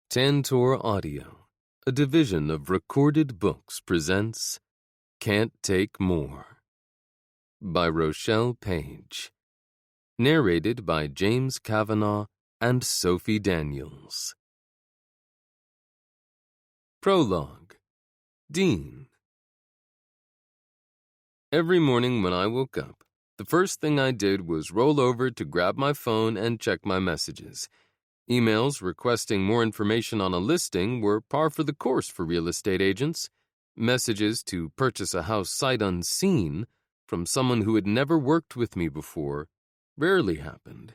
Tantor Audio, a division of Recorded Books, presents Can't Take More by Rochelle Paige. Narrated by James Kavanaugh and Sophie Daniels. Prologue. Dean. Every morning when I woke up, the first thing I did was roll over to grab my phone and check my messages. Emails requesting more information on a listing were par for the course for real estate agents. Messages to purchase a house sight unseen from someone who had never worked with me before rarely happened.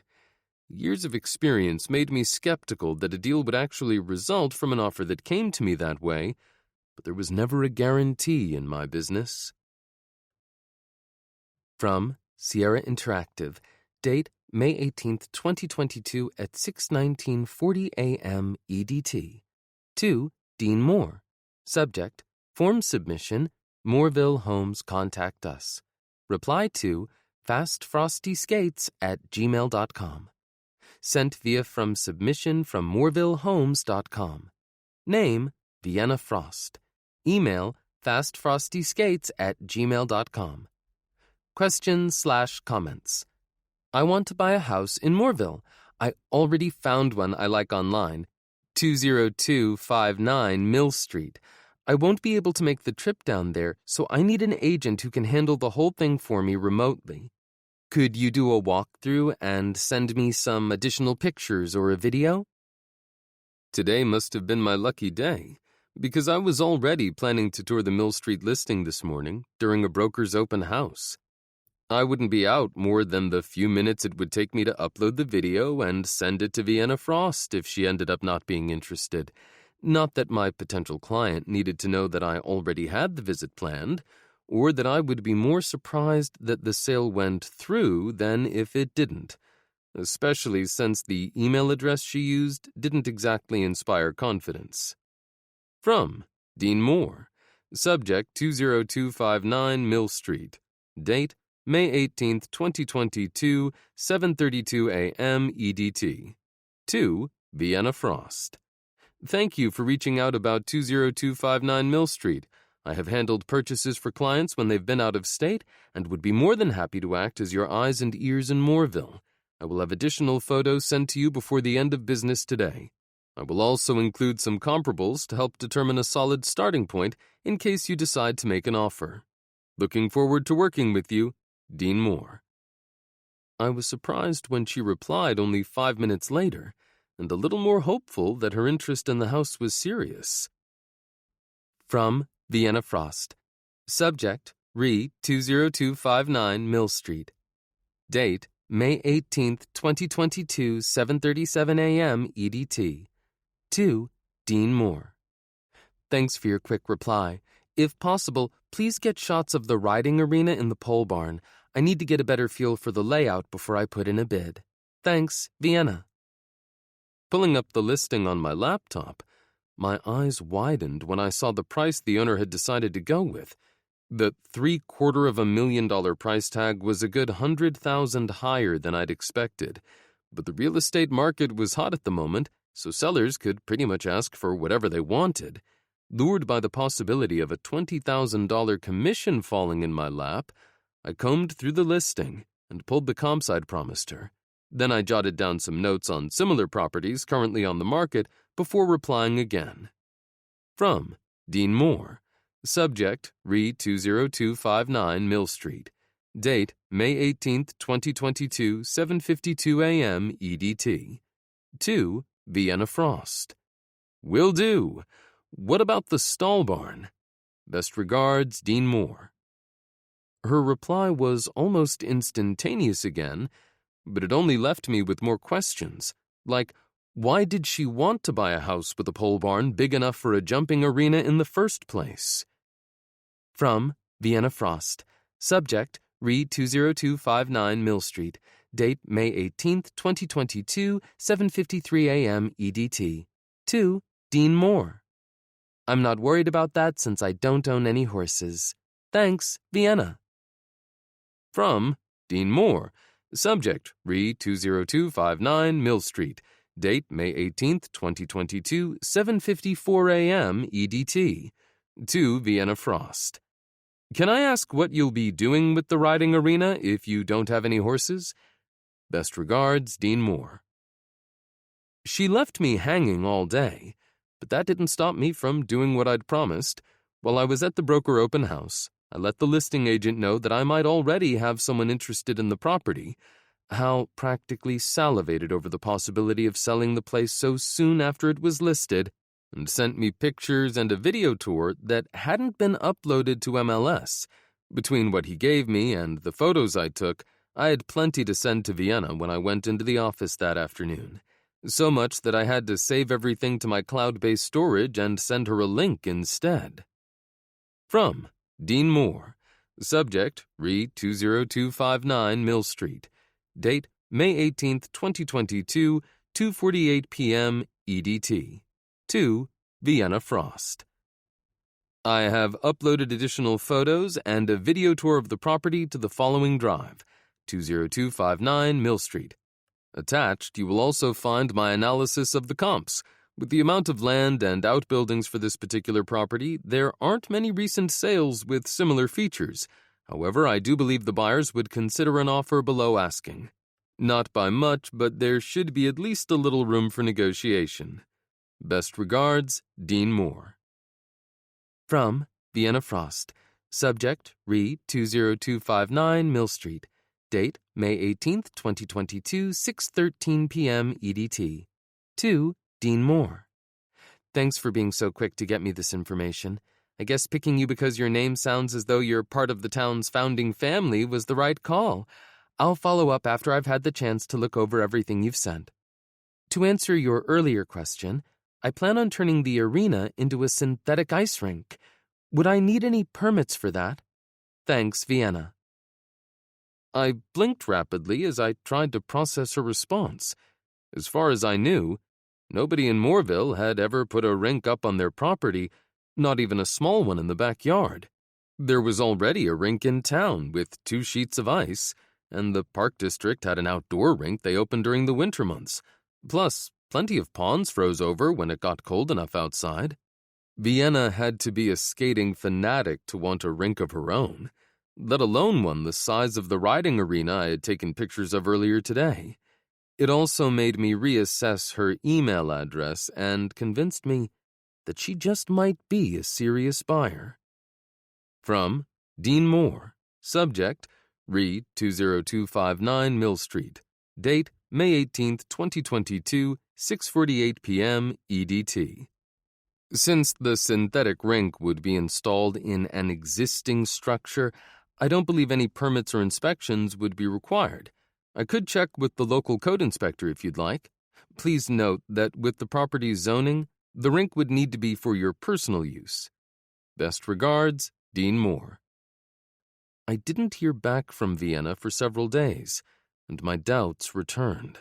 Years of experience made me skeptical that a deal would actually result from an offer that came to me that way, but there was never a guarantee in my business. From Sierra Interactive. Date May 18th, 2022 at 6:19:40 a.m. EDT. To Dean Moore. Subject, form submission, Mooreville Homes contact us. Reply to fastfrostyskates@gmail.com. Sent via from submission from moorevillehomes.com. Name, Vienna Frost. Email, fastfrostyskates@gmail.com. Questions/comments. I want to buy a house in Mooreville. I already found one I like online, 20259 Mill Street. I won't be able to make the trip down there, so I need an agent who can handle the whole thing for me remotely. Could you do a walkthrough and send me some additional pictures or a video? Today must have been my lucky day, because I was already planning to tour the Mill Street listing this morning during a broker's open house. I wouldn't be out more than the few minutes it would take me to upload the video and send it to Vienna Frost if she ended up not being interested. Not that my potential client needed to know that I already had the visit planned, or that I would be more surprised that the sale went through than if it didn't, especially since the email address she used didn't exactly inspire confidence. From Dean Moore. Subject 20259 Mill Street. Date May 18th, 2022, 7:32 a.m. EDT. To Vienna Frost. Thank you for reaching out about 20259 Mill Street. I have handled purchases for clients when they've been out of state and would be more than happy to act as your eyes and ears in Mooreville. I will have additional photos sent to you before the end of business today. I will also include some comparables to help determine a solid starting point in case you decide to make an offer. Looking forward to working with you, Dean Moore. I was surprised when she replied only 5 minutes later, and a little more hopeful that her interest in the house was serious. From Vienna Frost. Subject, Re 20259 Mill Street. Date, May 18th, 2022, 7:37 a.m. EDT. To Dean Moore. Thanks for your quick reply. If possible, please get shots of the riding arena in the pole barn. I need to get a better feel for the layout before I put in a bid. Thanks, Vienna. Pulling up the listing on my laptop, my eyes widened when I saw the price the owner had decided to go with. The $750,000 price tag was a good $100,000 higher than I'd expected, but the real estate market was hot at the moment, so sellers could pretty much ask for whatever they wanted. Lured by the possibility of a $20,000 commission falling in my lap, I combed through the listing and pulled the comps I'd promised her. Then I jotted down some notes on similar properties currently on the market before replying again. From Dean Moore. Subject, Re 20259 Mill Street. Date, May 18th, 2022, 7:52 a.m. EDT. To Vienna Frost. Will do. What about the stall barn? Best regards, Dean Moore. Her reply was almost instantaneous again, but it only left me with more questions, like, why did she want to buy a house with a pole barn big enough for a jumping arena in the first place? From Vienna Frost. Subject, Re 20259 Mill Street. Date, May 18th, 2022, 7:53 a.m. EDT. To Dean Moore. I'm not worried about that since I don't own any horses. Thanks, Vienna. From Dean Moore. Subject, Re 20259 Mill Street. Date May 18th, 2022, 7:54 a.m. EDT. To Vienna Frost. Can I ask what you'll be doing with the riding arena if you don't have any horses? Best regards, Dean Moore. She left me hanging all day, but that didn't stop me from doing what I'd promised. While I was at the broker open house, I let the listing agent know that I might already have someone interested in the property. Hal practically salivated over the possibility of selling the place so soon after it was listed, and sent me pictures and a video tour that hadn't been uploaded to MLS. Between what he gave me and the photos I took, I had plenty to send to Vienna when I went into the office that afternoon. So much that I had to save everything to my cloud-based storage and send her a link instead. From Dean Moore. Subject, Re 20259 Mill Street. Date, May 18th, 2022, 2:48 p.m. EDT. To Vienna Frost. I have uploaded additional photos and a video tour of the property to the following drive, 20259 Mill Street. Attached, you will also find my analysis of the comps. With the amount of land and outbuildings for this particular property, there aren't many recent sales with similar features. However, I do believe the buyers would consider an offer below asking. Not by much, but there should be at least a little room for negotiation. Best regards, Dean Moore. From Vienna Frost. Subject, Re 20259 Mill Street. Date, May 18th, 2022, 6:13 p.m. EDT. To Dean Moore. Thanks for being so quick to get me this information. I guess picking you because your name sounds as though you're part of the town's founding family was the right call. I'll follow up after I've had the chance to look over everything you've sent. To answer your earlier question, I plan on turning the arena into a synthetic ice rink. Would I need any permits for that? Thanks, Vienna. I blinked rapidly as I tried to process her response. As far as I knew, nobody in Moorville had ever put a rink up on their property, not even a small one in the backyard. There was already a rink in town with 2 sheets of ice, and the Park District had an outdoor rink they opened during the winter months. Plus, plenty of ponds froze over when it got cold enough outside. Vienna had to be a skating fanatic to want a rink of her own, let alone one the size of the riding arena I had taken pictures of earlier today. It also made me reassess her email address and convinced me that she just might be a serious buyer. From Dean Moore. Subject, Re 20259 Mill Street. Date, May 18th, 2022, 6:48 p.m. EDT. Since the synthetic rink would be installed in an existing structure, I don't believe any permits or inspections would be required. I could check with the local code inspector if you'd like. Please note that with the property's zoning, the rink would need to be for your personal use. Best regards, Dean Moore. I didn't hear back from Vienna for several days, and my doubts returned.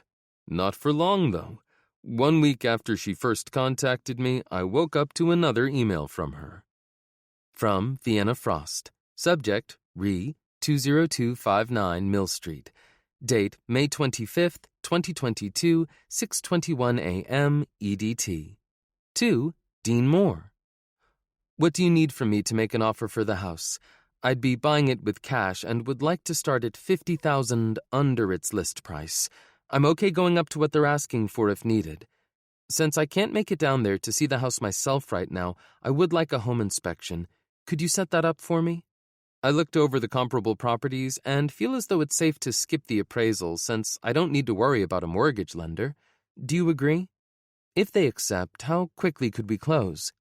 Not for long, though. 1 week after she first contacted me, I woke up to another email from her. From Vienna Frost. Subject, Re 20259 Mill Street. Date, May 25th, 2022, 6:21 a.m. EDT. To Dean Moore. What do you need from me to make an offer for the house? I'd be buying it with cash and would like to start at $50,000 under its list price. I'm okay going up to what they're asking for if needed. Since I can't make it down there to see the house myself right now, I would like a home inspection. Could you set that up for me? I looked over the comparable properties and feel as though it's safe to skip the appraisal since I don't need to worry about a mortgage lender. Do you agree? If they accept, how quickly could we close?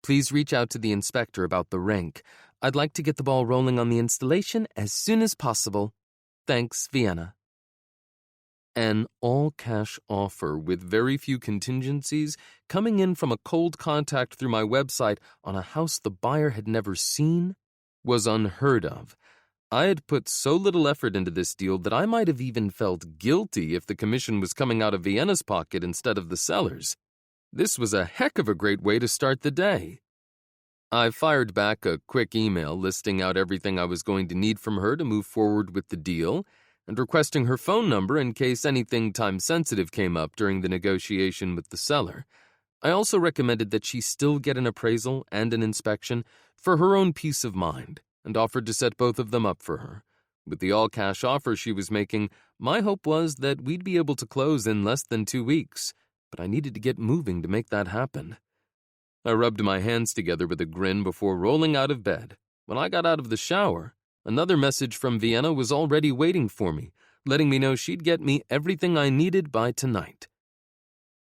Please reach out to the inspector about the rink. I'd like to get the ball rolling on the installation as soon as possible. Thanks, Vienna. An all-cash offer with very few contingencies coming in from a cold contact through my website on a house the buyer had never seen was unheard of. I had put so little effort into this deal that I might have even felt guilty if the commission was coming out of Vienna's pocket instead of the seller's. This was a heck of a great way to start the day. I fired back a quick email listing out everything I was going to need from her to move forward with the deal, and requesting her phone number in case anything time-sensitive came up during the negotiation with the seller. I also recommended that she still get an appraisal and an inspection for her own peace of mind, and offered to set both of them up for her. With the all-cash offer she was making, my hope was that we'd be able to close in less than 2 weeks, but I needed to get moving to make that happen. I rubbed my hands together with a grin before rolling out of bed. When I got out of the shower, another message from Vienna was already waiting for me, letting me know she'd get me everything I needed by tonight.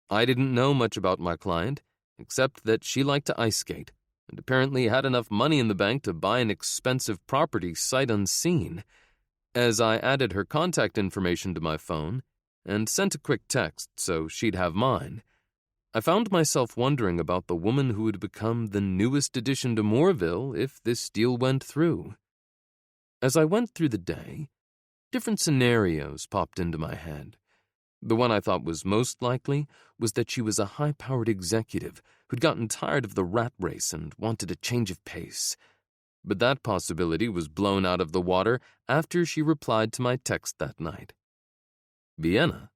I didn't know much about my client, except that she liked to ice skate, and apparently had enough money in the bank to buy an expensive property sight unseen. As I added her contact information to my phone and sent a quick text so she'd have mine, I found myself wondering about the woman who would become the newest addition to Moorville if this deal went through. As I went through the day, different scenarios popped into my head. The one I thought was most likely was that she was a high-powered executive who'd gotten tired of the rat race and wanted a change of pace. But that possibility was blown out of the water after she replied to my text that night. Vienna.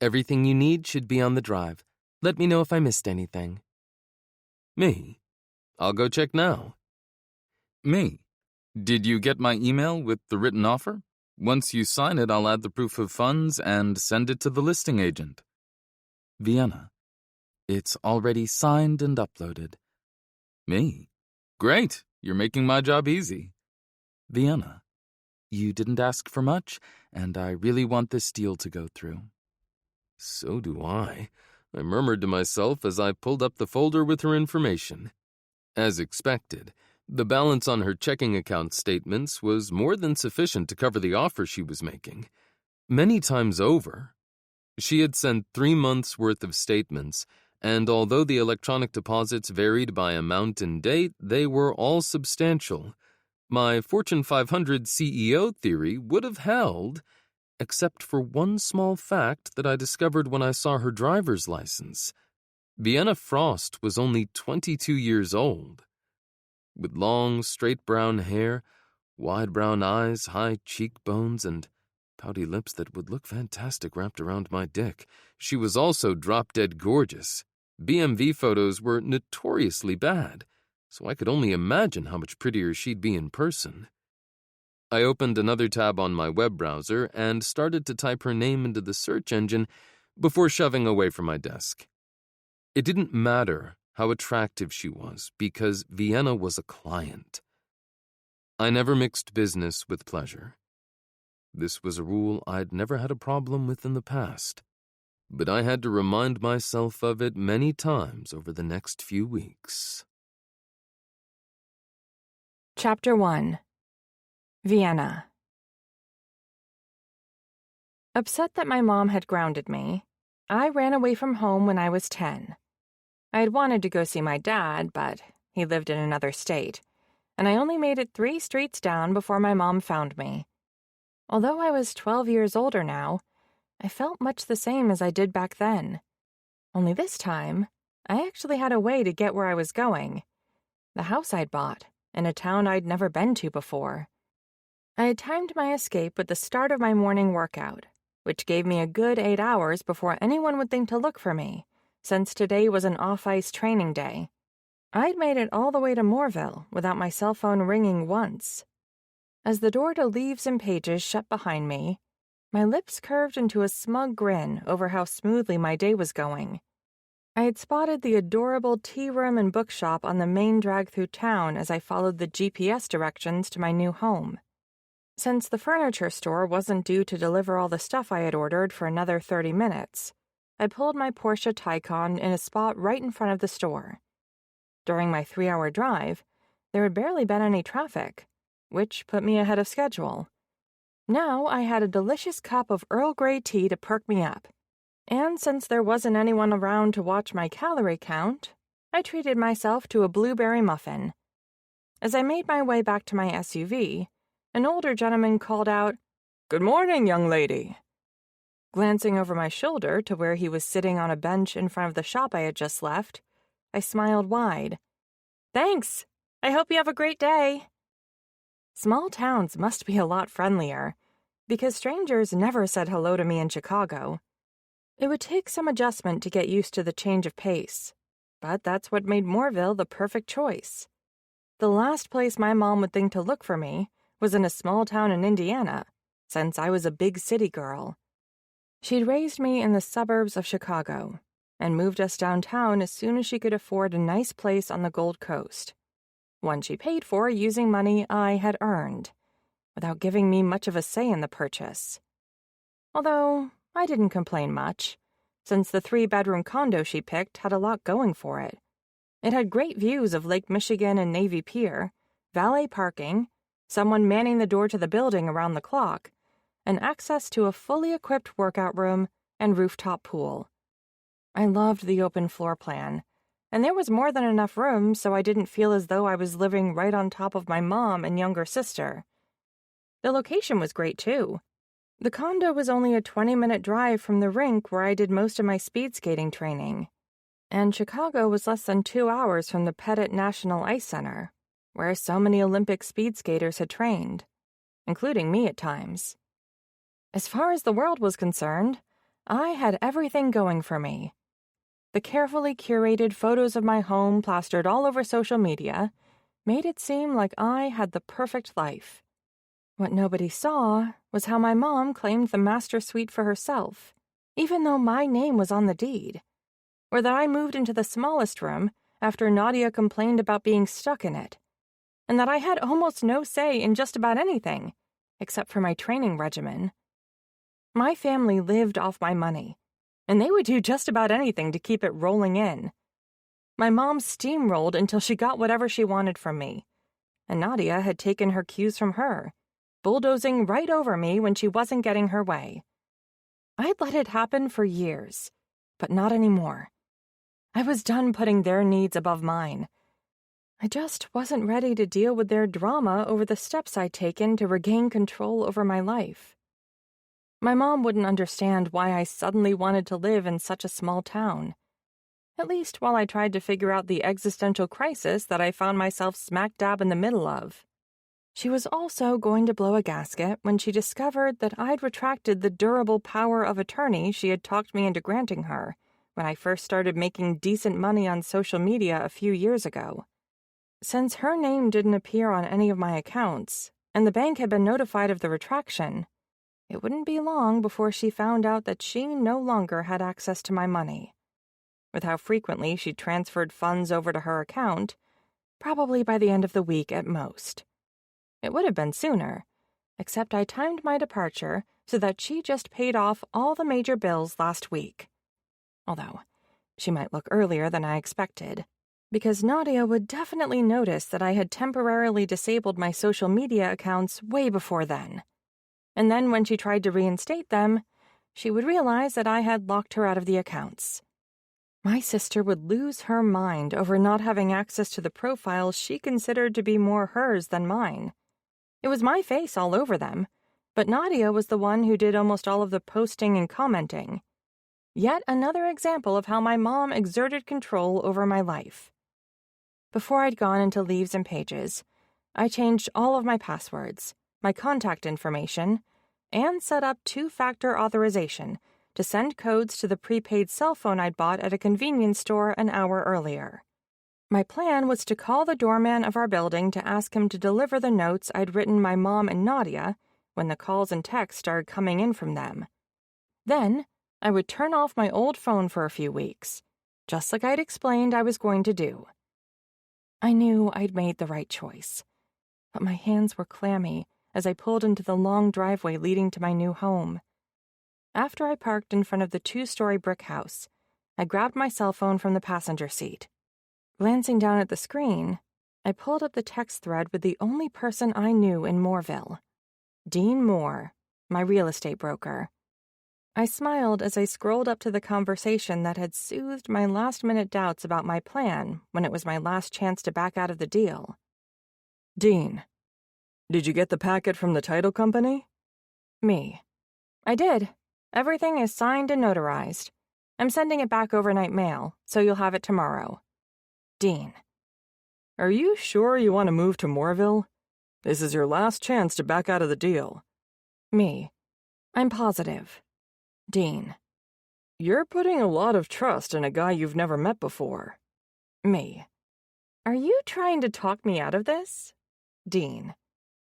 Everything you need should be on the drive. Let me know if I missed anything. Me. I'll go check now. Me. Did you get my email with the written offer? Once you sign it, I'll add the proof of funds and send it to the listing agent. Vienna. It's already signed and uploaded. Me. Great. You're making my job easy. Vienna. You didn't ask for much, and I really want this deal to go through. So do I murmured to myself as I pulled up the folder with her information. As expected, the balance on her checking account statements was more than sufficient to cover the offer she was making. Many times over, she had sent 3 months' worth of statements, and although the electronic deposits varied by amount and date, they were all substantial. My Fortune 500 CEO theory would have held, except for one small fact that I discovered when I saw her driver's license. Vienna Frost was only 22 years old. With long, straight brown hair, wide brown eyes, high cheekbones, and pouty lips that would look fantastic wrapped around my dick, she was also drop-dead gorgeous. BMV photos were notoriously bad, so I could only imagine how much prettier she'd be in person. I opened another tab on my web browser and started to type her name into the search engine before shoving away from my desk. It didn't matter how attractive she was because Vienna was a client. I never mixed business with pleasure. This was a rule I'd never had a problem with in the past, but I had to remind myself of it many times over the next few weeks. Chapter 1. Vienna. Upset that my mom had grounded me, I ran away from home when I was 10. I had wanted to go see my dad, but he lived in another state, and I only made it 3 streets down before my mom found me. Although I was 12 years older now, I felt much the same as I did back then. Only this time, I actually had a way to get where I was going. The house I'd bought, in a town I'd never been to before. I had timed my escape with the start of my morning workout, which gave me a good 8 hours before anyone would think to look for me, since today was an off-ice training day. I'd made it all the way to Moorville without my cell phone ringing once. As the door to Leaves and Pages shut behind me, my lips curved into a smug grin over how smoothly my day was going. I had spotted the adorable tea room and bookshop on the main drag through town as I followed the GPS directions to my new home. Since the furniture store wasn't due to deliver all the stuff I had ordered for another 30 minutes, I pulled my Porsche Taycan in a spot right in front of the store. During my 3-hour drive, there had barely been any traffic, which put me ahead of schedule. Now I had a delicious cup of Earl Grey tea to perk me up, and since there wasn't anyone around to watch my calorie count, I treated myself to a blueberry muffin. As I made my way back to my SUV, an older gentleman called out, "Good morning, young lady." Glancing over my shoulder to where he was sitting on a bench in front of the shop I had just left, I smiled wide. "Thanks. I hope you have a great day." Small towns must be a lot friendlier. because strangers never said hello to me in Chicago. It would take some adjustment to get used to the change of pace, but that's what made Moorville the perfect choice. The last place my mom would think to look for me was in a small town in Indiana, since I was a big city girl. She'd raised me in the suburbs of Chicago and moved us downtown as soon as she could afford a nice place on the Gold Coast, one she paid for using money I had earned, without giving me much of a say in the purchase. Although I didn't complain much, since the 3-bedroom condo she picked had a lot going for it. It had great views of Lake Michigan and Navy Pier, valet parking, someone manning the door to the building around the clock, and access to a fully equipped workout room and rooftop pool. I loved the open floor plan, and there was more than enough room so I didn't feel as though I was living right on top of my mom and younger sister. The location was great, too. The condo was only a 20-minute drive from the rink where I did most of my speed skating training, and Chicago was less than 2 hours from the Pettit National Ice Center, where so many Olympic speed skaters had trained, including me at times. As far as the world was concerned, I had everything going for me. The carefully curated photos of my home plastered all over social media made it seem like I had the perfect life. What nobody saw was how my mom claimed the master suite for herself, even though my name was on the deed, or that I moved into the smallest room after Nadia complained about being stuck in it, and that I had almost no say in just about anything, except for my training regimen. My family lived off my money, and they would do just about anything to keep it rolling in. My mom steamrolled until she got whatever she wanted from me, and Nadia had taken her cues from her, bulldozing right over me when she wasn't getting her way. I'd let it happen for years, but not anymore. I was done putting their needs above mine. I just wasn't ready to deal with their drama over the steps I'd taken to regain control over my life. My mom wouldn't understand why I suddenly wanted to live in such a small town, at least while I tried to figure out the existential crisis that I found myself smack dab in the middle of. She was also going to blow a gasket when she discovered that I'd retracted the durable power of attorney she had talked me into granting her when I first started making decent money on social media a few years ago. Since her name didn't appear on any of my accounts, and the bank had been notified of the retraction, it wouldn't be long before she found out that she no longer had access to my money. With how frequently she transferred funds over to her account, probably by the end of the week at most. It would have been sooner, except I timed my departure so that she just paid off all the major bills last week. Although, she might look earlier than I expected, because Nadia would definitely notice that I had temporarily disabled my social media accounts way before then. And then when she tried to reinstate them, she would realize that I had locked her out of the accounts. My sister would lose her mind over not having access to the profiles she considered to be more hers than mine. It was my face all over them, but Nadia was the one who did almost all of the posting and commenting. Yet another example of how my mom exerted control over my life. Before I'd gone into Leaves and Pages, I changed all of my passwords, my contact information, and set up 2-factor authorization to send codes to the prepaid cell phone I'd bought at a convenience store an hour earlier. My plan was to call the doorman of our building to ask him to deliver the notes I'd written my mom and Nadia when the calls and texts started coming in from them. Then, I would turn off my old phone for a few weeks, just like I'd explained I was going to do. I knew I'd made the right choice, but my hands were clammy as I pulled into the long driveway leading to my new home. After I parked in front of the 2-story brick house, I grabbed my cell phone from the passenger seat. Glancing down at the screen, I pulled up the text thread with the only person I knew in Moorville, Dean Moore, my real estate broker. I smiled as I scrolled up to the conversation that had soothed my last-minute doubts about my plan when it was my last chance to back out of the deal. Dean, did you get the packet from the title company? Me. I did. Everything is signed and notarized. I'm sending it back overnight mail, so you'll have it tomorrow. Dean. Are you sure you want to move to Moorville? This is your last chance to back out of the deal. Me. I'm positive. Dean. You're putting a lot of trust in a guy you've never met before. Me. Are you trying to talk me out of this? Dean.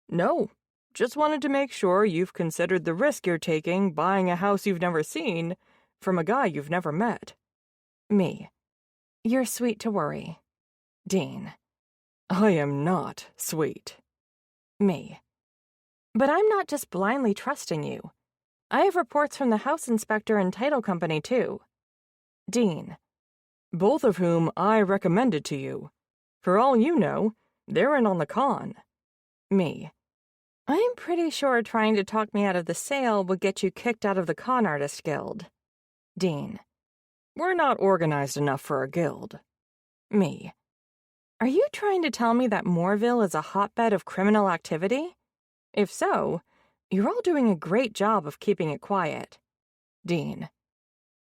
No, just wanted to make sure you've considered the risk you're taking buying a house you've never seen from a guy you've never met. Me. You're sweet to worry. Dean. I am not sweet. Me. But I'm not just blindly trusting you. I have reports from the house inspector and title company, too. Dean. Both of whom I recommended to you. For all you know, they're in on the con. Me. I'm pretty sure trying to talk me out of the sale would get you kicked out of the Con Artist Guild. Dean. We're not organized enough for a guild. Me. Are you trying to tell me that Moorville is a hotbed of criminal activity? If so, you're all doing a great job of keeping it quiet. Dean.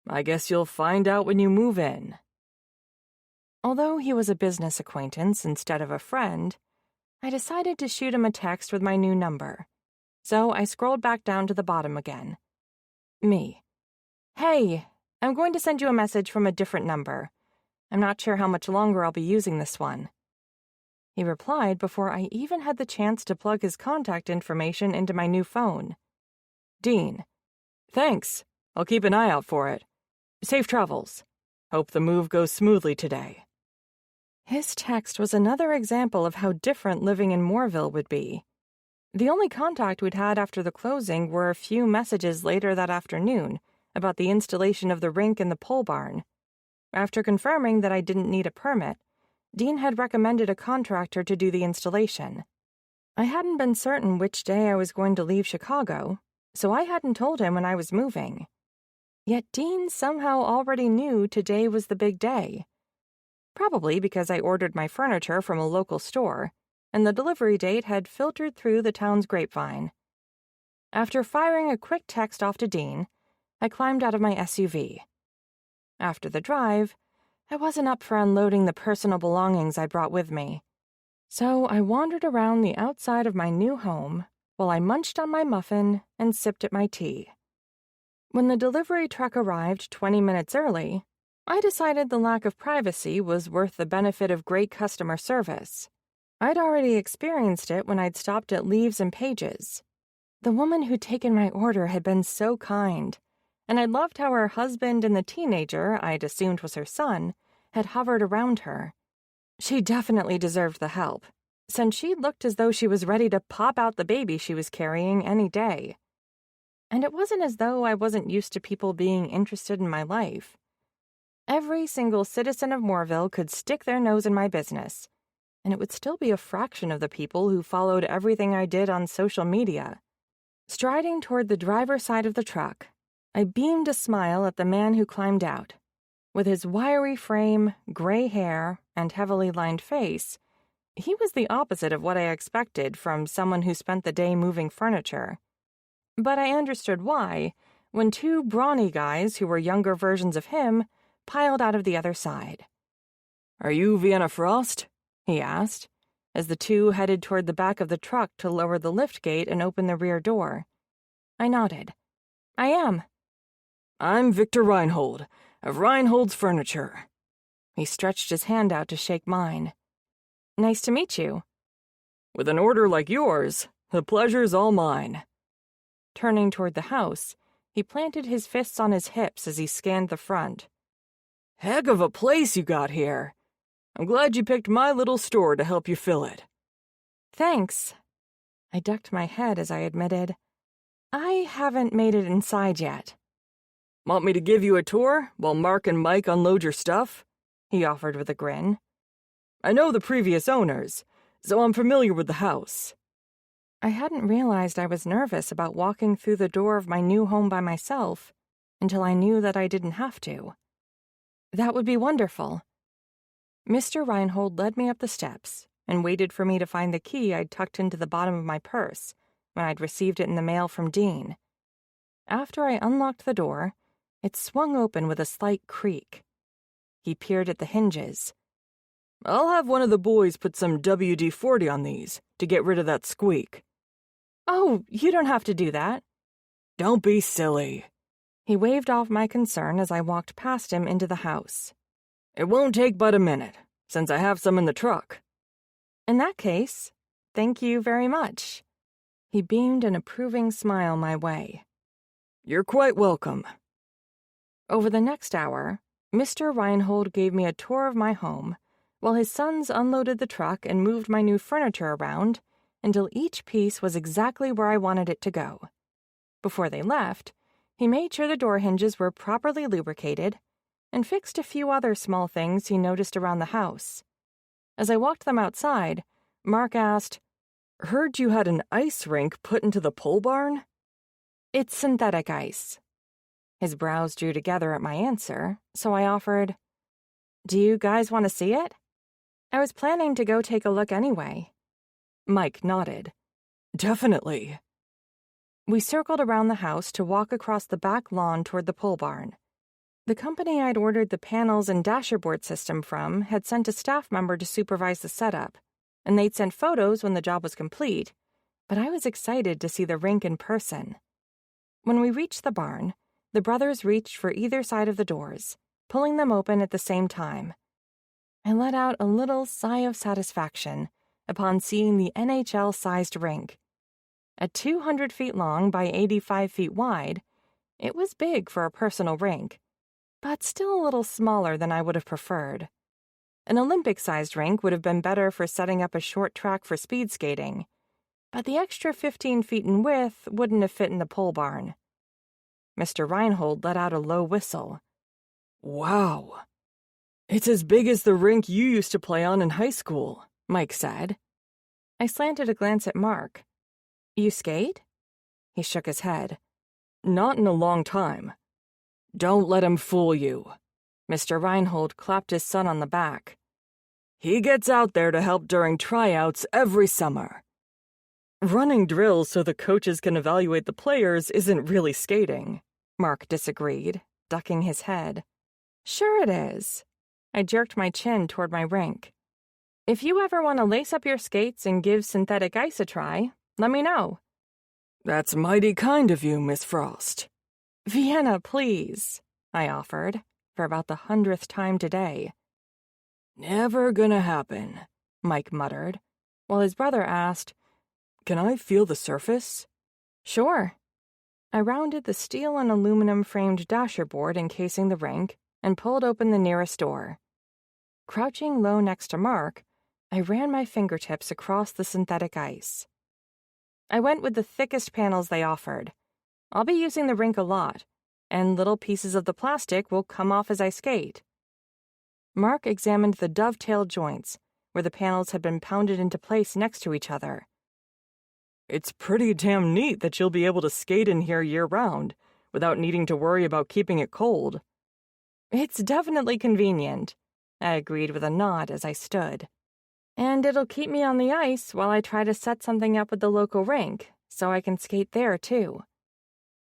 I guess you'll find out when you move in. Although he was a business acquaintance instead of a friend, I decided to shoot him a text with my new number. So I scrolled back down to the bottom again. Me. Hey, I'm going to send you a message from a different number. I'm not sure how much longer I'll be using this one. He replied before I even had the chance to plug his contact information into my new phone. Dean. Thanks. I'll keep an eye out for it. Safe travels. Hope the move goes smoothly today. His text was another example of how different living in Moorville would be. The only contact we'd had after the closing were a few messages later that afternoon about the installation of the rink and the pole barn. After confirming that I didn't need a permit, Dean had recommended a contractor to do the installation. I hadn't been certain which day I was going to leave Chicago, so I hadn't told him when I was moving. Yet Dean somehow already knew today was the big day. Probably because I ordered my furniture from a local store, and the delivery date had filtered through the town's grapevine. After firing a quick text off to Dean, I climbed out of my SUV. After the drive, I wasn't up for unloading the personal belongings I brought with me. So I wandered around the outside of my new home while I munched on my muffin and sipped at my tea. When the delivery truck arrived 20 minutes early, I decided the lack of privacy was worth the benefit of great customer service. I'd already experienced it when I'd stopped at Leaves and Pages. The woman who'd taken my order had been so kind, and I loved how her husband and the teenager I'd assumed was her son had hovered around her. She definitely deserved the help, since she looked as though she was ready to pop out the baby she was carrying any day. And it wasn't as though I wasn't used to people being interested in my life. Every single citizen of Moorville could stick their nose in my business, and it would still be a fraction of the people who followed everything I did on social media. Striding toward the driver's side of the truck, I beamed a smile at the man who climbed out. With his wiry frame, gray hair, and heavily lined face, he was the opposite of what I expected from someone who spent the day moving furniture. But I understood why when two brawny guys who were younger versions of him piled out of the other side. Are you Vienna Frost? He asked, as the two headed toward the back of the truck to lower the lift gate and open the rear door. I nodded. I am. I'm Victor Reinhold, of Reinhold's Furniture. He stretched his hand out to shake mine. Nice to meet you. With an order like yours, the pleasure's all mine. Turning toward the house, he planted his fists on his hips as he scanned the front. Heck of a place you got here. I'm glad you picked my little store to help you fill it. Thanks. I ducked my head as I admitted, I haven't made it inside yet. Want me to give you a tour while Mark and Mike unload your stuff? He offered with a grin. I know the previous owners, so I'm familiar with the house. I hadn't realized I was nervous about walking through the door of my new home by myself until I knew that I didn't have to. That would be wonderful. Mr. Reinhold led me up the steps and waited for me to find the key I'd tucked into the bottom of my purse when I'd received it in the mail from Dean. After I unlocked the door, it swung open with a slight creak. He peered at the hinges. I'll have one of the boys put some WD-40 on these to get rid of that squeak. Oh, you don't have to do that. Don't be silly. He waved off my concern as I walked past him into the house. It won't take but a minute, since I have some in the truck. In that case, thank you very much. He beamed an approving smile my way. You're quite welcome. Over the next hour, Mr. Reinhold gave me a tour of my home, while his sons unloaded the truck and moved my new furniture around until each piece was exactly where I wanted it to go. Before they left, he made sure the door hinges were properly lubricated and fixed a few other small things he noticed around the house. As I walked them outside, Mark asked, Heard you had an ice rink put into the pole barn? It's synthetic ice. His brows drew together at my answer, so I offered, Do you guys want to see it? I was planning to go take a look anyway. Mike nodded. Definitely. We circled around the house to walk across the back lawn toward the pole barn. The company I'd ordered the panels and dashboard system from had sent a staff member to supervise the setup, and they'd sent photos when the job was complete, but I was excited to see the rink in person. When we reached the barn, the brothers reached for either side of the doors, pulling them open at the same time. I let out a little sigh of satisfaction upon seeing the NHL-sized rink. At 200 feet long by 85 feet wide, it was big for a personal rink, but still a little smaller than I would have preferred. An Olympic-sized rink would have been better for setting up a short track for speed skating, but the extra 15 feet in width wouldn't have fit in the pole barn. Mr. Reinhold let out a low whistle. Wow. It's as big as the rink you used to play on in high school, Mike said. I slanted a glance at Mark. You skate? He shook his head. Not in a long time. Don't let him fool you. Mr. Reinhold clapped his son on the back. He gets out there to help during tryouts every summer. Running drills so the coaches can evaluate the players isn't really skating. Mark disagreed, ducking his head. Sure it is. I jerked my chin toward my rink. If you ever want to lace up your skates and give synthetic ice a try, let me know. That's mighty kind of you, Miss Frost. Vienna, please, I offered, for about the 100th time today. Never gonna happen, Mike muttered, while his brother asked, Can I feel the surface? Sure. I rounded the steel and aluminum-framed dashboard encasing the rink and pulled open the nearest door. Crouching low next to Mark, I ran my fingertips across the synthetic ice. I went with the thickest panels they offered. I'll be using the rink a lot, and little pieces of the plastic will come off as I skate. Mark examined the dovetail joints, where the panels had been pounded into place next to each other. It's pretty damn neat that you'll be able to skate in here year-round, without needing to worry about keeping it cold. It's definitely convenient, I agreed with a nod as I stood. And it'll keep me on the ice while I try to set something up with the local rink, so I can skate there too.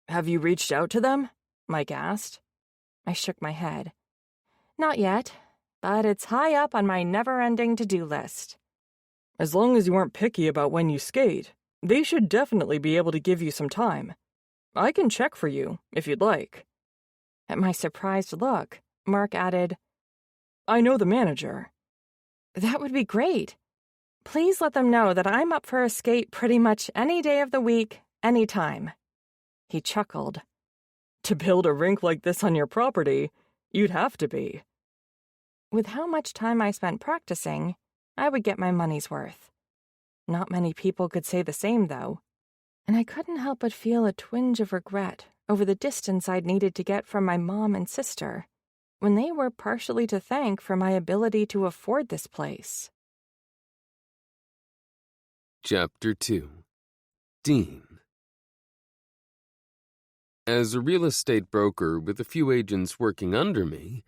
Have you reached out to them? Mike asked. I shook my head. Not yet, but it's high up on my never-ending to-do list. As long as you aren't picky about when you skate, they should definitely be able to give you some time. I can check for you, if you'd like. At my surprised look, Mark added, I know the manager. That would be great. Please let them know that I'm up for a skate pretty much any day of the week, any time. He chuckled. To build a rink like this on your property, you'd have to be. With how much time I spent practicing, I would get my money's worth. Not many people could say the same, though, and I couldn't help but feel a twinge of regret over the distance I'd needed to get from my mom and sister, when they were partially to thank for my ability to afford this place. Chapter 2. Dean. As a real estate broker with a few agents working under me,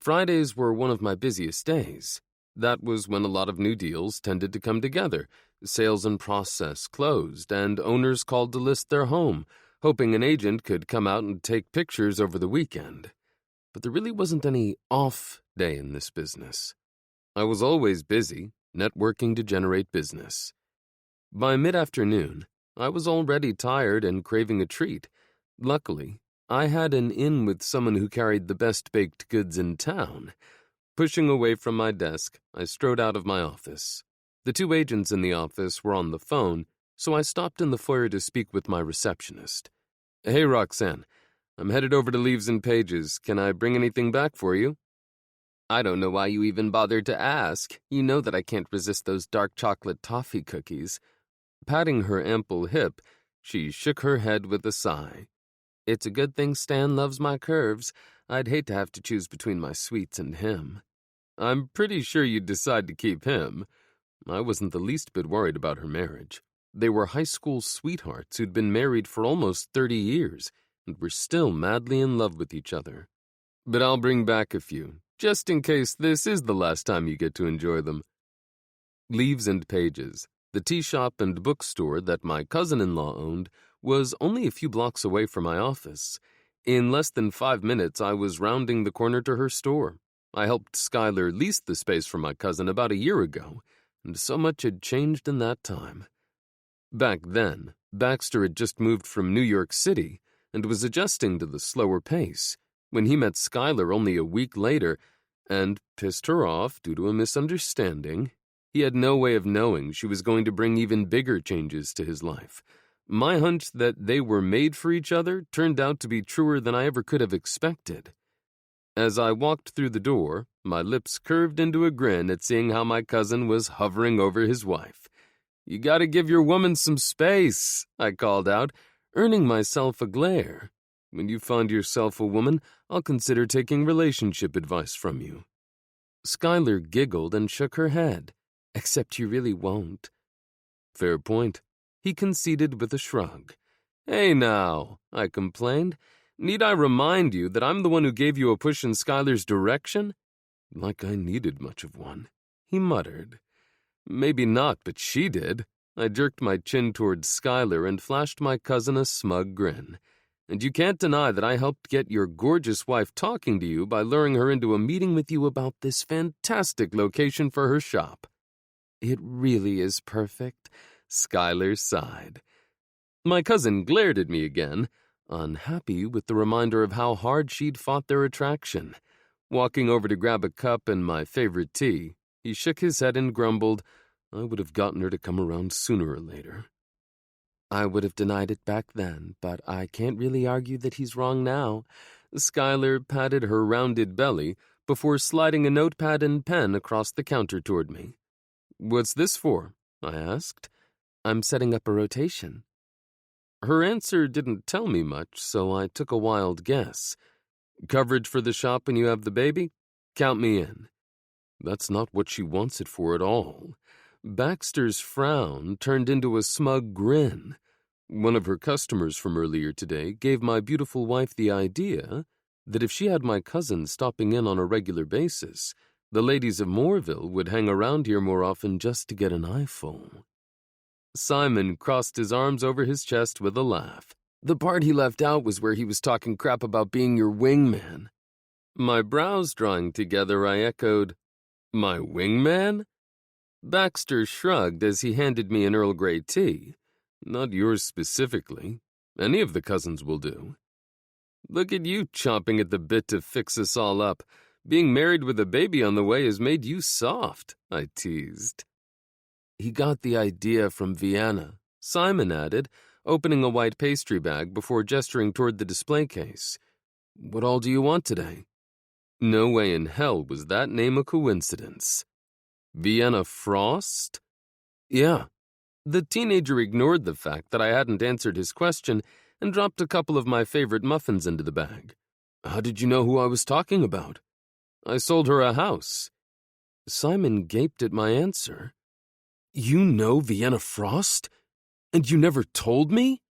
Fridays were one of my busiest days. That was when a lot of new deals tended to come together, sales in process closed, and owners called to list their home, hoping an agent could come out and take pictures over the weekend. But there really wasn't any off day in this business. I was always busy, networking to generate business. By mid-afternoon, I was already tired and craving a treat, Luckily, I had an in with someone who carried the best baked goods in town. Pushing away from my desk, I strode out of my office. The two agents in the office were on the phone, so I stopped in the foyer to speak with my receptionist. "Hey, Roxanne, I'm headed over to Leaves and Pages. Can I bring anything back for you?" "I don't know why you even bothered to ask. You know that I can't resist those dark chocolate toffee cookies." Patting her ample hip, she shook her head with a sigh. "It's a good thing Stan loves my curves. I'd hate to have to choose between my sweets and him." "I'm pretty sure you'd decide to keep him." I wasn't the least bit worried about her marriage. They were high school sweethearts who'd been married for almost 30 years and were still madly in love with each other. "But I'll bring back a few, just in case this is the last time you get to enjoy them." Leaves and Pages, the tea shop and bookstore that my cousin-in-law owned, was only a few blocks away from my office. In less than 5 minutes, I was rounding the corner to her store. I helped Skylar lease the space from my cousin about a year ago, and so much had changed in that time. Back then, Baxter had just moved from New York City and was adjusting to the slower pace when he met Skylar only a week later and pissed her off due to a misunderstanding. He had no way of knowing she was going to bring even bigger changes to his life. My hunch that they were made for each other turned out to be truer than I ever could have expected. As I walked through the door, my lips curved into a grin at seeing how my cousin was hovering over his wife. "You gotta give your woman some space," I called out, earning myself a glare. "When you find yourself a woman, I'll consider taking relationship advice from you." Skylar giggled and shook her head. "Except you really won't." "Fair point," he conceded with a shrug. "Hey now," I complained. "Need I remind you that I'm the one who gave you a push in Skylar's direction?" "Like I needed much of one," he muttered. "Maybe not, but she did." I jerked my chin towards Skylar and flashed my cousin a smug grin. "And you can't deny that I helped get your gorgeous wife talking to you by luring her into a meeting with you about this fantastic location for her shop." "It really is perfect," Skylar sighed. My cousin glared at me again, unhappy with the reminder of how hard she'd fought their attraction. Walking over to grab a cup and my favorite tea, he shook his head and grumbled, "I would have gotten her to come around sooner or later." "I would have denied it back then, but I can't really argue that he's wrong now." Skylar patted her rounded belly before sliding a notepad and pen across the counter toward me. "What's this for?" I asked. "I'm setting up a rotation." Her answer didn't tell me much, so I took a wild guess. "Coverage for the shop when you have the baby? Count me in." That's not what she wants it for at all. Baxter's frown turned into a smug grin. One of her customers from earlier today gave my beautiful wife the idea that if she had my cousin stopping in on a regular basis, the ladies of Moorville would hang around here more often just to get an eyeful. Simon crossed his arms over his chest with a laugh. The part he left out was where he was talking crap about being your wingman. My brows drawing together, I echoed, "My wingman?" Baxter shrugged as he handed me an Earl Grey tea. "Not yours specifically. Any of the cousins will do." "Look at you chomping at the bit to fix us all up. Being married with a baby on the way has made you soft," I teased. "He got the idea from Vienna," Simon added, opening a white pastry bag before gesturing toward the display case. "What all do you want today?" No way in hell was that name a coincidence. Vienna Frost? Yeah. The teenager ignored the fact that I hadn't answered his question and dropped a couple of my favorite muffins into the bag. "How did you know who I was talking about?" "I sold her a house." Simon gaped at my answer. "You know Vienna Frost? And you never told me?"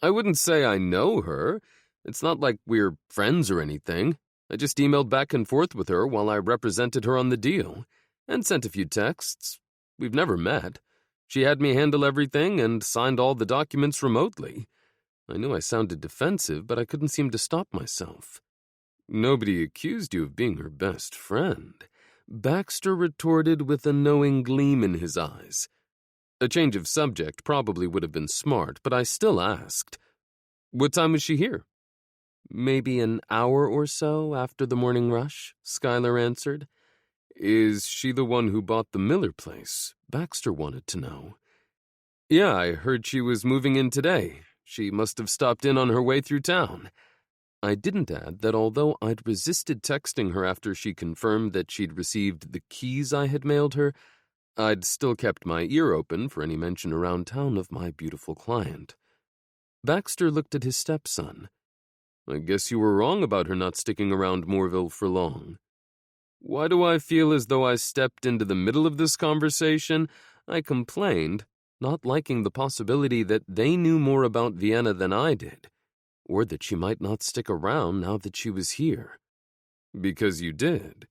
"I wouldn't say I know her. It's not like we're friends or anything. I just emailed back and forth with her while I represented her on the deal, and sent a few texts. We've never met. She had me handle everything and signed all the documents remotely. I knew I sounded defensive, but I couldn't seem to stop myself." "Nobody accused you of being her best friend," Baxter retorted with a knowing gleam in his eyes. A change of subject probably would have been smart, but I still asked, What time was she here? Maybe an hour or so after the morning rush, Skylar answered. Is she the one who bought the Miller place? Baxter wanted to know. Yeah, I heard she was moving in today. She must have stopped in on her way through town. I didn't add that although I'd resisted texting her after she confirmed that she'd received the keys I had mailed her, I'd still kept my ear open for any mention around town of my beautiful client. Baxter looked at his stepson. I guess you were wrong about her not sticking around Moorville for long. Why do I feel as though I stepped into the middle of this conversation? I complained, not liking the possibility that they knew more about Vienna than I did, or that she might not stick around now that she was here. Because you did.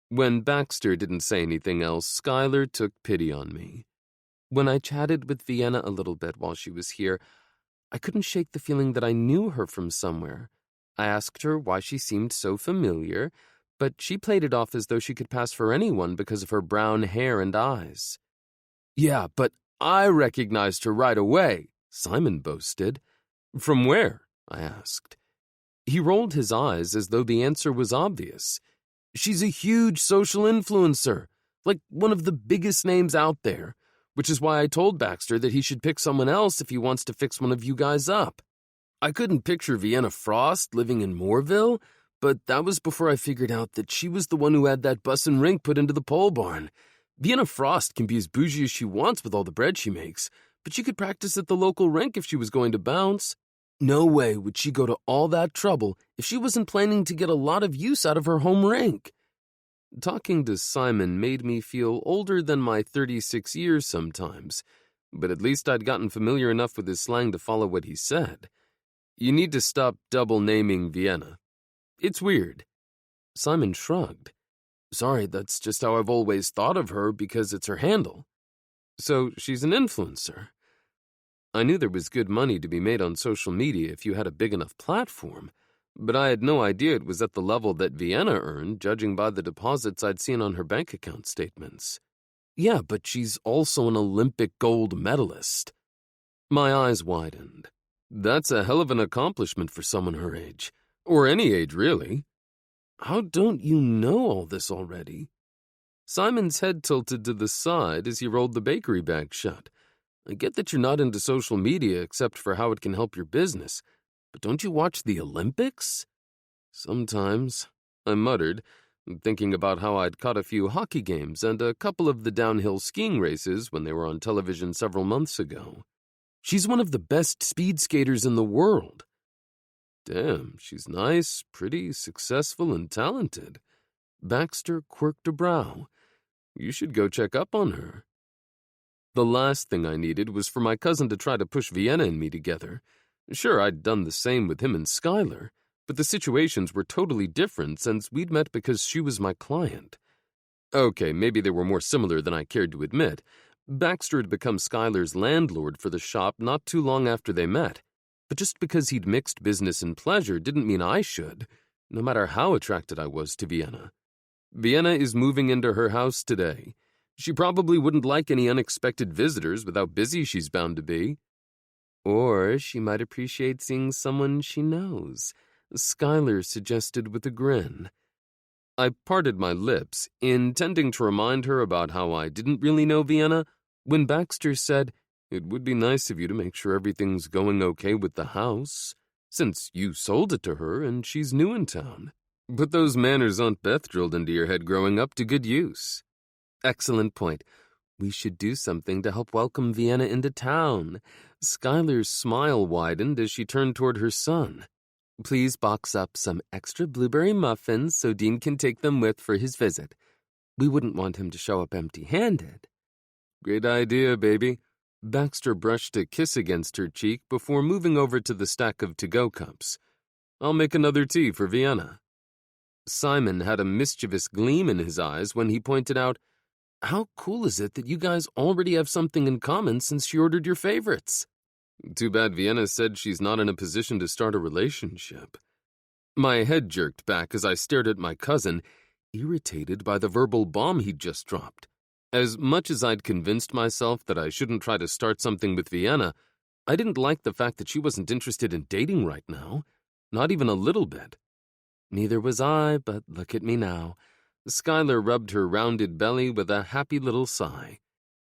When Baxter didn't say anything else, Skylar took pity on me. When I chatted with Vienna a little bit while she was here, I couldn't shake the feeling that I knew her from somewhere. I asked her why she seemed so familiar, but she played it off as though she could pass for anyone because of her brown hair and eyes. Yeah, but I recognized her right away, Simon boasted. From where? I asked. He rolled his eyes as though the answer was obvious. She's a huge social influencer, like one of the biggest names out there, which is why I told Baxter that he should pick someone else if he wants to fix one of you guys up. I couldn't picture Vienna Frost living in Moorville, but that was before I figured out that she was the one who had that bus and rink put into the pole barn. Vienna Frost can be as bougie as she wants with all the bread she makes, but she could practice at the local rink if she was going to bounce. No way would she go to all that trouble if she wasn't planning to get a lot of use out of her home rink. Talking to Simon made me feel older than my 36 years sometimes, but at least I'd gotten familiar enough with his slang to follow what he said. You need to stop double-naming Vienna. It's weird. Simon shrugged. Sorry, that's just how I've always thought of her because it's her handle. So she's an influencer. I knew there was good money to be made on social media if you had a big enough platform, but I had no idea it was at the level that Vienna earned, judging by the deposits I'd seen on her bank account statements. Yeah, but she's also an Olympic gold medalist. My eyes widened. That's a hell of an accomplishment for someone her age. Or any age, really. How don't you know all this already? Simon's head tilted to the side as he rolled the bakery bag shut. I get that you're not into social media except for how it can help your business, but don't you watch the Olympics? Sometimes, I muttered, thinking about how I'd caught a few hockey games and a couple of the downhill skiing races when they were on television several months ago. She's one of the best speed skaters in the world. Damn, she's nice, pretty, successful, and talented. Baxter quirked a brow. You should go check up on her. The last thing I needed was for my cousin to try to push Vienna and me together. Sure, I'd done the same with him and Skylar, but the situations were totally different since we'd met because she was my client. Okay, maybe they were more similar than I cared to admit. Baxter had become Skylar's landlord for the shop not too long after they met, but just because he'd mixed business and pleasure didn't mean I should, no matter how attracted I was to Vienna. Vienna is moving into her house today. She probably wouldn't like any unexpected visitors with how busy she's bound to be. Or she might appreciate seeing someone she knows, Skylar suggested with a grin. I parted my lips, intending to remind her about how I didn't really know Vienna, when Baxter said, It would be nice of you to make sure everything's going okay with the house, since you sold it to her and she's new in town. Put those manners Aunt Beth drilled into your head growing up to good use. Excellent point. We should do something to help welcome Vienna into town. Skylar's smile widened as she turned toward her son. Please box up some extra blueberry muffins so Dean can take them with for his visit. We wouldn't want him to show up empty-handed. Great idea, baby. Baxter brushed a kiss against her cheek before moving over to the stack of to-go cups. I'll make another tea for Vienna. Simon had a mischievous gleam in his eyes when he pointed out, How cool is it that you guys already have something in common since she ordered your favorites? Too bad Vienna said she's not in a position to start a relationship. My head jerked back as I stared at my cousin, irritated by the verbal bomb he'd just dropped. As much as I'd convinced myself that I shouldn't try to start something with Vienna, I didn't like the fact that she wasn't interested in dating right now, not even a little bit. Neither was I, but look at me now. Skylar rubbed her rounded belly with a happy little sigh.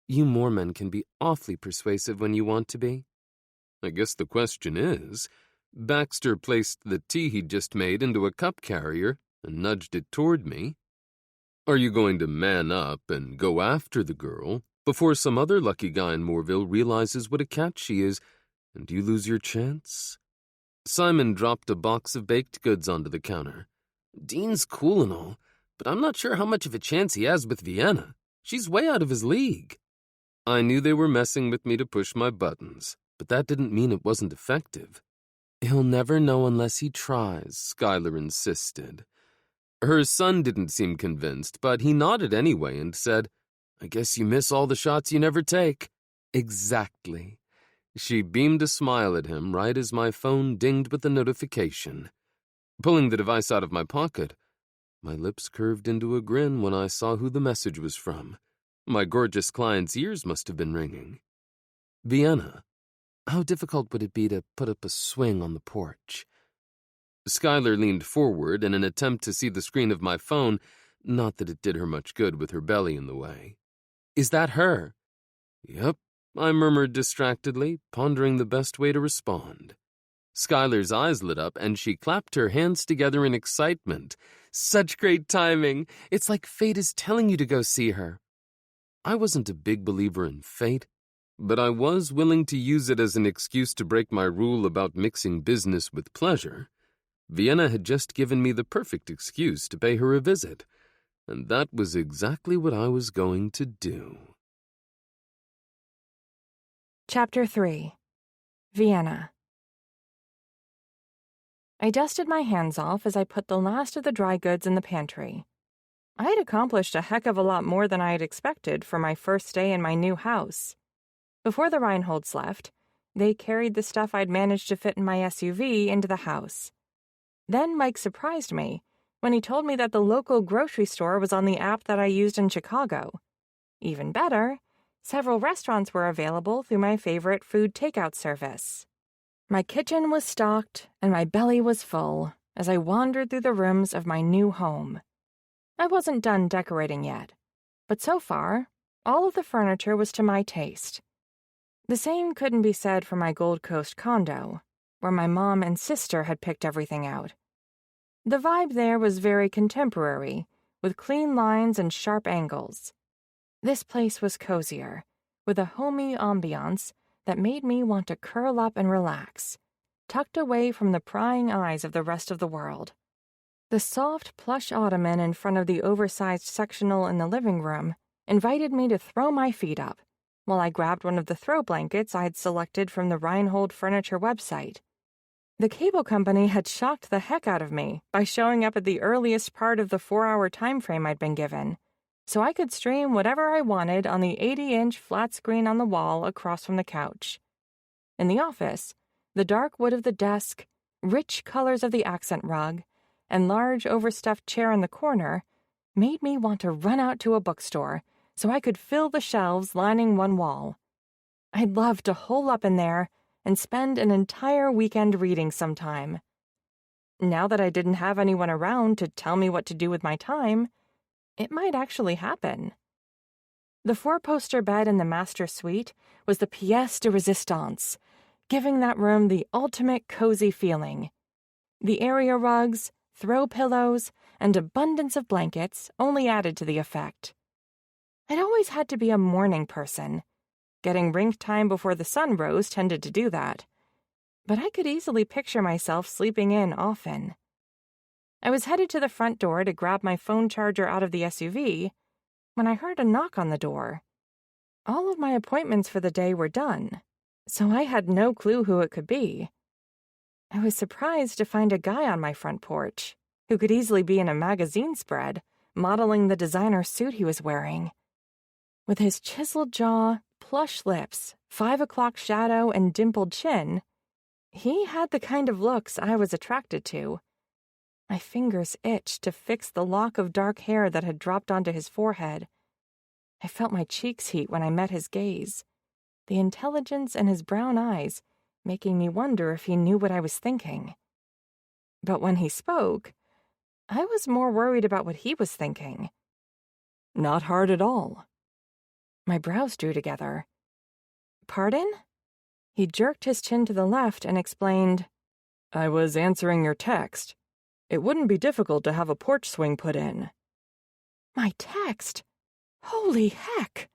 You Mormon can be awfully persuasive when you want to be. I guess the question is, Baxter placed the tea he'd just made into a cup carrier and nudged it toward me. Are you going to man up and go after the girl before some other lucky guy in Moorville realizes what a catch she is and you lose your chance? Simon dropped a box of baked goods onto the counter. Dean's cool and all, but I'm not sure how much of a chance he has with Vienna. She's way out of his league. I knew they were messing with me to push my buttons, but that didn't mean it wasn't effective. He'll never know unless he tries, Skylar insisted. Her son didn't seem convinced, but he nodded anyway and said, I guess you miss all the shots you never take. Exactly. She beamed a smile at him right as my phone dinged with a notification. Pulling the device out of my pocket, my lips curved into a grin when I saw who the message was from. My gorgeous client's ears must have been ringing. Vienna, how difficult would it be to put up a swing on the porch? Skylar leaned forward in an attempt to see the screen of my phone, not that it did her much good with her belly in the way. Is that her? Yep, I murmured distractedly, pondering the best way to respond. Skylar's eyes lit up, and she clapped her hands together in excitement. Such great timing! It's like fate is telling you to go see her. I wasn't a big believer in fate, but I was willing to use it as an excuse to break my rule about mixing business with pleasure. Vienna had just given me the perfect excuse to pay her a visit, and that was exactly what I was going to do. Chapter 3. Vienna. I dusted my hands off as I put the last of the dry goods in the pantry. I had accomplished a heck of a lot more than I had expected for my first day in my new house. Before the Reinholds left, they carried the stuff I'd managed to fit in my SUV into the house. Then Mike surprised me when he told me that the local grocery store was on the app that I used in Chicago. Even better, several restaurants were available through my favorite food takeout service. My kitchen was stocked and my belly was full as I wandered through the rooms of my new home. I wasn't done decorating yet, but so far, all of the furniture was to my taste. The same couldn't be said for my Gold Coast condo, where my mom and sister had picked everything out. The vibe there was very contemporary, with clean lines and sharp angles. This place was cozier, with a homey ambiance that made me want to curl up and relax, tucked away from the prying eyes of the rest of the world. The soft, plush ottoman in front of the oversized sectional in the living room invited me to throw my feet up, while I grabbed one of the throw blankets I'd selected from the Reinhold Furniture website. The cable company had shocked the heck out of me by showing up at the earliest part of the 4-hour time frame I'd been given, so I could stream whatever I wanted on the 80-inch flat screen on the wall across from the couch. In the office, the dark wood of the desk, rich colors of the accent rug, and large overstuffed chair in the corner made me want to run out to a bookstore so I could fill the shelves lining one wall. I'd love to hole up in there and spend an entire weekend reading sometime. Now that I didn't have anyone around to tell me what to do with my time, it might actually happen. The 4-poster bed in the master suite was the pièce de résistance, giving that room the ultimate cozy feeling. The area rugs, throw pillows, and abundance of blankets only added to the effect. I'd always had to be a morning person. Getting rink time before the sun rose tended to do that. But I could easily picture myself sleeping in often. I was headed to the front door to grab my phone charger out of the SUV when I heard a knock on the door. All of my appointments for the day were done, so I had no clue who it could be. I was surprised to find a guy on my front porch who could easily be in a magazine spread modeling the designer suit he was wearing. With his chiseled jaw, plush lips, 5 o'clock shadow, and dimpled chin, he had the kind of looks I was attracted to. My fingers itched to fix the lock of dark hair that had dropped onto his forehead. I felt my cheeks heat when I met his gaze. The intelligence in his brown eyes making me wonder if he knew what I was thinking. But when he spoke, I was more worried about what he was thinking. Not hard at all. My brows drew together. Pardon? He jerked his chin to the left and explained, I was answering your text. It wouldn't be difficult to have a porch swing put in. My text? Holy heck!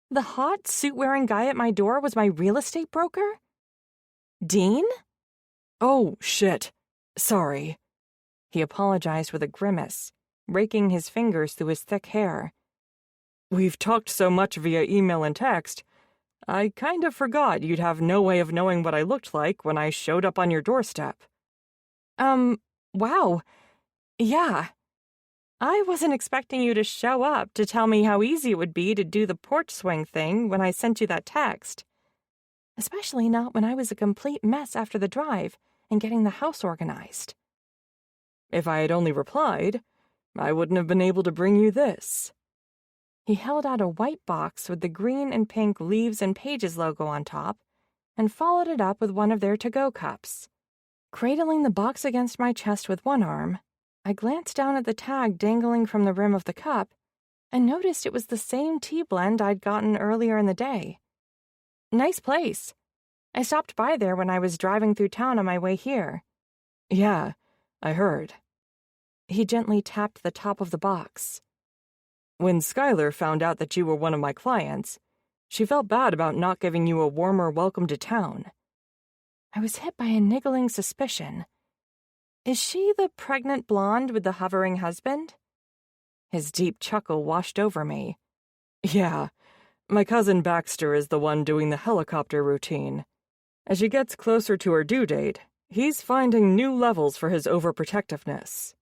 The hot, suit-wearing guy at my door was my real estate broker? Dean? Oh, shit. Sorry. He apologized with a grimace, raking his fingers through his thick hair. We've talked so much via email and text, I kind of forgot you'd have no way of knowing what I looked like when I showed up on your doorstep. Wow. Yeah. I wasn't expecting you to show up to tell me how easy it would be to do the porch swing thing when I sent you that text. Especially not when I was a complete mess after the drive and getting the house organized. If I had only replied, I wouldn't have been able to bring you this. He held out a white box with the green and pink Leaves and Pages logo on top and followed it up with one of their to-go cups. Cradling the box against my chest with one arm, I glanced down at the tag dangling from the rim of the cup and noticed it was the same tea blend I'd gotten earlier in the day. Nice place. I stopped by there when I was driving through town on my way here. Yeah, I heard. He gently tapped the top of the box. When Skylar found out that you were one of my clients, she felt bad about not giving you a warmer welcome to town. I was hit by a niggling suspicion. Is she the pregnant blonde with the hovering husband? His deep chuckle washed over me. Yeah, my cousin Baxter is the one doing the helicopter routine. As she gets closer to her due date, he's finding new levels for his overprotectiveness.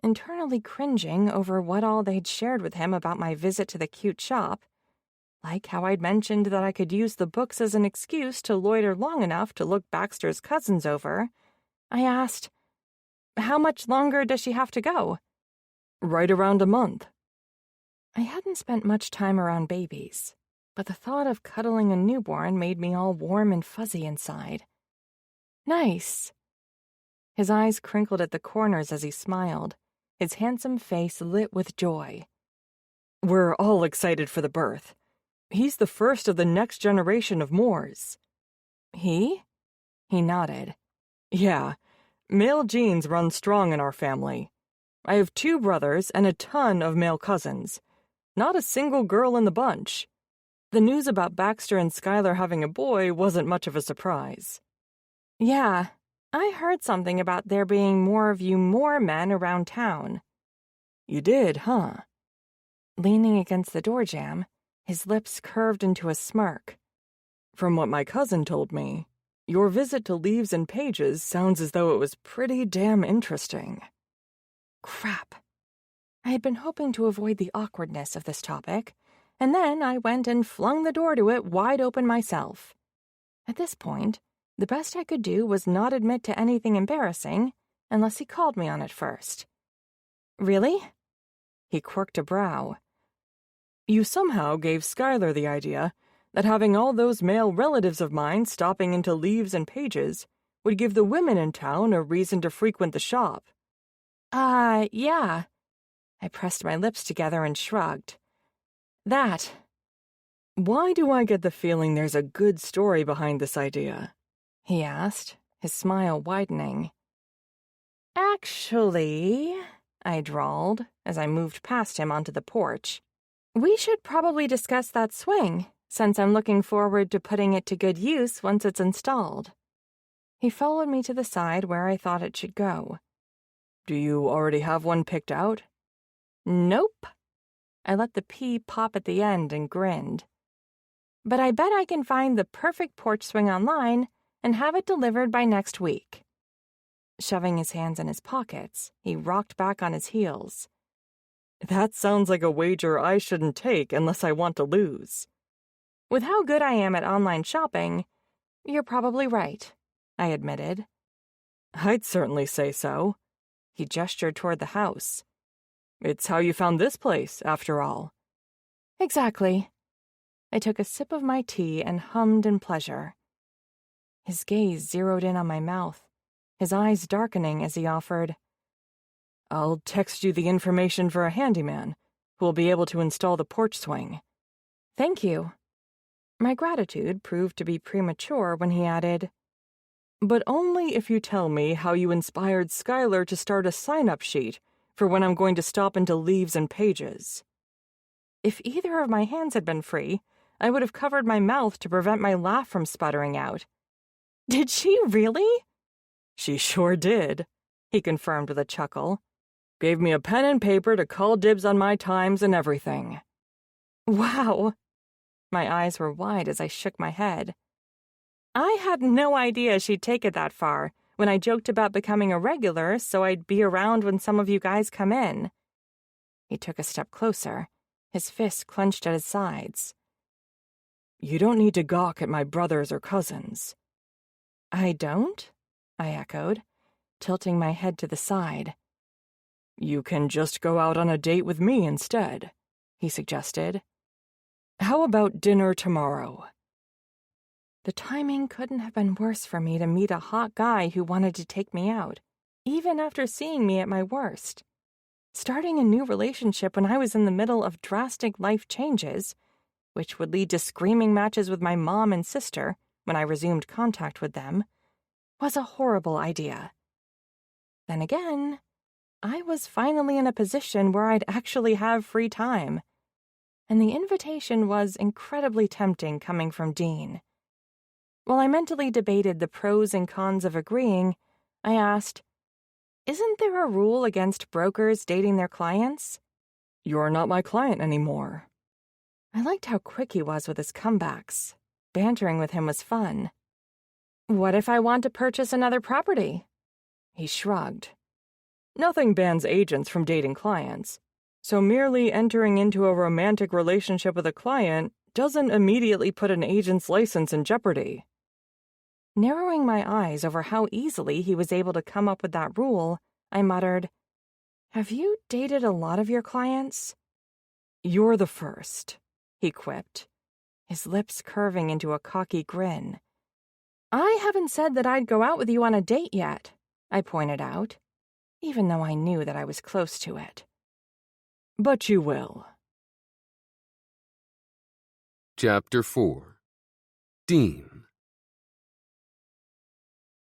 Internally cringing over what all they'd shared with him about my visit to the cute shop, like how I'd mentioned that I could use the books as an excuse to loiter long enough to look Baxter's cousins over, I asked, how much longer does she have to go? Right around a month. I hadn't spent much time around babies, but the thought of cuddling a newborn made me all warm and fuzzy inside. Nice. His eyes crinkled at the corners as he smiled, his handsome face lit with joy. We're all excited for the birth. He's the first of the next generation of Moores. He? He nodded. Yeah, male genes run strong in our family. I have 2 brothers and a ton of male cousins. Not a single girl in the bunch. The news about Baxter and Skylar having a boy wasn't much of a surprise. Yeah, I heard something about there being more of you Moore men around town. You did, huh? Leaning against the door jamb, his lips curved into a smirk. From what my cousin told me, your visit to Leaves and Pages sounds as though it was pretty damn interesting. Crap. I had been hoping to avoid the awkwardness of this topic, and then I went and flung the door to it wide open myself. At this point, the best I could do was not admit to anything embarrassing unless he called me on it first. Really? He quirked a brow. You somehow gave Skylar the idea that having all those male relatives of mine stopping into Leaves and Pages would give the women in town a reason to frequent the shop. Yeah. I pressed my lips together and shrugged. That. Why do I get the feeling there's a good story behind this idea? He asked, his smile widening. Actually, I drawled as I moved past him onto the porch, we should probably discuss that swing, since I'm looking forward to putting it to good use once it's installed. He followed me to the side where I thought it should go. Do you already have one picked out? Nope. I let the P pop at the end and grinned. But I bet I can find the perfect porch swing online and have it delivered by next week. Shoving his hands in his pockets, he rocked back on his heels. That sounds like a wager I shouldn't take unless I want to lose. With how good I am at online shopping, you're probably right, I admitted. I'd certainly say so. He gestured toward the house. It's how you found this place, after all. Exactly. I took a sip of my tea and hummed in pleasure. His gaze zeroed in on my mouth, his eyes darkening as he offered, "I'll text you the information for a handyman who will be able to install the porch swing." "Thank you." My gratitude proved to be premature when he added, "But only if you tell me how you inspired Skylar to start a sign-up sheet for when I'm going to stop into Leaves and Pages." If either of my hands had been free, I would have covered my mouth to prevent my laugh from sputtering out. "Did she really?" "She sure did," he confirmed with a chuckle. "Gave me a pen and paper to call dibs on my times and everything." "Wow." My eyes were wide as I shook my head. I had no idea she'd take it that far when I joked about becoming a regular so I'd be around when some of you guys come in. He took a step closer, his fists clenched at his sides. "You don't need to gawk at my brothers or cousins." "I don't?" I echoed, tilting my head to the side. "You can just go out on a date with me instead," he suggested. "How about dinner tomorrow?" The timing couldn't have been worse for me to meet a hot guy who wanted to take me out, even after seeing me at my worst. Starting a new relationship when I was in the middle of drastic life changes, which would lead to screaming matches with my mom and sister when I resumed contact with them, was a horrible idea. Then again, I was finally in a position where I'd actually have free time, and the invitation was incredibly tempting coming from Dean. While I mentally debated the pros and cons of agreeing, I asked, "Isn't there a rule against brokers dating their clients?" "You're not my client anymore." I liked how quick he was with his comebacks. Bantering with him was fun. "What if I want to purchase another property?" He shrugged. "Nothing bans agents from dating clients, so merely entering into a romantic relationship with a client doesn't immediately put an agent's license in jeopardy." Narrowing my eyes over how easily he was able to come up with that rule, I muttered, "Have you dated a lot of your clients?" "You're the first," he quipped, his lips curving into a cocky grin. "I haven't said that I'd go out with you on a date yet," I pointed out, even though I knew that I was close to it. "But you will." Chapter 4. Dean.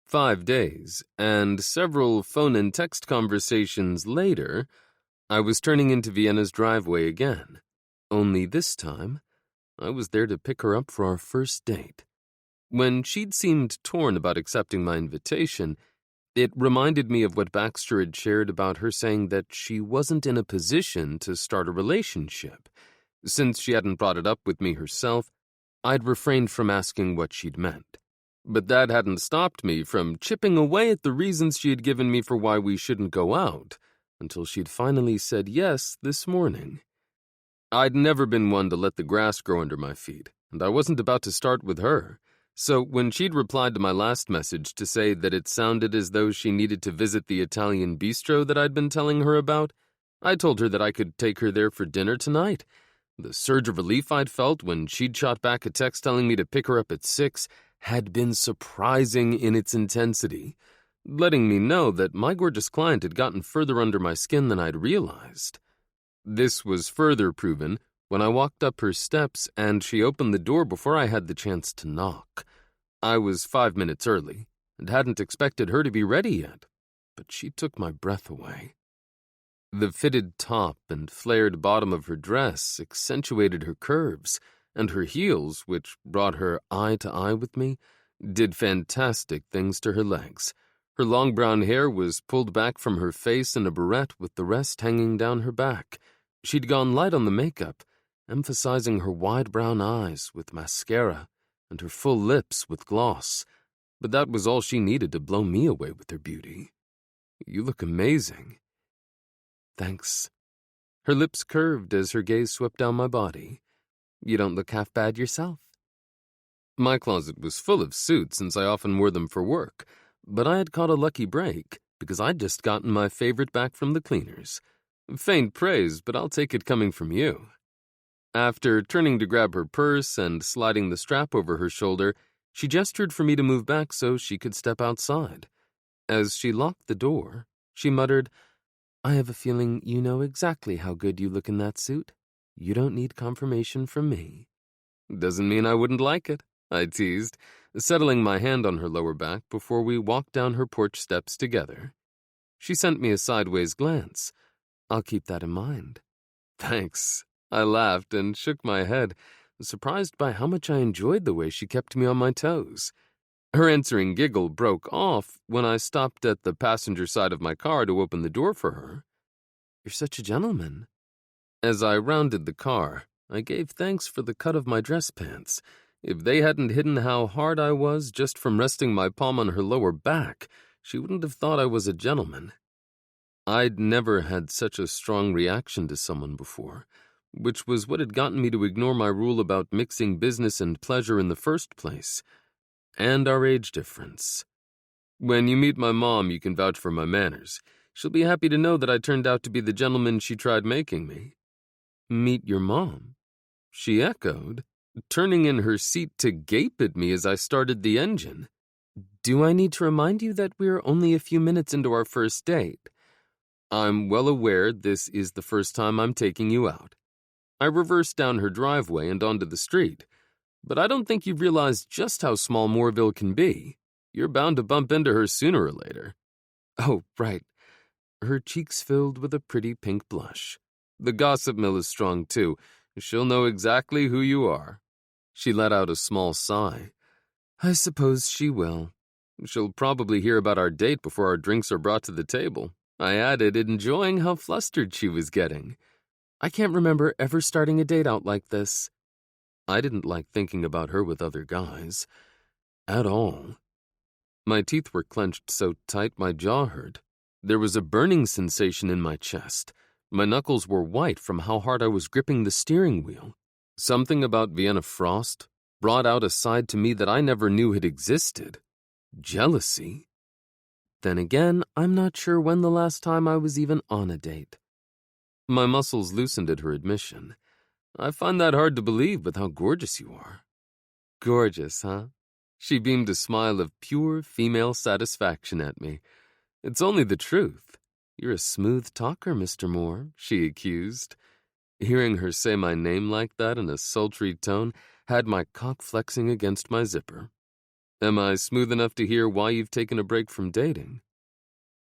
5 days, and several phone and text conversations later, I was turning into Vienna's driveway again. Only this time, I was there to pick her up for our first date. When she'd seemed torn about accepting my invitation, it reminded me of what Baxter had shared about her saying that she wasn't in a position to start a relationship. Since she hadn't brought it up with me herself, I'd refrained from asking what she'd meant. But that hadn't stopped me from chipping away at the reasons she had given me for why we shouldn't go out, until she'd finally said yes this morning. I'd never been one to let the grass grow under my feet, and I wasn't about to start with her. So when she'd replied to my last message to say that it sounded as though she needed to visit the Italian bistro that I'd been telling her about, I told her that I could take her there for dinner tonight. The surge of relief I'd felt when she'd shot back a text telling me to pick her up at 6 had been surprising in its intensity, letting me know that my gorgeous client had gotten further under my skin than I'd realized. This was further proven when I walked up her steps and she opened the door before I had the chance to knock. I was 5 minutes early and hadn't expected her to be ready yet, but she took my breath away. The fitted top and flared bottom of her dress accentuated her curves, and her heels, which brought her eye to eye with me, did fantastic things to her legs. Her long brown hair was pulled back from her face in a barrette with the rest hanging down her back. She'd gone light on the makeup, emphasizing her wide brown eyes with mascara and her full lips with gloss. But that was all she needed to blow me away with her beauty. "You look amazing." "Thanks." Her lips curved as her gaze swept down my body. "You don't look half bad yourself." My closet was full of suits since I often wore them for work, but I had caught a lucky break because I'd just gotten my favorite back from the cleaners. Faint praise, but I'll take it coming from you. After turning to grab her purse and sliding the strap over her shoulder, She gestured for me to move back so she could step outside. As she locked the door, she muttered, "I have a feeling you know exactly how good you look in that suit. You don't need confirmation from me." "Doesn't mean I wouldn't like it," I teased, settling my hand on her lower back before we walked down her porch steps together. She sent me a sideways glance. "I'll keep that in mind." "Thanks." I laughed and shook my head, surprised by how much I enjoyed the way she kept me on my toes. Her answering giggle broke off when I stopped at the passenger side of my car to open the door for her. "You're such a gentleman." As I rounded the car, I gave thanks for the cut of my dress pants. If they hadn't hidden how hard I was just from resting my palm on her lower back, she wouldn't have thought I was a gentleman. I'd never had such a strong reaction to someone before, which was what had gotten me to ignore my rule about mixing business and pleasure in the first place. And our age difference. When you meet my mom, you can vouch for my manners. She'll be happy to know that I turned out to be the gentleman she tried making me. "Meet your mom?" she echoed, turning in her seat to gape at me as I started the engine. "Do I need to remind you that we're only a few minutes into our first date? I'm well aware this is the first time I'm taking you out." I reversed down her driveway and onto the street. "But I don't think you've realized just how small Moorville can be. You're bound to bump into her sooner or later." "Oh, right." Her cheeks filled with a pretty pink blush. "The gossip mill is strong, too. She'll know exactly who you are." She let out a small sigh. "I suppose she will. She'll probably hear about our date before our drinks are brought to the table," I added, enjoying how flustered she was getting. "I can't remember ever starting a date out like this." I didn't like thinking about her with other guys. At all. My teeth were clenched so tight my jaw hurt. There was a burning sensation in my chest. My knuckles were white from how hard I was gripping the steering wheel. Something about Vienna Frost brought out a side to me that I never knew had existed. Jealousy. Then again, I'm not sure when the last time I was even on a date. My muscles loosened at her admission. "I find that hard to believe with how gorgeous you are." "Gorgeous, huh?" She beamed a smile of pure female satisfaction at me. "It's only the truth. You're a smooth talker, Mr. Moore," she accused. Hearing her say my name like that in a sultry tone had my cock flexing against my zipper. "Am I smooth enough to hear why you've taken a break from dating?"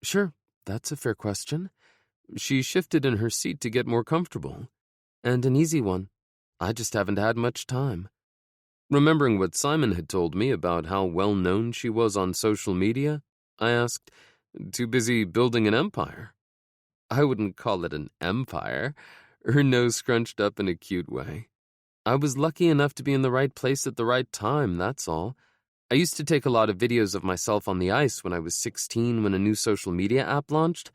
"Sure, that's a fair question." She shifted in her seat to get more comfortable. "And an easy one. I just haven't had much time." Remembering what Simon had told me about how well-known she was on social media, I asked, "Too busy building an empire?" "I wouldn't call it an empire." Her nose scrunched up in a cute way. "I was lucky enough to be in the right place at the right time, that's all. I used to take a lot of videos of myself on the ice when I was 16 when a new social media app launched.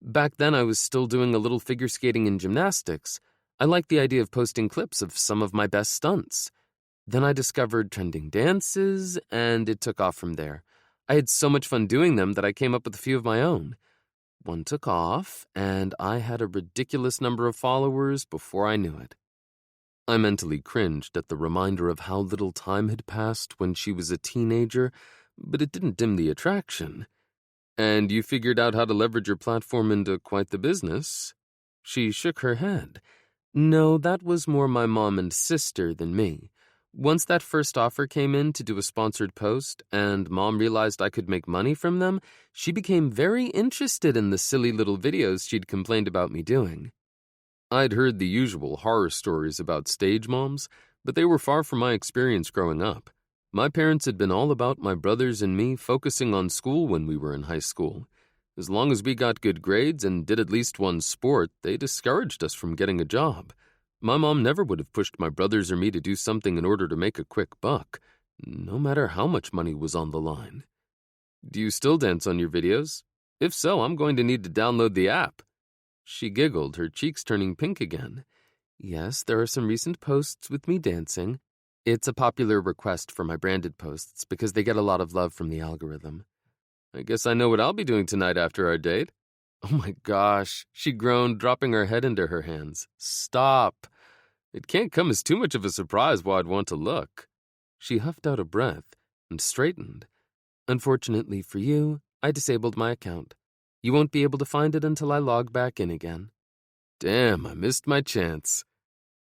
Back then I was still doing a little figure skating and gymnastics. I liked the idea of posting clips of some of my best stunts. Then I discovered trending dances, and it took off from there. I had so much fun doing them that I came up with a few of my own. One took off, and I had a ridiculous number of followers before I knew it." I mentally cringed at the reminder of how little time had passed when she was a teenager, but it didn't dim the attraction. "And you figured out how to leverage your platform into quite the business?" She shook her head. "No, that was more my mom and sister than me. Once that first offer came in to do a sponsored post, and Mom realized I could make money from them, she became very interested in the silly little videos she'd complained about me doing." I'd heard the usual horror stories about stage moms, but they were far from my experience growing up. My parents had been all about my brothers and me focusing on school when we were in high school. As long as we got good grades and did at least one sport, they discouraged us from getting a job. My mom never would have pushed my brothers or me to do something in order to make a quick buck, no matter how much money was on the line. "Do you still dance on your videos? If so, I'm going to need to download the app." She giggled, her cheeks turning pink again. "Yes, there are some recent posts with me dancing. It's a popular request for my branded posts because they get a lot of love from the algorithm." "I guess I know what I'll be doing tonight after our date." "Oh my gosh," she groaned, dropping her head into her hands. "Stop. It can't come as too much of a surprise while I'd want to look." She huffed out a breath. and straightened. "Unfortunately for you, I disabled my account. You won't be able to find it until I log back in again." Damn, I missed my chance.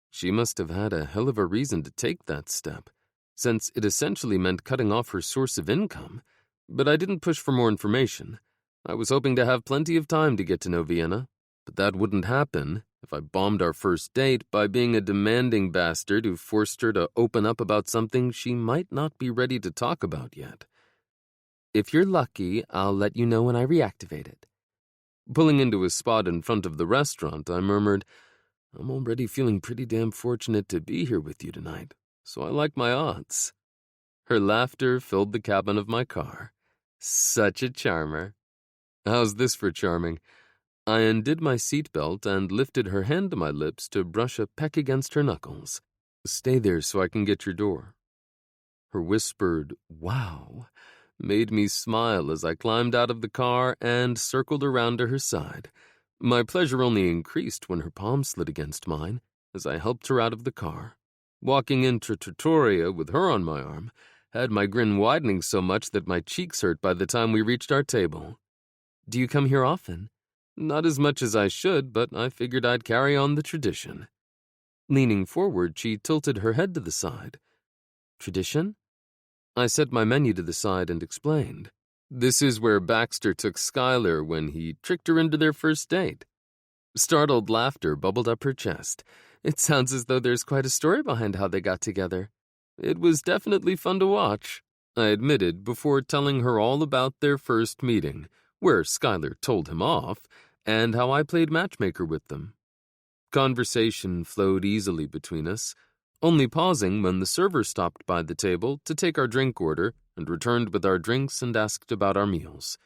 She must have had a hell of a reason to take that step, since it essentially meant cutting off her source of income. But I didn't push for more information. I was hoping to have plenty of time to get to know Vienna, but that wouldn't happen if I bombed our first date by being a demanding bastard who forced her to open up about something she might not be ready to talk about yet. "If you're lucky, I'll let you know when I reactivate it." Pulling into a spot in front of the restaurant, I murmured, "I'm already feeling pretty damn fortunate to be here with you tonight, so I like my odds." Her laughter filled the cabin of my car. Such a charmer. How's this for charming? I undid my seatbelt and lifted her hand to my lips to brush a peck against her knuckles. "Stay there so I can get your door." Her whispered, "Wow," made me smile as I climbed out of the car and circled around to her side. My pleasure only increased when her palm slid against mine as I helped her out of the car. Walking into Trattoria with her on my arm had my grin widening so much that my cheeks hurt by the time we reached our table. "Do you come here often?" "Not as much as I should, but I figured I'd carry on the tradition." Leaning forward, she tilted her head to the side. "Tradition?" I set my menu to the side and explained. "This is where Baxter took Skylar when he tricked her into their first date." Startled laughter bubbled up her chest. "It sounds as though there's quite a story behind how they got together." "It was definitely fun to watch," I admitted before telling her all about their first meeting, where Skylar told him off, and how I played matchmaker with them. Conversation flowed easily between us, only pausing when the server stopped by the table to take our drink order and returned with our drinks and asked about our meals.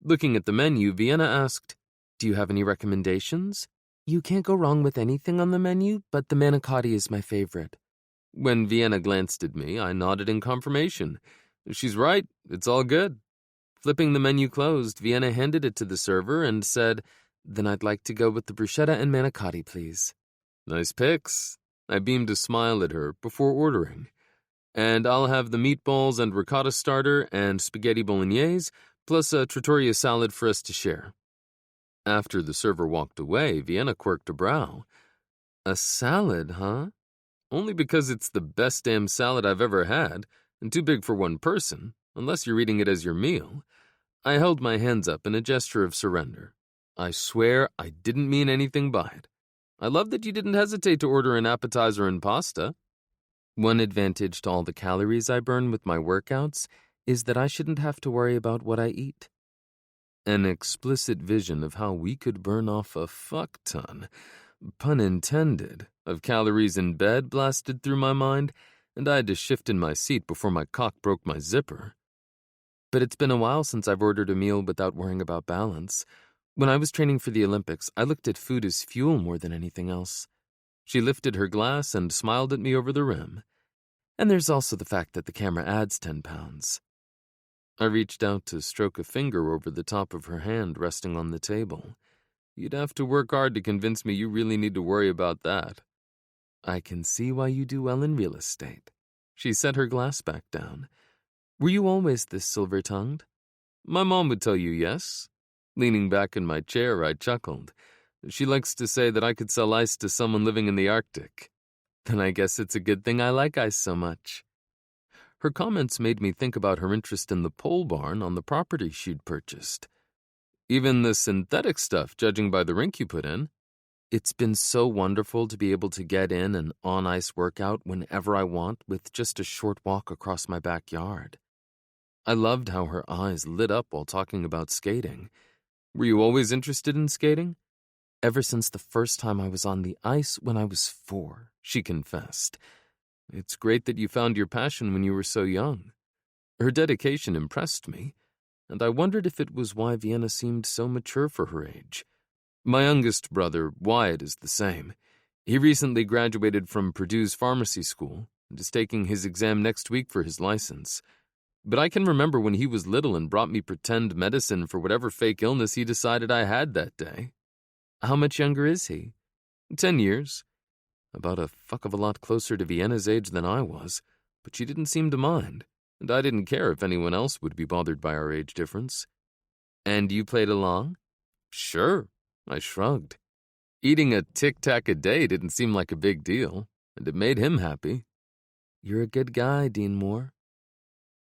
Looking at the menu, Vienna asked, "Do you have any recommendations?" "You can't go wrong with anything on the menu, but the manicotti is my favorite." When Vienna glanced at me, I nodded in confirmation. "She's right, it's all good." Flipping the menu closed, Vienna handed it to the server and said, "Then I'd like to go with the bruschetta and manicotti, please." "Nice picks." I beamed a smile at her before ordering. "And I'll have the meatballs and ricotta starter and spaghetti bolognese, plus a trattoria salad for us to share." After the server walked away, Vienna quirked a brow. "A salad, huh?" "Only because it's the best damn salad I've ever had, and too big for one person, unless you're eating it as your meal." I held my hands up in a gesture of surrender. "I swear I didn't mean anything by it. I love that you didn't hesitate to order an appetizer and pasta." One advantage to all the calories I burn with my workouts is that I shouldn't have to worry about what I eat. An explicit vision of how we could burn off a fuck ton, pun intended, of calories in bed blasted through my mind, and I had to shift in my seat before my cock broke my zipper. But it's been a while since I've ordered a meal without worrying about balance. When I was training for the Olympics, I looked at food as fuel more than anything else. She lifted her glass and smiled at me over the rim. "And there's also the fact that the camera adds 10 pounds. I reached out to stroke a finger over the top of her hand resting on the table. "You'd have to work hard to convince me you really need to worry about that." "I can see why you do well in real estate." She set her glass back down. "Were you always this silver-tongued?" "My mom would tell you yes." Leaning back in my chair, I chuckled. "She likes to say that I could sell ice to someone living in the Arctic." "Then I guess it's a good thing I like ice so much." Her comments made me think about her interest in the pole barn on the property she'd purchased. "Even the synthetic stuff, judging by the rink you put in." "It's been so wonderful to be able to get in an on-ice workout whenever I want with just a short walk across my backyard." I loved how her eyes lit up while talking about skating. "Were you always interested in skating?" "Ever since the first time I was on the ice when I was 4, she confessed. "It's great that you found your passion when you were so young." Her dedication impressed me, and I wondered if it was why Vienna seemed so mature for her age. My youngest brother, Wyatt, is the same. He recently graduated from Purdue's pharmacy school and is taking his exam next week for his license. But I can remember when he was little and brought me pretend medicine for whatever fake illness he decided I had that day. "How much younger is he?" 10 years. About a fuck of a lot closer to Vienna's age than I was, but she didn't seem to mind. and I didn't care if anyone else would be bothered by our age difference. And you played along? Sure, I shrugged. Eating a tic-tac a day didn't seem like a big deal, and it made him happy. You're a good guy, Dean Moore.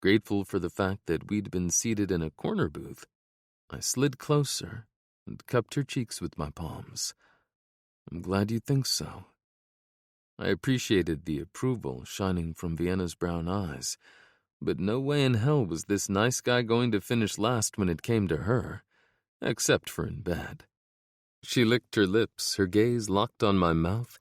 Grateful for the fact that we'd been seated in a corner booth, I slid closer and cupped her cheeks with my palms. I'm glad you think so. I appreciated the approval shining from Vienna's brown eyes, but no way in hell was this nice guy going to finish last when it came to her, except for in bed. She licked her lips, her gaze locked on my mouth,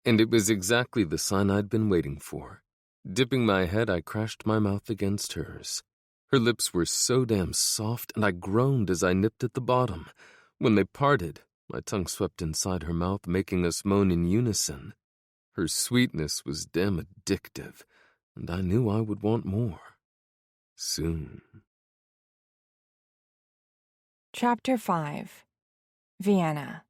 and it was exactly the sign I'd been waiting for. Dipping my head, I crashed my mouth against hers. Her lips were so damn soft, and I groaned as I nipped at the bottom. When they parted, my tongue swept inside her mouth, making us moan in unison. Her sweetness was damn addictive, and I knew I would want more. Soon. Chapter 5. Vienna.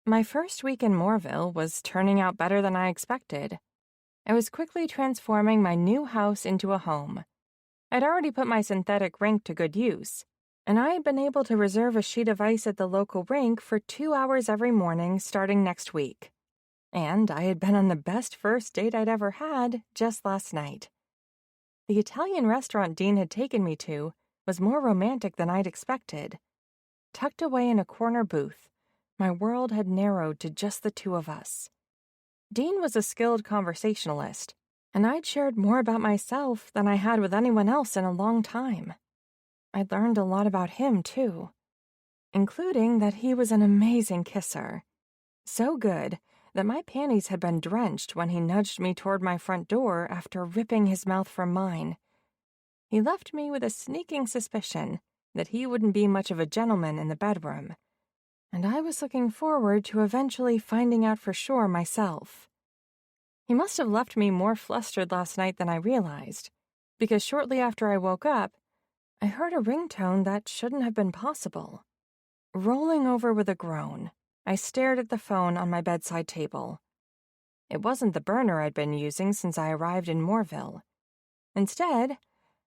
My first week in Moorville was turning out better than I expected. I was quickly transforming my new house into a home. I'd already put my synthetic rink to good use, and I had been able to reserve a sheet of ice at the local rink for 2 hours every morning starting next week. And I had been on the best first date I'd ever had just last night. The Italian restaurant Dean had taken me to was more romantic than I'd expected. Tucked away in a corner booth, my world had narrowed to just the two of us. Dean was a skilled conversationalist, and I'd shared more about myself than I had with anyone else in a long time. I'd learned a lot about him, too, including that he was an amazing kisser. So good that my panties had been drenched when he nudged me toward my front door after ripping his mouth from mine. He left me with a sneaking suspicion that he wouldn't be much of a gentleman in the bedroom, and I was looking forward to eventually finding out for sure myself. He must have left me more flustered last night than I realized, because shortly after I woke up, I heard a ringtone that shouldn't have been possible. Rolling over with a groan, I stared at the phone on my bedside table. It wasn't the burner I'd been using since I arrived in Moorville. Instead,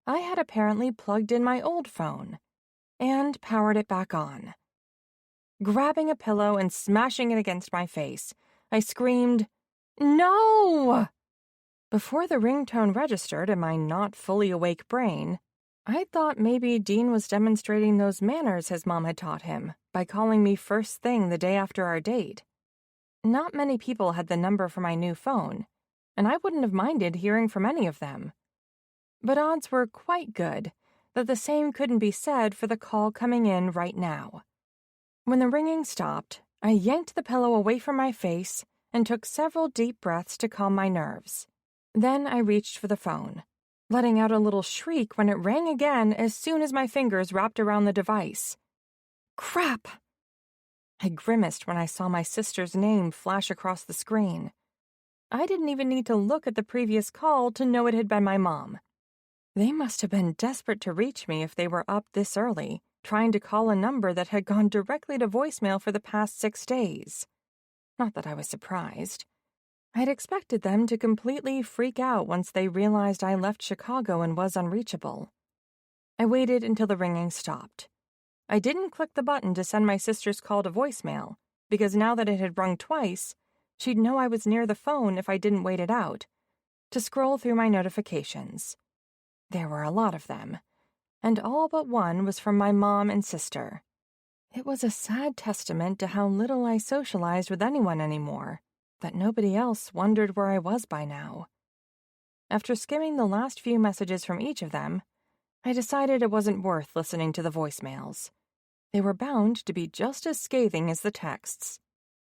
I had apparently plugged in my old phone and powered it back on. Grabbing a pillow and smashing it against my face, I screamed, "No!" Before the ringtone registered in my not fully awake brain, I thought maybe Dean was demonstrating those manners his mom had taught him by calling me first thing the day after our date. Not many people had the number for my new phone, and I wouldn't have minded hearing from any of them. But odds were quite good that the same couldn't be said for the call coming in right now. When the ringing stopped, I yanked the pillow away from my face and took several deep breaths to calm my nerves. Then I reached for the phone, letting out a little shriek when it rang again as soon as my fingers wrapped around the device. Crap! I grimaced when I saw my sister's name flash across the screen. I didn't even need to look at the previous call to know it had been my mom. They must have been desperate to reach me if they were up this early, trying to call a number that had gone directly to voicemail for the past 6 days. Not that I was surprised. I'd expected them to completely freak out once they realized I left Chicago and was unreachable. I waited until the ringing stopped. I didn't click the button to send my sister's call to voicemail, because now that it had rung twice, she'd know I was near the phone if I didn't wait it out, to scroll through my notifications. There were a lot of them, and all but one was from my mom and sister. It was a sad testament to how little I socialized with anyone anymore, that nobody else wondered where I was by now. After skimming the last few messages from each of them, I decided it wasn't worth listening to the voicemails. They were bound to be just as scathing as the texts.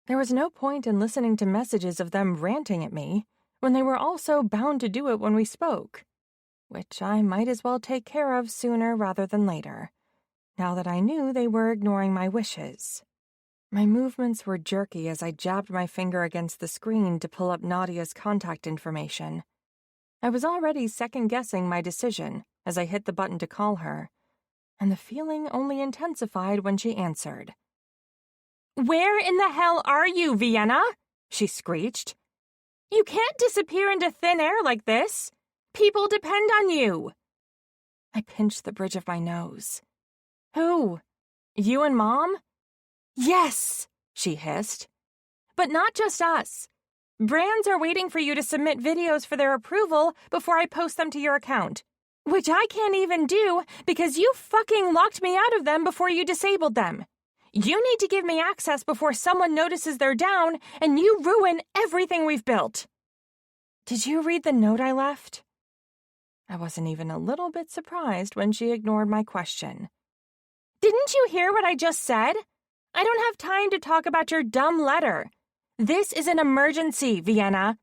There was no point in listening to messages of them ranting at me when they were also bound to do it when we spoke, which I might as well take care of sooner rather than later, now that I knew they were ignoring my wishes. My movements were jerky as I jabbed my finger against the screen to pull up Nadia's contact information. I was already second-guessing my decision as I hit the button to call her, and the feeling only intensified when she answered. "Where in the hell are you, Vienna?" she screeched. "You can't disappear into thin air like this. People depend on you. I pinched the bridge of my nose. Who? You and Mom? Yes, she hissed. But not just us. Brands are waiting for you to submit videos for their approval before I post them to your account, which I can't even do because you fucking locked me out of them before you disabled them. You need to give me access before someone notices they're down and you ruin everything we've built. Did you read the note I left? I wasn't even a little bit surprised when she ignored my question. Didn't you hear what I just said? I don't have time to talk about your dumb letter. This is an emergency, Vienna.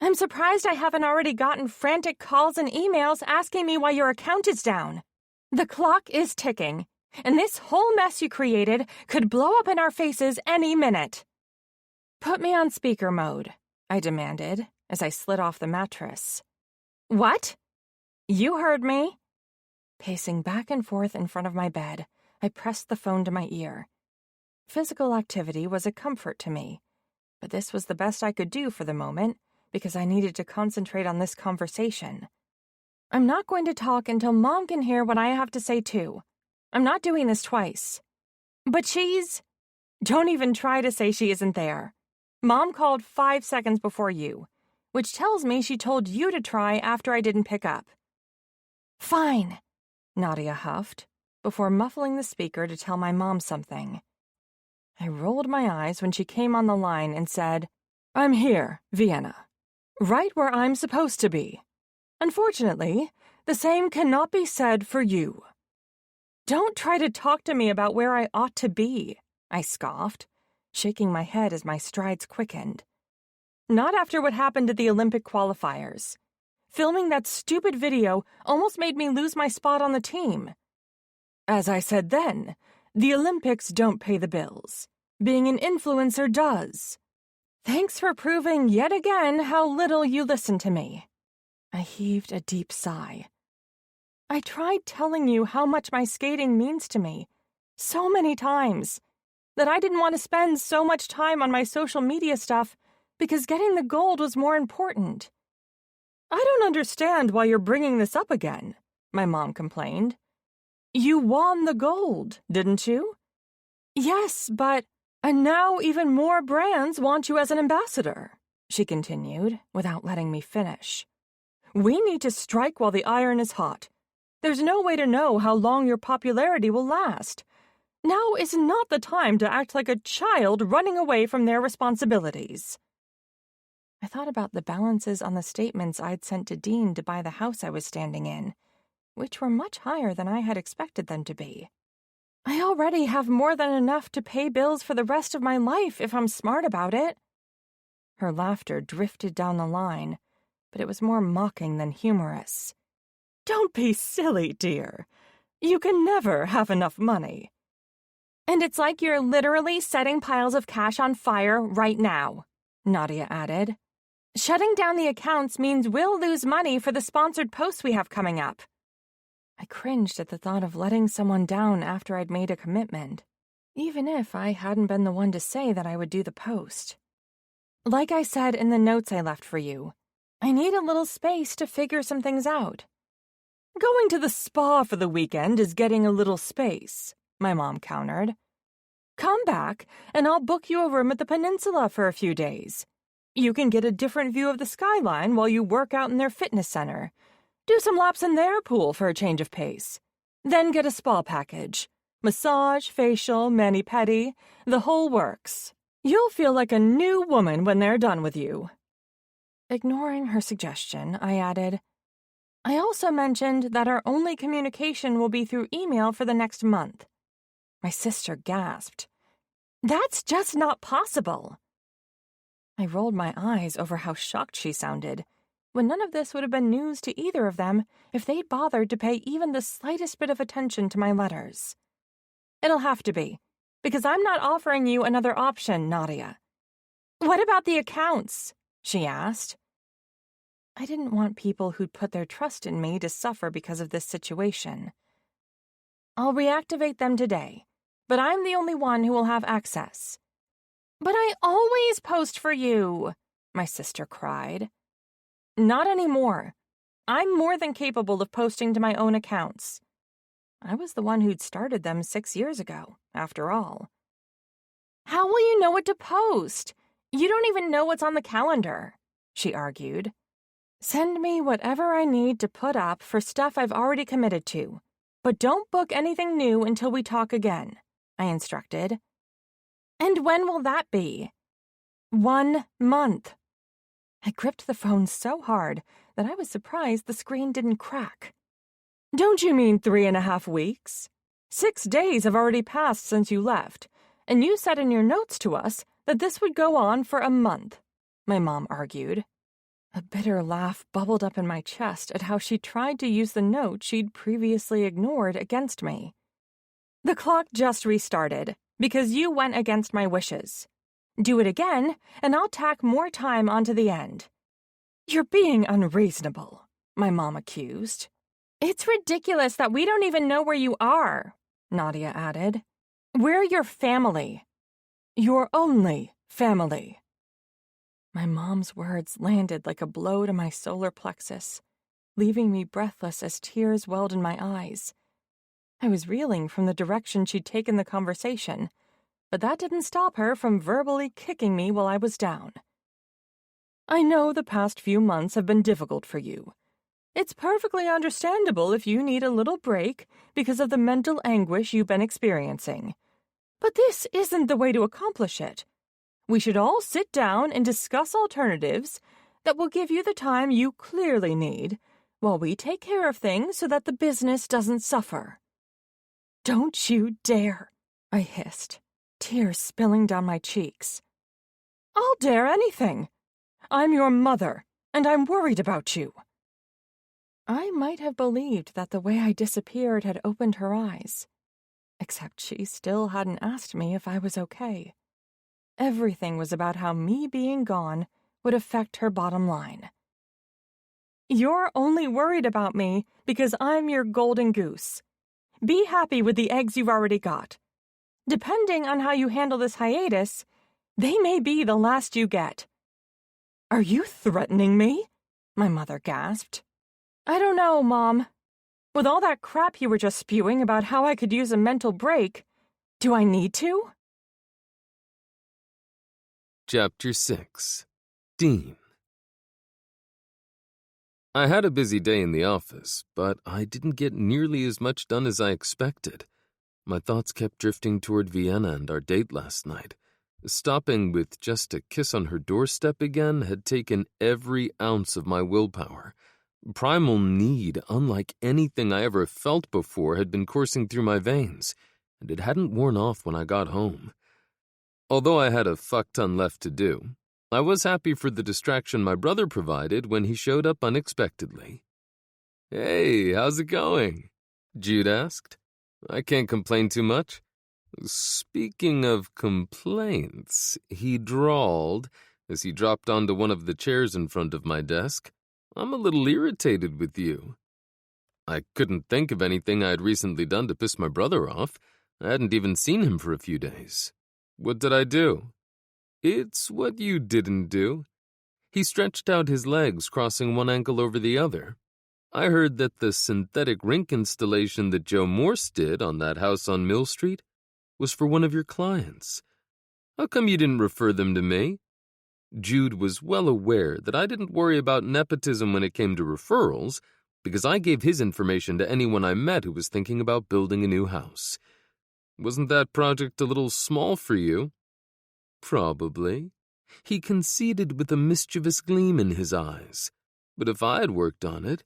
I'm surprised I haven't already gotten frantic calls and emails asking me why your account is down. The clock is ticking, and this whole mess you created could blow up in our faces any minute. Put me on speaker mode, I demanded as I slid off the mattress. What? You heard me. Pacing back and forth in front of my bed, I pressed the phone to my ear. Physical activity was a comfort to me, but this was the best I could do for the moment because I needed to concentrate on this conversation. I'm not going to talk until Mom can hear what I have to say too. I'm not doing this twice. But she's... Don't even try to say she isn't there. Mom called 5 seconds before you, which tells me she told you to try after I didn't pick up. Fine, Nadia huffed, before muffling the speaker to tell my mom something. I rolled my eyes when she came on the line and said, I'm here, Vienna. Right where I'm supposed to be. Unfortunately, the same cannot be said for you. Don't try to talk to me about where I ought to be, I scoffed, shaking my head as my strides quickened. Not after what happened at the Olympic qualifiers. Filming that stupid video almost made me lose my spot on the team. As I said then, the Olympics don't pay the bills. Being an influencer does. Thanks for proving yet again how little you listen to me. I heaved a deep sigh. I tried telling you how much my skating means to me, so many times, that I didn't want to spend so much time on my social media stuff because getting the gold was more important. I don't understand why you're bringing this up again, my mom complained. You won the gold, didn't you? Yes, but... And now even more brands want you as an ambassador, she continued, without letting me finish. We need to strike while the iron is hot. There's no way to know how long your popularity will last. Now is not the time to act like a child running away from their responsibilities. I thought about the balances on the statements I'd sent to Dean to buy the house I was standing in, which were much higher than I had expected them to be. I already have more than enough to pay bills for the rest of my life if I'm smart about it. Her laughter drifted down the line, but it was more mocking than humorous. Don't be silly, dear. You can never have enough money. And it's like you're literally setting piles of cash on fire right now, Nadia added. Shutting down the accounts means we'll lose money for the sponsored posts we have coming up. I cringed at the thought of letting someone down after I'd made a commitment, even if I hadn't been the one to say that I would do the post. Like I said in the notes I left for you, I need a little space to figure some things out. Going to the spa for the weekend is getting a little space, my mom countered. Come back, and I'll book you a room at the peninsula for a few days. You can get a different view of the skyline while you work out in their fitness center. Do some laps in their pool for a change of pace. Then get a spa package. Massage, facial, mani-pedi, the whole works. You'll feel like a new woman when they're done with you. Ignoring her suggestion, I added, I also mentioned that our only communication will be through email for the next month. My sister gasped. That's just not possible. I rolled my eyes over how shocked she sounded, when none of this would have been news to either of them if they'd bothered to pay even the slightest bit of attention to my letters. It'll have to be, because I'm not offering you another option, Nadia. What about the accounts? She asked. I didn't want people who'd put their trust in me to suffer because of this situation. I'll reactivate them today, but I'm the only one who will have access. But I always post for you, my sister cried. Not anymore. I'm more than capable of posting to my own accounts. I was the one who'd started them 6 years ago, after all. How will you know what to post? You don't even know what's on the calendar, she argued. Send me whatever I need to put up for stuff I've already committed to, but don't book anything new until we talk again, I instructed. And when will that be? 1 month. I gripped the phone so hard that I was surprised the screen didn't crack. Don't you mean 3.5 weeks? 6 days have already passed since you left, and you said in your notes to us that this would go on for a month, my mom argued. A bitter laugh bubbled up in my chest at how she tried to use the note she'd previously ignored against me. The clock just restarted, because you went against my wishes. Do it again, and I'll tack more time onto the end. You're being unreasonable, my mom accused. It's ridiculous that we don't even know where you are, Nadia added. We're your family. Your only family. My mom's words landed like a blow to my solar plexus, leaving me breathless as tears welled in my eyes. I was reeling from the direction she'd taken the conversation, but that didn't stop her from verbally kicking me while I was down. I know the past few months have been difficult for you. It's perfectly understandable if you need a little break because of the mental anguish you've been experiencing. But this isn't the way to accomplish it. We should all sit down and discuss alternatives that will give you the time you clearly need while we take care of things so that the business doesn't suffer. Don't you dare, I hissed, tears spilling down my cheeks. I'll dare anything. I'm your mother, and I'm worried about you. I might have believed that the way I disappeared had opened her eyes, except she still hadn't asked me if I was okay. Everything was about how me being gone would affect her bottom line. You're only worried about me because I'm your golden goose. Be happy with the eggs you've already got. Depending on how you handle this hiatus, they may be the last you get. Are you threatening me? My mother gasped. I don't know, Mom. With all that crap you were just spewing about how I could use a mental break, do I need to? Chapter 6. Dean. I had a busy day in the office, but I didn't get nearly as much done as I expected. My thoughts kept drifting toward Vienna and our date last night. Stopping with just a kiss on her doorstep again had taken every ounce of my willpower. Primal need, unlike anything I ever felt before, had been coursing through my veins, and it hadn't worn off when I got home. Although I had a fuck-ton left to do, I was happy for the distraction my brother provided when he showed up unexpectedly. Hey, how's it going? Jude asked. I can't complain too much. Speaking of complaints, he drawled as he dropped onto one of the chairs in front of my desk. I'm a little irritated with you. I couldn't think of anything I had recently done to piss my brother off. I hadn't even seen him for a few days. What did I do? It's what you didn't do. He stretched out his legs, crossing one ankle over the other. I heard that the synthetic rink installation that Joe Morse did on that house on Mill Street was for one of your clients. How come you didn't refer them to me? Jude was well aware that I didn't worry about nepotism when it came to referrals, because I gave his information to anyone I met who was thinking about building a new house. Wasn't that project a little small for you? Probably. He conceded with a mischievous gleam in his eyes. But if I had worked on it,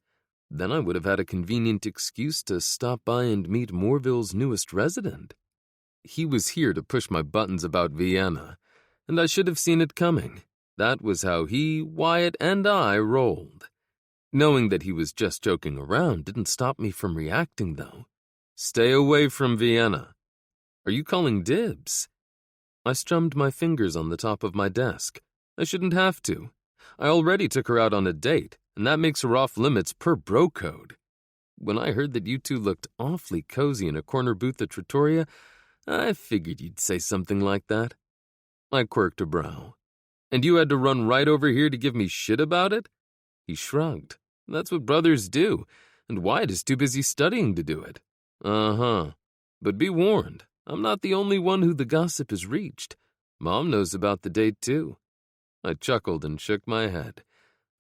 then I would have had a convenient excuse to stop by and meet Moorville's newest resident. He was here to push my buttons about Vienna, and I should have seen it coming. That was how he, Wyatt, and I rolled. Knowing that he was just joking around didn't stop me from reacting, though. Stay away from Vienna. Are you calling dibs? I strummed my fingers on the top of my desk. I shouldn't have to. I already took her out on a date, and that makes her off limits per bro code. When I heard that you two looked awfully cozy in a corner booth at Trattoria, I figured you'd say something like that. I quirked a brow. And you had to run right over here to give me shit about it? He shrugged. That's what brothers do, and Wyatt is too busy studying to do it. Uh-huh. But be warned, I'm not the only one who the gossip has reached. Mom knows about the date, too. I chuckled and shook my head.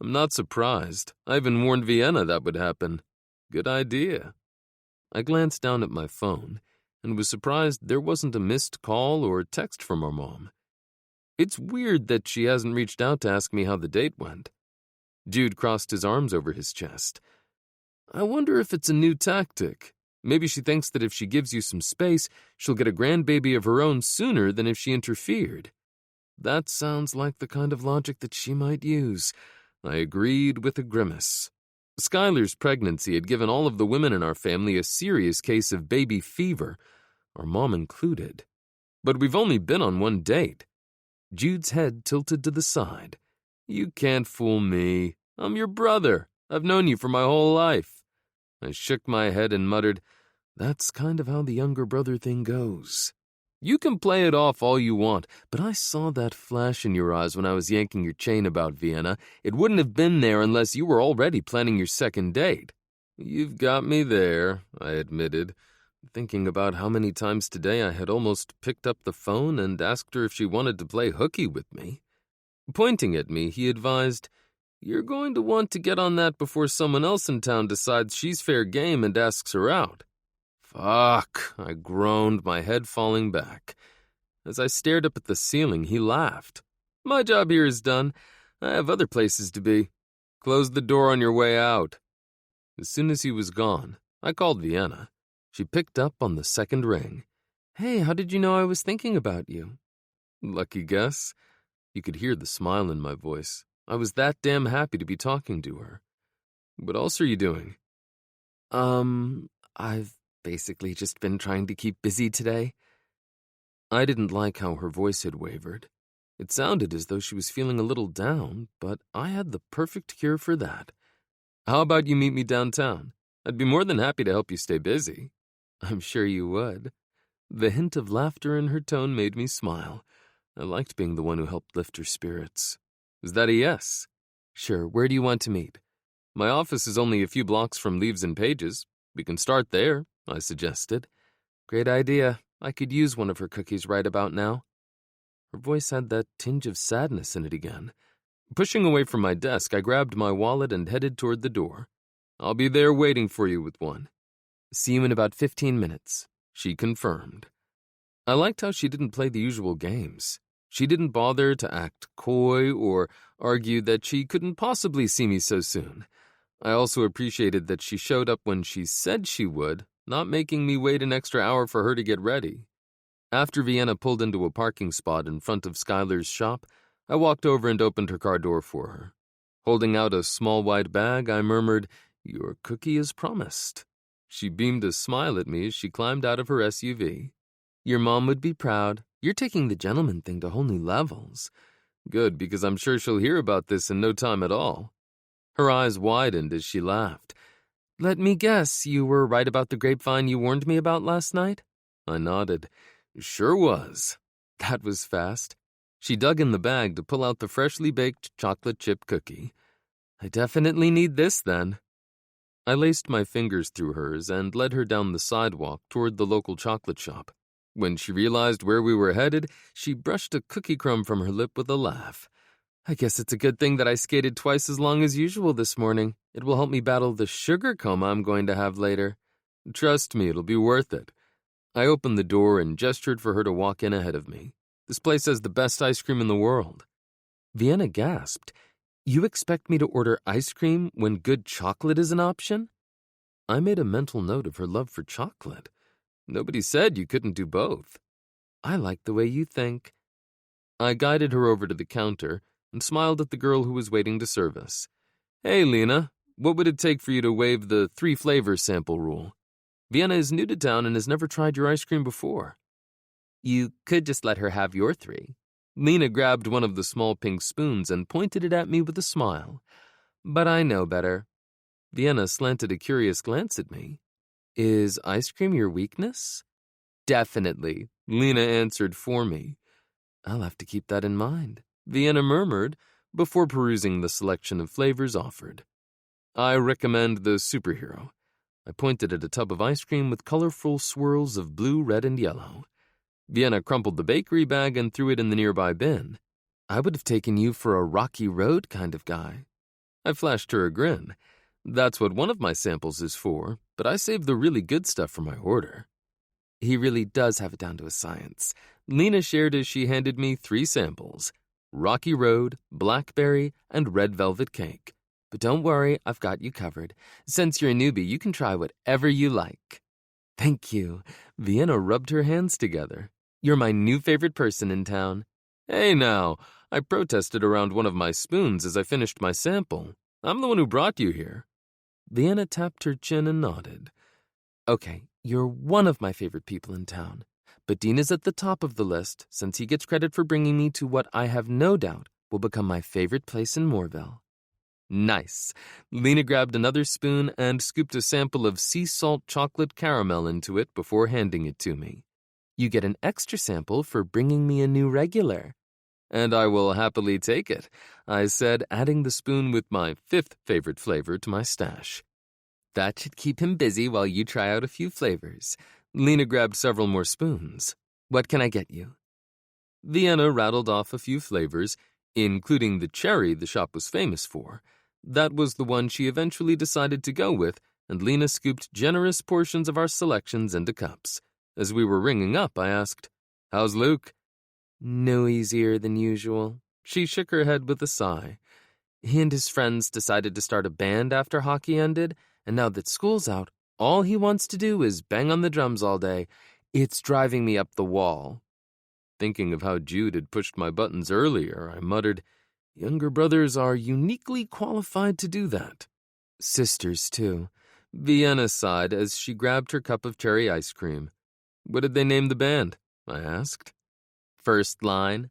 I'm not surprised. I even warned Vienna that would happen. Good idea. I glanced down at my phone and was surprised there wasn't a missed call or text from our mom. It's weird that she hasn't reached out to ask me how the date went. Jude crossed his arms over his chest. I wonder if it's a new tactic. Maybe she thinks that if she gives you some space, she'll get a grandbaby of her own sooner than if she interfered. That sounds like the kind of logic that she might use. I agreed with a grimace. Skylar's pregnancy had given all of the women in our family a serious case of baby fever, our mom included. But we've only been on one date. Jude's head tilted to the side. You can't fool me. I'm your brother. I've known you for my whole life. I shook my head and muttered, that's kind of how the younger brother thing goes. You can play it off all you want, but I saw that flash in your eyes when I was yanking your chain about Vienna. It wouldn't have been there unless you were already planning your second date. You've got me there, I admitted, thinking about how many times today I had almost picked up the phone and asked her if she wanted to play hooky with me. Pointing at me, he advised, you're going to want to get on that before someone else in town decides she's fair game and asks her out. Fuck, I groaned, my head falling back. As I stared up at the ceiling, he laughed. My job here is done. I have other places to be. Close the door on your way out. As soon as he was gone, I called Vienna. She picked up on the second ring. Hey, how did you know I was thinking about you? Lucky guess. You could hear the smile in my voice. I was that damn happy to be talking to her. What else are you doing? I've basically just been trying to keep busy today. I didn't like how her voice had wavered. It sounded as though she was feeling a little down, but I had the perfect cure for that. How about you meet me downtown? I'd be more than happy to help you stay busy. I'm sure you would. The hint of laughter in her tone made me smile. I liked being the one who helped lift her spirits. Is that a yes? Sure, where do you want to meet? My office is only a few blocks from Leaves and Pages. We can start there, I suggested. Great idea. I could use one of her cookies right about now. Her voice had that tinge of sadness in it again. Pushing away from my desk, I grabbed my wallet and headed toward the door. I'll be there waiting for you with one. See you in about 15 minutes, she confirmed. I liked how she didn't play the usual games. She didn't bother to act coy or argue that she couldn't possibly see me so soon. I also appreciated that she showed up when she said she would, not making me wait an extra hour for her to get ready. After Vienna pulled into a parking spot in front of Skylar's shop, I walked over and opened her car door for her. Holding out a small white bag, I murmured, "Your cookie is promised." She beamed a smile at me as she climbed out of her SUV. Your mom would be proud. You're taking the gentleman thing to whole new levels. Good, because I'm sure she'll hear about this in no time at all. Her eyes widened as she laughed. Let me guess, you were right about the grapevine you warned me about last night? I nodded. Sure was. That was fast. She dug in the bag to pull out the freshly baked chocolate chip cookie. I definitely need this then. I laced my fingers through hers and led her down the sidewalk toward the local chocolate shop. When she realized where we were headed, she brushed a cookie crumb from her lip with a laugh. I guess it's a good thing that I skated twice as long as usual this morning. It will help me battle the sugar coma I'm going to have later. Trust me, it'll be worth it. I opened the door and gestured for her to walk in ahead of me. This place has the best ice cream in the world. Vienna gasped. You expect me to order ice cream when good chocolate is an option? I made a mental note of her love for chocolate. Nobody said you couldn't do both. I like the way you think. I guided her over to the counter and smiled at the girl who was waiting to serve us. Hey, Lena, what would it take for you to waive the 3-flavor sample rule? Vienna is new to town and has never tried your ice cream before. You could just let her have your 3. Lena grabbed one of the small pink spoons and pointed it at me with a smile. But I know better. Vienna slanted a curious glance at me. Is ice cream your weakness? Definitely, Lena answered for me. I'll have to keep that in mind, Vienna murmured before perusing the selection of flavors offered. I recommend the superhero. I pointed at a tub of ice cream with colorful swirls of blue, red, and yellow. Vienna crumpled the bakery bag and threw it in the nearby bin. I would have taken you for a Rocky Road kind of guy. I flashed her a grin. That's what one of my samples is for, but I saved the really good stuff for my order. He really does have it down to a science. Lena shared as she handed me 3 samples: Rocky Road, Blackberry, and Red Velvet Cake. But don't worry, I've got you covered. Since you're a newbie, you can try whatever you like. Thank you. Vienna rubbed her hands together. You're my new favorite person in town. Hey now, I protested around one of my spoons as I finished my sample. I'm the one who brought you here. Vienna tapped her chin and nodded. Okay, you're one of my favorite people in town. But Dean is at the top of the list, since he gets credit for bringing me to what I have no doubt will become my favorite place in Moorville. Nice. Lena grabbed another spoon and scooped a sample of sea salt chocolate caramel into it before handing it to me. You get an extra sample for bringing me a new regular. And I will happily take it, I said, adding the spoon with my 5th favorite flavor to my stash. That should keep him busy while you try out a few flavors. Lena grabbed several more spoons. What can I get you? Vienna rattled off a few flavors, including the cherry the shop was famous for. That was the one she eventually decided to go with, and Lena scooped generous portions of our selections into cups. As we were ringing up, I asked, "How's Luke?" No easier than usual. She shook her head with a sigh. He and his friends decided to start a band after hockey ended, and now that school's out, all he wants to do is bang on the drums all day. It's driving me up the wall. Thinking of how Jude had pushed my buttons earlier, I muttered, "Younger brothers are uniquely qualified to do that." Sisters, too. Vienna sighed as she grabbed her cup of cherry ice cream. What did they name the band? I asked. First Line.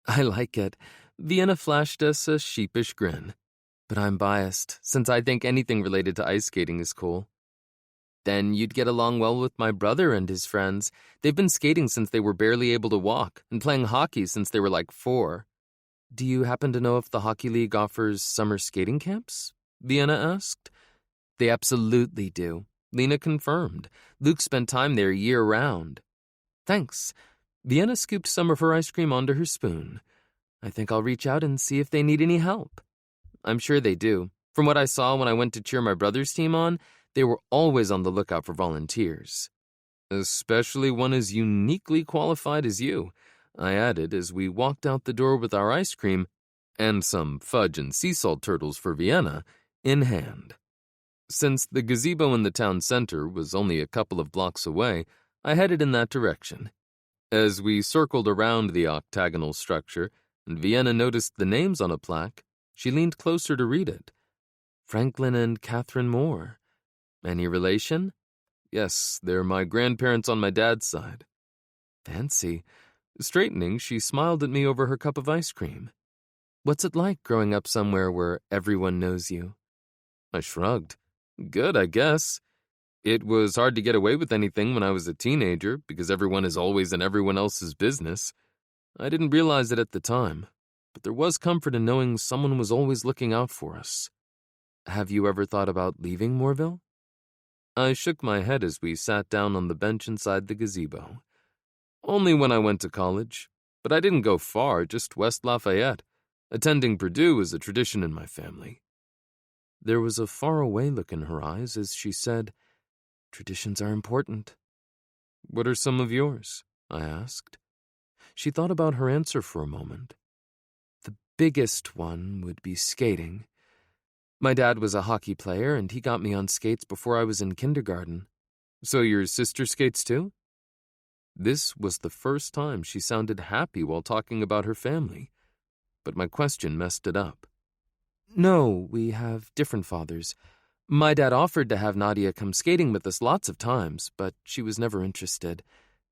I like it. Vienna flashed us a sheepish grin. But I'm biased, since I think anything related to ice skating is cool. Then you'd get along well with my brother and his friends. They've been skating since they were barely able to walk, and playing hockey since they were like 4. Do you happen to know if the Hockey League offers summer skating camps? Vienna asked. They absolutely do. Lena confirmed. Luke spent time there year-round. Thanks. Vienna scooped some of her ice cream onto her spoon. I think I'll reach out and see if they need any help. I'm sure they do. From what I saw when I went to cheer my brother's team on, they were always on the lookout for volunteers. Especially one as uniquely qualified as you, I added as we walked out the door with our ice cream and some fudge and sea salt turtles for Vienna in hand. Since the gazebo in the town center was only a couple of blocks away, I headed in that direction. As we circled around the octagonal structure and Vienna noticed the names on a plaque, she leaned closer to read it. Franklin and Catherine Moore. Any relation? Yes, they're my grandparents on my dad's side. Fancy. Straightening, she smiled at me over her cup of ice cream. What's it like growing up somewhere where everyone knows you? I shrugged. Good, I guess. It was hard to get away with anything when I was a teenager because everyone is always in everyone else's business. I didn't realize it at the time, but there was comfort in knowing someone was always looking out for us. Have you ever thought about leaving Moorville? I shook my head as we sat down on the bench inside the gazebo. Only when I went to college, but I didn't go far, just West Lafayette. Attending Purdue is a tradition in my family. There was a faraway look in her eyes as she said, Traditions are important. What are some of yours? I asked. She thought about her answer for a moment. The biggest one would be skating. My dad was a hockey player, and he got me on skates before I was in kindergarten. So your sister skates too? This was the first time she sounded happy while talking about her family, but my question messed it up. No, we have different fathers. My dad offered to have Nadia come skating with us lots of times, but she was never interested.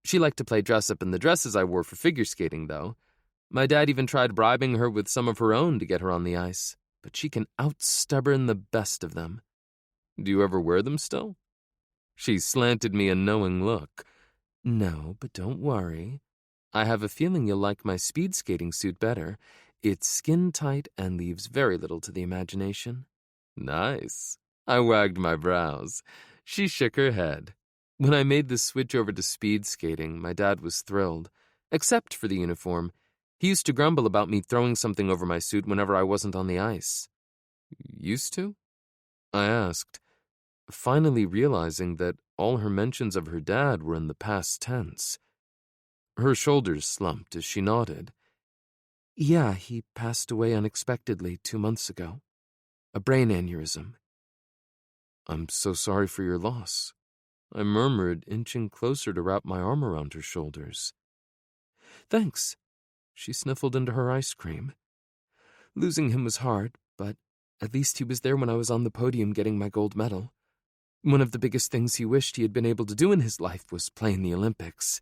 She liked to play dress-up in the dresses I wore for figure skating, though. My dad even tried bribing her with some of her own to get her on the ice, but she can out-stubborn the best of them. Do you ever wear them still? She slanted me a knowing look. No, but don't worry. I have a feeling you'll like my speed skating suit better. It's skin-tight and leaves very little to the imagination. Nice. I wagged my brows. She shook her head. When I made the switch over to speed skating, my dad was thrilled, except for the uniform. He used to grumble about me throwing something over my suit whenever I wasn't on the ice. Used to? I asked, finally realizing that all her mentions of her dad were in the past tense. Her shoulders slumped as she nodded. Yeah, he passed away unexpectedly 2 months ago. A brain aneurysm. I'm so sorry for your loss, I murmured, inching closer to wrap my arm around her shoulders. Thanks. She sniffled into her ice cream. Losing him was hard, but at least he was there when I was on the podium getting my gold medal. One of the biggest things he wished he had been able to do in his life was play in the Olympics.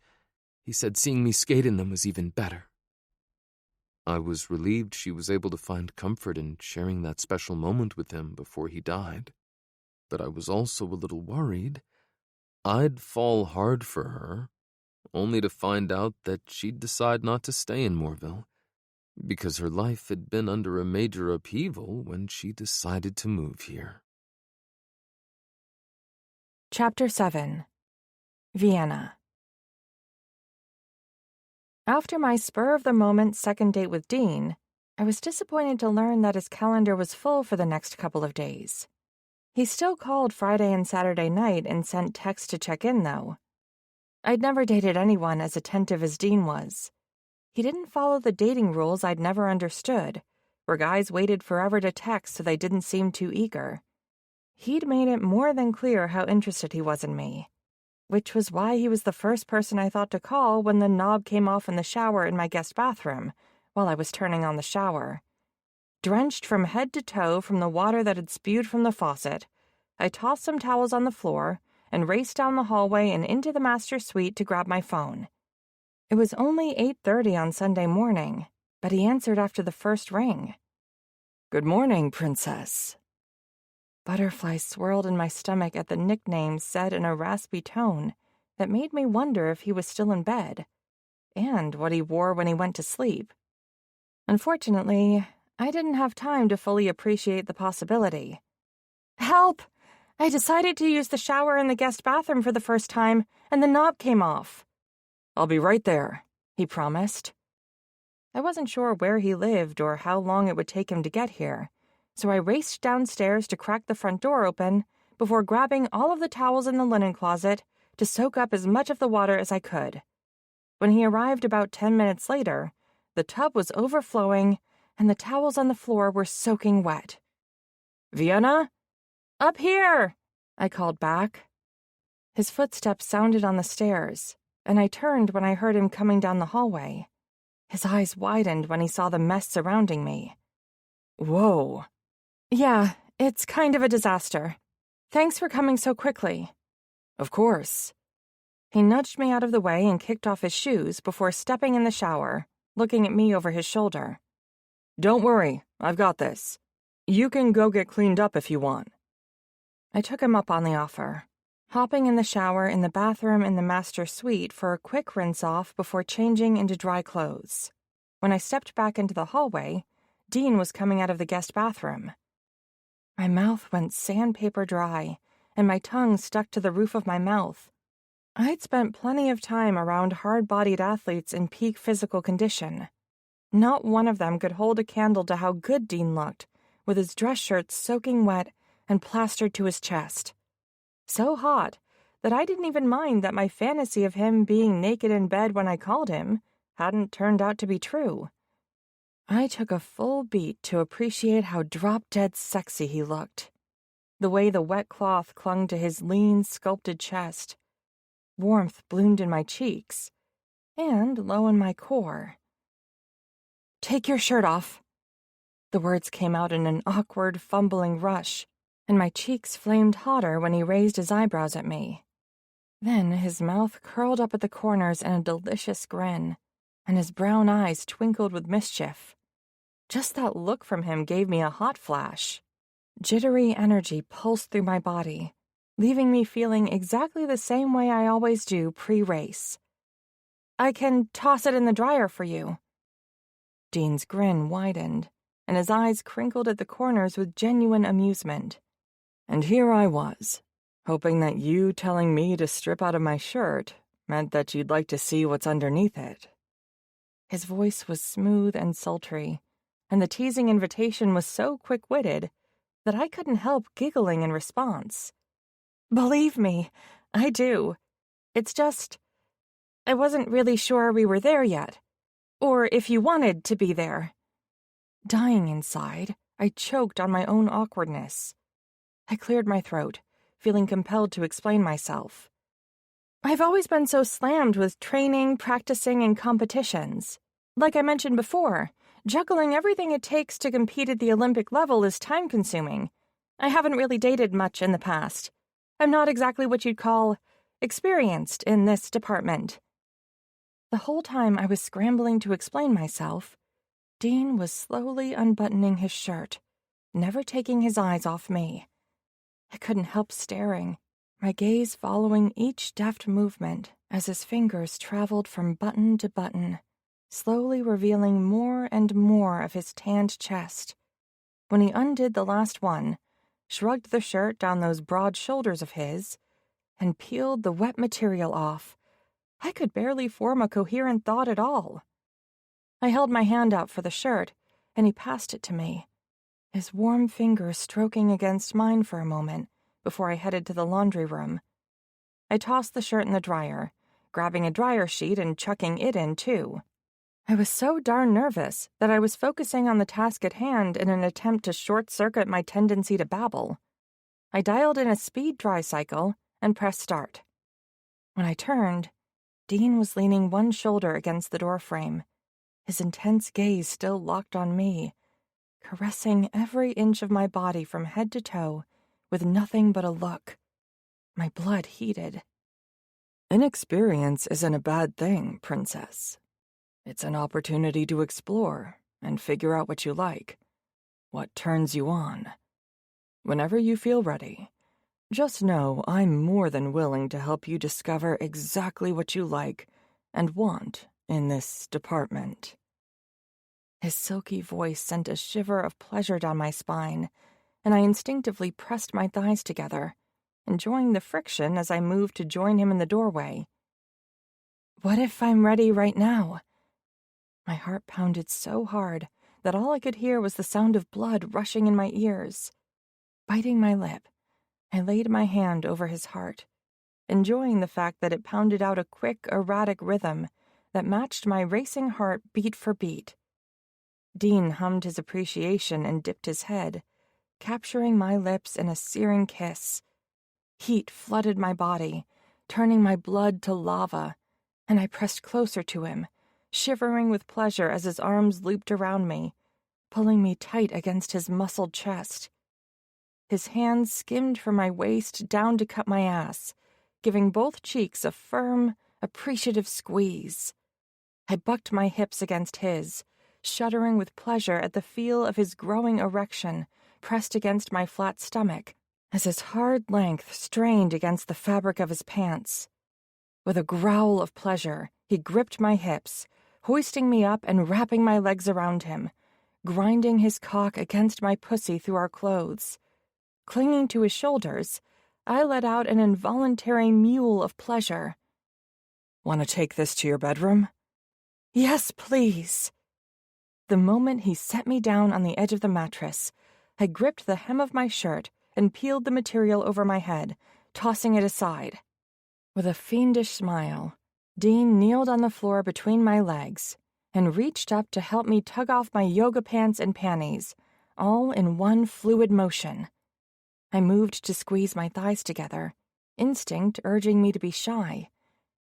He said seeing me skate in them was even better. I was relieved she was able to find comfort in sharing that special moment with him before he died. But I was also a little worried. I'd fall hard for her, only to find out that she'd decide not to stay in Moorville, because her life had been under a major upheaval when she decided to move here. Chapter 7. Vienna. After my spur-of-the-moment second date with Dean, I was disappointed to learn that his calendar was full for the next couple of days. He still called Friday and Saturday night and sent texts to check in, though. I'd never dated anyone as attentive as Dean was. He didn't follow the dating rules I'd never understood, where guys waited forever to text so they didn't seem too eager. He'd made it more than clear how interested he was in me, which was why he was the first person I thought to call when the knob came off in the shower in my guest bathroom while I was turning on the shower. Drenched from head to toe from the water that had spewed from the faucet, I tossed some towels on the floor and raced down the hallway and into the master suite to grab my phone. It was only 8:30 on Sunday morning, but he answered after the first ring. Good morning, Princess. Butterflies swirled in my stomach at the nickname said in a raspy tone that made me wonder if he was still in bed, and what he wore when he went to sleep. Unfortunately, I didn't have time to fully appreciate the possibility. Help! I decided to use the shower in the guest bathroom for the first time, and the knob came off. I'll be right there, he promised. I wasn't sure where he lived or how long it would take him to get here, so I raced downstairs to crack the front door open before grabbing all of the towels in the linen closet to soak up as much of the water as I could. When he arrived about 10 minutes later, the tub was overflowing and the towels on the floor were soaking wet. Vienna? Up here, I called back. His footsteps sounded on the stairs, and I turned when I heard him coming down the hallway. His eyes widened when he saw the mess surrounding me. Whoa. Yeah, it's kind of a disaster. Thanks for coming so quickly. Of course. He nudged me out of the way and kicked off his shoes before stepping in the shower, looking at me over his shoulder. Don't worry, I've got this. You can go get cleaned up if you want. I took him up on the offer, hopping in the shower in the bathroom in the master suite for a quick rinse-off before changing into dry clothes. When I stepped back into the hallway, Dean was coming out of the guest bathroom. My mouth went sandpaper dry, and my tongue stuck to the roof of my mouth. I'd spent plenty of time around hard-bodied athletes in peak physical condition. Not one of them could hold a candle to how good Dean looked, with his dress shirt soaking wet and plastered to his chest. So hot that I didn't even mind that my fantasy of him being naked in bed when I called him hadn't turned out to be true. I took a full beat to appreciate how drop-dead sexy he looked. The way the wet cloth clung to his lean, sculpted chest. Warmth bloomed in my cheeks, and low in my core. Take your shirt off. The words came out in an awkward, fumbling rush, and my cheeks flamed hotter when he raised his eyebrows at me. Then his mouth curled up at the corners in a delicious grin, and his brown eyes twinkled with mischief. Just that look from him gave me a hot flash. Jittery energy pulsed through my body, leaving me feeling exactly the same way I always do pre-race. I can toss it in the dryer for you. Dean's grin widened, and his eyes crinkled at the corners with genuine amusement. And here I was, hoping that you telling me to strip out of my shirt meant that you'd like to see what's underneath it. His voice was smooth and sultry, and the teasing invitation was so quick-witted that I couldn't help giggling in response. Believe me, I do. It's just, I wasn't really sure we were there yet, or if you wanted to be there. Dying inside, I choked on my own awkwardness. I cleared my throat, feeling compelled to explain myself. I've always been so slammed with training, practicing, and competitions. Like I mentioned before, juggling everything it takes to compete at the Olympic level is time-consuming. I haven't really dated much in the past. I'm not exactly what you'd call experienced in this department. The whole time I was scrambling to explain myself, Dean was slowly unbuttoning his shirt, never taking his eyes off me. I couldn't help staring, my gaze following each deft movement as his fingers traveled from button to button, slowly revealing more and more of his tanned chest. When he undid the last one, shrugged the shirt down those broad shoulders of his, and peeled the wet material off, I could barely form a coherent thought at all. I held my hand out for the shirt, and he passed it to me, his warm fingers stroking against mine for a moment before I headed to the laundry room. I tossed the shirt in the dryer, grabbing a dryer sheet and chucking it in, too. I was so darn nervous that I was focusing on the task at hand in an attempt to short-circuit my tendency to babble. I dialed in a speed dry cycle and pressed start. When I turned, Dean was leaning one shoulder against the doorframe, his intense gaze still locked on me, caressing every inch of my body from head to toe with nothing but a look. My blood heated. Inexperience isn't a bad thing, Princess. It's an opportunity to explore and figure out what you like, what turns you on. Whenever you feel ready, just know I'm more than willing to help you discover exactly what you like and want in this department. His silky voice sent a shiver of pleasure down my spine, and I instinctively pressed my thighs together, enjoying the friction as I moved to join him in the doorway. What if I'm ready right now? My heart pounded so hard that all I could hear was the sound of blood rushing in my ears. Biting my lip, I laid my hand over his heart, enjoying the fact that it pounded out a quick, erratic rhythm that matched my racing heart beat for beat. Dean hummed his appreciation and dipped his head, capturing my lips in a searing kiss. Heat flooded my body, turning my blood to lava, and I pressed closer to him, shivering with pleasure as his arms looped around me, pulling me tight against his muscled chest. His hands skimmed from my waist down to cut my ass, giving both cheeks a firm, appreciative squeeze. I bucked my hips against his, shuddering with pleasure at the feel of his growing erection pressed against my flat stomach as his hard length strained against the fabric of his pants. With a growl of pleasure, he gripped my hips, hoisting me up and wrapping my legs around him, grinding his cock against my pussy through our clothes. Clinging to his shoulders, I let out an involuntary mewl of pleasure. Want to take this to your bedroom? Yes, please. The moment he set me down on the edge of the mattress, I gripped the hem of my shirt and peeled the material over my head, tossing it aside. With a fiendish smile, Dean kneeled on the floor between my legs and reached up to help me tug off my yoga pants and panties, all in one fluid motion. I moved to squeeze my thighs together, instinct urging me to be shy,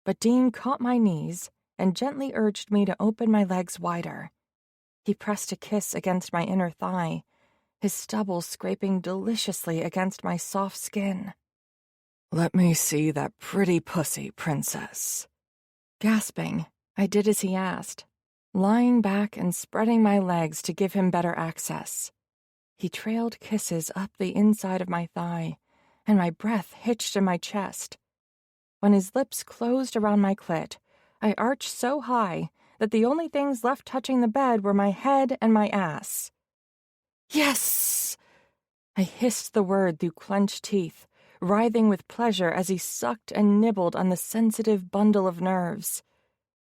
but Dean caught my knees and gently urged me to open my legs wider. He pressed a kiss against my inner thigh, his stubble scraping deliciously against my soft skin. Let me see that pretty pussy, Princess. Gasping, I did as he asked, lying back and spreading my legs to give him better access. He trailed kisses up the inside of my thigh, and my breath hitched in my chest. When his lips closed around my clit, I arched so high that the only things left touching the bed were my head and my ass. Yes! I hissed the word through clenched teeth, writhing with pleasure as he sucked and nibbled on the sensitive bundle of nerves.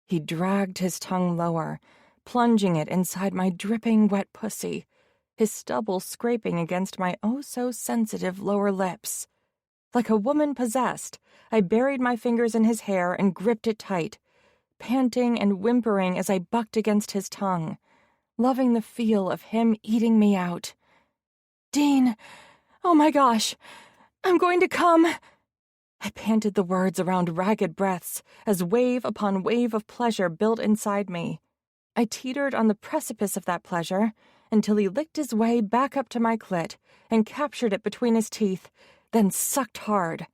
He dragged his tongue lower, plunging it inside my dripping wet pussy, his stubble scraping against my oh-so-sensitive lower lips. Like a woman possessed, I buried my fingers in his hair and gripped it tight, panting and whimpering as I bucked against his tongue, loving the feel of him eating me out. "Dean, oh my gosh, I'm going to come." I panted the words around ragged breaths as wave upon wave of pleasure built inside me. I teetered on the precipice of that pleasure until he licked his way back up to my clit and captured it between his teeth, then sucked hard.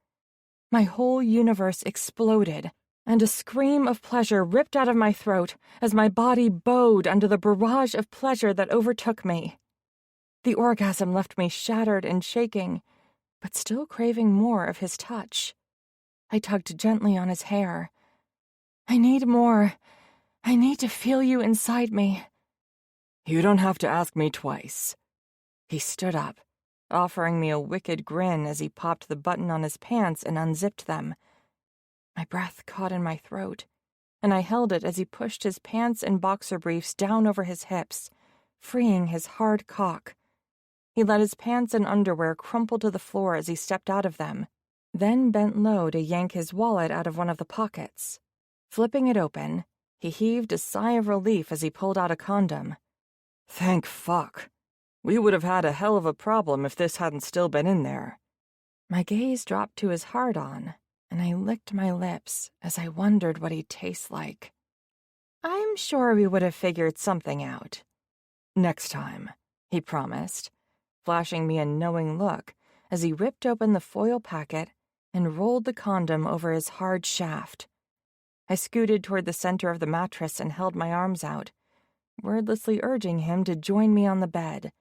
My whole universe exploded, and a scream of pleasure ripped out of my throat as my body bowed under the barrage of pleasure that overtook me. The orgasm left me shattered and shaking, but still craving more of his touch. I tugged gently on his hair. "I need more. I need to feel you inside me." "You don't have to ask me twice." He stood up, offering me a wicked grin as he popped the button on his pants and unzipped them. My breath caught in my throat, and I held it as he pushed his pants and boxer briefs down over his hips, freeing his hard cock. He let his pants and underwear crumple to the floor as he stepped out of them, then bent low to yank his wallet out of one of the pockets. Flipping it open, he heaved a sigh of relief as he pulled out a condom. "Thank fuck. We would have had a hell of a problem if this hadn't still been in there." My gaze dropped to his hard-on, and I licked my lips as I wondered what he'd taste like. "I'm sure we would have figured something out." "Next time," he promised, flashing me a knowing look as he ripped open the foil packet and rolled the condom over his hard shaft. I scooted toward the center of the mattress and held my arms out, wordlessly urging him to join me on the bed.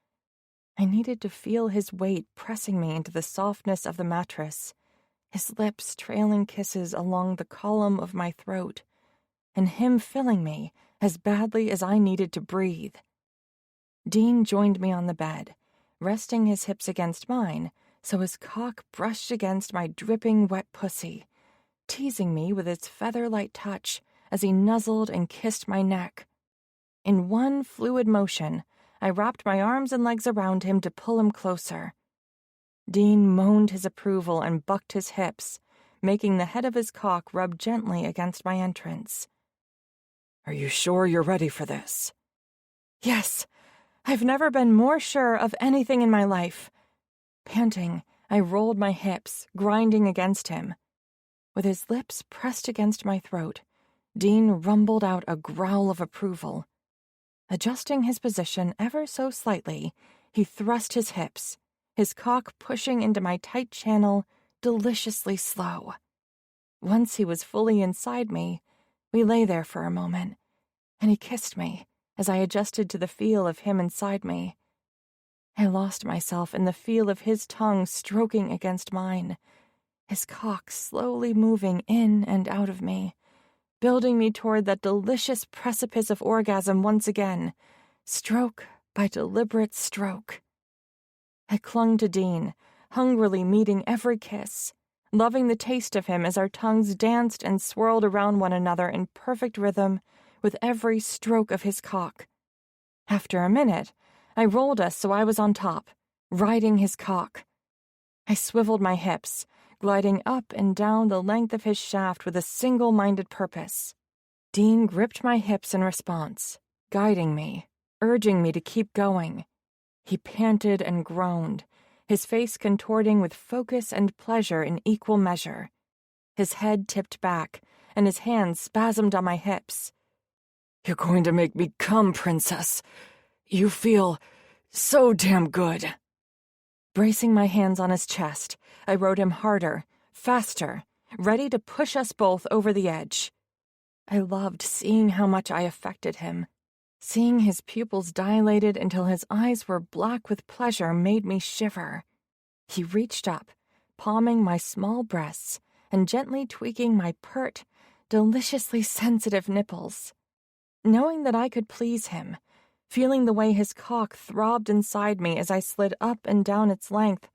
I needed to feel his weight pressing me into the softness of the mattress, his lips trailing kisses along the column of my throat, and him filling me as badly as I needed to breathe. Dean joined me on the bed, resting his hips against mine so his cock brushed against my dripping wet pussy, teasing me with its feather-light touch as he nuzzled and kissed my neck. In one fluid motion, I wrapped my arms and legs around him to pull him closer. Dean moaned his approval and bucked his hips, making the head of his cock rub gently against my entrance. "Are you sure you're ready for this?" "Yes, I've never been more sure of anything in my life." Panting, I rolled my hips, grinding against him. With his lips pressed against my throat, Dean rumbled out a growl of approval. Adjusting his position ever so slightly, he thrust his hips, his cock pushing into my tight channel deliciously slow. Once he was fully inside me, we lay there for a moment, and he kissed me as I adjusted to the feel of him inside me. I lost myself in the feel of his tongue stroking against mine, his cock slowly moving in and out of me, building me toward that delicious precipice of orgasm once again, stroke by deliberate stroke. I clung to Dean, hungrily meeting every kiss, loving the taste of him as our tongues danced and swirled around one another in perfect rhythm with every stroke of his cock. After a minute, I rolled us so I was on top, riding his cock. I swiveled my hips, gliding up and down the length of his shaft with a single-minded purpose. Dean gripped my hips in response, guiding me, urging me to keep going. He panted and groaned, his face contorting with focus and pleasure in equal measure. His head tipped back, and his hands spasmed on my hips. "You're going to make me come, princess. You feel so damn good." Bracing my hands on his chest, I rode him harder, faster, ready to push us both over the edge. I loved seeing how much I affected him. Seeing his pupils dilated until his eyes were black with pleasure made me shiver. He reached up, palming my small breasts and gently tweaking my pert, deliciously sensitive nipples. Knowing that I could please him, feeling the way his cock throbbed inside me as I slid up and down its length,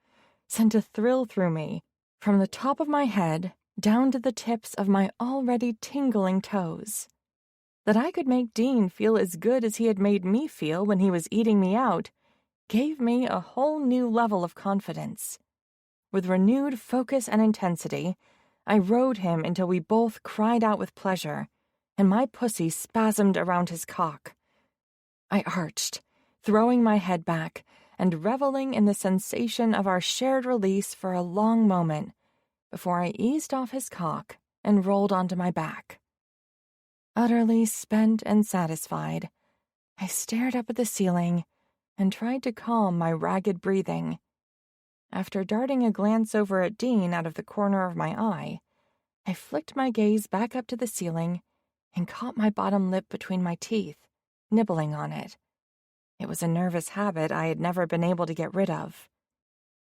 sent a thrill through me, from the top of my head down to the tips of my already tingling toes. That I could make Dean feel as good as he had made me feel when he was eating me out gave me a whole new level of confidence. With renewed focus and intensity, I rode him until we both cried out with pleasure, and my pussy spasmed around his cock. I arched, throwing my head back and reveling in the sensation of our shared release for a long moment before I eased off his cock and rolled onto my back. Utterly spent and satisfied, I stared up at the ceiling and tried to calm my ragged breathing. After darting a glance over at Dean out of the corner of my eye, I flicked my gaze back up to the ceiling and caught my bottom lip between my teeth, nibbling on it. It was a nervous habit I had never been able to get rid of.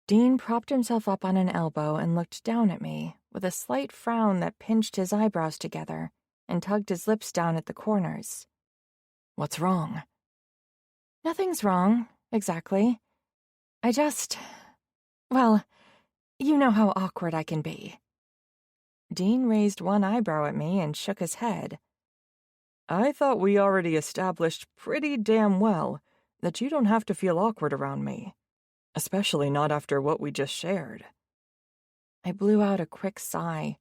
Dean propped himself up on an elbow and looked down at me, with a slight frown that pinched his eyebrows together and tugged his lips down at the corners. "What's wrong?" "Nothing's wrong, exactly. Well, you know how awkward I can be." Dean raised one eyebrow at me and shook his head. "I thought we already established pretty damn well that you don't have to feel awkward around me, especially not after what we just shared." I blew out a quick sigh,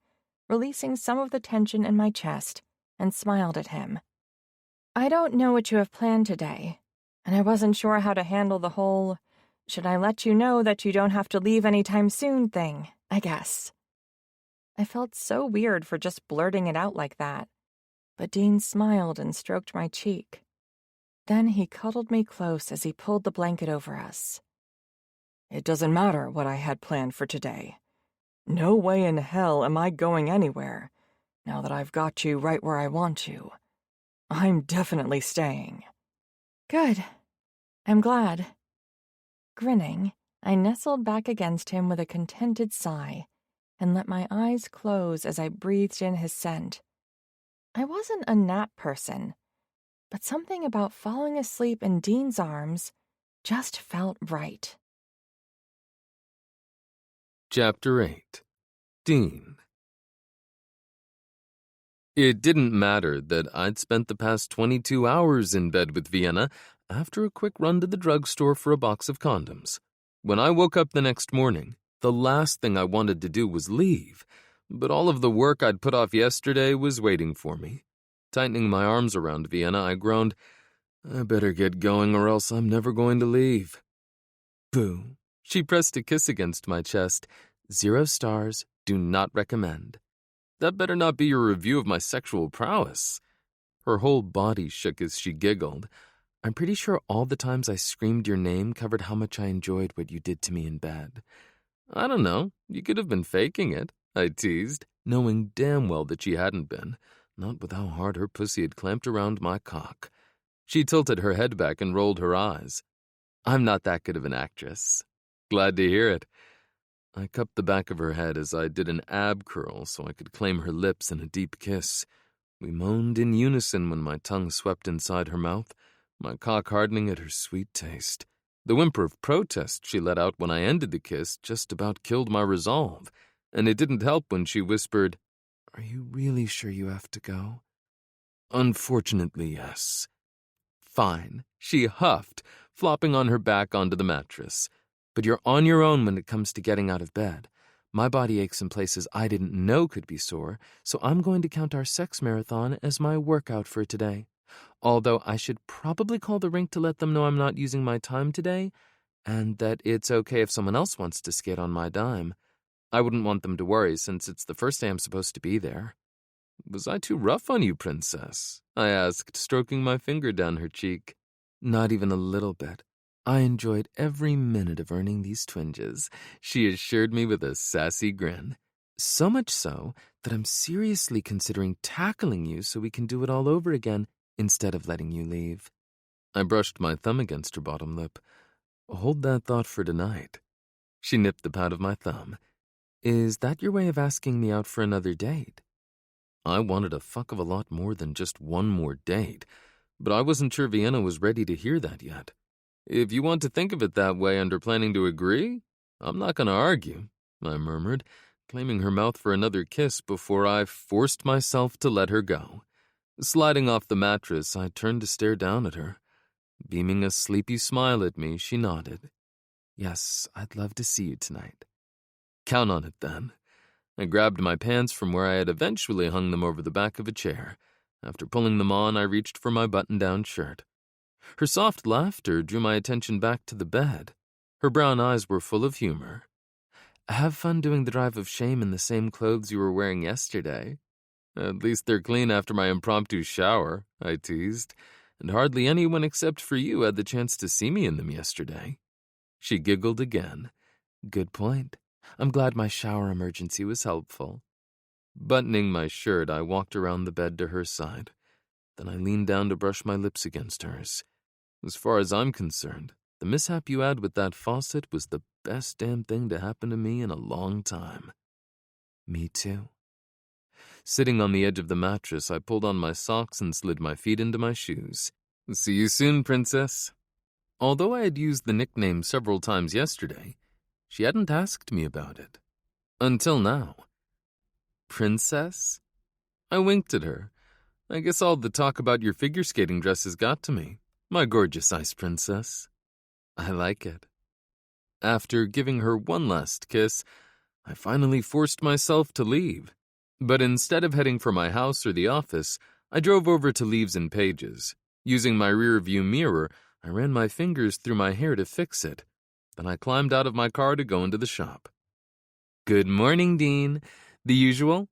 releasing some of the tension in my chest, and smiled at him. "I don't know what you have planned today, and I wasn't sure how to handle the whole, should I let you know that you don't have to leave anytime soon thing, I guess." I felt so weird for just blurting it out like that, but Dean smiled and stroked my cheek. Then he cuddled me close as he pulled the blanket over us. "It doesn't matter what I had planned for today. No way in hell am I going anywhere, now that I've got you right where I want you. I'm definitely staying." "Good. I'm glad." Grinning, I nestled back against him with a contented sigh and let my eyes close as I breathed in his scent. I wasn't a nap person, but something about falling asleep in Dean's arms just felt right. Chapter 8. Dean. It didn't matter that I'd spent the past 22 hours in bed with Vienna after a quick run to the drugstore for a box of condoms. When I woke up the next morning, the last thing I wanted to do was leave, but all of the work I'd put off yesterday was waiting for me. Tightening my arms around Vienna, I groaned, "I better get going or else I'm never going to leave." Boo. She pressed a kiss against my chest. 0 stars, do not recommend. That better not be your review of my sexual prowess. Her whole body shook as she giggled. "I'm pretty sure all the times I screamed your name covered how much I enjoyed what you did to me in bed." "I don't know. You could have been faking it," I teased, knowing damn well that she hadn't been, not with how hard her pussy had clamped around my cock. She tilted her head back and rolled her eyes. "I'm not that good of an actress." "Glad to hear it." I cupped the back of her head as I did an ab curl so I could claim her lips in a deep kiss. We moaned in unison when my tongue swept inside her mouth, my cock hardening at her sweet taste. The whimper of protest she let out when I ended the kiss just about killed my resolve, and it didn't help when she whispered, "Are you really sure you have to go?" "Unfortunately, yes." "Fine," she huffed, flopping on her back onto the mattress. "But you're on your own when it comes to getting out of bed. My body aches in places I didn't know could be sore, so I'm going to count our sex marathon as my workout for today. Although I should probably call the rink to let them know I'm not using my time today, and that it's okay if someone else wants to skate on my dime. I wouldn't want them to worry since it's the first day I'm supposed to be there." "Was I too rough on you, princess?" I asked, stroking my finger down her cheek. "Not even a little bit. I enjoyed every minute of earning these twinges," she assured me with a sassy grin. "So much so that I'm seriously considering tackling you so we can do it all over again instead of letting you leave." I brushed my thumb against her bottom lip. "Hold that thought for tonight." She nipped the pad of my thumb. "Is that your way of asking me out for another date?" I wanted a fuck of a lot more than just one more date, but I wasn't sure Vienna was ready to hear that yet. If you want to think of it that way under planning to agree, I'm not going to argue, I murmured, claiming her mouth for another kiss before I forced myself to let her go. Sliding off the mattress, I turned to stare down at her. Beaming a sleepy smile at me, she nodded. Yes, I'd love to see you tonight. Count on it, then. I grabbed my pants from where I had eventually hung them over the back of a chair. After pulling them on, I reached for my button-down shirt. Her soft laughter drew my attention back to the bed. Her brown eyes were full of humor. Have fun doing the drive of shame in the same clothes you were wearing yesterday. At least they're clean after my impromptu shower, I teased, and hardly anyone except for you had the chance to see me in them yesterday. She giggled again. Good point. I'm glad my shower emergency was helpful. Buttoning my shirt, I walked around the bed to her side. Then I leaned down to brush my lips against hers. As far as I'm concerned, the mishap you had with that faucet was the best damn thing to happen to me in a long time. Me too. Sitting on the edge of the mattress, I pulled on my socks and slid my feet into my shoes. See you soon, princess. Although I had used the nickname several times yesterday, she hadn't asked me about it. Until now. Princess? I winked at her. I guess all the talk about your figure skating dresses got to me. My gorgeous ice princess. I like it. After giving her one last kiss, I finally forced myself to leave. But instead of heading for my house or the office, I drove over to Leaves and Pages. Using my rear-view mirror, I ran my fingers through my hair to fix it. Then I climbed out of my car to go into the shop. Good morning, Dean. The usual?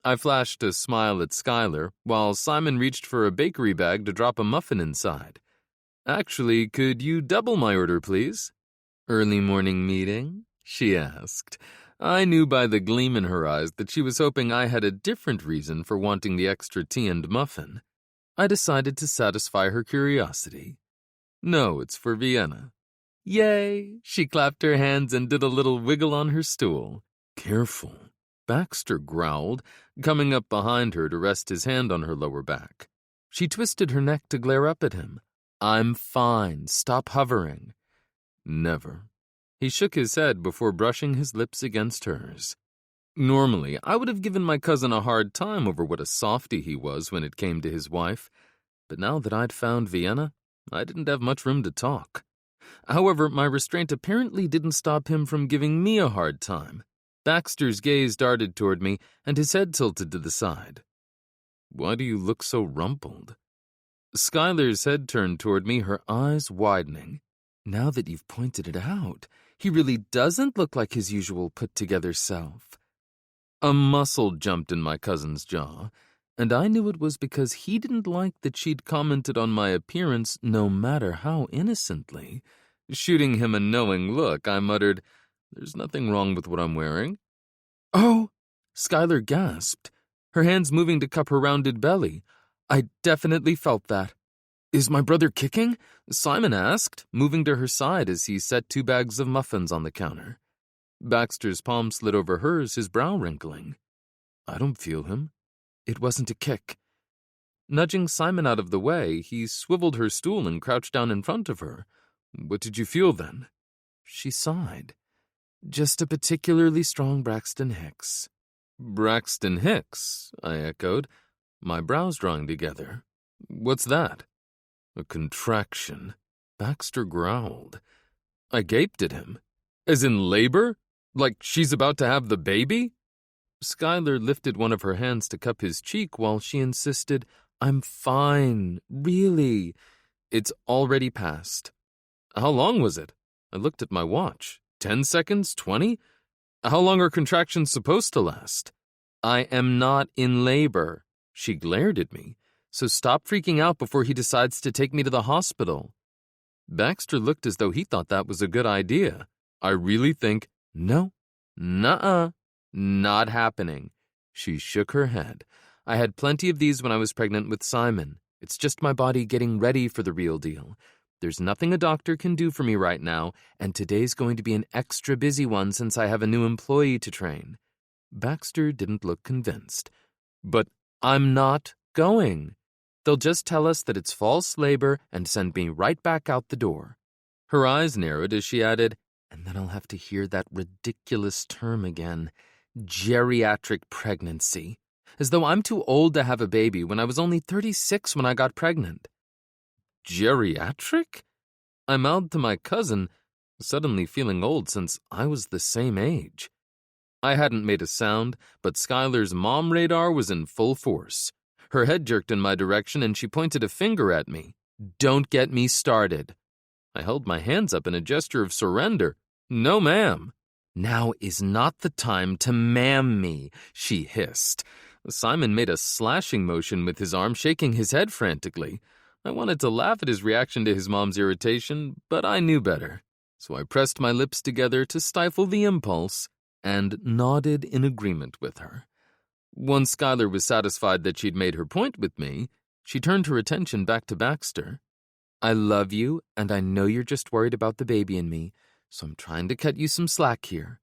I flashed a smile at Skylar, while Simon reached for a bakery bag to drop a muffin inside. Actually, could you double my order, please? Early morning meeting? She asked. I knew by the gleam in her eyes that she was hoping I had a different reason for wanting the extra tea and muffin. I decided to satisfy her curiosity. No, it's for Vienna. Yay! She clapped her hands and did a little wiggle on her stool. Careful, Baxter growled, coming up behind her to rest his hand on her lower back. She twisted her neck to glare up at him. I'm fine. Stop hovering. Never. He shook his head before brushing his lips against hers. Normally, I would have given my cousin a hard time over what a softy he was when it came to his wife, but now that I'd found Vienna, I didn't have much room to talk. However, my restraint apparently didn't stop him from giving me a hard time. Baxter's gaze darted toward me, and his head tilted to the side. Why do you look so rumpled? Skylar's head turned toward me, her eyes widening. Now that you've pointed it out, he really doesn't look like his usual put-together self. A muscle jumped in my cousin's jaw, and I knew it was because he didn't like that she'd commented on my appearance no matter how innocently. Shooting him a knowing look, I muttered, There's nothing wrong with what I'm wearing. Oh! Skylar gasped, her hands moving to cup her rounded belly. I definitely felt that. Is my brother kicking? Simon asked, moving to her side as he set 2 bags of muffins on the counter. Baxter's palm slid over hers, his brow wrinkling. I don't feel him. It wasn't a kick. Nudging Simon out of the way, he swiveled her stool and crouched down in front of her. What did you feel then? She sighed. Just a particularly strong Braxton Hicks. Braxton Hicks, I echoed, my brows drawing together. What's that? A contraction. Baxter growled. I gaped at him. As in labor? Like she's about to have the baby? Skylar lifted one of her hands to cup his cheek while she insisted, I'm fine, really. It's already passed. How long was it? I looked at my watch. 10 seconds? 20? How long are contractions supposed to last? I am not in labor. She glared at me. So stop freaking out before he decides to take me to the hospital. Baxter looked as though he thought that was a good idea. I really think, no, nuh-uh, not happening. She shook her head. I had plenty of these when I was pregnant with Simon. It's just my body getting ready for the real deal. There's nothing a doctor can do for me right now, and today's going to be an extra busy one since I have a new employee to train. Baxter didn't look convinced. But I'm not going. They'll just tell us that it's false labor and send me right back out the door." Her eyes narrowed as she added, "And then I'll have to hear that ridiculous term again, geriatric pregnancy, as though I'm too old to have a baby when I was only 36 when I got pregnant." Geriatric? I mouthed to my cousin, suddenly feeling old since I was the same age. I hadn't made a sound, but Skylar's mom radar was in full force. Her head jerked in my direction and she pointed a finger at me. "Don't get me started." I held my hands up in a gesture of surrender. "No, ma'am." "Now is not the time to ma'am me," she hissed. Simon made a slashing motion with his arm, shaking his head frantically. I wanted to laugh at his reaction to his mom's irritation, but I knew better. So I pressed my lips together to stifle the impulse and nodded in agreement with her. Once Skylar was satisfied that she'd made her point with me, she turned her attention back to Baxter. "I love you, and I know you're just worried about the baby and me, so I'm trying to cut you some slack here.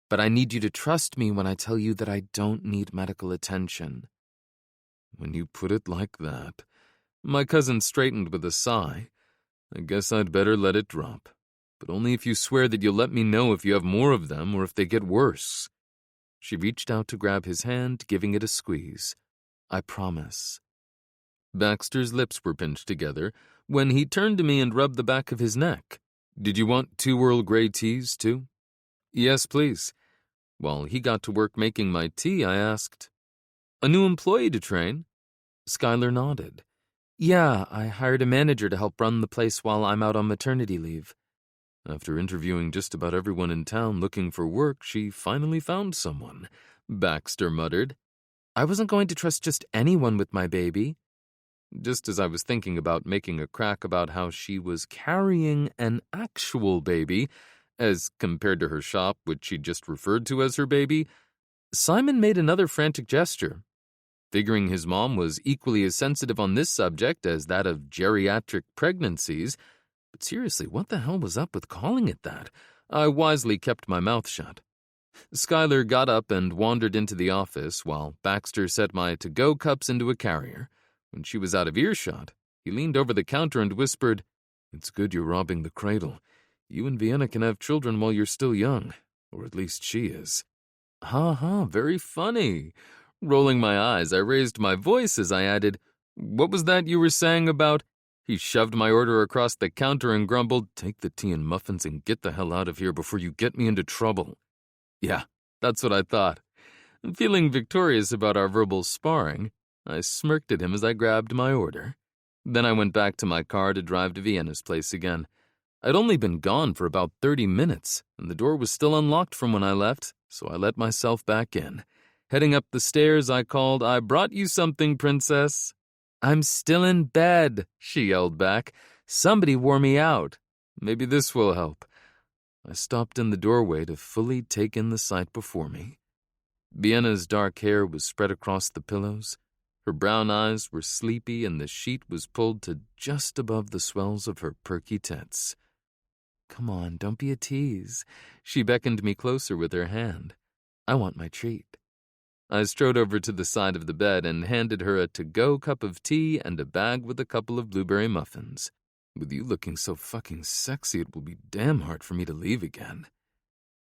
But I need you to trust me when I tell you that I don't need medical attention." When you put it like that, my cousin straightened with a sigh. "I guess I'd better let it drop. But only if you swear that you'll let me know if you have more of them or if they get worse." She reached out to grab his hand, giving it a squeeze. "I promise." Baxter's lips were pinched together when he turned to me and rubbed the back of his neck. "Did you want 2 Earl Grey teas, too?" "Yes, please." While he got to work making my tea, I asked, "A new employee to train?" Skylar nodded. "Yeah, I hired a manager to help run the place while I'm out on maternity leave." After interviewing just about everyone in town looking for work, she finally found someone, Baxter muttered. "I wasn't going to trust just anyone with my baby." Just as I was thinking about making a crack about how she was carrying an actual baby, as compared to her shop, which she just referred to as her baby, Simon made another frantic gesture. Figuring his mom was equally as sensitive on this subject as that of geriatric pregnancies, but seriously, what the hell was up with calling it that? I wisely kept my mouth shut. Skylar got up and wandered into the office while Baxter set my to-go cups into a carrier. When she was out of earshot, he leaned over the counter and whispered, "It's good you're robbing the cradle. You and Vienna can have children while you're still young, or at least she is." "Ha, very funny." Rolling my eyes, I raised my voice as I added, "What was that you were saying about—" He shoved my order across the counter and grumbled, "Take the tea and muffins and get the hell out of here before you get me into trouble." Yeah, that's what I thought. Feeling victorious about our verbal sparring, I smirked at him as I grabbed my order. Then I went back to my car to drive to Vienna's place again. I'd only been gone for about 30 minutes, and the door was still unlocked from when I left, so I let myself back in. Heading up the stairs, I called, "I brought you something, princess." "I'm still in bed," she yelled back. "Somebody wore me out. Maybe this will help." I stopped in the doorway to fully take in the sight before me. Vienna's dark hair was spread across the pillows. Her brown eyes were sleepy and the sheet was pulled to just above the swells of her perky tits. "Come on, don't be a tease." She beckoned me closer with her hand. "I want my treat." I strode over to the side of the bed and handed her a to-go cup of tea and a bag with a couple of blueberry muffins. "With you looking so fucking sexy, it will be damn hard for me to leave again."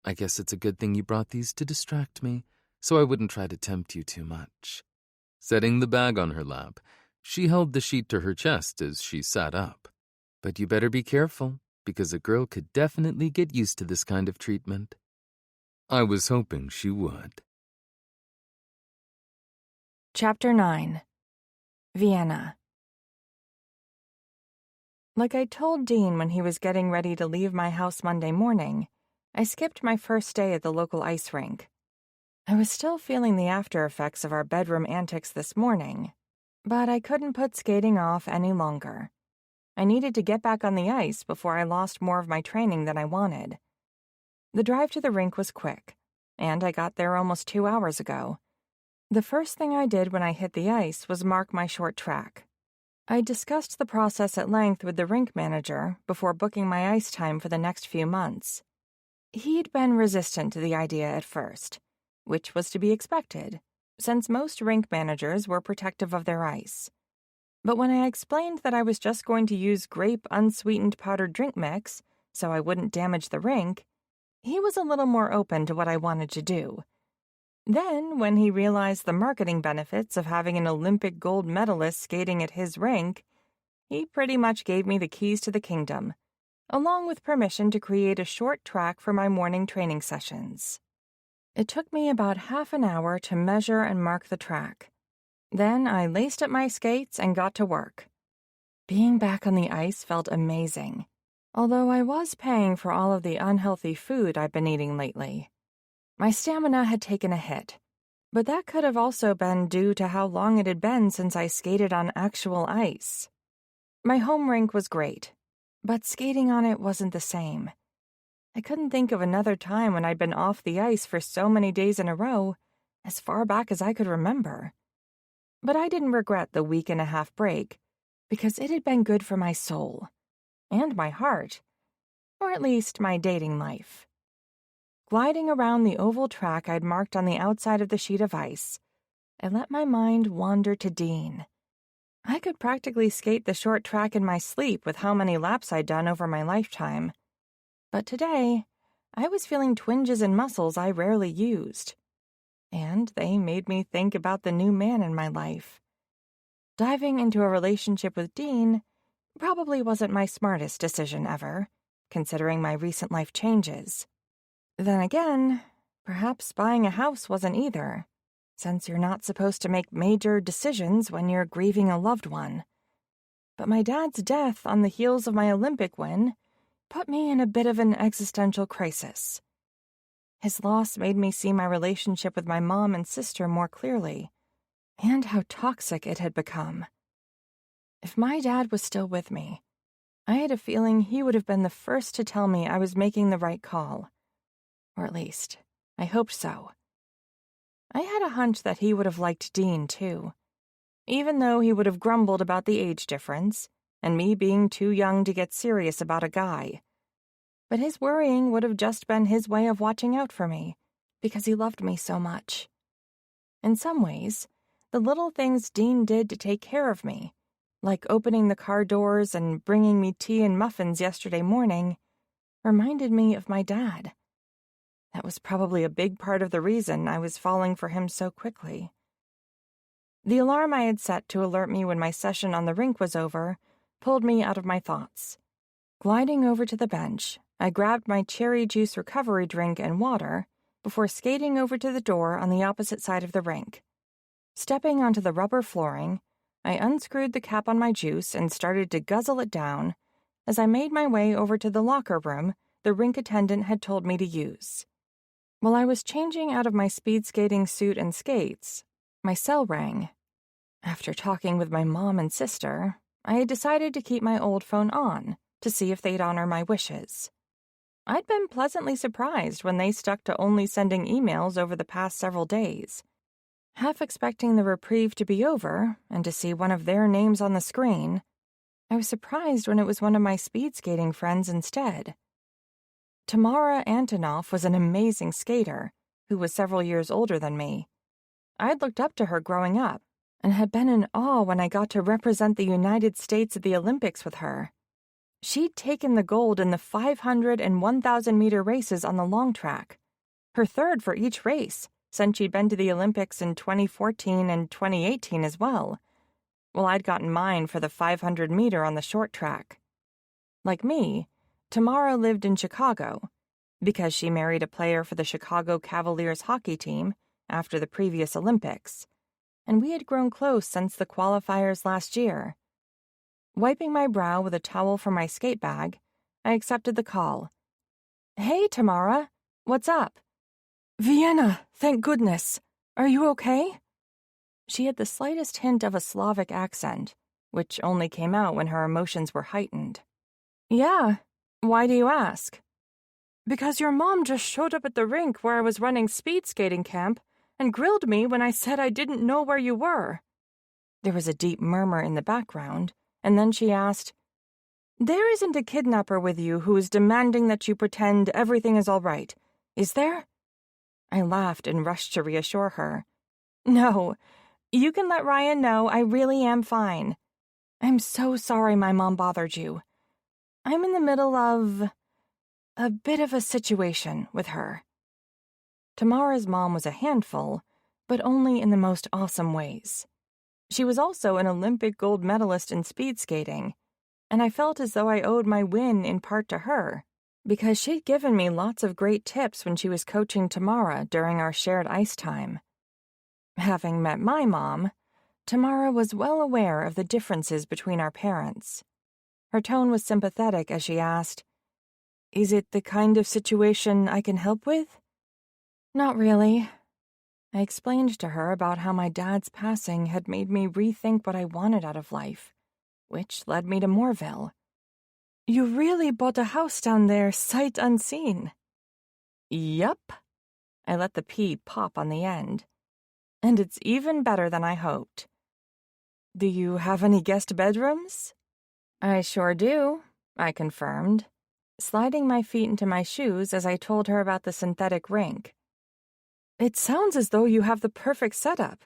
"I guess it's a good thing you brought these to distract me, so I wouldn't try to tempt you too much." Setting the bag on her lap, she held the sheet to her chest as she sat up. "But you better be careful, because a girl could definitely get used to this kind of treatment." I was hoping she would. Chapter 9. Vienna. Like I told Dean when he was getting ready to leave my house Monday morning, I skipped my first day at the local ice rink. I was still feeling the after effects of our bedroom antics this morning, but I couldn't put skating off any longer. I needed to get back on the ice before I lost more of my training than I wanted. The drive to the rink was quick, and I got there almost 2 hours ago. The first thing I did when I hit the ice was mark my short track. I discussed the process at length with the rink manager before booking my ice time for the next few months. He'd been resistant to the idea at first, which was to be expected, since most rink managers were protective of their ice. But when I explained that I was just going to use grape unsweetened powdered drink mix so I wouldn't damage the rink, he was a little more open to what I wanted to do. Then, when he realized the marketing benefits of having an Olympic gold medalist skating at his rink, he pretty much gave me the keys to the kingdom, along with permission to create a short track for my morning training sessions. It took me about half an hour to measure and mark the track. Then I laced up my skates and got to work. Being back on the ice felt amazing, although I was paying for all of the unhealthy food I've been eating lately. My stamina had taken a hit, but that could have also been due to how long it had been since I skated on actual ice. My home rink was great, but skating on it wasn't the same. I couldn't think of another time when I'd been off the ice for so many days in a row, as far back as I could remember. But I didn't regret the week-and-a-half break, because it had been good for my soul, and my heart, or at least my dating life. Gliding around the oval track I'd marked on the outside of the sheet of ice, I let my mind wander to Dean. I could practically skate the short track in my sleep with how many laps I'd done over my lifetime. But today, I was feeling twinges in muscles I rarely used, and they made me think about the new man in my life. Diving into a relationship with Dean probably wasn't my smartest decision ever, considering my recent life changes. Then again, perhaps buying a house wasn't either, since you're not supposed to make major decisions when you're grieving a loved one. But my dad's death on the heels of my Olympic win put me in a bit of an existential crisis. His loss made me see my relationship with my mom and sister more clearly, and how toxic it had become. If my dad was still with me, I had a feeling he would have been the first to tell me I was making the right call. Or at least, I hoped so. I had a hunch that he would have liked Dean, too, even though he would have grumbled about the age difference and me being too young to get serious about a guy. But his worrying would have just been his way of watching out for me, because he loved me so much. In some ways, the little things Dean did to take care of me, like opening the car doors and bringing me tea and muffins yesterday morning, reminded me of my dad. That was probably a big part of the reason I was falling for him so quickly. The alarm I had set to alert me when my session on the rink was over pulled me out of my thoughts. Gliding over to the bench, I grabbed my cherry juice recovery drink and water before skating over to the door on the opposite side of the rink. Stepping onto the rubber flooring, I unscrewed the cap on my juice and started to guzzle it down as I made my way over to the locker room the rink attendant had told me to use. While I was changing out of my speed skating suit and skates, my cell rang. After talking with my mom and sister, I had decided to keep my old phone on to see if they'd honor my wishes. I'd been pleasantly surprised when they stuck to only sending emails over the past several days. Half expecting the reprieve to be over and to see one of their names on the screen, I was surprised when it was one of my speed skating friends instead. Tamara Antonoff was an amazing skater who was several years older than me. I'd looked up to her growing up and had been in awe when I got to represent the United States at the Olympics with her. She'd taken the gold in the 500 and 1,000-meter races on the long track, her third for each race since she'd been to the Olympics in 2014 and 2018 as well, while I'd gotten mine for the 500-meter on the short track. Like me, Tamara lived in Chicago because she married a player for the Chicago Cavaliers hockey team after the previous Olympics, and we had grown close since the qualifiers last year. Wiping my brow with a towel from my skate bag, I accepted the call. "Hey, Tamara, what's up?" "Vienna, thank goodness. Are you okay?" She had the slightest hint of a Slavic accent, which only came out when her emotions were heightened. "Yeah. Why do you ask?" "Because your mom just showed up at the rink where I was running speed skating camp and grilled me when I said I didn't know where you were." There was a deep murmur in the background, and then she asked, "There isn't a kidnapper with you who is demanding that you pretend everything is all right, is there?" I laughed and rushed to reassure her. "No, you can let Ryan know I really am fine. I'm so sorry my mom bothered you. I'm in the middle of a bit of a situation with her. Tamara's mom was a handful, but only in the most awesome ways. She was also an Olympic gold medalist in speed skating, and I felt as though I owed my win in part to her, because she'd given me lots of great tips when she was coaching Tamara during our shared ice time. Having met my mom, Tamara was well aware of the differences between our parents. Her tone was sympathetic as she asked, "Is it the kind of situation I can help with?" "Not really." I explained to her about how my dad's passing had made me rethink what I wanted out of life, which led me to Moorville. "You really bought a house down there sight unseen." "Yup." I let the P pop on the end. "And it's even better than I hoped." "Do you have any guest bedrooms?" "I sure do," I confirmed, sliding my feet into my shoes as I told her about the synthetic rink. "It sounds as though you have the perfect setup.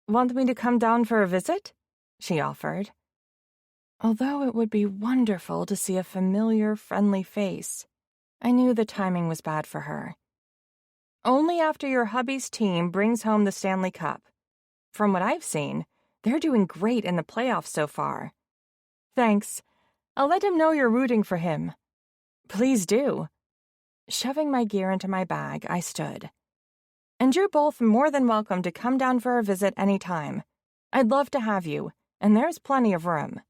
Want me to come down for a visit?" she offered. Although it would be wonderful to see a familiar, friendly face, I knew the timing was bad for her. "Only after your hubby's team brings home the Stanley Cup. From what I've seen, they're doing great in the playoffs so far." "Thanks. I'll let him know you're rooting for him." "Please do." Shoving my gear into my bag, I stood. "And you're both more than welcome to come down for a visit any time. I'd love to have you, and there's plenty of room.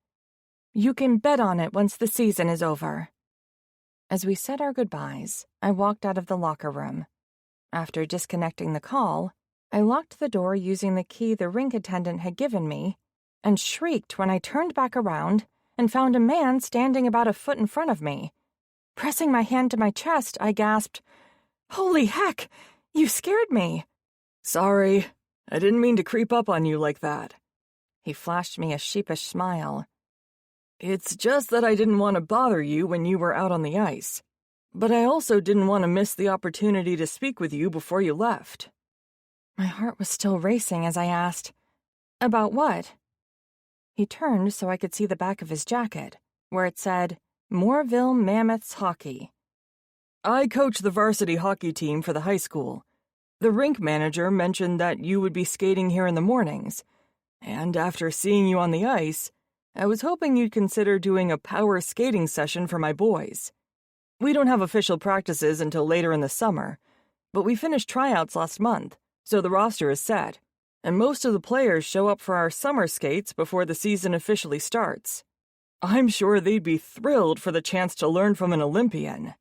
You can bet on it once the season is over." As we said our goodbyes, I walked out of the locker room. After disconnecting the call, I locked the door using the key the rink attendant had given me, and shrieked when I turned back around and found a man standing about a foot in front of me. Pressing my hand to my chest, I gasped, "Holy heck! You scared me." "Sorry, I didn't mean to creep up on you like that." He flashed me a sheepish smile. "It's just that I didn't want to bother you when you were out on the ice. But I also didn't want to miss the opportunity to speak with you before you left." My heart was still racing as I asked, "About what?" He turned so I could see the back of his jacket, where it said, "Moorville Mammoths Hockey." "I coach the varsity hockey team for the high school. The rink manager mentioned that you would be skating here in the mornings, and after seeing you on the ice, I was hoping you'd consider doing a power skating session for my boys. We don't have official practices until later in the summer, but we finished tryouts last month, so the roster is set, and most of the players show up for our summer skates before the season officially starts. I'm sure they'd be thrilled for the chance to learn from an Olympian."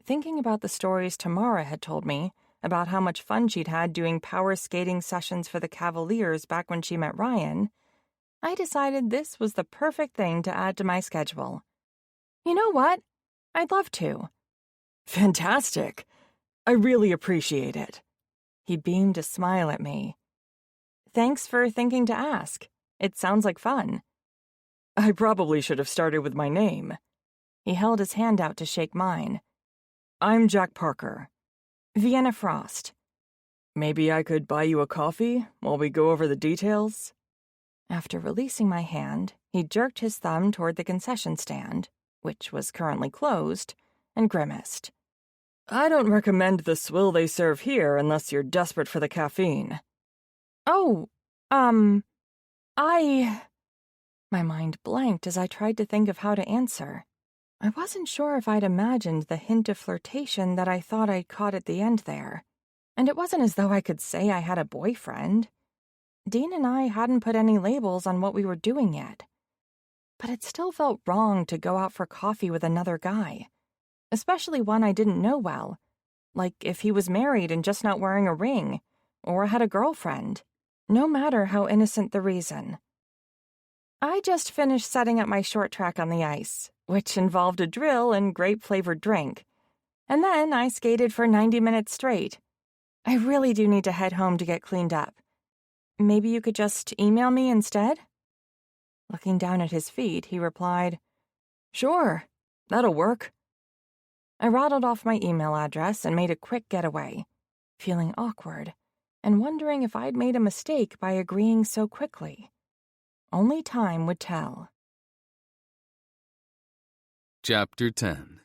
Thinking about the stories Tamara had told me about how much fun she'd had doing power skating sessions for the Cavaliers back when she met Ryan, I decided this was the perfect thing to add to my schedule. "You know what? I'd love to." "Fantastic. I really appreciate it." He beamed a smile at me. "Thanks for thinking to ask. It sounds like fun." "I probably should have started with my name." He held his hand out to shake mine. "I'm Jack Parker." "Vienna Frost." "Maybe I could buy you a coffee while we go over the details?" After releasing my hand, he jerked his thumb toward the concession stand, which was currently closed, and grimaced. "I don't recommend the swill they serve here unless you're desperate for the caffeine." "Oh, My mind blanked as I tried to think of how to answer. I wasn't sure if I'd imagined the hint of flirtation that I thought I'd caught at the end there, and it wasn't as though I could say I had a boyfriend. Dean and I hadn't put any labels on what we were doing yet. But it still felt wrong to go out for coffee with another guy, especially one I didn't know well, like if he was married and just not wearing a ring, or had a girlfriend, no matter how innocent the reason. I just finished setting up my short track on the ice, which involved a drill and grape-flavored drink, and then I skated for 90 minutes straight. I really do need to head home to get cleaned up. Maybe you could just email me instead?" Looking down at his feet, he replied, "Sure, that'll work." I rattled off my email address and made a quick getaway, feeling awkward and wondering if I'd made a mistake by agreeing so quickly. Only time would tell. Chapter 10.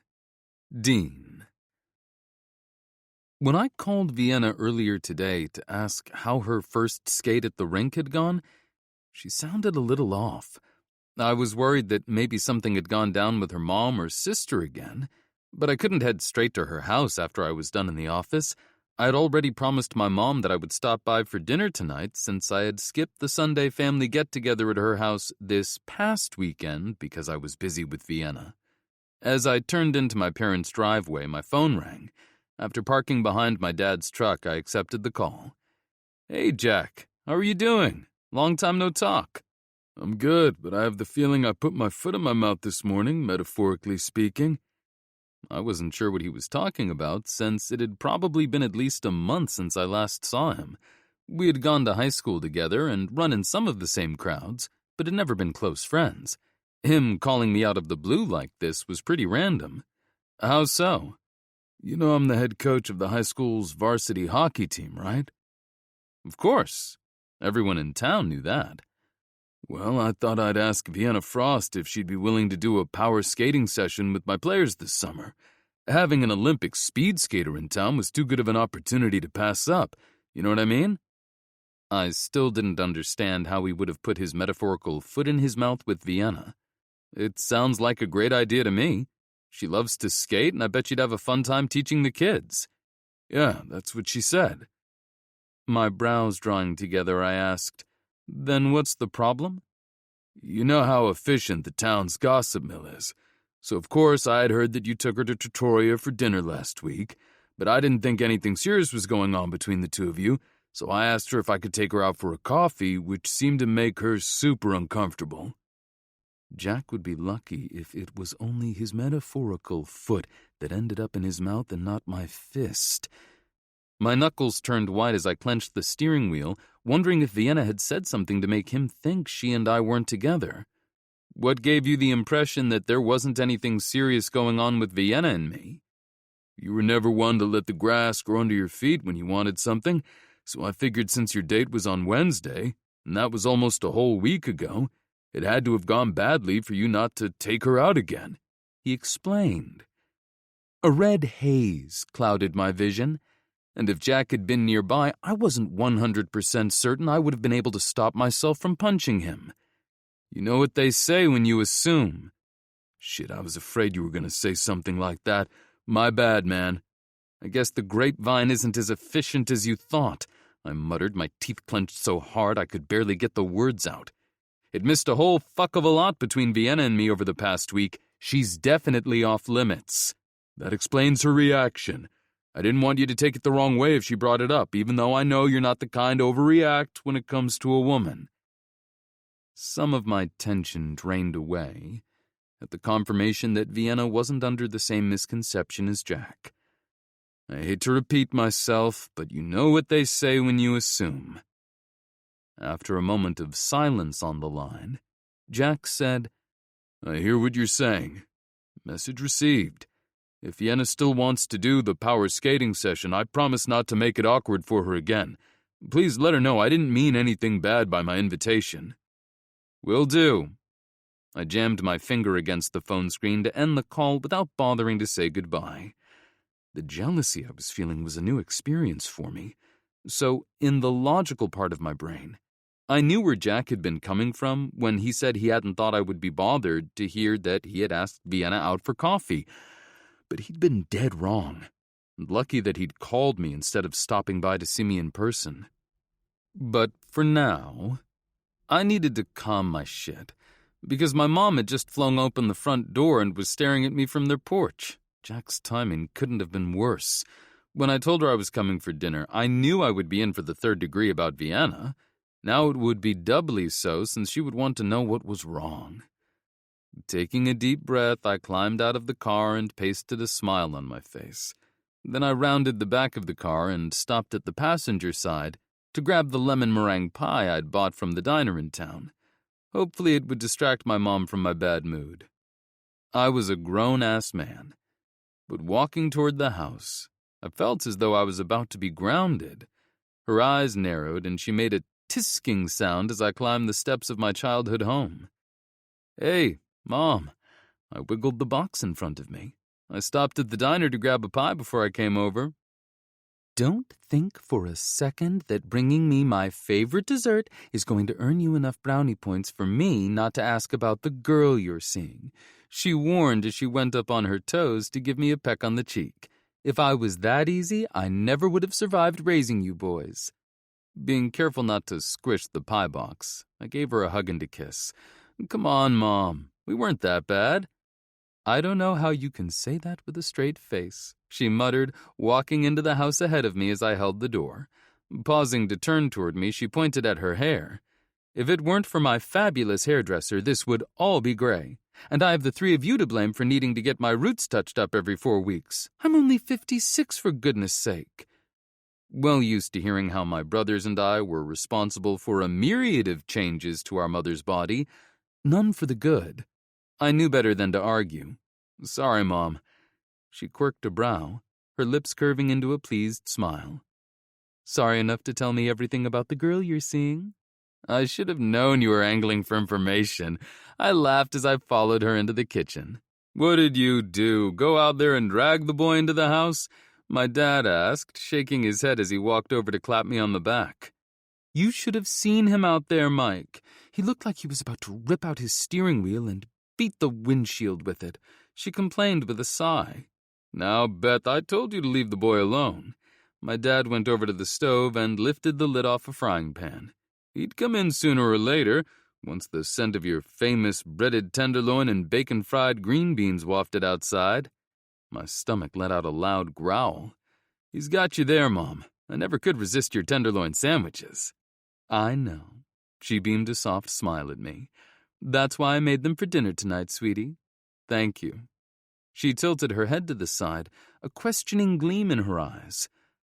Dean. When I called Vienna earlier today to ask how her first skate at the rink had gone, she sounded a little off. I was worried that maybe something had gone down with her mom or sister again, but I couldn't head straight to her house after I was done in the office. I had already promised my mom that I would stop by for dinner tonight since I had skipped the Sunday family get-together at her house this past weekend because I was busy with Vienna. As I turned into my parents' driveway, my phone rang. After parking behind my dad's truck, I accepted the call. "Hey, Jack. How are you doing? Long time no talk." "I'm good, but I have the feeling I put my foot in my mouth this morning, metaphorically speaking." I wasn't sure what he was talking about, since it had probably been at least a month since I last saw him. We had gone to high school together and run in some of the same crowds, but had never been close friends. Him calling me out of the blue like this was pretty random. "How so?" "You know I'm the head coach of the high school's varsity hockey team, right?" "Of course. Everyone in town knew that." "Well, I thought I'd ask Vienna Frost if she'd be willing to do a power skating session with my players this summer. Having an Olympic speed skater in town was too good of an opportunity to pass up. You know what I mean?" I still didn't understand how he would have put his metaphorical foot in his mouth with Vienna. "It sounds like a great idea to me. She loves to skate, and I bet you'd have a fun time teaching the kids." "Yeah, that's what she said." My brows drawing together, I asked, "Then what's the problem?" "You know how efficient the town's gossip mill is. So of course I had heard that you took her to Trattoria for dinner last week, but I didn't think anything serious was going on between the two of you, so I asked her if I could take her out for a coffee, which seemed to make her super uncomfortable." Jack would be lucky if it was only his metaphorical foot that ended up in his mouth and not my fist. My knuckles turned white as I clenched the steering wheel, wondering if Vienna had said something to make him think she and I weren't together. "What gave you the impression that there wasn't anything serious going on with Vienna and me?" "You were never one to let the grass grow under your feet when you wanted something, so I figured since your date was on Wednesday, and that was almost a whole week ago, it had to have gone badly for you not to take her out again," he explained. A red haze clouded my vision, and if Jack had been nearby, I wasn't 100% certain I would have been able to stop myself from punching him. "You know what they say when you assume." "Shit, I was afraid you were going to say something like that. My bad, man." "I guess the grapevine isn't as efficient as you thought," I muttered, my teeth clenched so hard I could barely get the words out. "It missed a whole fuck of a lot between Vienna and me over the past week. She's definitely off limits." "That explains her reaction. I didn't want you to take it the wrong way if she brought it up, even though I know you're not the kind to overreact when it comes to a woman." Some of my tension drained away at the confirmation that Vienna wasn't under the same misconception as Jack. I hate to repeat myself, but you know what they say when you assume. After a moment of silence on the line, Jack said, "I hear what you're saying. Message received. If Vienna still wants to do the power skating session, I promise not to make it awkward for her again. Please let her know I didn't mean anything bad by my invitation." "Will do." I jammed my finger against the phone screen to end the call without bothering to say goodbye. The jealousy I was feeling was a new experience for me. So, in the logical part of my brain, I knew where Jack had been coming from when he said he hadn't thought I would be bothered to hear that he had asked Vienna out for coffee. But he'd been dead wrong. Lucky that he'd called me instead of stopping by to see me in person. But for now, I needed to calm my shit, because my mom had just flung open the front door and was staring at me from their porch. Jack's timing couldn't have been worse. When I told her I was coming for dinner, I knew I would be in for the third degree about Vienna. Now it would be doubly so, since she would want to know what was wrong. Taking a deep breath, I climbed out of the car and pasted a smile on my face. Then I rounded the back of the car and stopped at the passenger side to grab the lemon meringue pie I'd bought from the diner in town. Hopefully it would distract my mom from my bad mood. I was a grown-ass man, but walking toward the house, I felt as though I was about to be grounded. Her eyes narrowed and she made a tisking sound as I climbed the steps of my childhood home. "Hey, Mom." I wiggled the box in front of me. I stopped at the diner to grab a pie before I came over. Don't think for a second that bringing me my favorite dessert is going to earn you enough brownie points for me not to ask about the girl you're seeing, she warned as she went up on her toes to give me a peck on the cheek. If I was that easy, I never would have survived raising you boys. Being careful not to squish the pie box, I gave her a hug and a kiss. Come on, Mom. We weren't that bad. I don't know how you can say that with a straight face, she muttered, walking into the house ahead of me as I held the door. Pausing to turn toward me, she pointed at her hair. If it weren't for my fabulous hairdresser, this would all be gray. And I have the three of you to blame for needing to get my roots touched up every 4 weeks. I'm only 56, for goodness sake. Well used to hearing how my brothers and I were responsible for a myriad of changes to our mother's body, none for the good, I knew better than to argue. Sorry, Mom. She quirked a brow, her lips curving into a pleased smile. Sorry enough to tell me everything about the girl you're seeing? I should have known you were angling for information. I laughed as I followed her into the kitchen. What did you do? Go out there and drag the boy into the house? My dad asked, shaking his head as he walked over to clap me on the back. You should have seen him out there, Mike. He looked like he was about to rip out his steering wheel and beat the windshield with it, she complained with a sigh. Now, Beth, I told you to leave the boy alone. My dad went over to the stove and lifted the lid off a frying pan. He'd come in sooner or later, once the scent of your famous breaded tenderloin and bacon-fried green beans wafted outside. My stomach let out a loud growl. He's got you there, Mom. I never could resist your tenderloin sandwiches. I know. She beamed a soft smile at me. That's why I made them for dinner tonight, sweetie. Thank you. She tilted her head to the side, a questioning gleam in her eyes.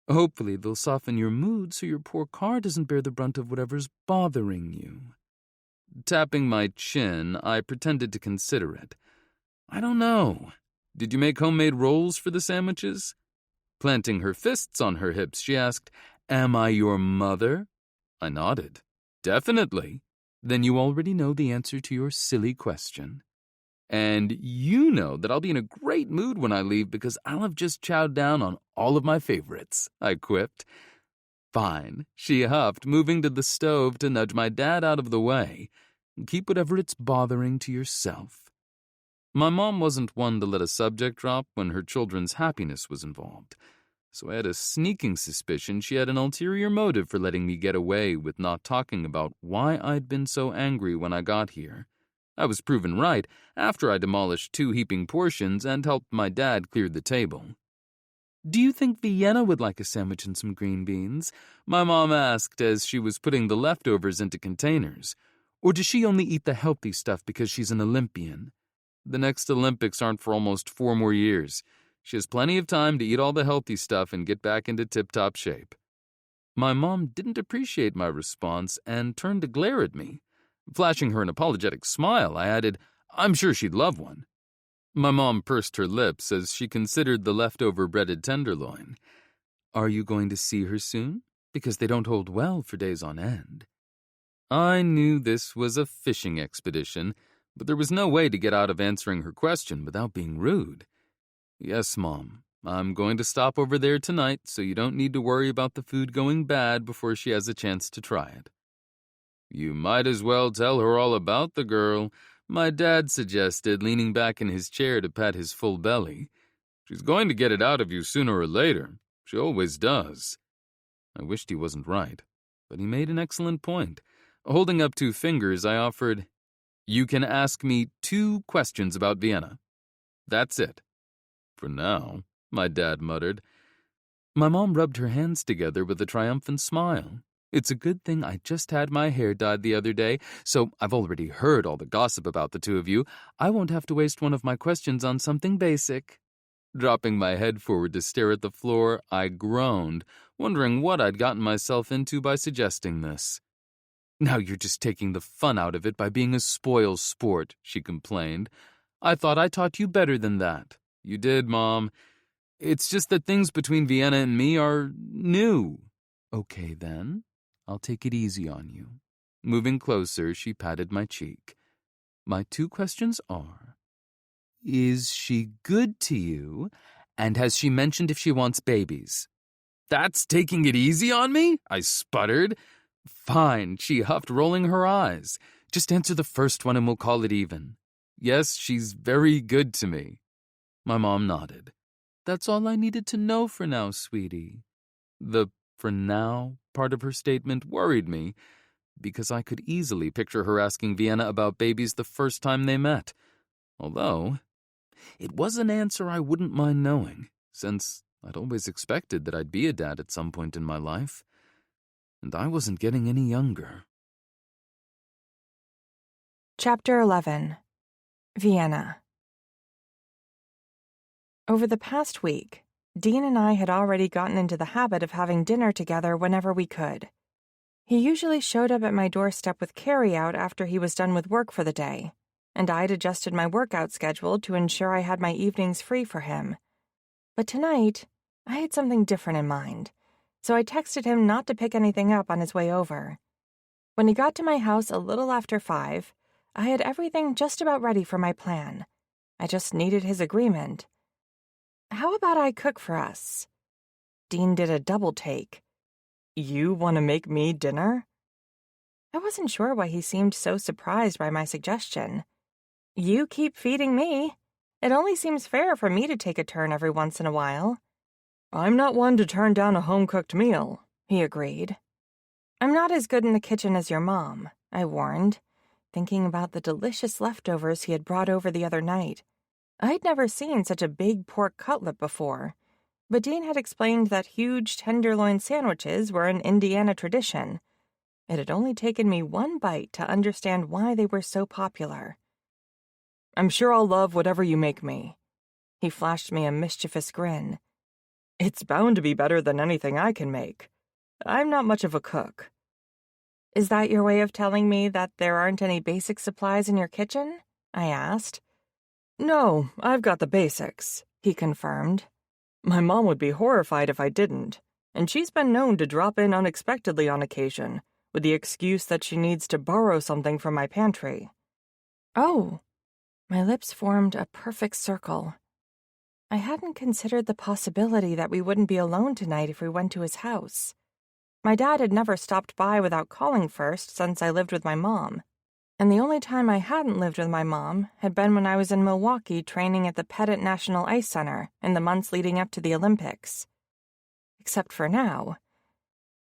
Hopefully they'll soften your mood so your poor car doesn't bear the brunt of whatever's bothering you. Tapping my chin, I pretended to consider it. I don't know. Did you make homemade rolls for the sandwiches? Planting her fists on her hips, she asked, Am I your mother? I nodded. Definitely. Then you already know the answer to your silly question. And you know that I'll be in a great mood when I leave because I'll have just chowed down on all of my favorites, I quipped. Fine, she huffed, moving to the stove to nudge my dad out of the way. Keep whatever it's bothering to yourself. My mom wasn't one to let a subject drop when her children's happiness was involved, so I had a sneaking suspicion she had an ulterior motive for letting me get away with not talking about why I'd been so angry when I got here. I was proven right after I demolished 2 heaping portions and helped my dad clear the table. Do you think Vienna would like a sandwich and some green beans? My mom asked as she was putting the leftovers into containers. Or does she only eat the healthy stuff because she's an Olympian? The next Olympics aren't for almost 4 more years. She has plenty of time to eat all the healthy stuff and get back into tip-top shape. My mom didn't appreciate my response and turned to glare at me. Flashing her an apologetic smile, I added, I'm sure she'd love one. My mom pursed her lips as she considered the leftover breaded tenderloin. Are you going to see her soon? Because they don't hold well for days on end. I knew this was a fishing expedition, but there was no way to get out of answering her question without being rude. Yes, Mom. I'm going to stop over there tonight, so you don't need to worry about the food going bad before she has a chance to try it. You might as well tell her all about the girl, my dad suggested, leaning back in his chair to pat his full belly. She's going to get it out of you sooner or later. She always does. I wished he wasn't right, but he made an excellent point. Holding up 2 fingers, I offered, You can ask me 2 questions about Vienna. That's it. For now, my dad muttered. My mom rubbed her hands together with a triumphant smile. It's a good thing I just had my hair dyed the other day, so I've already heard all the gossip about the 2 of you. I won't have to waste one of my questions on something basic. Dropping my head forward to stare at the floor, I groaned, wondering what I'd gotten myself into by suggesting this. Now you're just taking the fun out of it by being a spoil sport, she complained. I thought I taught you better than that. You did, Mom. It's just that things between Vienna and me are new. Okay, then. I'll take it easy on you." Moving closer, she patted my cheek. "My 2 questions are, is she good to you, and has she mentioned if she wants babies?" "That's taking it easy on me?" I sputtered. "Fine," she huffed, rolling her eyes. "Just answer the first one and we'll call it even." "Yes, she's very good to me." My mom nodded. "That's all I needed to know for now, sweetie." The "for now" part of her statement worried me, because I could easily picture her asking Vienna about babies the first time they met. Although, it was an answer I wouldn't mind knowing, since I'd always expected that I'd be a dad at some point in my life. And I wasn't getting any younger. Chapter 11. Vienna. Over the past week, Dean and I had already gotten into the habit of having dinner together whenever we could. He usually showed up at my doorstep with carry-out after he was done with work for the day, and I'd adjusted my workout schedule to ensure I had my evenings free for him. But tonight, I had something different in mind, so I texted him not to pick anything up on his way over. When he got to my house a little after 5, I had everything just about ready for my plan. I just needed his agreement. "How about I cook for us?" Dean did a double take. You want to make me dinner? I wasn't sure why he seemed so surprised by my suggestion. "You keep feeding me. It only seems fair for me to take a turn every once in a while." I'm not one to turn down a home-cooked meal, he agreed. "I'm not as good in the kitchen as your mom," I warned, thinking about the delicious leftovers he had brought over the other night. I'd never seen such a big pork cutlet before, but Dean had explained that huge tenderloin sandwiches were an Indiana tradition. It had only taken me one bite to understand why they were so popular. I'm sure I'll love whatever you make me. He flashed me a mischievous grin. It's bound to be better than anything I can make. I'm not much of a cook. Is that your way of telling me that there aren't any basic supplies in your kitchen? I asked. No, I've got the basics, he confirmed. My mom would be horrified if I didn't, and she's been known to drop in unexpectedly on occasion, with the excuse that she needs to borrow something from my pantry. Oh, my lips formed a perfect circle. I hadn't considered the possibility that we wouldn't be alone tonight if we went to his house. My dad had never stopped by without calling first since I lived with my mom, and the only time I hadn't lived with my mom had been when I was in Milwaukee training at the Pettit National Ice Center in the months leading up to the Olympics. Except for now.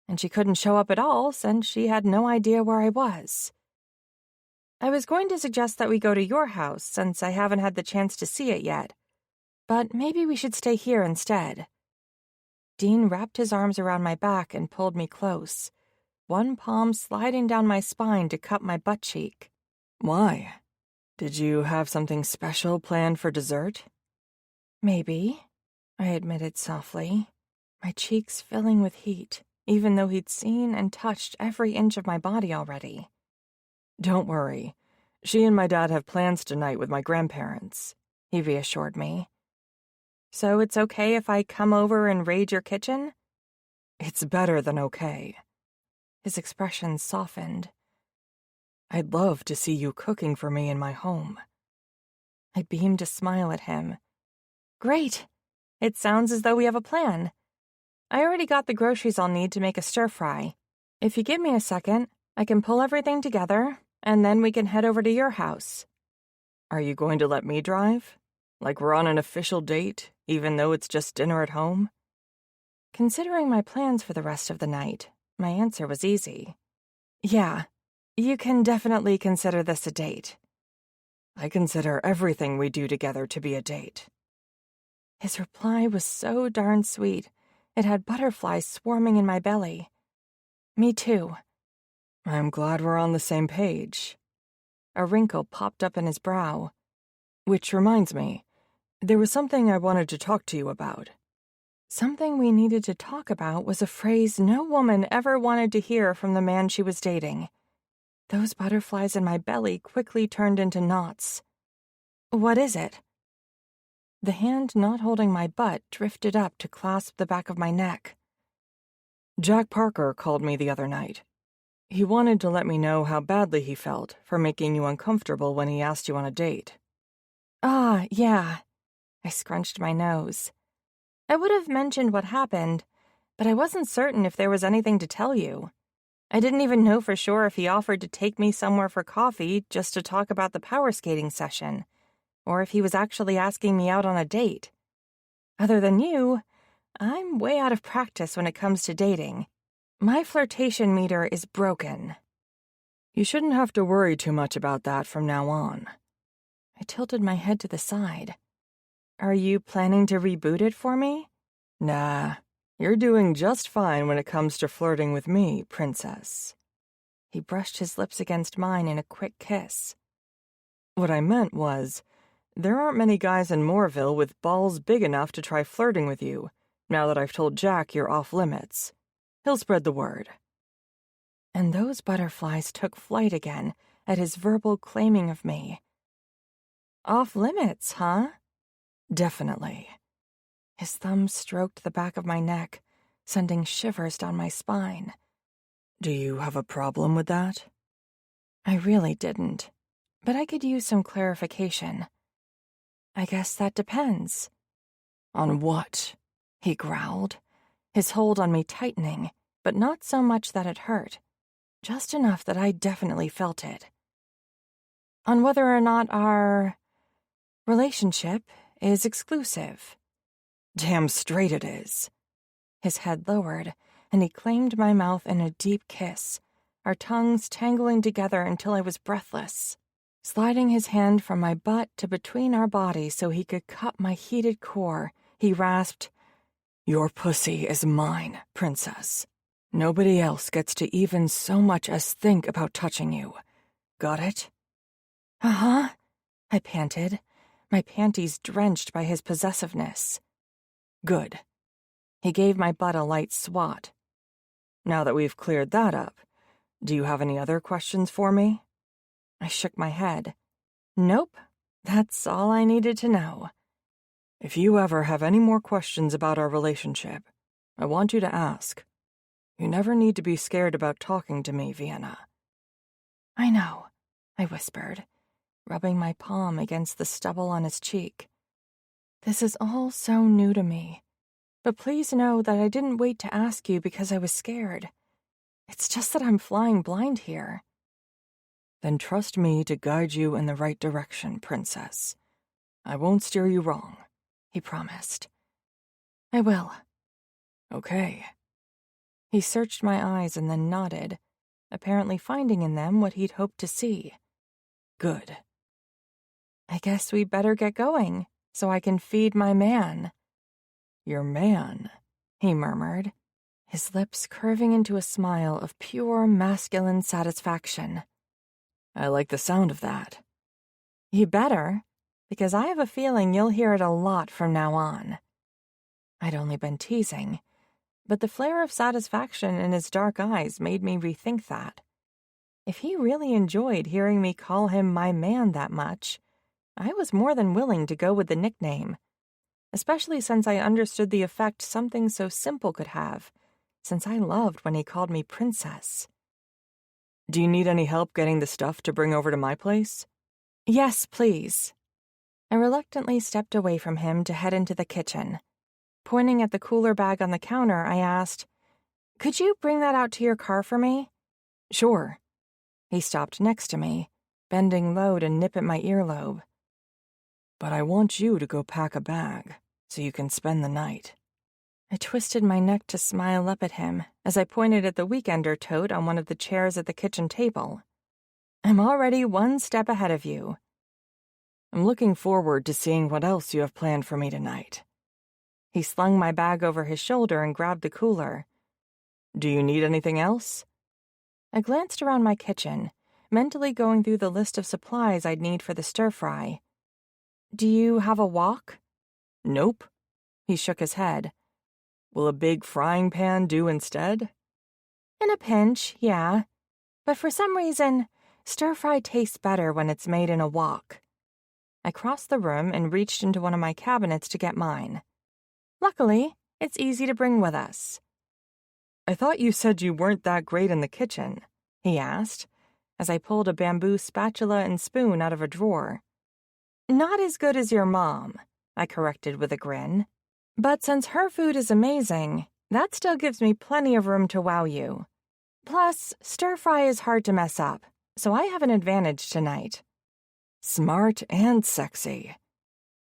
And she couldn't show up at all since she had no idea where I was. I was going to suggest that we go to your house since I haven't had the chance to see it yet, but maybe we should stay here instead. Dean wrapped his arms around my back and pulled me close, one palm sliding down my spine to cup my butt cheek. Why? Did you have something special planned for dessert? Maybe, I admitted softly, my cheeks filling with heat, even though he'd seen and touched every inch of my body already. Don't worry. She and my dad have plans tonight with my grandparents, he reassured me. So it's okay if I come over and raid your kitchen? It's better than okay. His expression softened. I'd love to see you cooking for me in my home. I beamed a smile at him. Great. It sounds as though we have a plan. I already got the groceries I'll need to make a stir-fry. If you give me a second, I can pull everything together, and then we can head over to your house. Are you going to let me drive? Like we're on an official date, even though it's just dinner at home? Considering my plans for the rest of the night, my answer was easy. Yeah, you can definitely consider this a date. I consider everything we do together to be a date. His reply was so darn sweet, it had butterflies swarming in my belly. Me too. I'm glad we're on the same page. A wrinkle popped up in his brow. Which reminds me, there was something I wanted to talk to you about. Something we needed to talk about was a phrase no woman ever wanted to hear from the man she was dating. Those butterflies in my belly quickly turned into knots. What is it? The hand not holding my butt drifted up to clasp the back of my neck. Jack Parker called me the other night. He wanted to let me know how badly he felt for making you uncomfortable when he asked you on a date. Ah, yeah. I scrunched my nose. I would have mentioned what happened, but I wasn't certain if there was anything to tell you. I didn't even know for sure if he offered to take me somewhere for coffee just to talk about the power skating session, or if he was actually asking me out on a date. Other than you, I'm way out of practice when it comes to dating. My flirtation meter is broken. You shouldn't have to worry too much about that from now on. I tilted my head to the side. Are you planning to reboot it for me? Nah, you're doing just fine when it comes to flirting with me, princess. He brushed his lips against mine in a quick kiss. What I meant was, there aren't many guys in Moorville with balls big enough to try flirting with you, now that I've told Jack you're off limits. He'll spread the word. And those butterflies took flight again at his verbal claiming of me. Off limits, huh? Definitely. His thumb stroked the back of my neck, sending shivers down my spine. Do you have a problem with that? I really didn't, but I could use some clarification. I guess that depends. On what? He growled, his hold on me tightening, but not so much that it hurt, just enough that I definitely felt it. On whether or not our relationship is exclusive. Damn straight it is. His head lowered, and he claimed my mouth in a deep kiss, our tongues tangling together until I was breathless. Sliding his hand from my butt to between our bodies so he could cup my heated core, he rasped, "Your pussy is mine, princess. Nobody else gets to even so much as think about touching you. Got it?" Uh-huh, I panted, my panties drenched by his possessiveness. Good. He gave my butt a light swat. Now that we've cleared that up, do you have any other questions for me? I shook my head. Nope, that's all I needed to know. If you ever have any more questions about our relationship, I want you to ask. You never need to be scared about talking to me, Vienna. I know, I whispered, rubbing my palm against the stubble on his cheek. This is all so new to me, but please know that I didn't wait to ask you because I was scared. It's just that I'm flying blind here. Then trust me to guide you in the right direction, princess. I won't steer you wrong, he promised. I will. Okay. He searched my eyes and then nodded, apparently finding in them what he'd hoped to see. Good. I guess we better get going, so I can feed my man. Your man, he murmured, his lips curving into a smile of pure masculine satisfaction. I like the sound of that. You better, because I have a feeling you'll hear it a lot from now on. I'd only been teasing, but the flare of satisfaction in his dark eyes made me rethink that. If he really enjoyed hearing me call him my man that much, I was more than willing to go with the nickname, especially since I understood the effect something so simple could have, since I loved when he called me princess. Do you need any help getting the stuff to bring over to my place? Yes, please. I reluctantly stepped away from him to head into the kitchen. Pointing at the cooler bag on the counter, I asked, "Could you bring that out to your car for me?" Sure. He stopped next to me, bending low to nip at my earlobe. But I want you to go pack a bag so you can spend the night. I twisted my neck to smile up at him as I pointed at the weekender tote on one of the chairs at the kitchen table. I'm already one step ahead of you. I'm looking forward to seeing what else you have planned for me tonight. He slung my bag over his shoulder and grabbed the cooler. Do you need anything else? I glanced around my kitchen, mentally going through the list of supplies I'd need for the stir-fry. Do you have a wok? Nope. He shook his head. Will a big frying pan do instead? In a pinch, yeah. But for some reason, stir-fry tastes better when it's made in a wok. I crossed the room and reached into one of my cabinets to get mine. Luckily, it's easy to bring with us. I thought you said you weren't that great in the kitchen. he asked, as I pulled a bamboo spatula and spoon out of a drawer. Not as good as your mom, I corrected with a grin. But since her food is amazing, that still gives me plenty of room to wow you. Plus, stir-fry is hard to mess up, so I have an advantage tonight. Smart and sexy.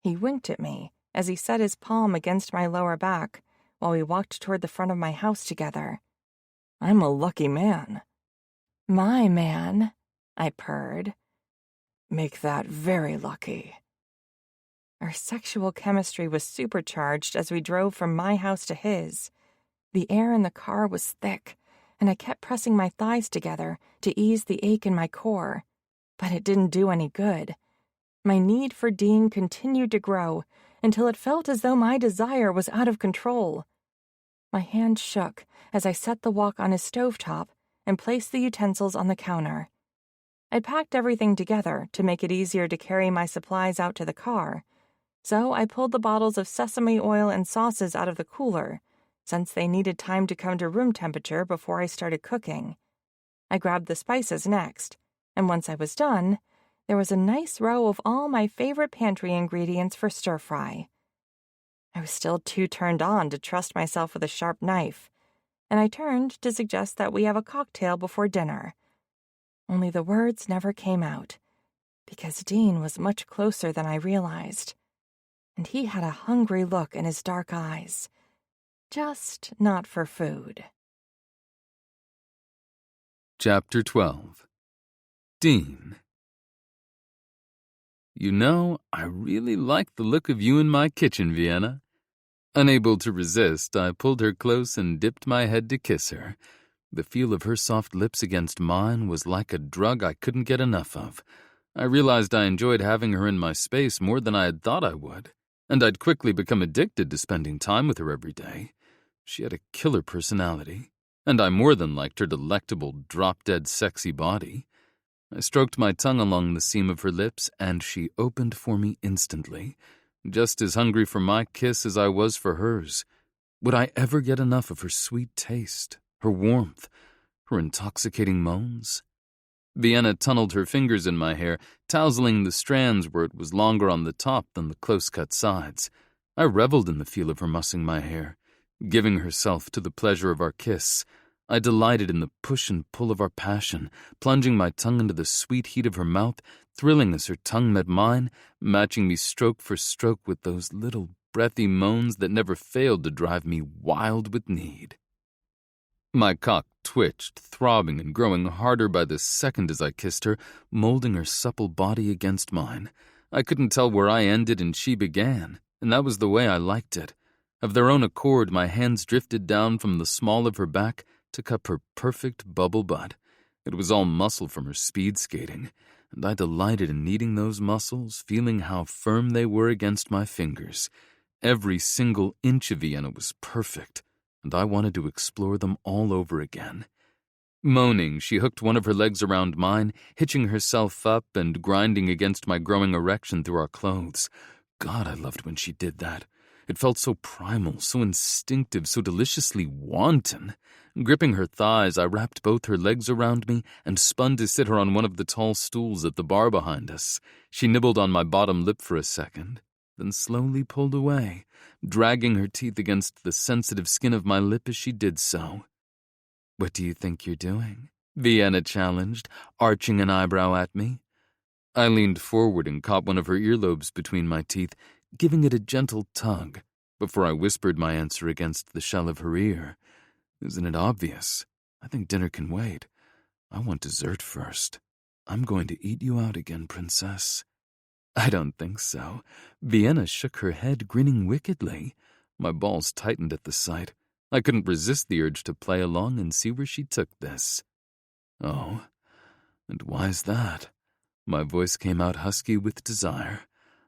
He winked at me as he set his palm against my lower back while we walked toward the front of my house together. I'm a lucky man. My man, I purred. Make that very lucky. Our sexual chemistry was supercharged as we drove from my house to his. The air in the car was thick, and I kept pressing my thighs together to ease the ache in my core. But it didn't do any good. My need for Dean continued to grow until it felt as though my desire was out of control. My hand shook as I set the wok on his stovetop and placed the utensils on the counter. I packed everything together to make it easier to carry my supplies out to the car, so I pulled the bottles of sesame oil and sauces out of the cooler, since they needed time to come to room temperature before I started cooking. I grabbed the spices next, and once I was done, there was a nice row of all my favorite pantry ingredients for stir-fry. I was still too turned on to trust myself with a sharp knife, and I turned to suggest that we have a cocktail before dinner. Only the words never came out, because Dean was much closer than I realized, and he had a hungry look in his dark eyes, just not for food. Chapter 12. Dean. You know, I really like the look of you in my kitchen, Vienna. Unable to resist, I pulled her close and dipped my head to kiss her. The feel of her soft lips against mine was like a drug I couldn't get enough of. I realized I enjoyed having her in my space more than I had thought I would, and I'd quickly become addicted to spending time with her every day. She had a killer personality, and I more than liked her delectable, drop-dead sexy body. I stroked my tongue along the seam of her lips, and she opened for me instantly, just as hungry for my kiss as I was for hers. Would I ever get enough of her sweet taste, her warmth, her intoxicating moans? Vienna tunneled her fingers in my hair, tousling the strands where it was longer on the top than the close-cut sides. I reveled in the feel of her mussing my hair, giving herself to the pleasure of our kiss. I delighted in the push and pull of our passion, plunging my tongue into the sweet heat of her mouth, thrilling as her tongue met mine, matching me stroke for stroke with those little breathy moans that never failed to drive me wild with need. My cock twitched, throbbing and growing harder by the second as I kissed her, molding her supple body against mine. I couldn't tell where I ended and she began, and that was the way I liked it. Of their own accord, my hands drifted down from the small of her back to cup her perfect bubble butt. It was all muscle from her speed skating, and I delighted in kneading those muscles, feeling how firm they were against my fingers. Every single inch of Vienna was perfect, and I wanted to explore them all over again. Moaning, she hooked one of her legs around mine, hitching herself up and grinding against my growing erection through our clothes. God, I loved when she did that. It felt so primal, so instinctive, so deliciously wanton. Gripping her thighs, I wrapped both her legs around me and spun to sit her on one of the tall stools at the bar behind us. She nibbled on my bottom lip for a second, then slowly pulled away, dragging her teeth against the sensitive skin of my lip as she did so. "What do you think you're doing?" Vienna challenged, arching an eyebrow at me. I leaned forward and caught one of her earlobes between my teeth, giving it a gentle tug, before I whispered my answer against the shell of her ear. "Isn't it obvious? I think dinner can wait. I want dessert first. I'm going to eat you out again, princess." "I don't think so." Vienna shook her head, grinning wickedly. My balls tightened at the sight. I couldn't resist the urge to play along and see where she took this. "Oh, and why's that?" My voice came out husky with desire.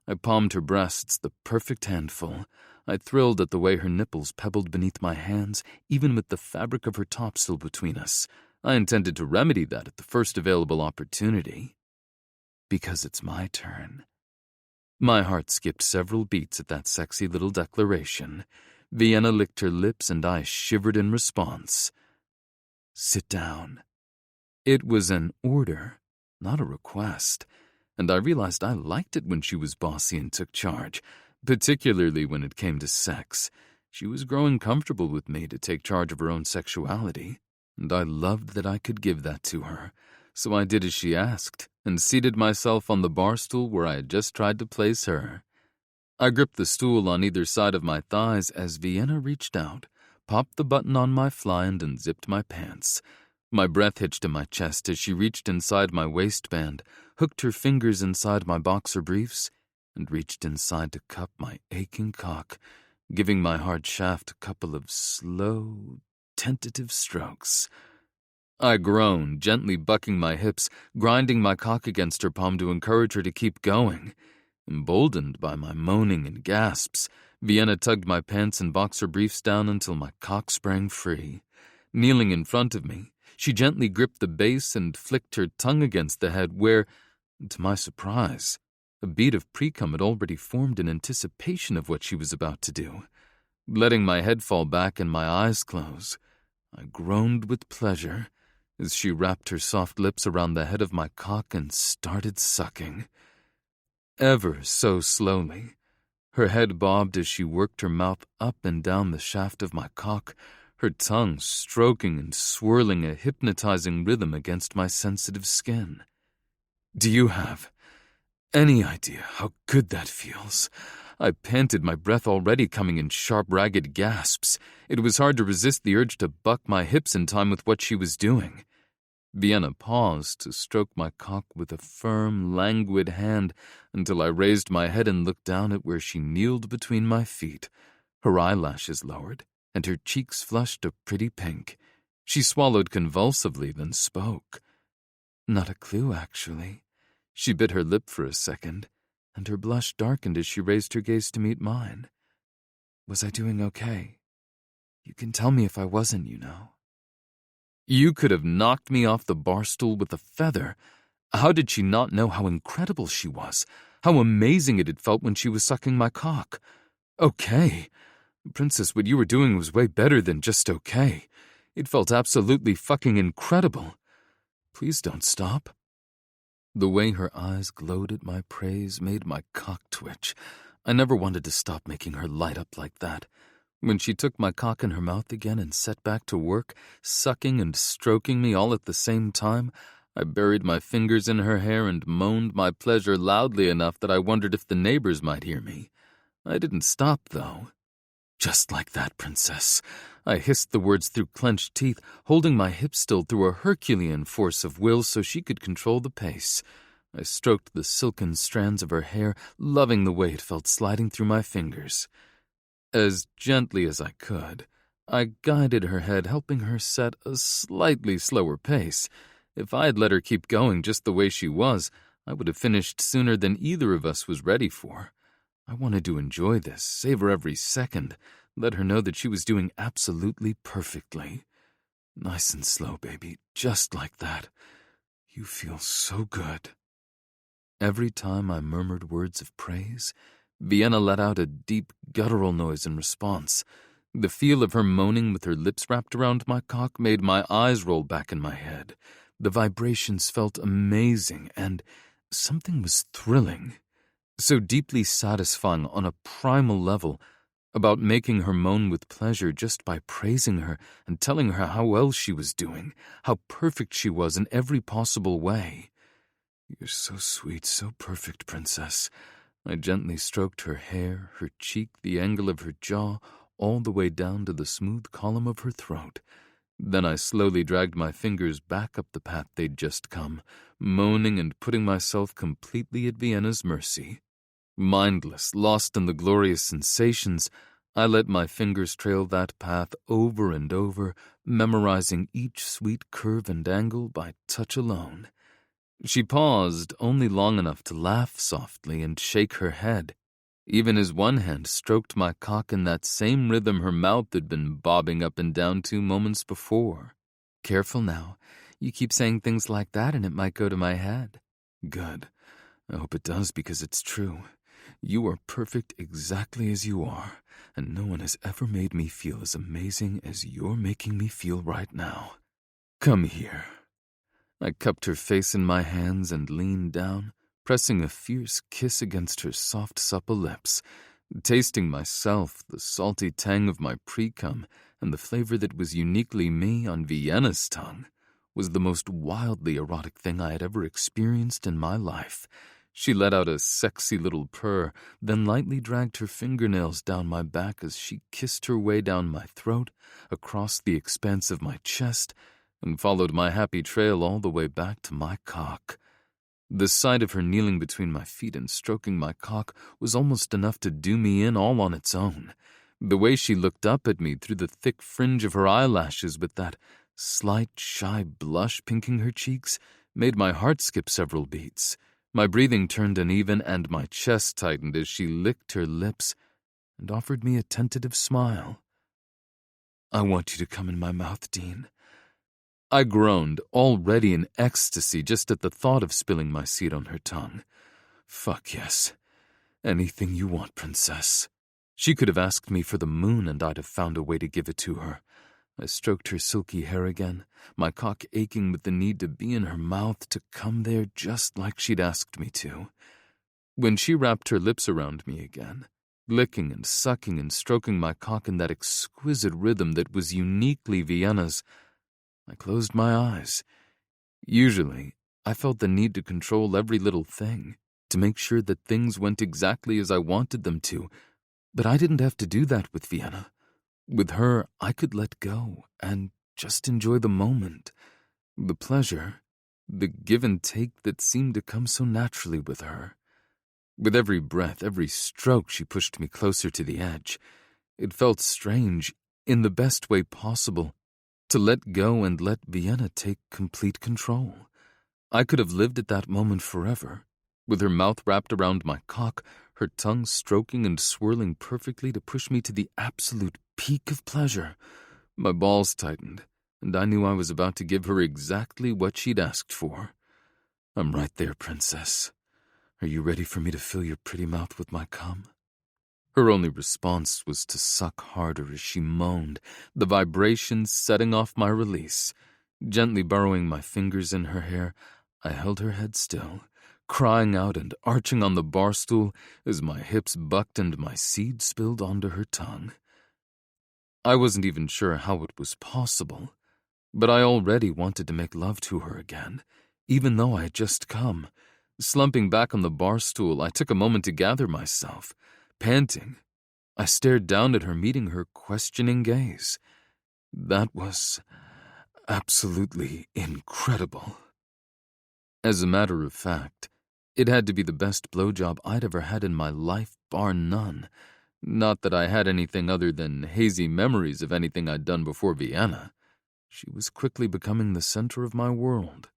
I palmed her breasts, the perfect handful. I thrilled at the way her nipples pebbled beneath my hands, even with the fabric of her top still between us. I intended to remedy that at the first available opportunity. "Because it's my turn." My heart skipped several beats at that sexy little declaration. Vienna licked her lips and I shivered in response. "Sit down." It was an order, not a request, and I realized I liked it when she was bossy and took charge, particularly when it came to sex. She was growing comfortable with me to take charge of her own sexuality, and I loved that I could give that to her. So I did as she asked, and seated myself on the bar stool where I had just tried to place her. I gripped the stool on either side of my thighs as Vienna reached out, popped the button on my fly, and unzipped my pants. My breath hitched in my chest as she reached inside my waistband, hooked her fingers inside my boxer briefs, and reached inside to cup my aching cock, giving my hard shaft a couple of slow, tentative strokes. I groaned, gently bucking my hips, grinding my cock against her palm to encourage her to keep going. Emboldened by my moaning and gasps, Vienna tugged my pants and boxer briefs down until my cock sprang free. Kneeling in front of me, she gently gripped the base and flicked her tongue against the head where, to my surprise, a bead of pre-cum had already formed in anticipation of what she was about to do. Letting my head fall back and my eyes close, I groaned with pleasure as she wrapped her soft lips around the head of my cock and started sucking. Ever so slowly, her head bobbed as she worked her mouth up and down the shaft of my cock, her tongue stroking and swirling a hypnotizing rhythm against my sensitive skin. Do you have any idea how good that feels? I panted, my breath already coming in sharp, ragged gasps. It was hard to resist the urge to buck my hips in time with what she was doing. Vienna paused to stroke my cock with a firm, languid hand until I raised my head and looked down at where she kneeled between my feet, her eyelashes lowered and her cheeks flushed a pretty pink. She swallowed convulsively, then spoke. Not a clue, actually. She bit her lip for a second, and her blush darkened as she raised her gaze to meet mine. Was I doing okay? You can tell me if I wasn't, you know. You could have knocked me off the bar stool with a feather. How did she not know how incredible she was? How amazing it had felt when she was sucking my cock? Okay. Princess, what you were doing was way better than just okay. It felt absolutely fucking incredible. Please don't stop. The way her eyes glowed at my praise made my cock twitch. I never wanted to stop making her light up like that. When she took my cock in her mouth again and set back to work, sucking and stroking me all at the same time, I buried my fingers in her hair and moaned my pleasure loudly enough that I wondered if the neighbors might hear me. I didn't stop, though. Just like that, princess. I hissed the words through clenched teeth, holding my hips still through a Herculean force of will so she could control the pace. I stroked the silken strands of her hair, loving the way it felt sliding through my fingers. As gently as I could, I guided her head, helping her set a slightly slower pace. If I had let her keep going just the way she was, I would have finished sooner than either of us was ready for. I wanted to enjoy this, savor every second, let her know that she was doing absolutely perfectly. Nice and slow, baby, just like that. You feel so good. Every time I murmured words of praise, Vienna let out a deep, guttural noise in response. The feel of her moaning with her lips wrapped around my cock made my eyes roll back in my head. The vibrations felt amazing, and something was thrilling, so deeply satisfying on a primal level, about making her moan with pleasure just by praising her and telling her how well she was doing, how perfect she was in every possible way. You're so sweet, so perfect, princess. I gently stroked her hair, her cheek, the angle of her jaw, all the way down to the smooth column of her throat. Then I slowly dragged my fingers back up the path they'd just come, moaning and putting myself completely at Vienna's mercy. Mindless, lost in the glorious sensations, I let my fingers trail that path over and over, memorizing each sweet curve and angle by touch alone. She paused only long enough to laugh softly and shake her head, even as one hand stroked my cock in that same rhythm her mouth had been bobbing up and down to moments before. Careful now. You keep saying things like that and it might go to my head. Good. I hope it does because it's true. You are perfect exactly as you are, and no one has ever made me feel as amazing as you're making me feel right now. Come here. I cupped her face in my hands and leaned down, pressing a fierce kiss against her soft, supple lips, tasting myself, the salty tang of my pre-cum, and the flavor that was uniquely me on Vienna's tongue, was the most wildly erotic thing I had ever experienced in my life. She let out a sexy little purr, then lightly dragged her fingernails down my back as she kissed her way down my throat, across the expanse of my chest, and followed my happy trail all the way back to my cock. The sight of her kneeling between my feet and stroking my cock was almost enough to do me in all on its own. The way she looked up at me through the thick fringe of her eyelashes with that slight, shy blush pinking her cheeks made my heart skip several beats. My breathing turned uneven and my chest tightened as she licked her lips and offered me a tentative smile. "I want you to come in my mouth, Dean." I groaned, already in ecstasy just at the thought of spilling my seed on her tongue. "Fuck yes. Anything you want, princess." She could have asked me for the moon and I'd have found a way to give it to her. I stroked her silky hair again, my cock aching with the need to be in her mouth, to come there just like she'd asked me to. When she wrapped her lips around me again, licking and sucking and stroking my cock in that exquisite rhythm that was uniquely Vienna's, I closed my eyes. Usually, I felt the need to control every little thing, to make sure that things went exactly as I wanted them to, but I didn't have to do that with Vienna. With her, I could let go and just enjoy the moment, the pleasure, the give and take that seemed to come so naturally with her. With every breath, every stroke, she pushed me closer to the edge. It felt strange, in the best way possible, to let go and let Vienna take complete control. I could have lived at that moment forever, with her mouth wrapped around my cock, her tongue stroking and swirling perfectly to push me to the absolute peak of pleasure. My balls tightened, and I knew I was about to give her exactly what she'd asked for. "I'm right there, princess. Are you ready for me to fill your pretty mouth with my cum?" Her only response was to suck harder as she moaned, the vibrations setting off my release. Gently burrowing my fingers in her hair, I held her head still, crying out and arching on the bar stool as my hips bucked and my seed spilled onto her tongue. I wasn't even sure how it was possible, but I already wanted to make love to her again, even though I had just come. Slumping back on the bar stool, I took a moment to gather myself. Panting, I stared down at her, meeting her questioning gaze. That was absolutely incredible. As a matter of fact, it had to be the best blowjob I'd ever had in my life, bar none. Not that I had anything other than hazy memories of anything I'd done before Vienna. She was quickly becoming the center of my world.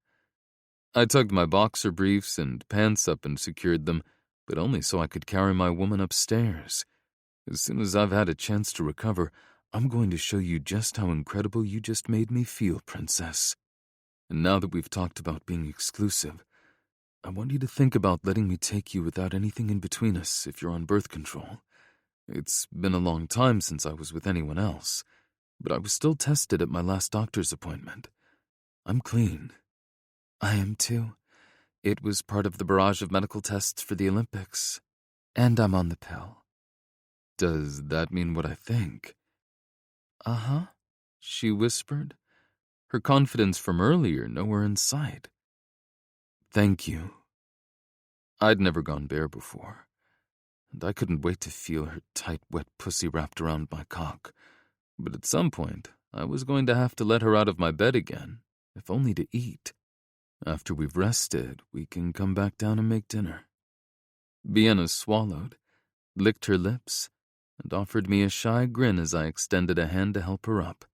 I tugged my boxer briefs and pants up and secured them, but only so I could carry my woman upstairs. As soon as I've had a chance to recover, I'm going to show you just how incredible you just made me feel, princess. And now that we've talked about being exclusive, I want you to think about letting me take you without anything in between us if you're on birth control. It's been a long time since I was with anyone else, but I was still tested at my last doctor's appointment. I'm clean. I am too. It was part of the barrage of medical tests for the Olympics. And I'm on the pill. Does that mean what I think? Uh-huh, she whispered, her confidence from earlier nowhere in sight. Thank you. I'd never gone bare before, and I couldn't wait to feel her tight, wet pussy wrapped around my cock. But at some point, I was going to have to let her out of my bed again, if only to eat. After we've rested, we can come back down and make dinner. Vienna swallowed, licked her lips, and offered me a shy grin as I extended a hand to help her up.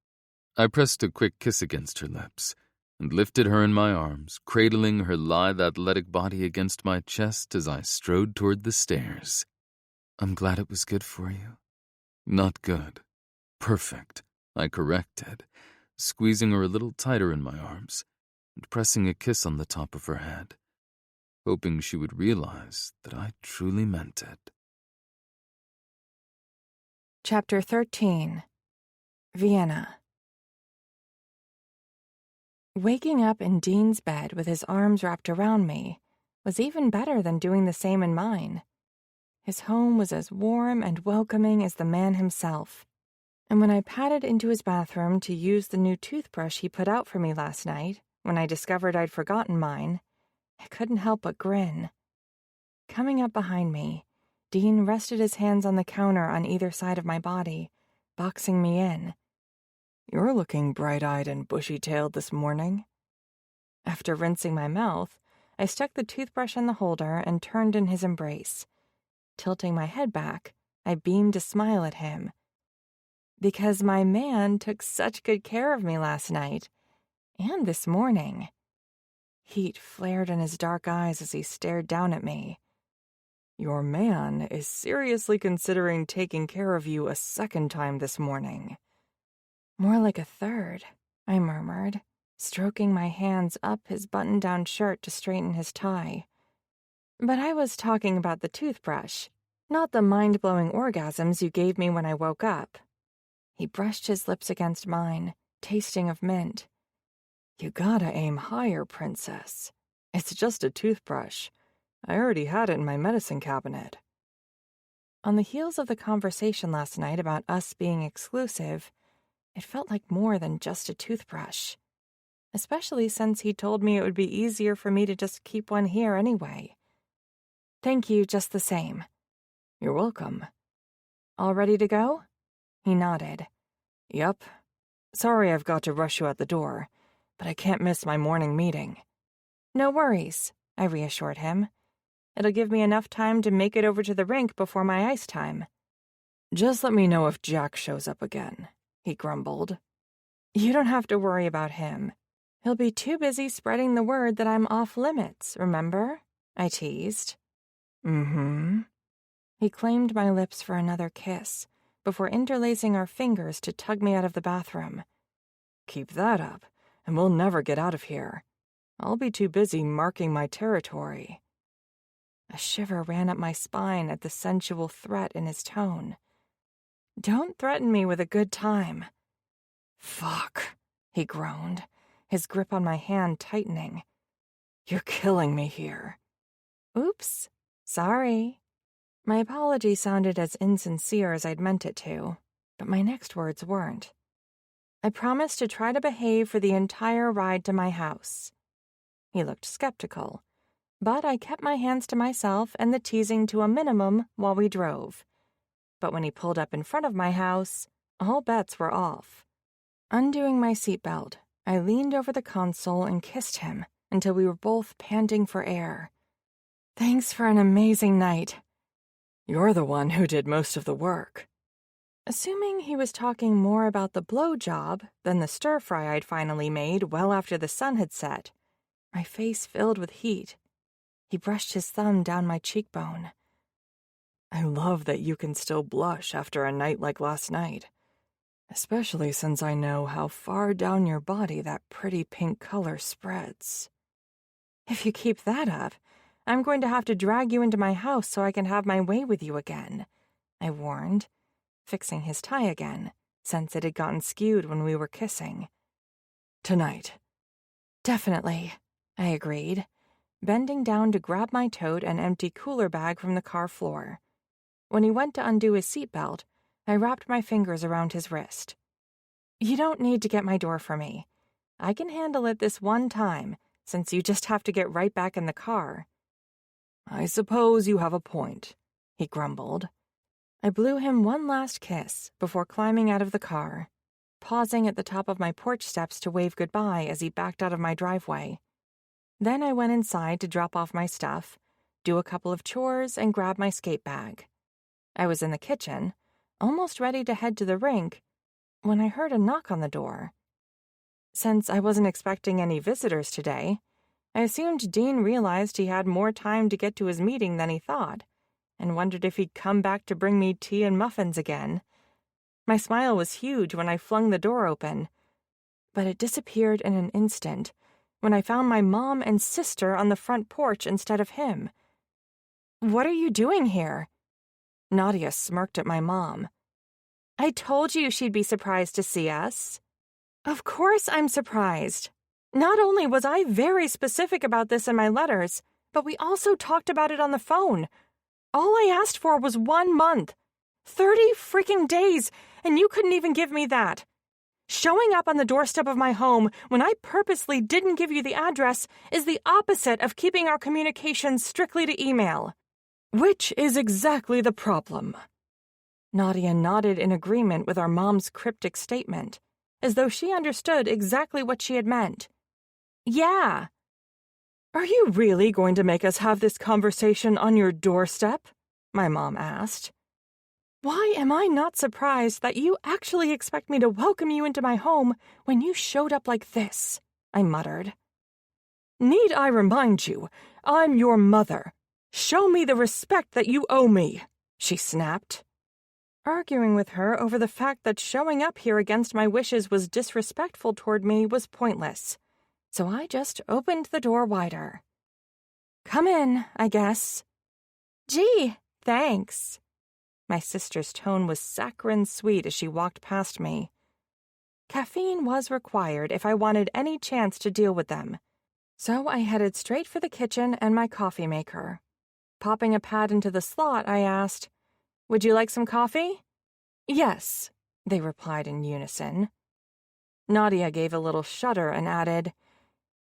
I pressed a quick kiss against her lips and lifted her in my arms, cradling her lithe, athletic body against my chest as I strode toward the stairs. I'm glad it was good for you. Not good. Perfect, I corrected, squeezing her a little tighter in my arms and pressing a kiss on the top of her head, hoping she would realize that I truly meant it. Chapter 13. Vienna. Waking up in Dean's bed with his arms wrapped around me was even better than doing the same in mine. His home was as warm and welcoming as the man himself. And when I padded into his bathroom to use the new toothbrush he put out for me last night, when I discovered I'd forgotten mine, I couldn't help but grin. Coming up behind me, Dean rested his hands on the counter on either side of my body, boxing me in. "You're looking bright-eyed and bushy-tailed this morning." After rinsing my mouth, I stuck the toothbrush in the holder and turned in his embrace. Tilting my head back, I beamed a smile at him. Because my man took such good care of me last night, and this morning. Heat flared in his dark eyes as he stared down at me. "Your man is seriously considering taking care of you a second time this morning." "More like a third," I murmured, stroking my hands up his button-down shirt to straighten his tie. But I was talking about the toothbrush, not the mind-blowing orgasms you gave me when I woke up. He brushed his lips against mine, tasting of mint. "You gotta aim higher, princess. It's just a toothbrush. I already had it in my medicine cabinet." On the heels of the conversation last night about us being exclusive, it felt like more than just a toothbrush. Especially since he told me it would be easier for me to just keep one here anyway. "Thank you just the same." "You're welcome." "All ready to go?" He nodded. "Yep. Sorry I've got to rush you out the door, but I can't miss my morning meeting." "No worries," I reassured him. "It'll give me enough time to make it over to the rink before my ice time." "Just let me know if Jack shows up again," he grumbled. "You don't have to worry about him. He'll be too busy spreading the word that I'm off limits, remember?" I teased. "Mm-hmm." He claimed my lips for another kiss before interlacing our fingers to tug me out of the bathroom. "Keep that up, and we'll never get out of here. I'll be too busy marking my territory." A shiver ran up my spine at the sensual threat in his tone. "Don't threaten me with a good time." "Fuck," he groaned, his grip on my hand tightening. "You're killing me here." "Oops, sorry." My apology sounded as insincere as I'd meant it to, but my next words weren't. "I promised to try to behave for the entire ride to my house." He looked skeptical, but I kept my hands to myself and the teasing to a minimum while we drove. But when he pulled up in front of my house, all bets were off. Undoing my seatbelt, I leaned over the console and kissed him until we were both panting for air. "Thanks for an amazing night." "You're the one who did most of the work." Assuming he was talking more about the blowjob than the stir-fry I'd finally made well after the sun had set, my face filled with heat. He brushed his thumb down my cheekbone. "I love that you can still blush after a night like last night, especially since I know how far down your body that pretty pink color spreads." "If you keep that up, I'm going to have to drag you into my house so I can have my way with you again," I warned, fixing his tie again, since it had gotten skewed when we were kissing. "Tonight." "Definitely," I agreed, bending down to grab my tote and empty cooler bag from the car floor. When he went to undo his seatbelt, I wrapped my fingers around his wrist. "You don't need to get my door for me. I can handle it this one time, since you just have to get right back in the car." "I suppose you have a point," he grumbled. I blew him one last kiss before climbing out of the car, pausing at the top of my porch steps to wave goodbye as he backed out of my driveway. Then I went inside to drop off my stuff, do a couple of chores, and grab my skate bag. I was in the kitchen, almost ready to head to the rink, when I heard a knock on the door. Since I wasn't expecting any visitors today, I assumed Dean realized he had more time to get to his meeting than he thought, and wondered if he'd come back to bring me tea and muffins again. My smile was huge when I flung the door open, but it disappeared in an instant when I found my mom and sister on the front porch instead of him. "What are you doing here?" Nadia smirked at my mom. "I told you she'd be surprised to see us." "Of course I'm surprised," Not only was I very specific about this in my letters, but we also talked about it on the phone. All I asked for was 1 month. 30 freaking days, and you couldn't even give me that. Showing up on the doorstep of my home when I purposely didn't give you the address is the opposite of keeping our communications strictly to email. Which is exactly the problem. Nadia nodded in agreement with our mom's cryptic statement, as though she understood exactly what she had meant. Yeah. Are you really going to make us have this conversation on your doorstep? My mom asked. Why am I not surprised that you actually expect me to welcome you into my home when you showed up like this? I muttered. Need I remind you, I'm your mother. Show me the respect that you owe me, she snapped. Arguing with her over the fact that showing up here against my wishes was disrespectful toward me was pointless, so I just opened the door wider. Come in, I guess. Gee, thanks. My sister's tone was saccharine sweet as she walked past me. Caffeine was required if I wanted any chance to deal with them, so I headed straight for the kitchen and my coffee maker. Popping a pad into the slot, I asked, "Would you like some coffee?" "Yes," they replied in unison. Nadia gave a little shudder and added,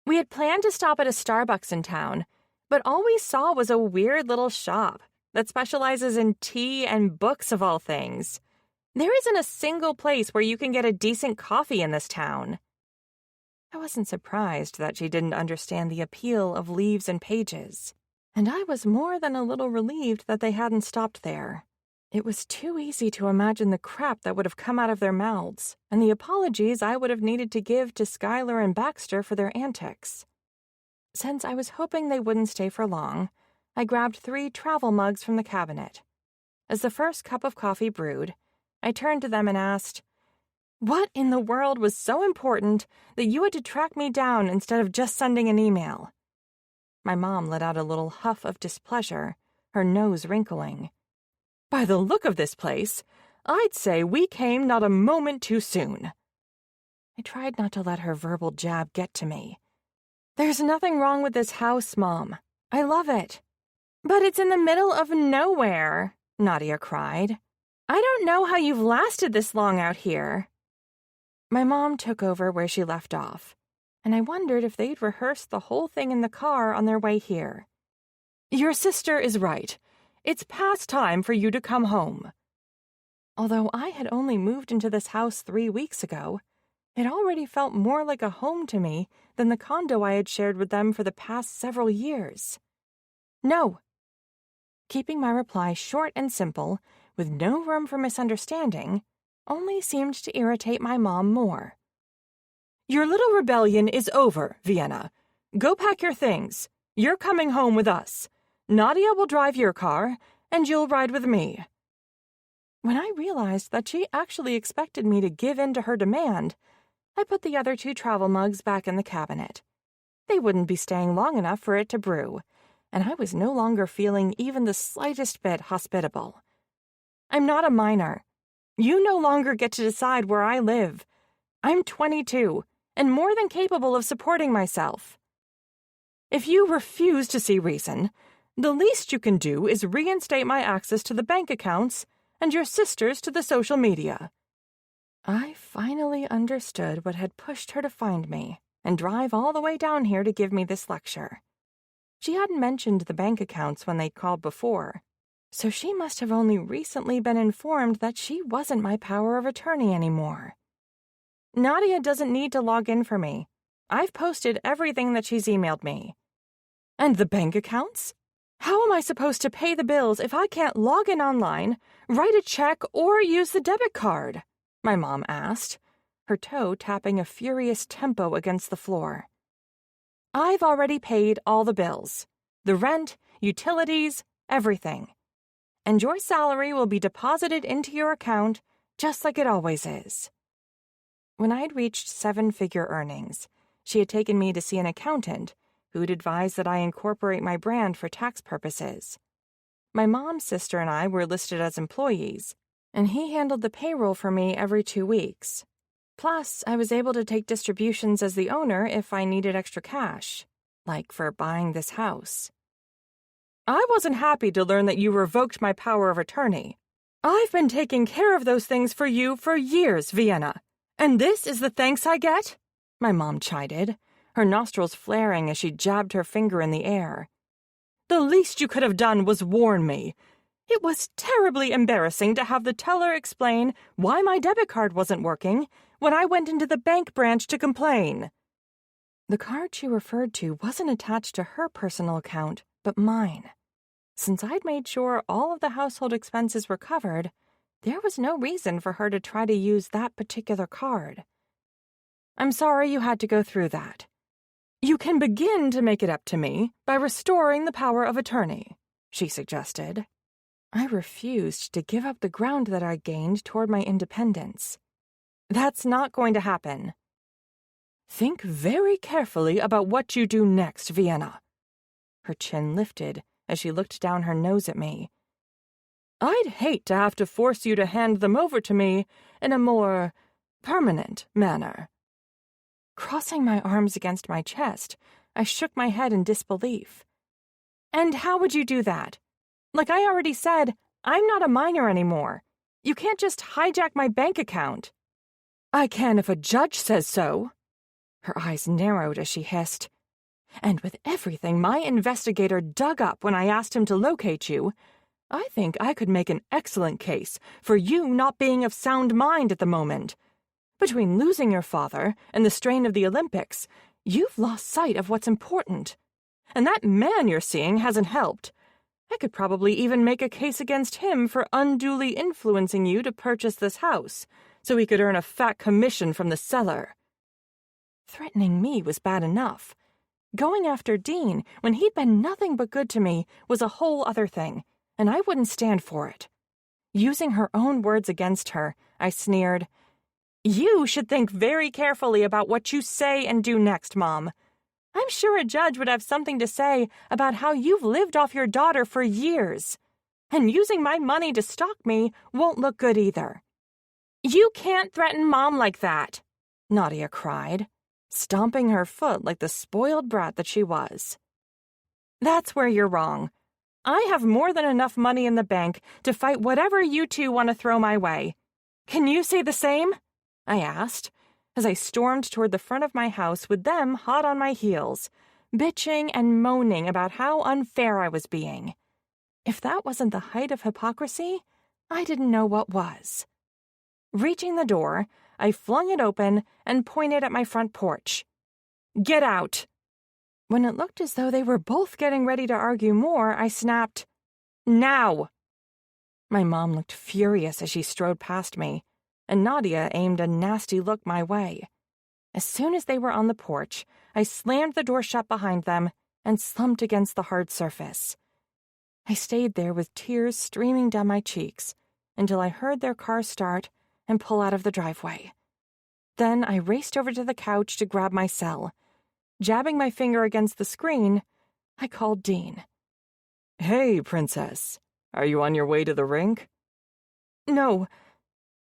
"We had planned to stop at a Starbucks in town, but all we saw was a weird little shop that specializes in tea and books of all things. There isn't a single place where you can get a decent coffee in this town." I wasn't surprised that she didn't understand the appeal of leaves and pages, and I was more than a little relieved that they hadn't stopped there. It was too easy to imagine the crap that would have come out of their mouths and the apologies I would have needed to give to Skylar and Baxter for their antics. Since I was hoping they wouldn't stay for long, I grabbed 3 travel mugs from the cabinet. As the first cup of coffee brewed, I turned to them and asked, "What in the world was so important that you had to track me down instead of just sending an email?" My mom let out a little huff of displeasure, her nose wrinkling. "By the look of this place, I'd say we came not a moment too soon." I tried not to let her verbal jab get to me. "There's nothing wrong with this house, Mom. I love it." "But it's in the middle of nowhere," Nadia cried. "I don't know how you've lasted this long out here." My mom took over where she left off, and I wondered if they'd rehearsed the whole thing in the car on their way here. "Your sister is right. It's past time for you to come home." Although I had only moved into this house 3 weeks ago, it already felt more like a home to me than the condo I had shared with them for the past several years. "No." Keeping my reply short and simple, with no room for misunderstanding, only seemed to irritate my mom more. "Your little rebellion is over, Vienna. Go pack your things. You're coming home with us. Nadia will drive your car, and you'll ride with me." When I realized that she actually expected me to give in to her demand, I put the other 2 travel mugs back in the cabinet. They wouldn't be staying long enough for it to brew, and I was no longer feeling even the slightest bit hospitable. "I'm not a minor. You no longer get to decide where I live. I'm 22, and more than capable of supporting myself." "If you refuse to see reason, the least you can do is reinstate my access to the bank accounts and your sister's to the social media." I finally understood what had pushed her to find me and drive all the way down here to give me this lecture. She hadn't mentioned the bank accounts when they'd called before, so she must have only recently been informed that she wasn't my power of attorney anymore. Nadia doesn't need to log in for me. I've posted everything that she's emailed me. "And the bank accounts? How am I supposed to pay the bills if I can't log in online, write a check, or use the debit card?" my mom asked, her toe tapping a furious tempo against the floor. "I've already paid all the bills. The rent, utilities, everything. And your salary will be deposited into your account just like it always is." When I'd reached 7-figure earnings, she had taken me to see an accountant who'd advised that I incorporate my brand for tax purposes. My mom's sister and I were listed as employees, and he handled the payroll for me every 2 weeks. Plus, I was able to take distributions as the owner if I needed extra cash, like for buying this house. I wasn't happy to learn that you revoked my power of attorney. I've been taking care of those things for you for years, Vienna. And this is the thanks I get? My mom chided, her nostrils flaring as she jabbed her finger in the air. The least you could have done was warn me. It was terribly embarrassing to have the teller explain why my debit card wasn't working when I went into the bank branch to complain. The card she referred to wasn't attached to her personal account, but mine. Since I'd made sure all of the household expenses were covered, there was no reason for her to try to use that particular card. I'm sorry you had to go through that. You can begin to make it up to me by restoring the power of attorney, she suggested. I refused to give up the ground that I gained toward my independence. That's not going to happen. Think very carefully about what you do next, Vienna. Her chin lifted as she looked down her nose at me. I'd hate to have to force you to hand them over to me in a more permanent manner. Crossing my arms against my chest, I shook my head in disbelief. And how would you do that? Like I already said, I'm not a minor anymore. You can't just hijack my bank account. I can if a judge says so. Her eyes narrowed as she hissed. And with everything my investigator dug up when I asked him to locate you, I think I could make an excellent case for you not being of sound mind at the moment. Between losing your father and the strain of the Olympics, you've lost sight of what's important. And that man you're seeing hasn't helped. I could probably even make a case against him for unduly influencing you to purchase this house, so he could earn a fat commission from the seller. Threatening me was bad enough. Going after Dean when he'd been nothing but good to me was a whole other thing, and I wouldn't stand for it. Using her own words against her, I sneered, You should think very carefully about what you say and do next, Mom. I'm sure a judge would have something to say about how you've lived off your daughter for years. And using my money to stalk me won't look good either. You can't threaten Mom like that, Nadia cried, stomping her foot like the spoiled brat that she was. That's where you're wrong. I have more than enough money in the bank to fight whatever you two want to throw my way. Can you say the same? I asked, as I stormed toward the front of my house with them hot on my heels, bitching and moaning about how unfair I was being. If that wasn't the height of hypocrisy, I didn't know what was. Reaching the door, I flung it open and pointed at my front porch. Get out! When it looked as though they were both getting ready to argue more, I snapped, Now! My mom looked furious as she strode past me, and Nadia aimed a nasty look my way. As soon as they were on the porch, I slammed the door shut behind them and slumped against the hard surface. I stayed there with tears streaming down my cheeks until I heard their car start and pull out of the driveway. Then I raced over to the couch to grab my cell. Jabbing my finger against the screen, I called Dean. Hey, Princess. Are you on your way to the rink? No.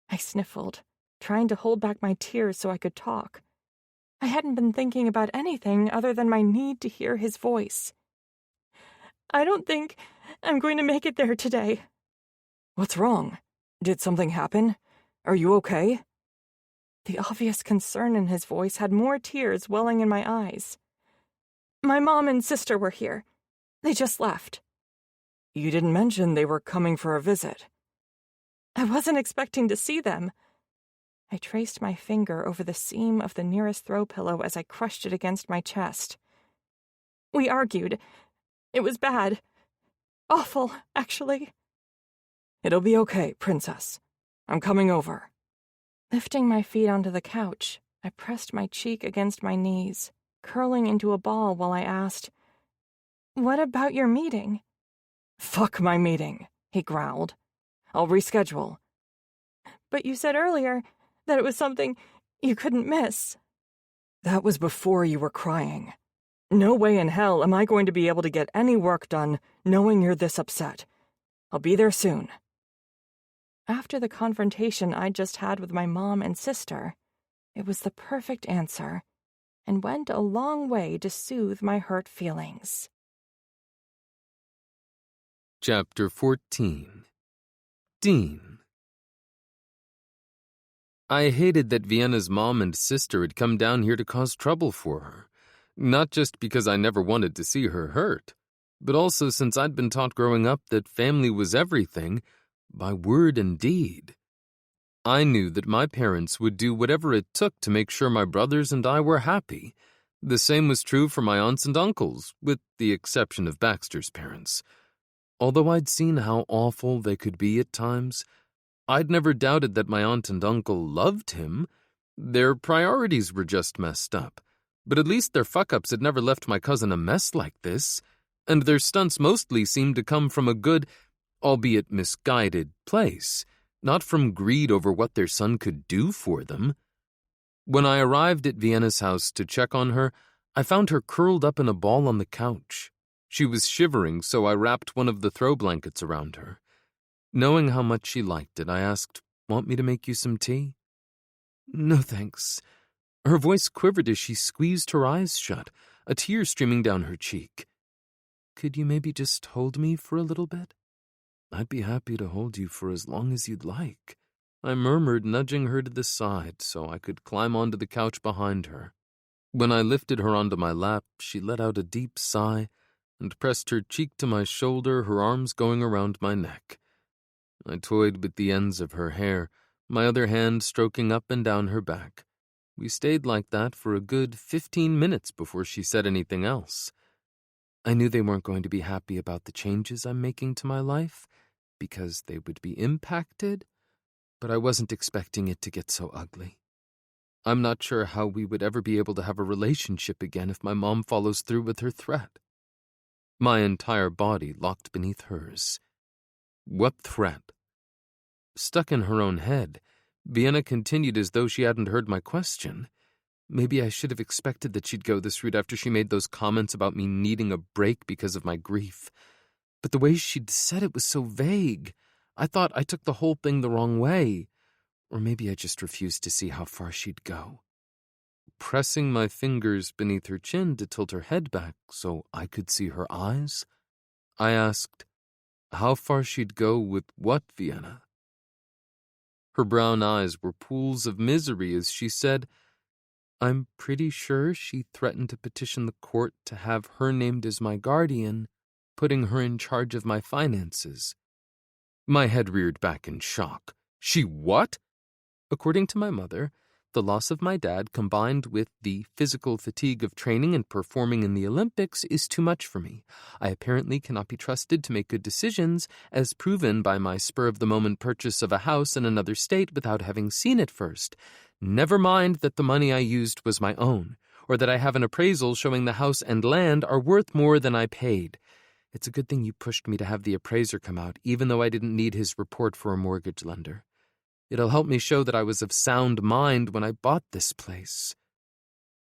I sniffled, trying to hold back my tears so I could talk. I hadn't been thinking about anything other than my need to hear his voice. I don't think I'm going to make it there today. What's wrong? Did something happen? Are you okay? The obvious concern in his voice had more tears welling in my eyes. My mom and sister were here. They just left. You didn't mention they were coming for a visit. I wasn't expecting to see them. I traced my finger over the seam of the nearest throw pillow as I crushed it against my chest. We argued. It was bad. Awful, actually. It'll be okay, Princess. I'm coming over. Lifting my feet onto the couch, I pressed my cheek against my knees, curling into a ball while I asked, "What about your meeting?" Fuck my meeting, he growled. I'll reschedule. But you said earlier that it was something you couldn't miss. That was before you were crying. No way in hell am I going to be able to get any work done knowing you're this upset. I'll be there soon. After the confrontation I'd just had with my mom and sister, It was the perfect answer, and went a long way to soothe my hurt feelings. Chapter 14. Dean. I hated that Vienna's mom and sister had come down here to cause trouble for her, not just because I never wanted to see her hurt, but also since I'd been taught growing up that family was everything, by word and deed. I knew that my parents would do whatever it took to make sure my brothers and I were happy. The same was true for my aunts and uncles, with the exception of Baxter's parents. Although I'd seen how awful they could be at times, I'd never doubted that my aunt and uncle loved him. Their priorities were just messed up, but at least their fuck-ups had never left my cousin a mess like this, and their stunts mostly seemed to come from a good, albeit misguided, place, not from greed over what their son could do for them. When I arrived at Vienna's house to check on her, I found her curled up in a ball on the couch. She was shivering, so I wrapped one of the throw blankets around her. Knowing how much she liked it, I asked, "Want me to make you some tea?" "No, thanks." Her voice quivered as she squeezed her eyes shut, a tear streaming down her cheek. "Could you maybe just hold me for a little bit?" "I'd be happy to hold you for as long as you'd like," I murmured, nudging her to the side so I could climb onto the couch behind her. When I lifted her onto my lap, she let out a deep sigh and pressed her cheek to my shoulder, her arms going around my neck. I toyed with the ends of her hair, my other hand stroking up and down her back. We stayed like that for a good 15 minutes before she said anything else. I knew they weren't going to be happy about the changes I'm making to my life, because they would be impacted, but I wasn't expecting it to get so ugly. I'm not sure how we would ever be able to have a relationship again if my mom follows through with her threat. My entire body locked beneath hers. What threat? Stuck in her own head, Vienna continued as though she hadn't heard my question. Maybe I should have expected that she'd go this route after she made those comments about me needing a break because of my grief. But the way she'd said it was so vague. I thought I took the whole thing the wrong way. Or maybe I just refused to see how far she'd go. Pressing my fingers beneath her chin to tilt her head back so I could see her eyes, I asked how far she'd go with what, Vienna? Her brown eyes were pools of misery as she said, "I'm pretty sure she threatened to petition the court to have her named as my guardian, putting her in charge of my finances." My head reared back in shock. She what? According to my mother, the loss of my dad combined with the physical fatigue of training and performing in the Olympics is too much for me. I apparently cannot be trusted to make good decisions, as proven by my spur-of-the-moment purchase of a house in another state without having seen it first. Never mind that the money I used was my own, or that I have an appraisal showing the house and land are worth more than I paid. It's a good thing you pushed me to have the appraiser come out, even though I didn't need his report for a mortgage lender. It'll help me show that I was of sound mind when I bought this place.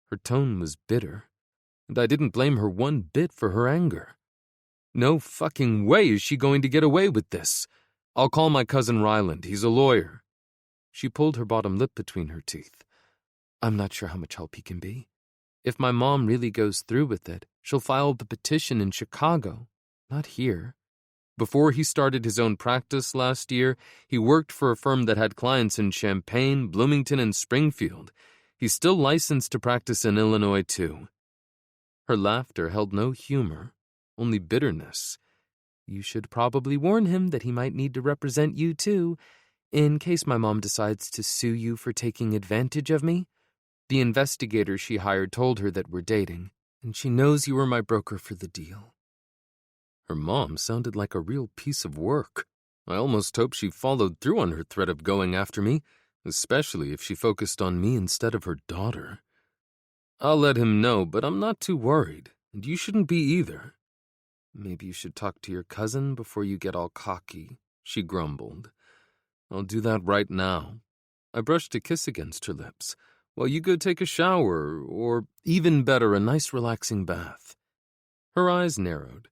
Her tone was bitter, and I didn't blame her one bit for her anger. No fucking way is she going to get away with this. I'll call my cousin Ryland. He's a lawyer. She pulled her bottom lip between her teeth. I'm not sure how much help he can be. If my mom really goes through with it, she'll file the petition in Chicago, not here. Before he started his own practice last year, he worked for a firm that had clients in Champaign, Bloomington, and Springfield. He's still licensed to practice in Illinois, too. Her laughter held no humor, only bitterness. You should probably warn him that he might need to represent you, too, in case my mom decides to sue you for taking advantage of me. The investigator she hired told her that we're dating, and she knows you were my broker for the deal. Her mom sounded like a real piece of work. I almost hope she followed through on her threat of going after me, especially if she focused on me instead of her daughter. I'll let him know, but I'm not too worried, and you shouldn't be either. Maybe you should talk to your cousin before you get all cocky, she grumbled. I'll do that right now. I brushed a kiss against her lips, while you go take a shower, or, even better, a nice relaxing bath. Her eyes narrowed.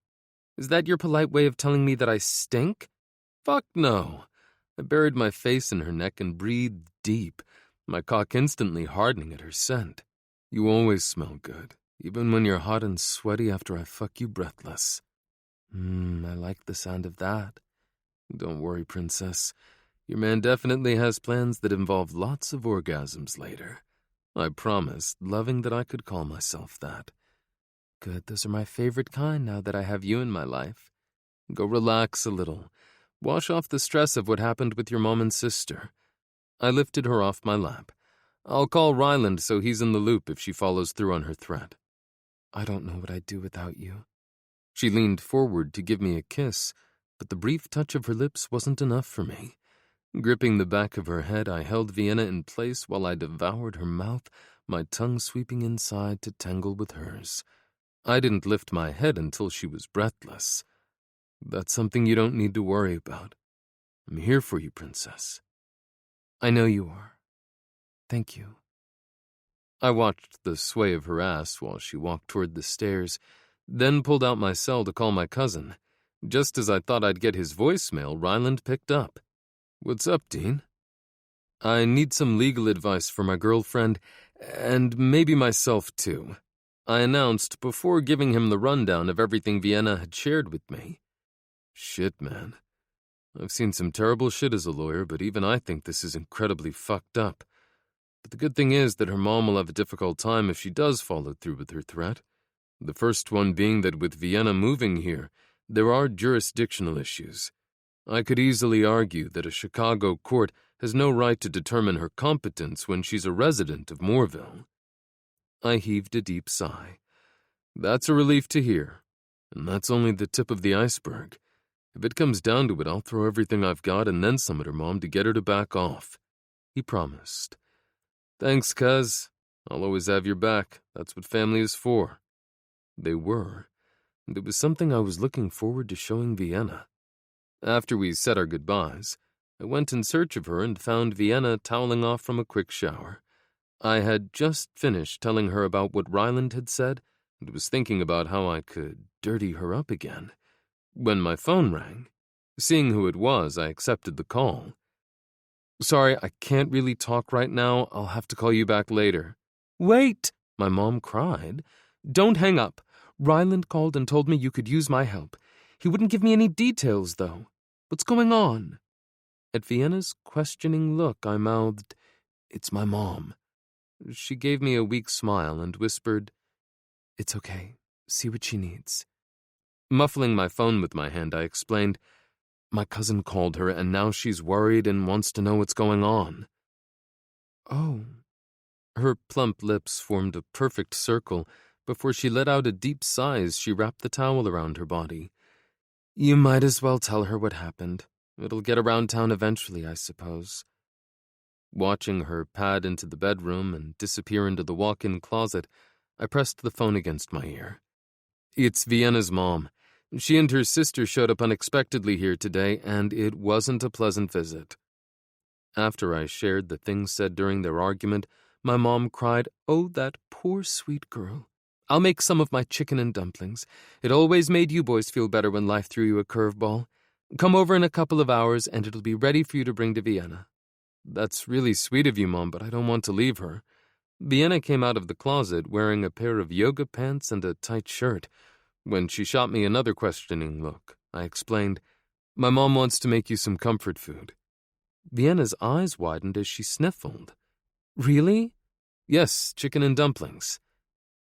Is that your polite way of telling me that I stink? Fuck no. I buried my face in her neck and breathed deep, my cock instantly hardening at her scent. You always smell good, even when you're hot and sweaty after I fuck you breathless. I like the sound of that. Don't worry, princess. Your man definitely has plans that involve lots of orgasms later. I promised, loving that I could call myself that. Good, those are my favorite kind now that I have you in my life. Go relax a little. Wash off the stress of what happened with your mom and sister. I lifted her off my lap. I'll call Ryland so he's in the loop if she follows through on her threat. I don't know what I'd do without you. She leaned forward to give me a kiss, but the brief touch of her lips wasn't enough for me. Gripping the back of her head, I held Vienna in place while I devoured her mouth, my tongue sweeping inside to tangle with hers. I didn't lift my head until she was breathless. That's something you don't need to worry about. I'm here for you, princess. I know you are. Thank you. I watched the sway of her ass while she walked toward the stairs, then pulled out my cell to call my cousin. Just as I thought I'd get his voicemail, Ryland picked up. What's up, Dean? I need some legal advice for my girlfriend, and maybe myself too, I announced before giving him the rundown of everything Vienna had shared with me. Shit, man. I've seen some terrible shit as a lawyer, but even I think this is incredibly fucked up. But the good thing is that her mom will have a difficult time if she does follow through with her threat. The first one being that with Vienna moving here, there are jurisdictional issues. I could easily argue that a Chicago court has no right to determine her competence when she's a resident of Moorville. I heaved a deep sigh. That's a relief to hear, and that's only the tip of the iceberg. If it comes down to it, I'll throw everything I've got and then some at her mom to get her to back off. He promised. Thanks, cuz. I'll always have your back. That's what family is for. They were, and it was something I was looking forward to showing Vienna. After we said our goodbyes, I went in search of her and found Vienna toweling off from a quick shower. I had just finished telling her about what Ryland had said and was thinking about how I could dirty her up again, when my phone rang. Seeing who it was, I accepted the call. Sorry, I can't really talk right now. I'll have to call you back later. Wait, my mom cried. Don't hang up. Ryland called and told me you could use my help. He wouldn't give me any details, though. What's going on? At Vienna's questioning look, I mouthed, It's my mom. She gave me a weak smile and whispered, It's okay. See what she needs. Muffling my phone with my hand, I explained, My cousin called her, and now she's worried and wants to know what's going on. Oh. Her plump lips formed a perfect circle before she let out a deep sigh as she wrapped the towel around her body. You might as well tell her what happened. It'll get around town eventually, I suppose. Watching her pad into the bedroom and disappear into the walk-in closet, I pressed the phone against my ear. It's Vienna's mom. She and her sister showed up unexpectedly here today, and it wasn't a pleasant visit. After I shared the things said during their argument, my mom cried, Oh, that poor sweet girl. I'll make some of my chicken and dumplings. It always made you boys feel better when life threw you a curveball. Come over in a couple of hours, and it'll be ready for you to bring to Vienna. That's really sweet of you, Mom, but I don't want to leave her. Vienna came out of the closet wearing a pair of yoga pants and a tight shirt. When she shot me another questioning look, I explained, My mom wants to make you some comfort food. Vienna's eyes widened as she sniffled. Really? Yes, chicken and dumplings.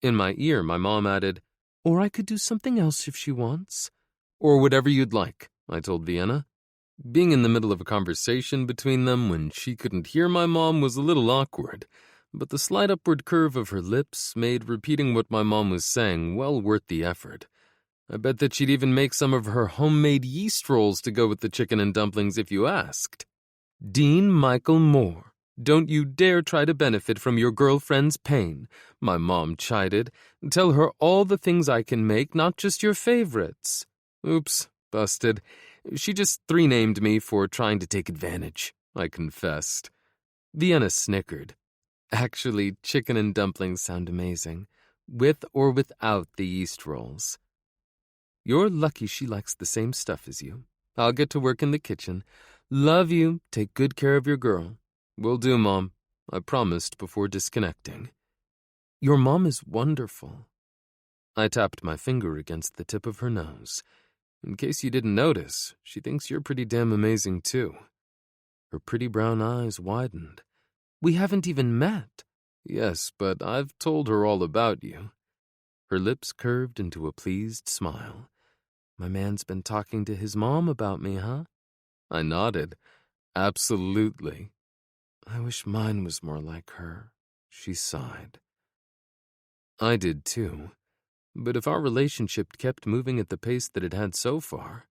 In my ear, my mom added, Or I could do something else if she wants. Or whatever you'd like, I told Vienna. Being in the middle of a conversation between them when she couldn't hear my mom was a little awkward, but the slight upward curve of her lips made repeating what my mom was saying well worth the effort. I bet that she'd even make some of her homemade yeast rolls to go with the chicken and dumplings if you asked. Dean Michael Moore, don't you dare try to benefit from your girlfriend's pain, my mom chided. Tell her all the things I can make, not just your favorites. Oops, busted. She just three-named me for trying to take advantage, I confessed. Vienna snickered. Actually, chicken and dumplings sound amazing, with or without the yeast rolls. You're lucky she likes the same stuff as you. I'll get to work in the kitchen. Love you. Take good care of your girl. Will do, Mom. I promised before disconnecting. Your mom is wonderful. I tapped my finger against the tip of her nose. In case you didn't notice, she thinks you're pretty damn amazing too. Her pretty brown eyes widened. We haven't even met. Yes, but I've told her all about you. Her lips curved into a pleased smile. My man's been talking to his mom about me, huh? I nodded. Absolutely. I wish mine was more like her, she sighed. I did too. But if our relationship kept moving at the pace that it had so far,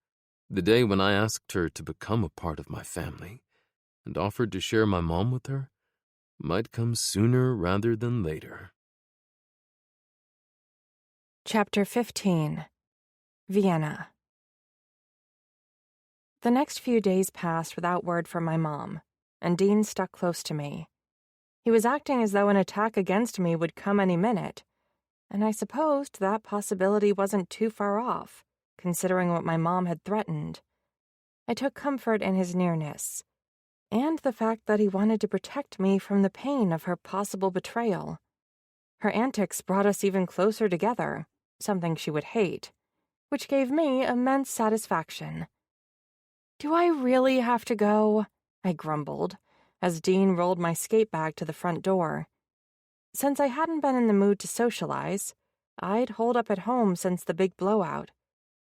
the day when I asked her to become a part of my family and offered to share my mom with her might come sooner rather than later. Chapter 15. Vienna. The next few days passed without word from my mom, and Dean stuck close to me. He was acting as though an attack against me would come any minute, and I supposed that possibility wasn't too far off, considering what my mom had threatened. I took comfort in his nearness, and the fact that he wanted to protect me from the pain of her possible betrayal. Her antics brought us even closer together, something she would hate, which gave me immense satisfaction. Do I really have to go? I grumbled, as Dean rolled my skate bag to the front door. Since I hadn't been in the mood to socialize, I'd holed up at home since the big blowout.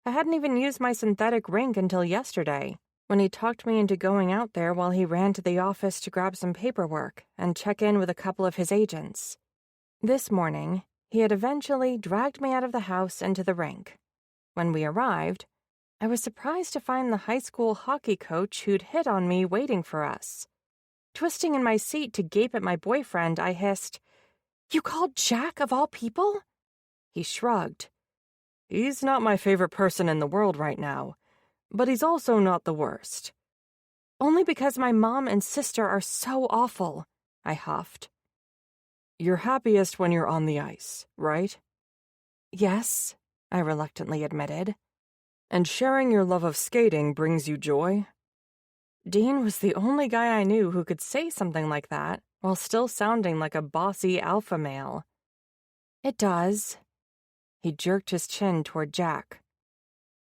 I hadn't even used my synthetic rink until yesterday, when he talked me into going out there while he ran to the office to grab some paperwork and check in with a couple of his agents. This morning, he had eventually dragged me out of the house into the rink. When we arrived, I was surprised to find the high school hockey coach who'd hit on me waiting for us. Twisting in my seat to gape at my boyfriend, I hissed, "You called Jack of all people?" He shrugged. He's not my favorite person in the world right now, but he's also not the worst. Only because my mom and sister are so awful, I huffed. You're happiest when you're on the ice, right? Yes, I reluctantly admitted. And sharing your love of skating brings you joy? Dean was the only guy I knew who could say something like that while still sounding like a bossy alpha male. It does. He jerked his chin toward Jack.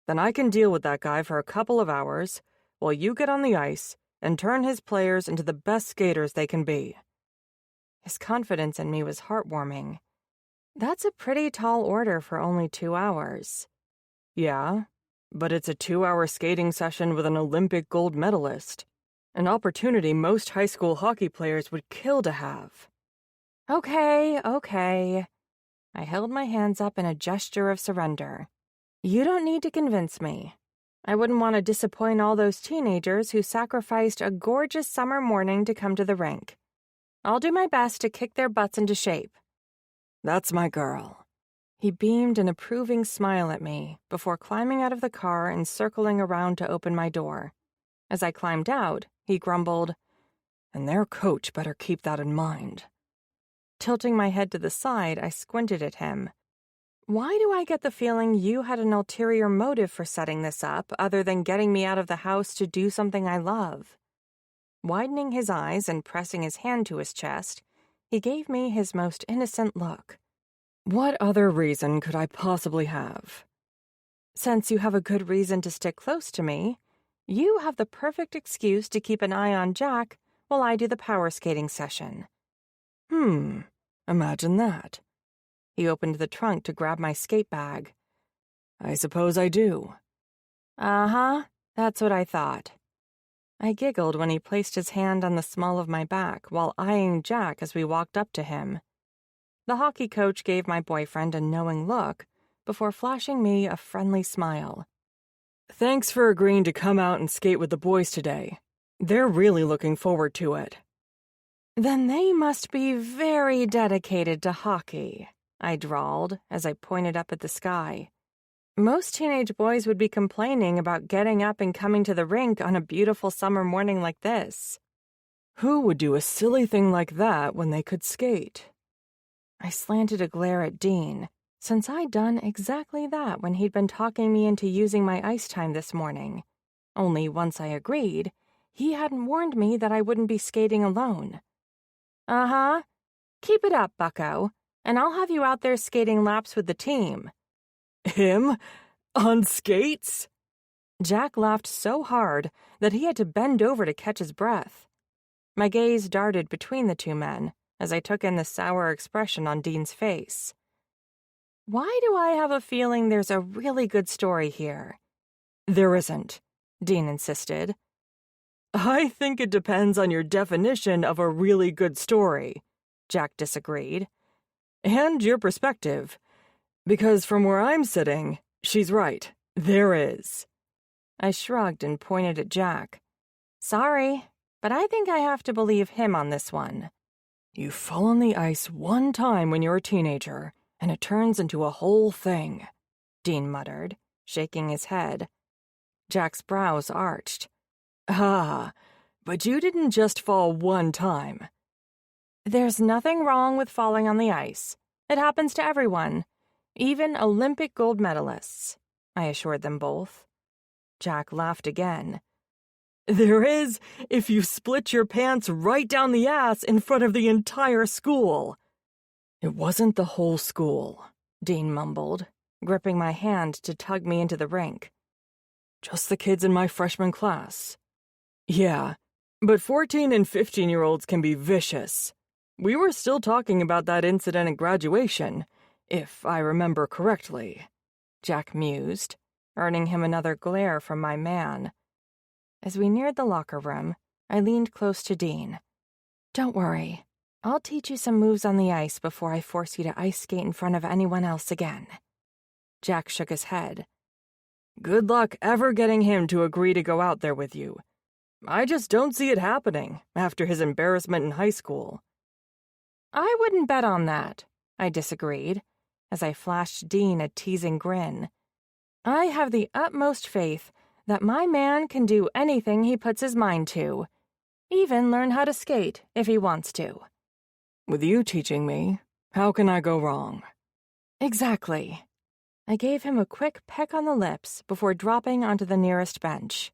Then I can deal with that guy for a couple of hours while you get on the ice and turn his players into the best skaters they can be. His confidence in me was heartwarming. That's a pretty tall order for only 2 hours. Yeah, but it's a 2-hour skating session with an Olympic gold medalist. An opportunity most high school hockey players would kill to have. Okay. I held my hands up in a gesture of surrender. You don't need to convince me. I wouldn't want to disappoint all those teenagers who sacrificed a gorgeous summer morning to come to the rink. I'll do my best to kick their butts into shape. That's my girl. He beamed an approving smile at me before climbing out of the car and circling around to open my door. As I climbed out, he grumbled, "And their coach better keep that in mind." Tilting my head to the side, I squinted at him. Why do I get the feeling you had an ulterior motive for setting this up other than getting me out of the house to do something I love? Widening his eyes and pressing his hand to his chest, he gave me his most innocent look. What other reason could I possibly have? Since you have a good reason to stick close to me, you have the perfect excuse to keep an eye on Jack while I do the power skating session. Imagine that. He opened the trunk to grab my skate bag. I suppose I do. Uh-huh, that's what I thought. I giggled when he placed his hand on the small of my back while eyeing Jack as we walked up to him. The hockey coach gave my boyfriend a knowing look before flashing me a friendly smile. Thanks for agreeing to come out and skate with the boys today. They're really looking forward to it. Then they must be very dedicated to hockey, I drawled as I pointed up at the sky. Most teenage boys would be complaining about getting up and coming to the rink on a beautiful summer morning like this. Who would do a silly thing like that when they could skate? I slanted a glare at Dean, since I'd done exactly that when he'd been talking me into using my ice time this morning. Only once I agreed, he hadn't warned me that I wouldn't be skating alone. Uh-huh. Keep it up, bucko, and I'll have you out there skating laps with the team. Him? On skates? Jack laughed so hard that he had to bend over to catch his breath. My gaze darted between the two men as I took in the sour expression on Dean's face. Why do I have a feeling there's a really good story here? There isn't, Dean insisted. I think it depends on your definition of a really good story, Jack disagreed. And your perspective. Because from where I'm sitting, she's right. There is. I shrugged and pointed at Jack. Sorry, but I think I have to believe him on this one. You fall on the ice one time when you're a teenager, and it turns into a whole thing, Dean muttered, shaking his head. Jack's brows arched. Ah, but you didn't just fall one time. There's nothing wrong with falling on the ice. It happens to everyone, even Olympic gold medalists, I assured them both. Jack laughed again. There is if you split your pants right down the ass in front of the entire school. It wasn't the whole school, Dean mumbled, gripping my hand to tug me into the rink. Just the kids in my freshman class. Yeah, but 14 and 15-year-olds can be vicious. We were still talking about that incident at graduation, if I remember correctly, Jack mused, earning him another glare from my man. As we neared the locker room, I leaned close to Dean. Don't worry, I'll teach you some moves on the ice before I force you to ice skate in front of anyone else again. Jack shook his head. Good luck ever getting him to agree to go out there with you. I just don't see it happening after his embarrassment in high school. I wouldn't bet on that, I disagreed, as I flashed Dean a teasing grin. I have the utmost faith that my man can do anything he puts his mind to, even learn how to skate if he wants to. With you teaching me, how can I go wrong? Exactly. I gave him a quick peck on the lips before dropping onto the nearest bench.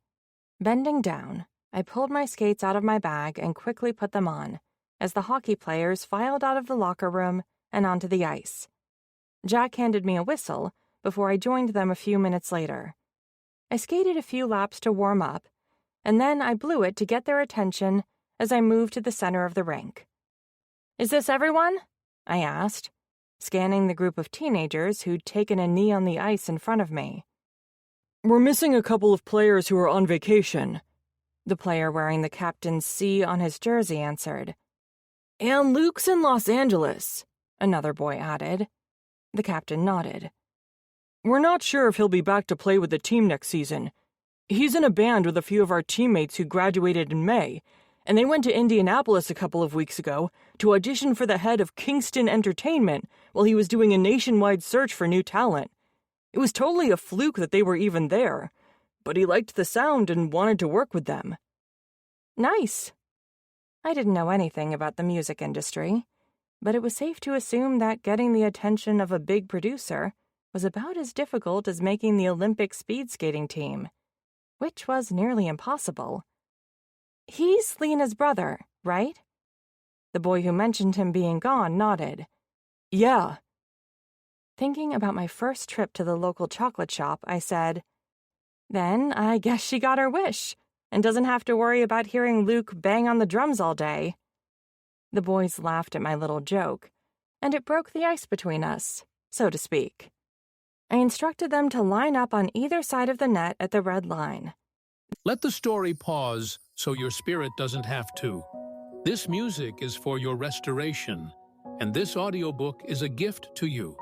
Bending down, I pulled my skates out of my bag and quickly put them on, as the hockey players filed out of the locker room and onto the ice. Jack handed me a whistle before I joined them a few minutes later. I skated a few laps to warm up, and then I blew it to get their attention as I moved to the center of the rink. Is this everyone? I asked, scanning the group of teenagers who'd taken a knee on the ice in front of me. We're missing a couple of players who are on vacation, the player wearing the captain's C on his jersey answered. And Luke's in Los Angeles, another boy added. The captain nodded. We're not sure if he'll be back to play with the team next season. He's in a band with a few of our teammates who graduated in May, and they went to Indianapolis a couple of weeks ago to audition for the head of Kingston Entertainment while he was doing a nationwide search for new talent. It was totally a fluke that they were even there, but he liked the sound and wanted to work with them. Nice. I didn't know anything about the music industry, but it was safe to assume that getting the attention of a big producer was about as difficult as making the Olympic speed skating team, which was nearly impossible. He's Lena's brother, right? The boy who mentioned him being gone nodded. Yeah. Thinking about my first trip to the local chocolate shop, I said, Then I guess she got her wish and doesn't have to worry about hearing Luke bang on the drums all day. The boys laughed at my little joke, and it broke the ice between us, so to speak. I instructed them to line up on either side of the net at the red line. Let the story pause so your spirit doesn't have to. This music is for your restoration, and this audiobook is a gift to you.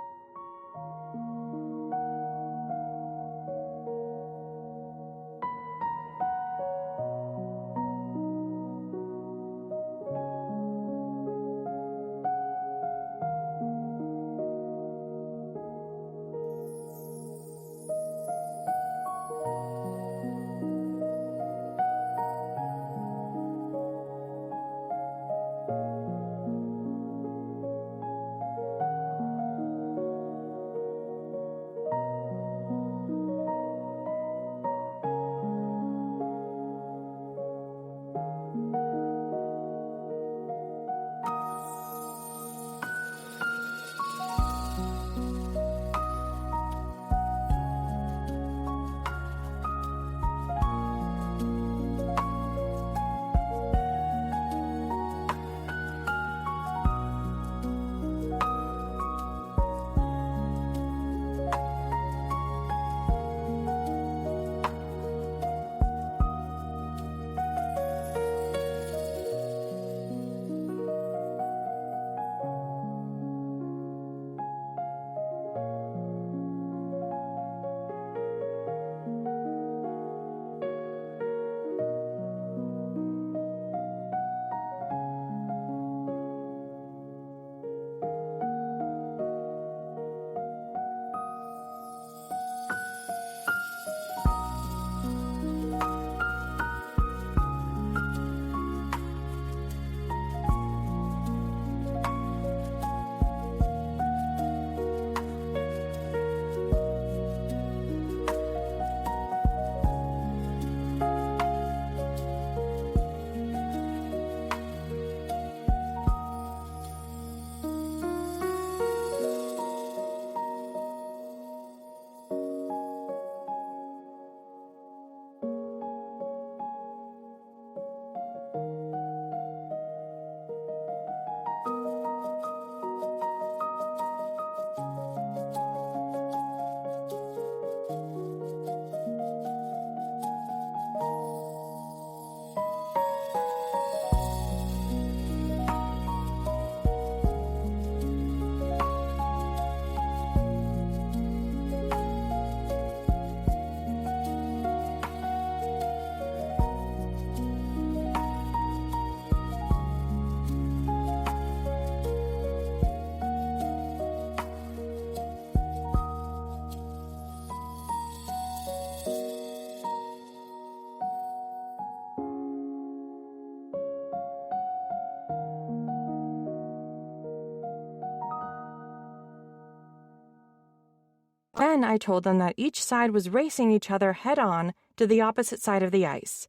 Then I told them that each side was racing each other head-on to the opposite side of the ice.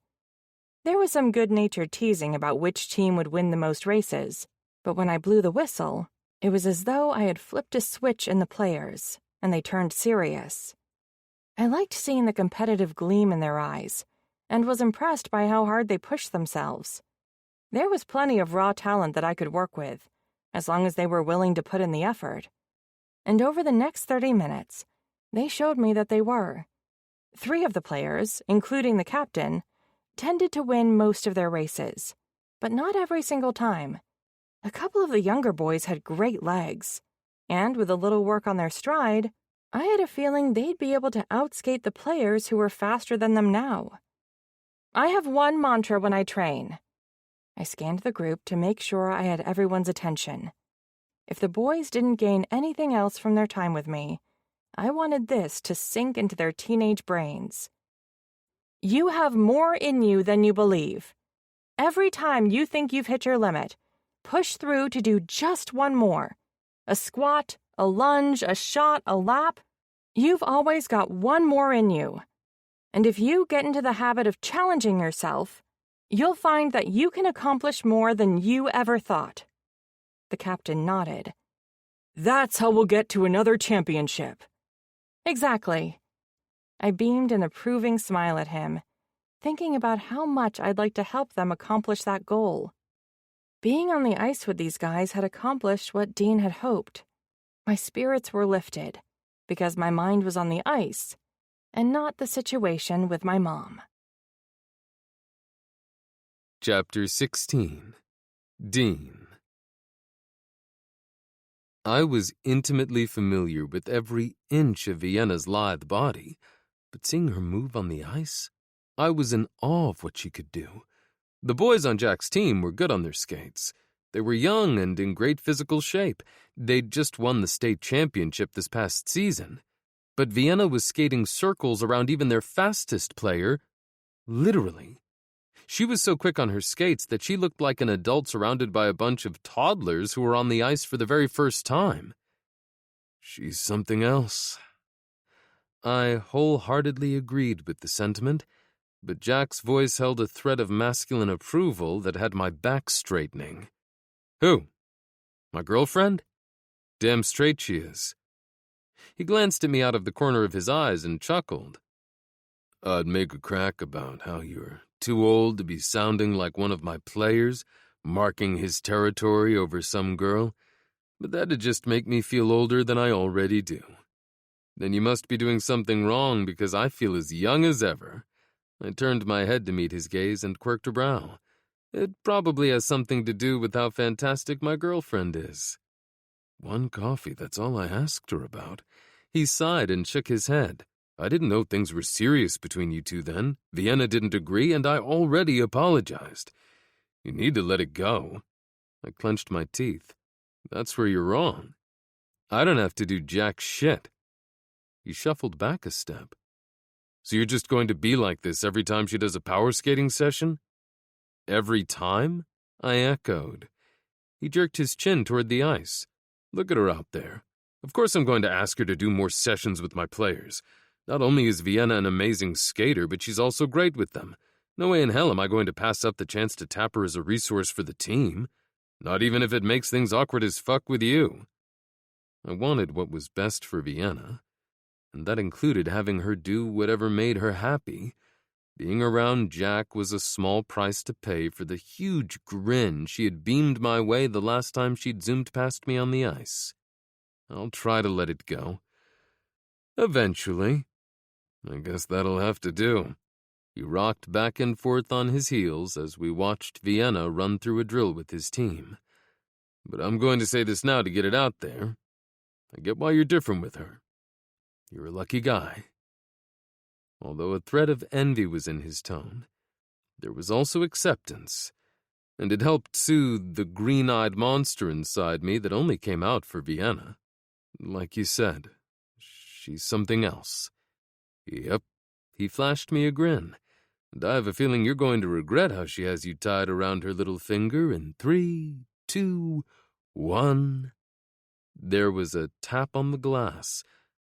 There was some good-natured teasing about which team would win the most races, but when I blew the whistle, it was as though I had flipped a switch in the players, and they turned serious. I liked seeing the competitive gleam in their eyes, and was impressed by how hard they pushed themselves. There was plenty of raw talent that I could work with, as long as they were willing to put in the effort. And over the next 30 minutes, they showed me that they were. 3 of the players, including the captain, tended to win most of their races, but not every single time. A couple of the younger boys had great legs, and with a little work on their stride, I had a feeling they'd be able to outskate the players who were faster than them now. I have one mantra when I train. I scanned the group to make sure I had everyone's attention. If the boys didn't gain anything else from their time with me, I wanted this to sink into their teenage brains. You have more in you than you believe. Every time you think you've hit your limit, push through to do just one more. A squat, a lunge, a shot, a lap. You've always got one more in you. And if you get into the habit of challenging yourself, you'll find that you can accomplish more than you ever thought. The captain nodded. That's how we'll get to another championship. Exactly. I beamed an approving smile at him, thinking about how much I'd like to help them accomplish that goal. Being on the ice with these guys had accomplished what Dean had hoped. My spirits were lifted, because my mind was on the ice, and not the situation with my mom. Chapter 16. Dean. I was intimately familiar with every inch of Vienna's lithe body, but seeing her move on the ice, I was in awe of what she could do. The boys on Jack's team were good on their skates. They were young and in great physical shape. They'd just won the state championship this past season. But Vienna was skating circles around even their fastest player, literally. She was so quick on her skates that she looked like an adult surrounded by a bunch of toddlers who were on the ice for the very first time. She's something else. I wholeheartedly agreed with the sentiment, but Jack's voice held a thread of masculine approval that had my back straightening. Who? My girlfriend? Damn straight she is. He glanced at me out of the corner of his eyes and chuckled. I'd make a crack about how you're too old to be sounding like one of my players, marking his territory over some girl, but that'd just make me feel older than I already do. Then you must be doing something wrong because I feel as young as ever. I turned my head to meet his gaze and quirked a brow. It probably has something to do with how fantastic my girlfriend is. One coffee, that's all I asked her about. He sighed and shook his head. I didn't know things were serious between you two then. Vienna didn't agree, and I already apologized. You need to let it go. I clenched my teeth. That's where you're wrong. I don't have to do jack shit. He shuffled back a step. So you're just going to be like this every time she does a power skating session? Every time? I echoed. He jerked his chin toward the ice. Look at her out there. Of course I'm going to ask her to do more sessions with my players. Not only is Vienna an amazing skater, but she's also great with them. No way in hell am I going to pass up the chance to tap her as a resource for the team. Not even if it makes things awkward as fuck with you. I wanted what was best for Vienna, and that included having her do whatever made her happy. Being around Jack was a small price to pay for the huge grin she had beamed my way the last time she'd zoomed past me on the ice. I'll try to let it go. Eventually. I guess that'll have to do. He rocked back and forth on his heels as we watched Vienna run through a drill with his team. But I'm going to say this now to get it out there. I get why you're different with her. You're a lucky guy. Although a thread of envy was in his tone, there was also acceptance, and it helped soothe the green-eyed monster inside me that only came out for Vienna. Like you said, she's something else. Yep, he flashed me a grin, and I have a feeling you're going to regret how she has you tied around her little finger in 3, 2, 1. There was a tap on the glass,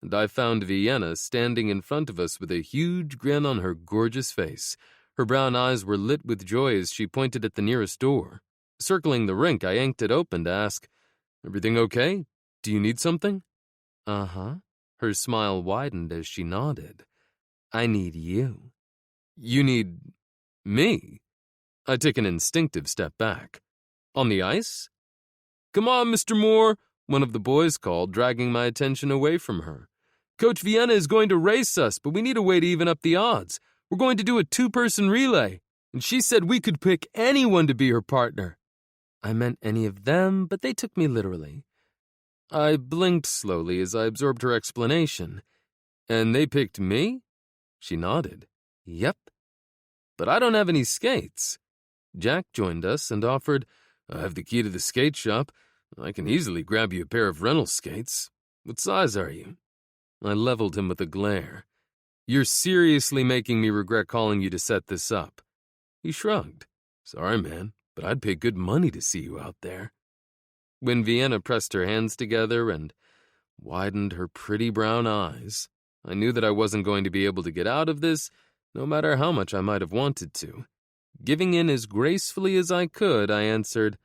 and I found Vienna standing in front of us with a huge grin on her gorgeous face. Her brown eyes were lit with joy as she pointed at the nearest door. Circling the rink, I yanked it open to ask, "Everything okay? Do you need something?" "Uh-huh." Her smile widened as she nodded. "I need you." "You need me?" I took an instinctive step back. "On the ice?" "Come on, Mr. Moore," one of the boys called, dragging my attention away from her. "Coach Vienna is going to race us, but we need a way to even up the odds. We're going to do a 2-person relay, and she said we could pick anyone to be her partner." I meant any of them, but they took me literally. I blinked slowly as I absorbed her explanation. "And they picked me?" She nodded. "Yep. But I don't have any skates." Jack joined us and offered, "I have the key to the skate shop. I can easily grab you a pair of rental skates. What size are you?" I leveled him with a glare. "You're seriously making me regret calling you to set this up." He shrugged. "Sorry, man, but I'd pay good money to see you out there." When Vienna pressed her hands together and widened her pretty brown eyes, I knew that I wasn't going to be able to get out of this, no matter how much I might have wanted to. Giving in as gracefully as I could, I answered,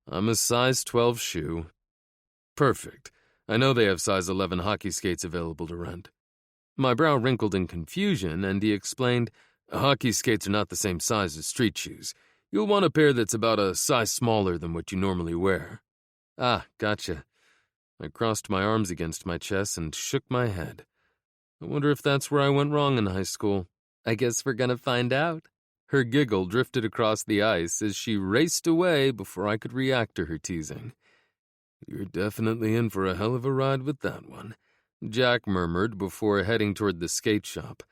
"I'm a size 12 shoe." "Perfect. I know they have size 11 hockey skates available to rent." My brow wrinkled in confusion, and he explained, "Hockey skates are not the same size as street shoes. You'll want a pair that's about a size smaller than what you normally wear." "Ah, gotcha." I crossed my arms against my chest and shook my head. I wonder if that's where I went wrong in high school. I guess we're gonna find out. Her giggle drifted across the ice as she raced away before I could react to her teasing. "You're definitely in for a hell of a ride with that one," Jack murmured before heading toward the skate shop.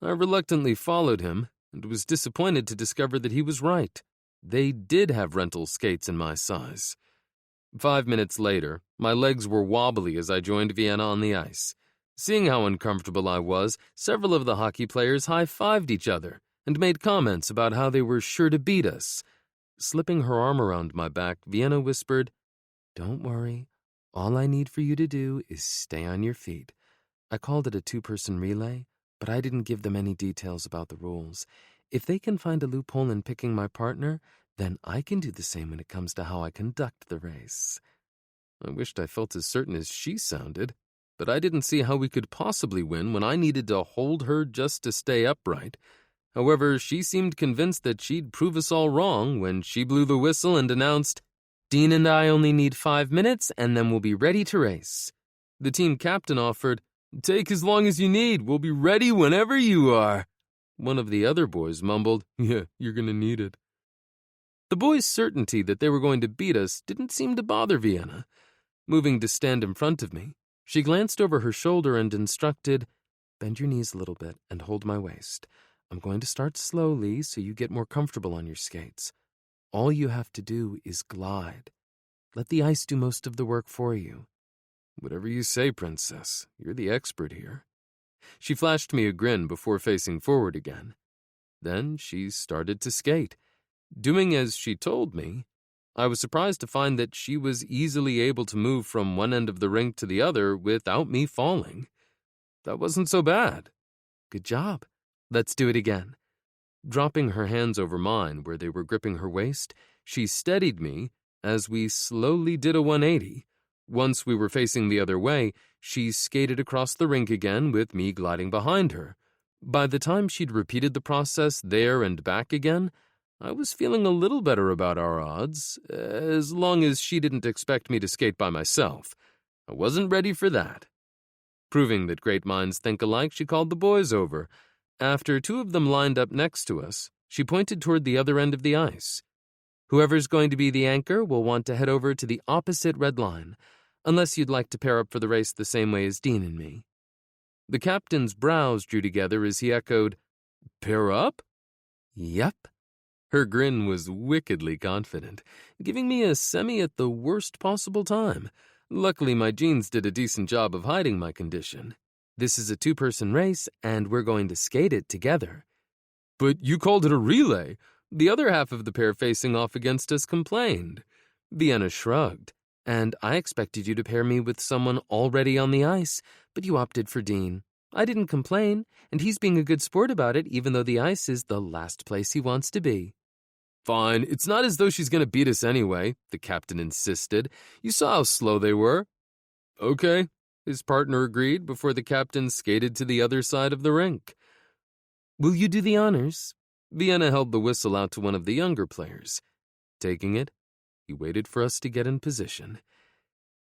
I reluctantly followed him and was disappointed to discover that he was right. They did have rental skates in my size. 5 minutes later, my legs were wobbly as I joined Vienna on the ice. Seeing how uncomfortable I was, several of the hockey players high-fived each other and made comments about how they were sure to beat us. Slipping her arm around my back, Vienna whispered, "Don't worry. All I need for you to do is stay on your feet." I called it a 2-person relay, but I didn't give them any details about the rules. If they can find a loophole in picking my partner, then I can do the same when it comes to how I conduct the race. I wished I felt as certain as she sounded, but I didn't see how we could possibly win when I needed to hold her just to stay upright. However, she seemed convinced that she'd prove us all wrong when she blew the whistle and announced, "Dean and I only need 5 minutes, and then we'll be ready to race." The team captain offered, "Take as long as you need. We'll be ready whenever you are." One of the other boys mumbled, "Yeah, you're gonna need it." The boys' certainty that they were going to beat us didn't seem to bother Vienna. Moving to stand in front of me, she glanced over her shoulder and instructed, "Bend your knees a little bit and hold my waist. I'm going to start slowly so you get more comfortable on your skates. All you have to do is glide. Let the ice do most of the work for you." "Whatever you say, Princess. You're the expert here." She flashed me a grin before facing forward again. Then she started to skate. Doing as she told me, I was surprised to find that she was easily able to move from one end of the rink to the other without me falling. That wasn't so bad. "Good job. Let's do it again." Dropping her hands over mine where they were gripping her waist, she steadied me as we slowly did a 180. Once we were facing the other way, she skated across the rink again with me gliding behind her. By the time she'd repeated the process there and back again, I was feeling a little better about our odds, as long as she didn't expect me to skate by myself. I wasn't ready for that. Proving that great minds think alike, she called the boys over. After 2 of them lined up next to us, she pointed toward the other end of the ice. "Whoever's going to be the anchor will want to head over to the opposite red line, unless you'd like to pair up for the race the same way as Dean and me." The captain's brows drew together as he echoed, "Pair up?" "Yep." Her grin was wickedly confident, giving me a semi at the worst possible time. Luckily, my jeans did a decent job of hiding my condition. "This is a 2-person race, and we're going to skate it together." "But you called it a relay." The other half of the pair facing off against us complained. Vienna shrugged. And I expected you to pair me with someone already on the ice, but you opted for Dean. I didn't complain, and he's being a good sport about it, even though the ice is the last place he wants to be. Fine, it's not as though she's going to beat us anyway, the captain insisted. You saw how slow they were. Okay, his partner agreed before the captain skated to the other side of the rink. Will you do the honors? Vienna held the whistle out to one of the younger players. Taking it, he waited for us to get in position.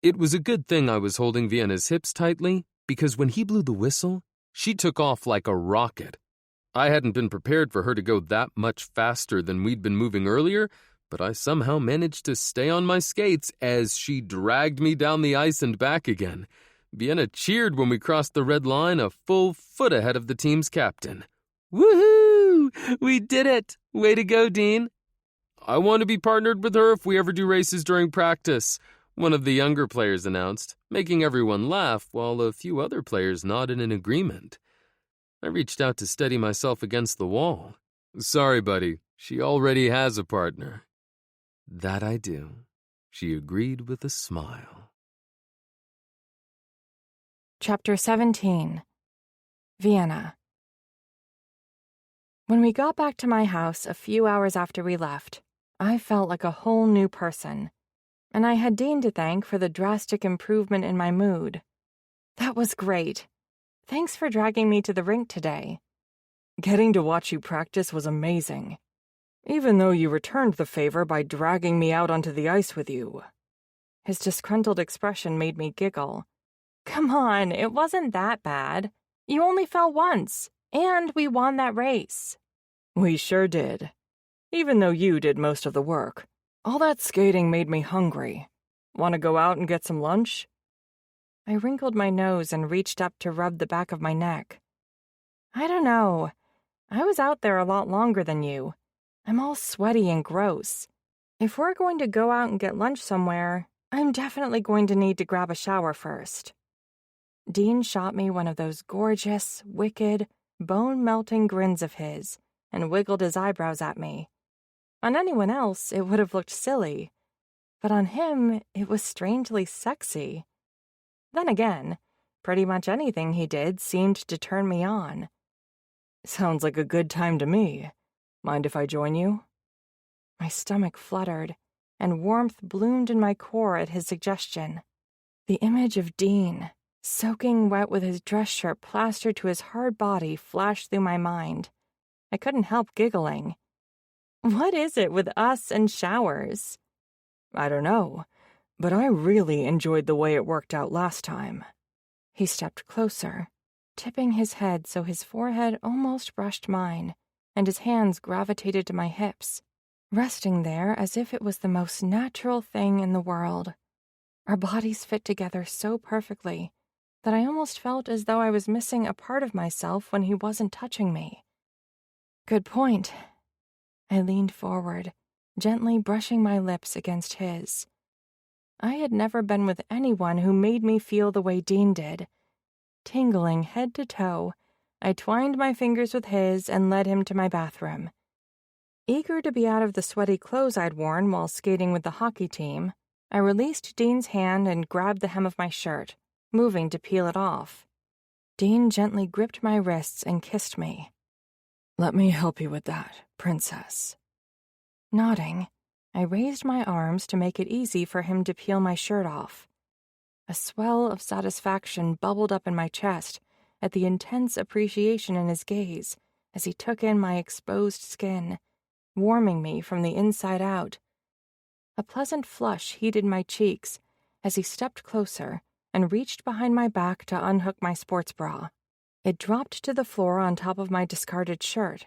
It was a good thing I was holding Vienna's hips tightly, because when he blew the whistle, she took off like a rocket. I hadn't been prepared for her to go that much faster than we'd been moving earlier, but I somehow managed to stay on my skates as she dragged me down the ice and back again. Vienna cheered when we crossed the red line a full foot ahead of the team's captain. Woohoo! We did it! Way to go, Dean. I want to be partnered with her if we ever do races during practice, one of the younger players announced, making everyone laugh while a few other players nodded in agreement. I reached out to steady myself against the wall. Sorry, buddy, she already has a partner. That I do, she agreed with a smile. Chapter 17. Vienna. When we got back to my house a few hours after we left, I felt like a whole new person, and I had Dean to thank for the drastic improvement in my mood. That was great. Thanks for dragging me to the rink today. Getting to watch you practice was amazing, even though you returned the favor by dragging me out onto the ice with you. His disgruntled expression made me giggle. Come on, it wasn't that bad. You only fell once, and we won that race. We sure did. Even though you did most of the work. All that skating made me hungry. Want to go out and get some lunch? I wrinkled my nose and reached up to rub the back of my neck. I don't know. I was out there a lot longer than you. I'm all sweaty and gross. If we're going to go out and get lunch somewhere, I'm definitely going to need to grab a shower first. Dean shot me one of those gorgeous, wicked, bone-melting grins of his and wiggled his eyebrows at me. On anyone else, it would have looked silly, but on him, it was strangely sexy. Then again, pretty much anything he did seemed to turn me on. Sounds like a good time to me. Mind if I join you? My stomach fluttered, and warmth bloomed in my core at his suggestion. The image of Dean, soaking wet with his dress shirt plastered to his hard body, flashed through my mind. I couldn't help giggling. What is it with us and showers? I don't know, but I really enjoyed the way it worked out last time. He stepped closer, tipping his head so his forehead almost brushed mine, and his hands gravitated to my hips, resting there as if it was the most natural thing in the world. Our bodies fit together so perfectly that I almost felt as though I was missing a part of myself when he wasn't touching me. Good point. I leaned forward, gently brushing my lips against his. I had never been with anyone who made me feel the way Dean did. Tingling head to toe, I twined my fingers with his and led him to my bathroom. Eager to be out of the sweaty clothes I'd worn while skating with the hockey team, I released Dean's hand and grabbed the hem of my shirt, moving to peel it off. Dean gently gripped my wrists and kissed me. Let me help you with that, princess. Nodding, I raised my arms to make it easy for him to peel my shirt off. A swell of satisfaction bubbled up in my chest at the intense appreciation in his gaze as he took in my exposed skin, warming me from the inside out. A pleasant flush heated my cheeks as he stepped closer and reached behind my back to unhook my sports bra. It dropped to the floor on top of my discarded shirt,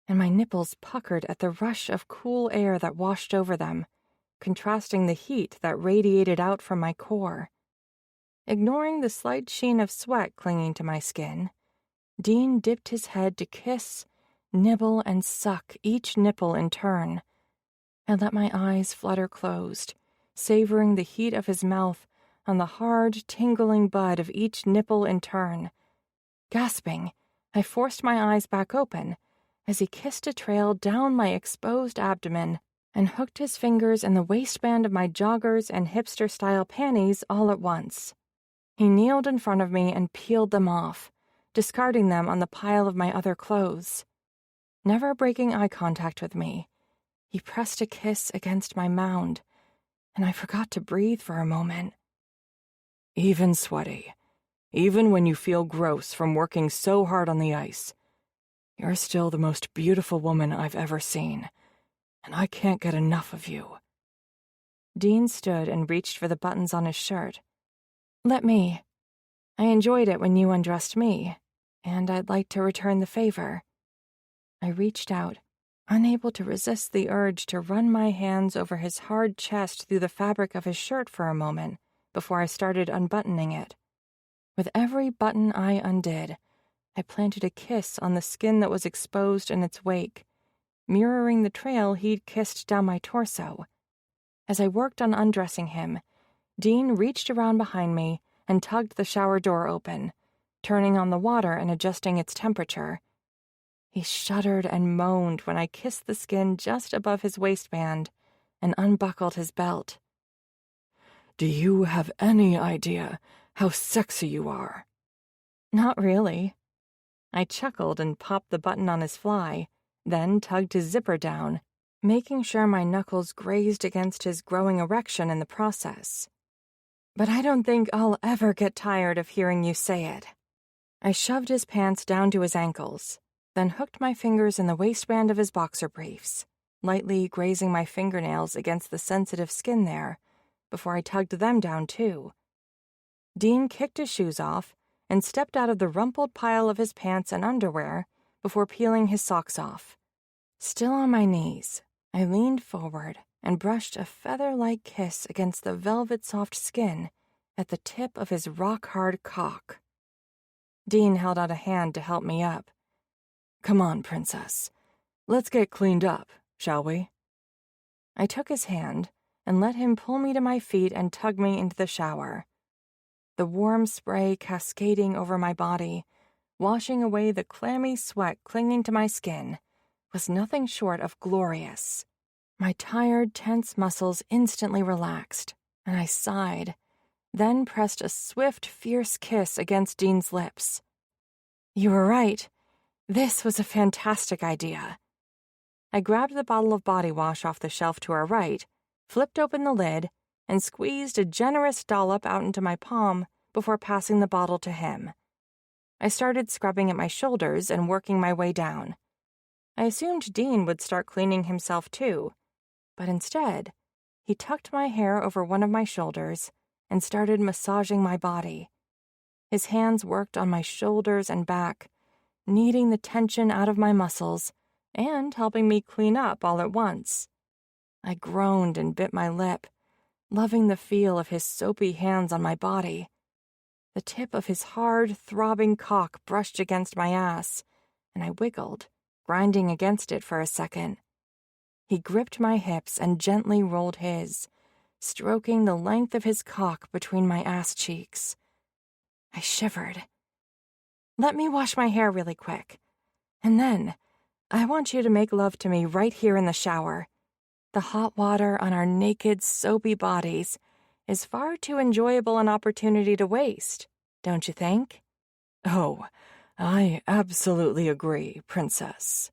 and my nipples puckered at the rush of cool air that washed over them, contrasting the heat that radiated out from my core. Ignoring the slight sheen of sweat clinging to my skin, Dean dipped his head to kiss, nibble, and suck each nipple in turn. I let my eyes flutter closed, savoring the heat of his mouth on the hard, tingling bud of each nipple in turn. Gasping, I forced my eyes back open as he kissed a trail down my exposed abdomen and hooked his fingers in the waistband of my joggers and hipster-style panties all at once. He kneeled in front of me and peeled them off, discarding them on the pile of my other clothes. Never breaking eye contact with me, he pressed a kiss against my mound, and I forgot to breathe for a moment. Even sweaty, even when you feel gross from working so hard on the ice, you're still the most beautiful woman I've ever seen, and I can't get enough of you. Dean stood and reached for the buttons on his shirt. Let me. I enjoyed it when you undressed me, and I'd like to return the favor. I reached out, unable to resist the urge to run my hands over his hard chest through the fabric of his shirt for a moment before I started unbuttoning it. With every button I undid, I planted a kiss on the skin that was exposed in its wake, mirroring the trail he'd kissed down my torso. As I worked on undressing him, Dean reached around behind me and tugged the shower door open, turning on the water and adjusting its temperature. He shuddered and moaned when I kissed the skin just above his waistband and unbuckled his belt. Do you have any idea how sexy you are? Not really. I chuckled and popped the button on his fly, then tugged his zipper down, making sure my knuckles grazed against his growing erection in the process. But I don't think I'll ever get tired of hearing you say it. I shoved his pants down to his ankles, then hooked my fingers in the waistband of his boxer briefs, lightly grazing my fingernails against the sensitive skin there, before I tugged them down too. Dean kicked his shoes off and stepped out of the rumpled pile of his pants and underwear before peeling his socks off. Still on my knees, I leaned forward and brushed a feather-like kiss against the velvet-soft skin at the tip of his rock-hard cock. Dean held out a hand to help me up. Come on, princess. Let's get cleaned up, shall we? I took his hand and let him pull me to my feet and tug me into the shower. The warm spray cascading over my body, washing away the clammy sweat clinging to my skin, was nothing short of glorious. My tired, tense muscles instantly relaxed, and I sighed, then pressed a swift, fierce kiss against Dean's lips. You were right. This was a fantastic idea. I grabbed the bottle of body wash off the shelf to our right, flipped open the lid, and squeezed a generous dollop out into my palm before passing the bottle to him. I started scrubbing at my shoulders and working my way down. I assumed Dean would start cleaning himself too, but instead, he tucked my hair over one of my shoulders and started massaging my body. His hands worked on my shoulders and back, kneading the tension out of my muscles and helping me clean up all at once. I groaned and bit my lip, loving the feel of his soapy hands on my body. The tip of his hard, throbbing cock brushed against my ass, and I wiggled, grinding against it for a second. He gripped my hips and gently rolled his, stroking the length of his cock between my ass cheeks. I shivered. Let me wash my hair really quick. And then, I want you to make love to me right here in the shower. The hot water on our naked, soapy bodies is far too enjoyable an opportunity to waste, don't you think? Oh, I absolutely agree, princess.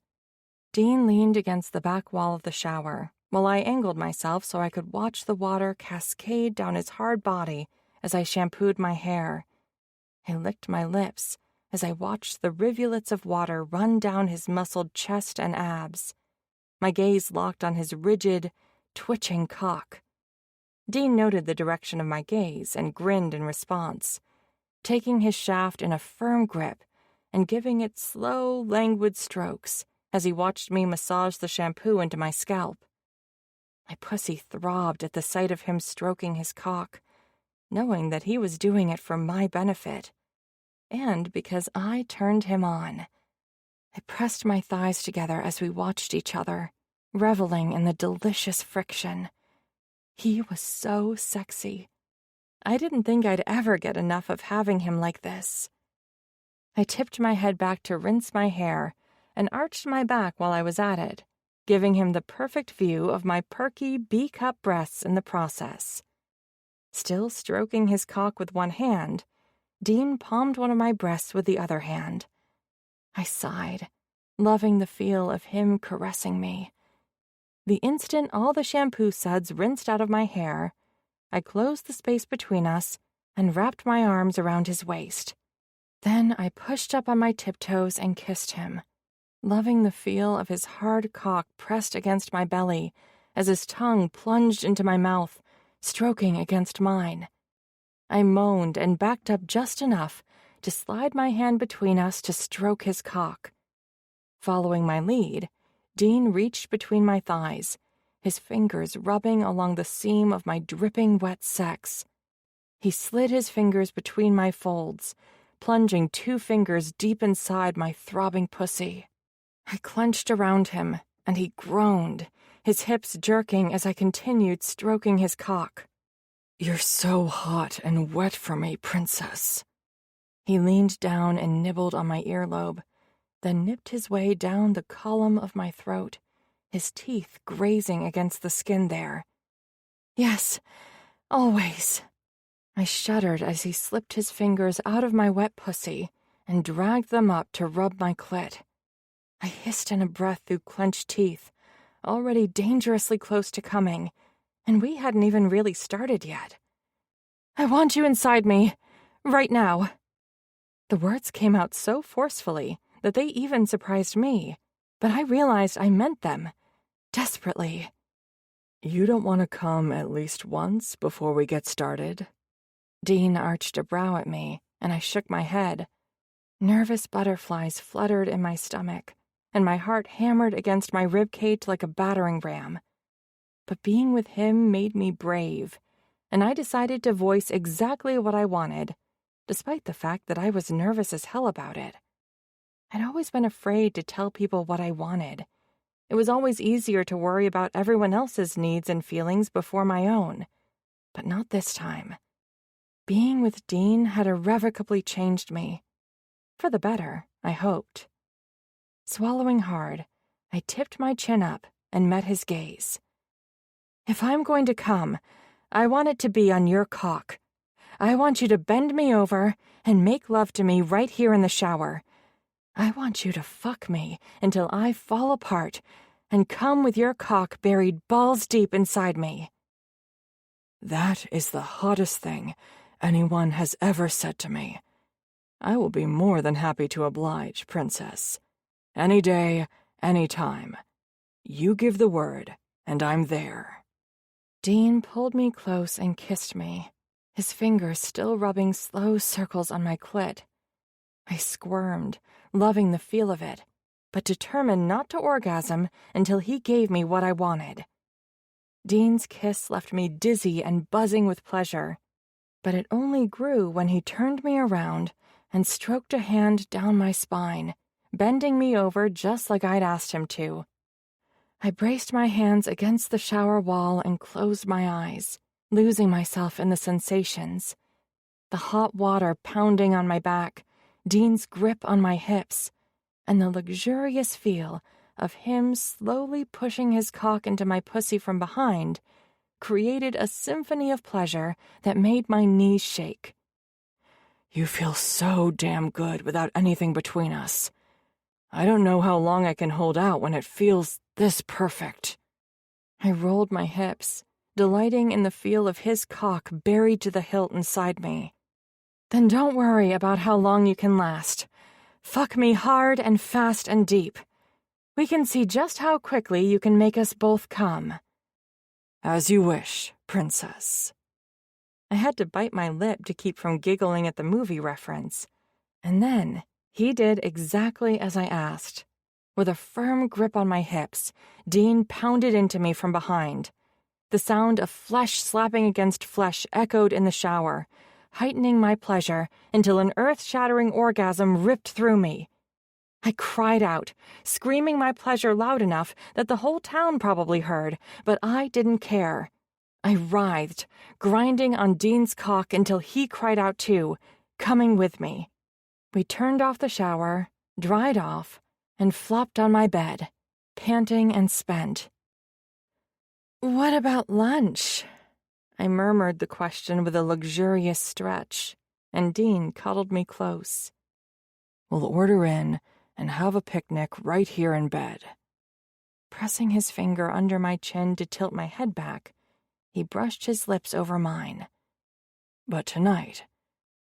Dean leaned against the back wall of the shower, while I angled myself so I could watch the water cascade down his hard body as I shampooed my hair. I licked my lips as I watched the rivulets of water run down his muscled chest and abs. My gaze locked on his rigid, twitching cock. Dean noted the direction of my gaze and grinned in response, taking his shaft in a firm grip and giving it slow, languid strokes as he watched me massage the shampoo into my scalp. My pussy throbbed at the sight of him stroking his cock, knowing that he was doing it for my benefit, and because I turned him on. I pressed my thighs together as we watched each other, reveling in the delicious friction. He was so sexy. I didn't think I'd ever get enough of having him like this. I tipped my head back to rinse my hair and arched my back while I was at it, giving him the perfect view of my perky B-cup breasts in the process. Still stroking his cock with one hand, Dean palmed one of my breasts with the other hand. I sighed, loving the feel of him caressing me. The instant all the shampoo suds rinsed out of my hair, I closed the space between us and wrapped my arms around his waist. Then I pushed up on my tiptoes and kissed him, loving the feel of his hard cock pressed against my belly as his tongue plunged into my mouth, stroking against mine. I moaned and backed up just enough to slide my hand between us to stroke his cock. Following my lead, Dean reached between my thighs, his fingers rubbing along the seam of my dripping wet sex. He slid his fingers between my folds, plunging 2 fingers deep inside my throbbing pussy. I clenched around him, and he groaned, his hips jerking as I continued stroking his cock. "You're so hot and wet for me, princess." He leaned down and nibbled on my earlobe, then nipped his way down the column of my throat, his teeth grazing against the skin there. "Yes, always." I shuddered as he slipped his fingers out of my wet pussy and dragged them up to rub my clit. I hissed in a breath through clenched teeth, already dangerously close to coming, and we hadn't even really started yet. "I want you inside me, right now." The words came out so forcefully that they even surprised me, but I realized I meant them, desperately. "You don't want to come at least once before we get started?" Dean arched a brow at me, and I shook my head. Nervous butterflies fluttered in my stomach, and my heart hammered against my ribcage like a battering ram. But being with him made me brave, and I decided to voice exactly what I wanted, despite the fact that I was nervous as hell about it. I'd always been afraid to tell people what I wanted. It was always easier to worry about everyone else's needs and feelings before my own, but not this time. Being with Dean had irrevocably changed me. For the better, I hoped. Swallowing hard, I tipped my chin up and met his gaze. "If I'm going to come, I want it to be on your cock. I want you to bend me over and make love to me right here in the shower. I want you to fuck me until I fall apart and come with your cock buried balls deep inside me." "That is the hottest thing anyone has ever said to me. I will be more than happy to oblige, princess. Any day, any time. You give the word, and I'm there." Dean pulled me close and kissed me, his fingers still rubbing slow circles on my clit. I squirmed, loving the feel of it, but determined not to orgasm until he gave me what I wanted. Dean's kiss left me dizzy and buzzing with pleasure, but it only grew when he turned me around and stroked a hand down my spine, bending me over just like I'd asked him to. I braced my hands against the shower wall and closed my eyes, losing myself in the sensations. The hot water pounding on my back, Dean's grip on my hips, and the luxurious feel of him slowly pushing his cock into my pussy from behind created a symphony of pleasure that made my knees shake. "You feel so damn good without anything between us. I don't know how long I can hold out when it feels this perfect." I rolled my hips, delighting in the feel of his cock buried to the hilt inside me. "Then don't worry about how long you can last. Fuck me hard and fast and deep. We can see just how quickly you can make us both come." "As you wish, princess." I had to bite my lip to keep from giggling at the movie reference. And then he did exactly as I asked. With a firm grip on my hips, Dean pounded into me from behind. The sound of flesh slapping against flesh echoed in the shower, heightening my pleasure until an earth-shattering orgasm ripped through me. I cried out, screaming my pleasure loud enough that the whole town probably heard, but I didn't care. I writhed, grinding on Dean's cock until he cried out too, coming with me. We turned off the shower, dried off, and flopped on my bed. panting and spent. "What about lunch?" I murmured the question with a luxurious stretch, and Dean cuddled me close. "We'll order in and have a picnic right here in bed." Pressing his finger under my chin to tilt my head back, he brushed his lips over mine. "But tonight,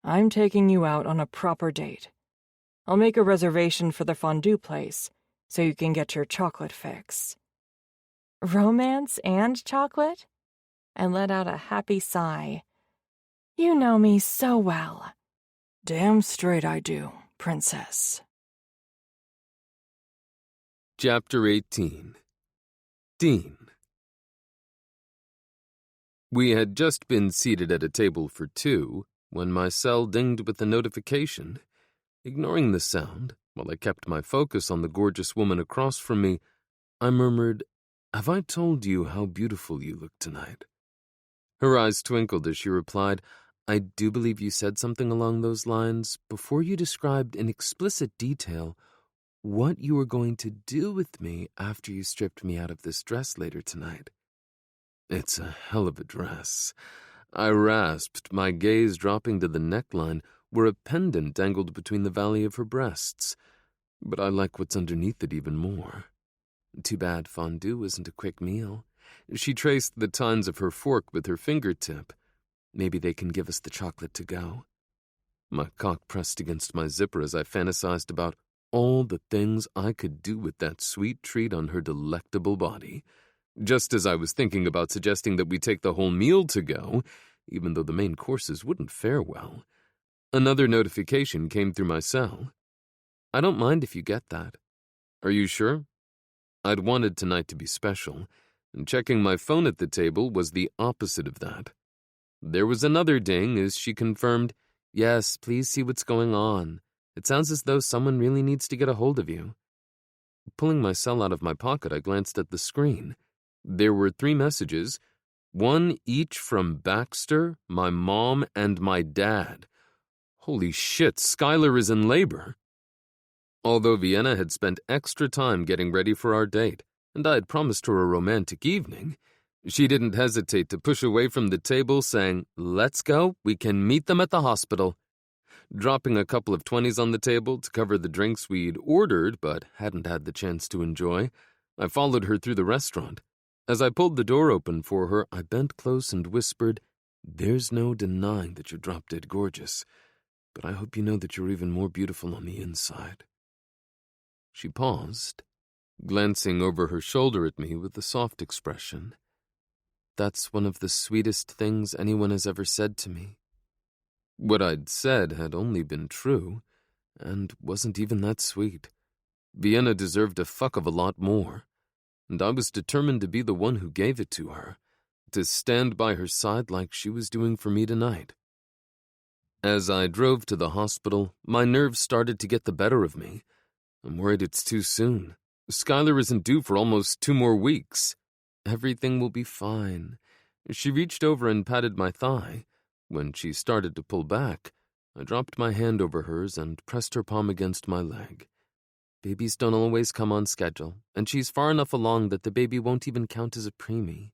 I'm taking you out on a proper date. I'll make a reservation for the fondue place so you can get your chocolate fix." "Romance and chocolate?" I let out a happy sigh. "You know me so well." "Damn straight I do, princess." Chapter 18. Dean. We had just been seated at a table for two when my cell dinged with a notification. Ignoring the sound, while I kept my focus on the gorgeous woman across from me, I murmured, "Have I told you how beautiful you look tonight?" Her eyes twinkled as she replied, "I do believe you said something along those lines before you described in explicit detail what you were going to do with me after you stripped me out of this dress later tonight." "It's a hell of a dress," I rasped, my gaze dropping to the neckline where a pendant dangled between the valley of her breasts. "But I like what's underneath it even more." "Too bad fondue isn't a quick meal." She traced the tines of her fork with her fingertip. "Maybe they can give us the chocolate to go." My cock pressed against my zipper as I fantasized about all the things I could do with that sweet treat on her delectable body. Just as I was thinking about suggesting that we take the whole meal to go, even though the main courses wouldn't fare well, another notification came through my cell. "I don't mind if you get that." "Are you sure?" I'd wanted tonight to be special, and checking my phone at the table was the opposite of that. There was another ding as she confirmed, "Yes, please see what's going on. It sounds as though someone really needs to get a hold of you." Pulling my cell out of my pocket, I glanced at the screen. There were 3 messages, one each from Baxter, my mom, and my dad. Holy shit, Skylar is in labor. Although Vienna had spent extra time getting ready for our date, and I had promised her a romantic evening, she didn't hesitate to push away from the table, saying, "Let's go, we can meet them at the hospital." Dropping a couple of 20s on the table to cover the drinks we'd ordered but hadn't had the chance to enjoy, I followed her through the restaurant. As I pulled the door open for her, I bent close and whispered, "There's no denying that you're drop-dead gorgeous, but I hope you know that you're even more beautiful on the inside." She paused, glancing over her shoulder at me with a soft expression. "That's one of the sweetest things anyone has ever said to me." What I'd said had only been true, and wasn't even that sweet. Vienna deserved a fuck of a lot more, and I was determined to be the one who gave it to her, to stand by her side like she was doing for me tonight. As I drove to the hospital, my nerves started to get the better of me. I'm worried it's too soon. Skylar isn't due for almost 2 more weeks. "Everything will be fine." She reached over and patted my thigh. When she started to pull back, I dropped my hand over hers and pressed her palm against my leg. "Babies don't always come on schedule, and she's far enough along that the baby won't even count as a preemie."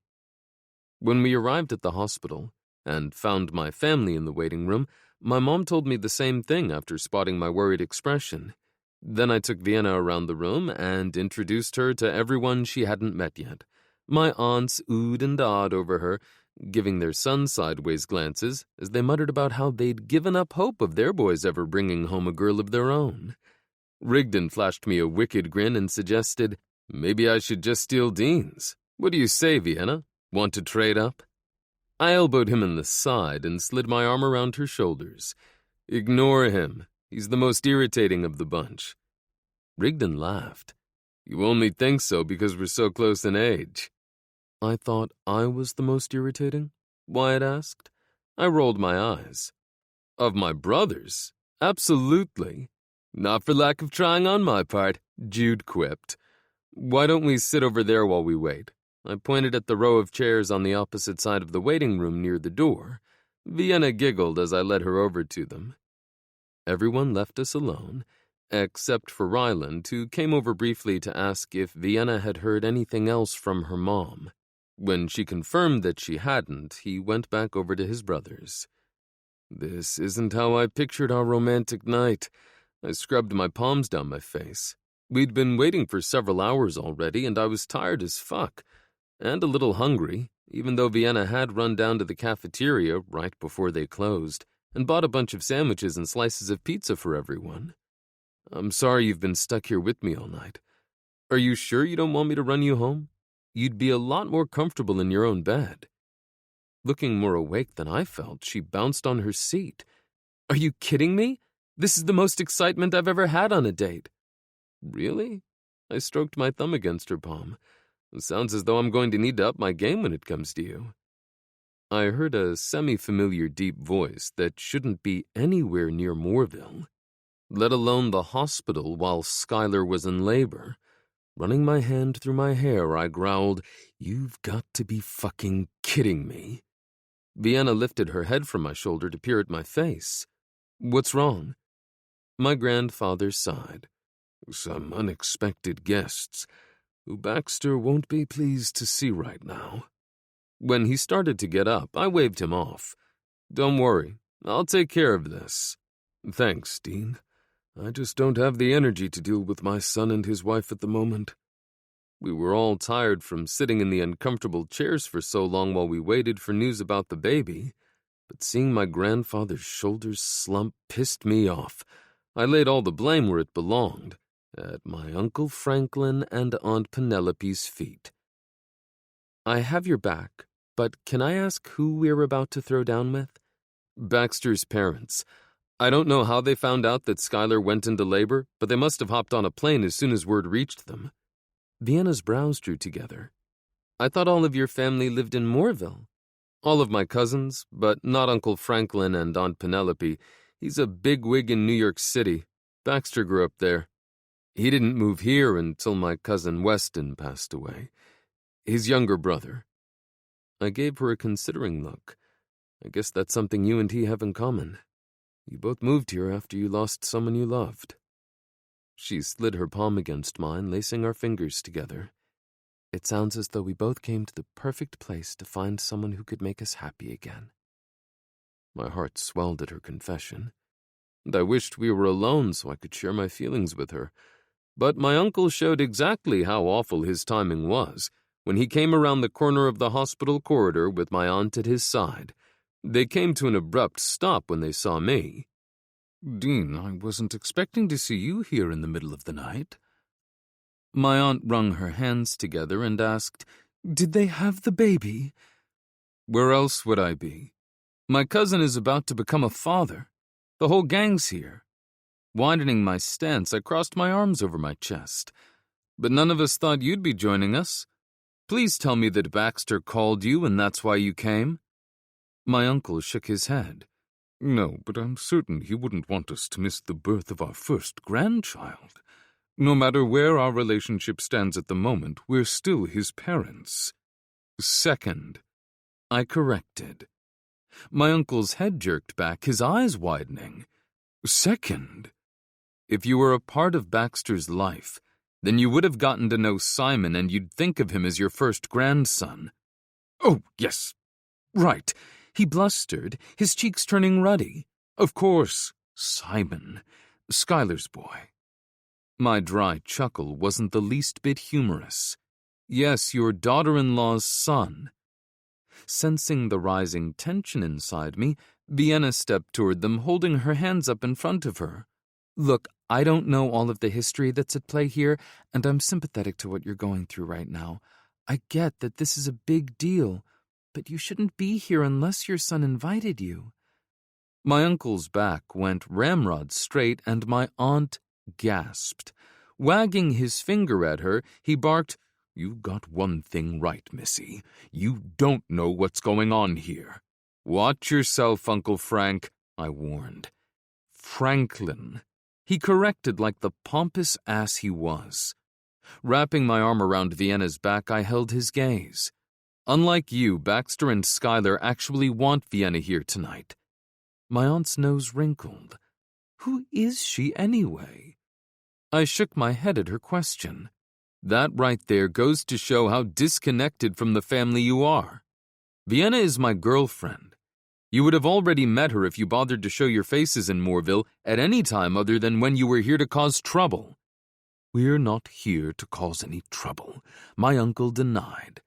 When we arrived at the hospital and found my family in the waiting room, my mom told me the same thing after spotting my worried expression. Then I took Vienna around the room and introduced her to everyone she hadn't met yet. My aunts oohed and awed over her, giving their sons sideways glances as they muttered about how they'd given up hope of their boys ever bringing home a girl of their own. Rigdon flashed me a wicked grin and suggested, "Maybe I should just steal Dean's. What do you say, Vienna? Want to trade up?" I elbowed him in the side and slid my arm around her shoulders. "Ignore him. He's the most irritating of the bunch." Rigdon laughed. "You only think so because we're so close in age." I thought I was the most irritating? Wyatt asked. I rolled my eyes. "Of my brothers? Absolutely. Not for lack of trying on my part," Jude quipped. "Why don't we sit over there while we wait?" I pointed at the row of chairs on the opposite side of the waiting room near the door. Vienna giggled as I led her over to them. Everyone left us alone, except for Ryland, who came over briefly to ask if Vienna had heard anything else from her mom. When she confirmed that she hadn't, he went back over to his brothers. This isn't how I pictured our romantic night. I scrubbed my palms down my face. We'd been waiting for several hours already, and I was tired as fuck, and a little hungry, even though Vienna had run down to the cafeteria right before they closed and bought a bunch of sandwiches and slices of pizza for everyone. I'm sorry you've been stuck here with me all night. Are you sure you don't want me to run you home? You'd be a lot more comfortable in your own bed. Looking more awake than I felt, she bounced on her seat. Are you kidding me? This is the most excitement I've ever had on a date. Really? I stroked my thumb against her palm. It sounds as though I'm going to need to up my game when it comes to you. I heard a semi-familiar deep voice that shouldn't be anywhere near Moorville, let alone the hospital while Skylar was in labor. Running my hand through my hair, I growled, "You've got to be fucking kidding me." Vienna lifted her head from my shoulder to peer at my face. What's wrong? My grandfather sighed. Some unexpected guests, who Baxter won't be pleased to see right now. When he started to get up, I waved him off. Don't worry, I'll take care of this. Thanks, Dean. I just don't have the energy to deal with my son and his wife at the moment. We were all tired from sitting in the uncomfortable chairs for so long while we waited for news about the baby, but seeing my grandfather's shoulders slump pissed me off. I laid all the blame where it belonged, at my Uncle Franklin and Aunt Penelope's feet. I have your back, but can I ask who we're about to throw down with? Baxter's parents. I don't know how they found out that Skylar went into labor, but they must have hopped on a plane as soon as word reached them. Vienna's brows drew together. I thought all of your family lived in Moorville. All of my cousins, but not Uncle Franklin and Aunt Penelope. He's a bigwig in New York City. Baxter grew up there. He didn't move here until my cousin Weston passed away. His younger brother. I gave her a considering look. I guess that's something you and he have in common. You both moved here after you lost someone you loved. She slid her palm against mine, lacing our fingers together. It sounds as though we both came to the perfect place to find someone who could make us happy again. My heart swelled at her confession, and I wished we were alone so I could share my feelings with her. But my uncle showed exactly how awful his timing was when he came around the corner of the hospital corridor with my aunt at his side. They came to an abrupt stop when they saw me. Dean, I wasn't expecting to see you here in the middle of the night. My aunt wrung her hands together and asked, Did they have the baby? Where else would I be? My cousin is about to become a father. The whole gang's here. Widening my stance, I crossed my arms over my chest. But none of us thought you'd be joining us. Please tell me that Baxter called you and that's why you came. My uncle shook his head. No, but I'm certain he wouldn't want us to miss the birth of our first grandchild. No matter where our relationship stands at the moment, we're still his parents. Second, I corrected. My uncle's head jerked back, his eyes widening. Second, if you were a part of Baxter's life, then you would have gotten to know Simon and you'd think of him as your first grandson. Oh, yes, right. He blustered, his cheeks turning ruddy. Of course, Simon, Skylar's boy. My dry chuckle wasn't the least bit humorous. Yes, your daughter-in-law's son. Sensing the rising tension inside me, Vienna stepped toward them, holding her hands up in front of her. Look, I don't know all of the history that's at play here, and I'm sympathetic to what you're going through right now. I get that this is a big deal, but you shouldn't be here unless your son invited you. My uncle's back went ramrod straight, and my aunt gasped. Wagging his finger at her, he barked, You got one thing right, Missy. You don't know what's going on here. Watch yourself, Uncle Frank, I warned. Franklin. He corrected like the pompous ass he was. Wrapping my arm around Vienna's back, I held his gaze. Unlike you, Baxter and Skylar actually want Vienna here tonight. My aunt's nose wrinkled. Who is she anyway? I shook my head at her question. That right there goes to show how disconnected from the family you are. Vienna is my girlfriend. You would have already met her if you bothered to show your faces in Moorville at any time other than when you were here to cause trouble. We're not here to cause any trouble, my uncle denied.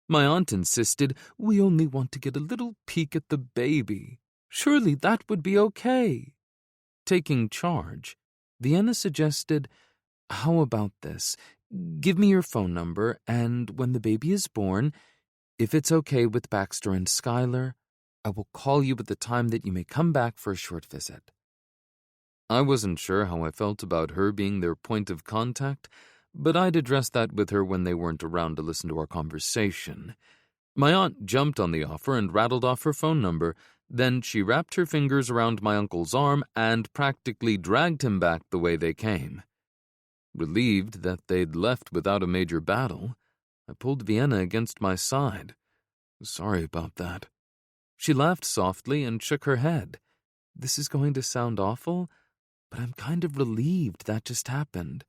My aunt insisted we only want to get a little peek at the baby. Surely that would be okay. Taking charge, Vienna suggested, how about this? Give me your phone number, and when the baby is born, if it's okay with Baxter and Schuyler, I will call you at the time that you may come back for a short visit. I wasn't sure how I felt about her being their point of contact, but I'd address that with her when they weren't around to listen to our conversation. My aunt jumped on the offer and rattled off her phone number. Then she wrapped her fingers around my uncle's arm and practically dragged him back the way they came. Relieved that they'd left without a major battle, I pulled Vienna against my side. Sorry about that. She laughed softly and shook her head. This is going to sound awful, but I'm kind of relieved that just happened.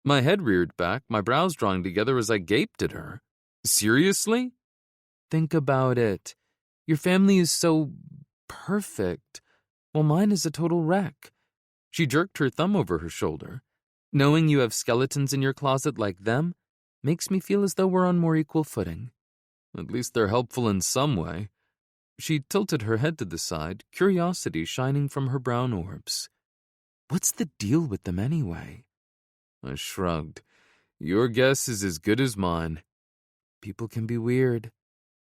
My head reared back, my brows drawing together as I gaped at her. Seriously? Think about it. Your family is so perfect, while mine is a total wreck. She jerked her thumb over her shoulder. Knowing you have skeletons in your closet like them makes me feel as though we're on more equal footing. At least they're helpful in some way. She tilted her head to the side, curiosity shining from her brown orbs. What's the deal with them anyway? I shrugged. Your guess is as good as mine. People can be weird.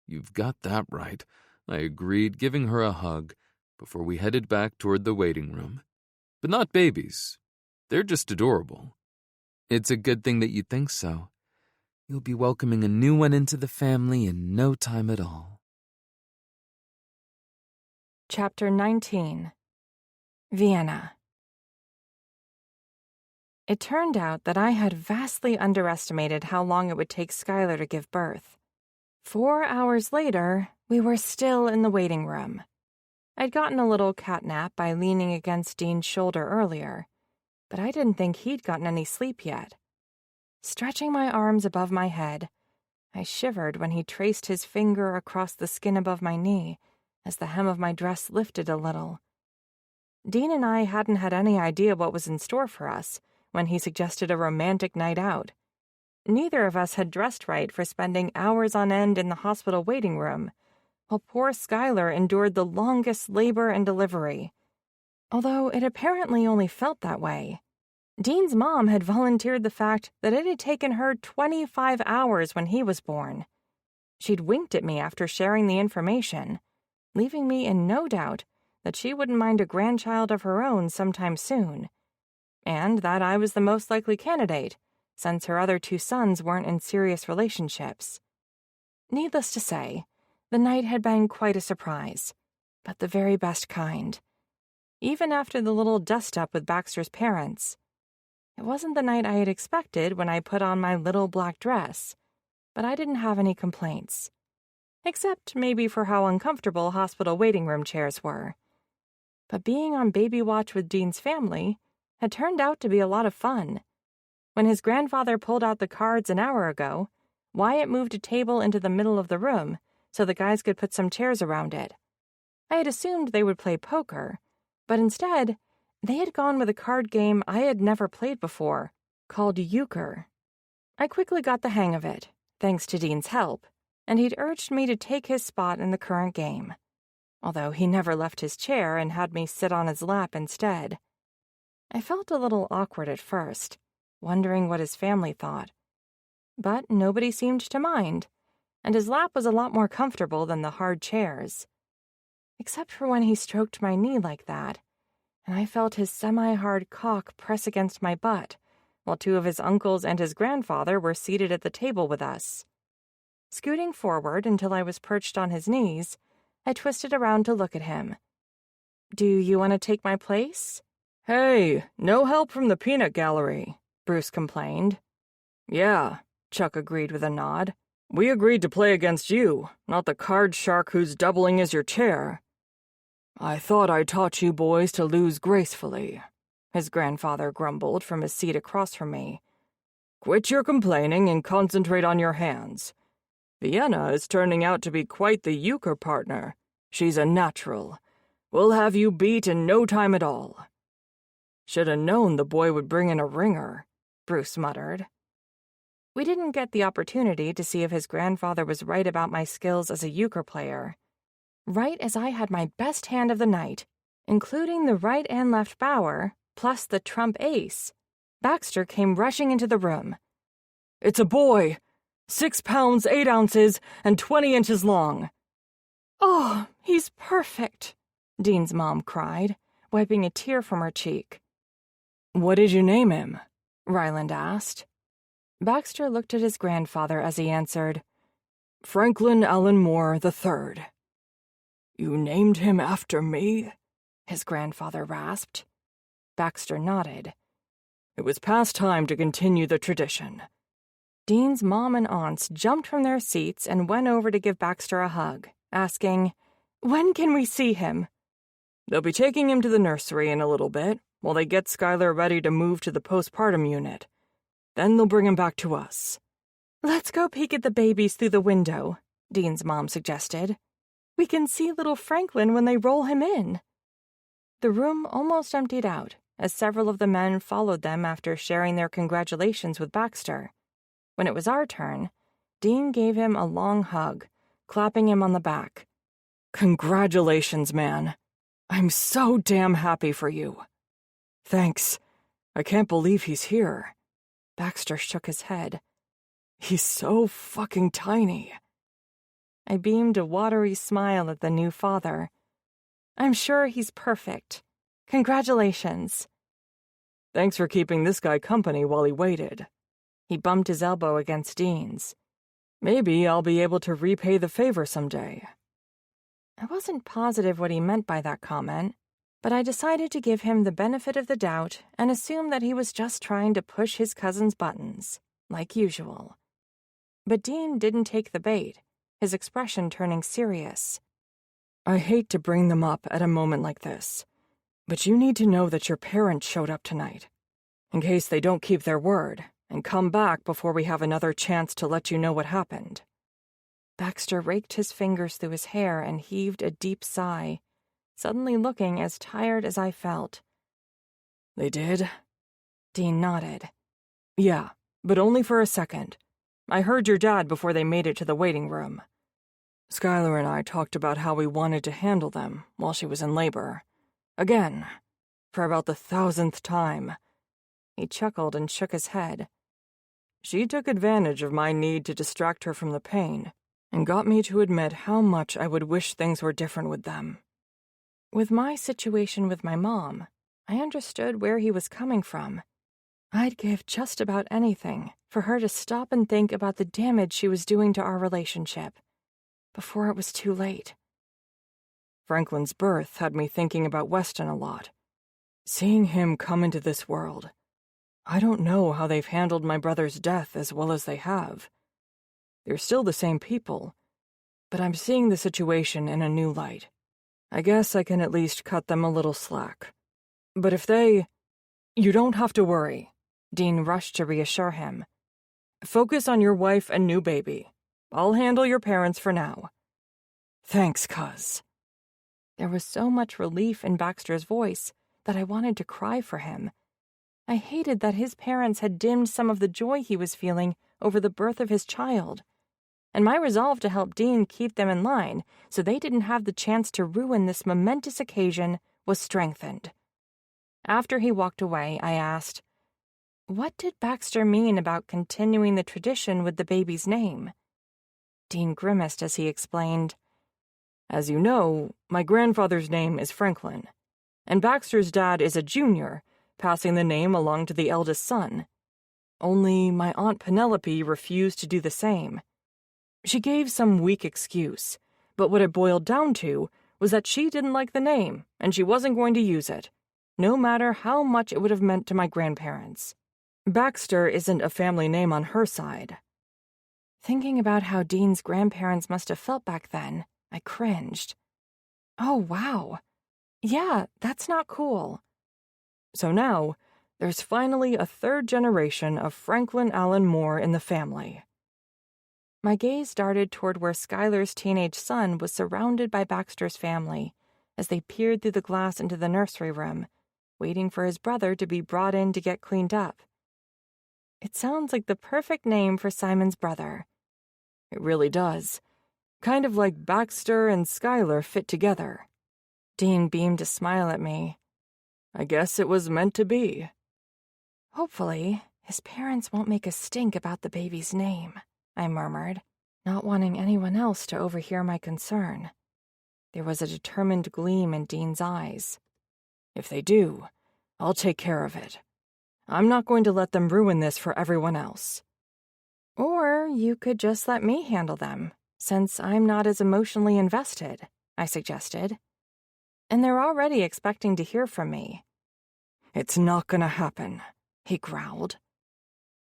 You've got that right, I agreed, giving her a hug before we headed back toward the waiting room. But not babies. They're just adorable. It's a good thing that you think so. You'll be welcoming a new one into the family in no time at all. Chapter 19. Vienna. It turned out that I had vastly underestimated how long it would take Schuyler to give birth. 4 hours later, we were still in the waiting room. I'd gotten a little catnap by leaning against Dean's shoulder earlier, but I didn't think he'd gotten any sleep yet. Stretching my arms above my head, I shivered when he traced his finger across the skin above my knee as the hem of my dress lifted a little. Dean and I hadn't had any idea what was in store for us when he suggested a romantic night out. Neither of us had dressed right for spending hours on end in the hospital waiting room, while poor Schuyler endured the longest labor and delivery. Although it apparently only felt that way. Dean's mom had volunteered the fact that it had taken her 25 hours when he was born. She'd winked at me after sharing the information, leaving me in no doubt that she wouldn't mind a grandchild of her own sometime soon, and that I was the most likely candidate, since her other 2 sons weren't in serious relationships. Needless to say, the night had been quite a surprise, but the very best kind. Even after the little dust-up with Baxter's parents. It wasn't the night I had expected when I put on my little black dress, but I didn't have any complaints. Except maybe for how uncomfortable hospital waiting room chairs were. But being on baby watch with Dean's family had turned out to be a lot of fun. When his grandfather pulled out the cards an hour ago, Wyatt moved a table into the middle of the room so the guys could put some chairs around it. I had assumed they would play poker, but instead, they had gone with a card game I had never played before, called euchre. I quickly got the hang of it, thanks to Dean's help, and he'd urged me to take his spot in the current game, although he never left his chair and had me sit on his lap instead. I felt a little awkward at first, wondering what his family thought. But nobody seemed to mind, and his lap was a lot more comfortable than the hard chairs. Except for when he stroked my knee like that, and I felt his semi-hard cock press against my butt, while 2 of his uncles and his grandfather were seated at the table with us. Scooting forward until I was perched on his knees, I twisted around to look at him. "Do you want to take my place?" "Hey, no help from the peanut gallery," Bruce complained. "Yeah," Chuck agreed with a nod. "We agreed to play against you, not the card shark who's doubling as your chair." "I thought I taught you boys to lose gracefully. his grandfather grumbled from his seat across from me. "Quit your complaining and concentrate on your hands. Vienna is turning out to be quite the euchre partner. She's a natural. We'll have you beat in no time at all." "Should have known the boy would bring in a ringer," Bruce muttered. We didn't get the opportunity to see if his grandfather was right about my skills as a euchre player. Right as I had my best hand of the night, including the right and left bower, plus the trump ace, Baxter came rushing into the room. "It's a boy! 6 pounds, 8 ounces, and 20 inches long." "Oh, he's perfect," Dean's mom cried, wiping a tear from her cheek. "What did you name him?" Ryland asked. Baxter looked at his grandfather as he answered, "Franklin Allen Moore III." "You named him after me?" his grandfather rasped. Baxter nodded. "It was past time to continue the tradition." Dean's mom and aunts jumped from their seats and went over to give Baxter a hug, asking, "When can we see him?" "They'll be taking him to the nursery in a little bit, while they get Skylar ready to move to the postpartum unit. Then they'll bring him back to us." "Let's go peek at the babies through the window," Dean's mom suggested. "We can see little Franklin when they roll him in." The room almost emptied out, as several of the men followed them after sharing their congratulations with Baxter. When it was our turn, Dean gave him a long hug, clapping him on the back. "Congratulations, man. I'm so damn happy for you." "Thanks. I can't believe he's here." Baxter shook his head. "He's so fucking tiny." I beamed a watery smile at the new father. "I'm sure he's perfect. Congratulations." "Thanks for keeping this guy company while he waited." He bumped his elbow against Dean's. "Maybe I'll be able to repay the favor someday." I wasn't positive what he meant by that comment, but I decided to give him the benefit of the doubt and assume that he was just trying to push his cousin's buttons, like usual. But Dean didn't take the bait, his expression turning serious. "I hate to bring them up at a moment like this, but you need to know that your parents showed up tonight, in case they don't keep their word and come back before we have another chance to let you know what happened." Baxter raked his fingers through his hair and heaved a deep sigh, suddenly looking as tired as I felt. "They did?" Dean nodded. "Yeah, but only for a second. I heard your dad before they made it to the waiting room. Skylar and I talked about how we wanted to handle them while she was in labor. Again, for about the 1,000th time." He chuckled and shook his head. "She took advantage of my need to distract her from the pain and got me to admit how much I would wish things were different with them." With my situation with my mom, I understood where he was coming from. I'd give just about anything for her to stop and think about the damage she was doing to our relationship before it was too late. Franklin's birth had me thinking about Weston a lot. Seeing him come into this world, I don't know how they've handled my brother's death as well as they have. They're still the same people, but I'm seeing the situation in a new light. I guess I can at least cut them a little slack. But if they... You don't have to worry," Dean rushed to reassure him. "Focus on your wife and new baby. I'll handle your parents for now." "Thanks, cuz." There was so much relief in Baxter's voice that I wanted to cry for him. I hated that his parents had dimmed some of the joy he was feeling over the birth of his child, and my resolve to help Dean keep them in line so they didn't have the chance to ruin this momentous occasion was strengthened. After he walked away, I asked, "What did Baxter mean about continuing the tradition with the baby's name?" Dean grimaced as he explained, "As you know, my grandfather's name is Franklin, and Baxter's dad is a junior, passing the name along to the eldest son. Only my Aunt Penelope refused to do the same. She gave some weak excuse, but what it boiled down to was that she didn't like the name, and she wasn't going to use it, no matter how much it would have meant to my grandparents. Baxter isn't a family name on her side." Thinking about how Dean's grandparents must have felt back then, I cringed. "Oh, wow. Yeah, that's not cool." So now, there's finally a third generation of Franklin Allen Moore in the family. My gaze darted toward where Skylar's teenage son was surrounded by Baxter's family as they peered through the glass into the nursery room, waiting for his brother to be brought in to get cleaned up. It sounds like the perfect name for Simon's brother. It really does. Kind of like Baxter and Skylar fit together. Dean beamed a smile at me. I guess it was meant to be. Hopefully, his parents won't make a stink about the baby's name, I murmured, not wanting anyone else to overhear my concern. There was a determined gleam in Dean's eyes. If they do, I'll take care of it. I'm not going to let them ruin this for everyone else. Or you could just let me handle them, since I'm not as emotionally invested, I suggested. And they're already expecting to hear from me. It's not gonna happen, he growled.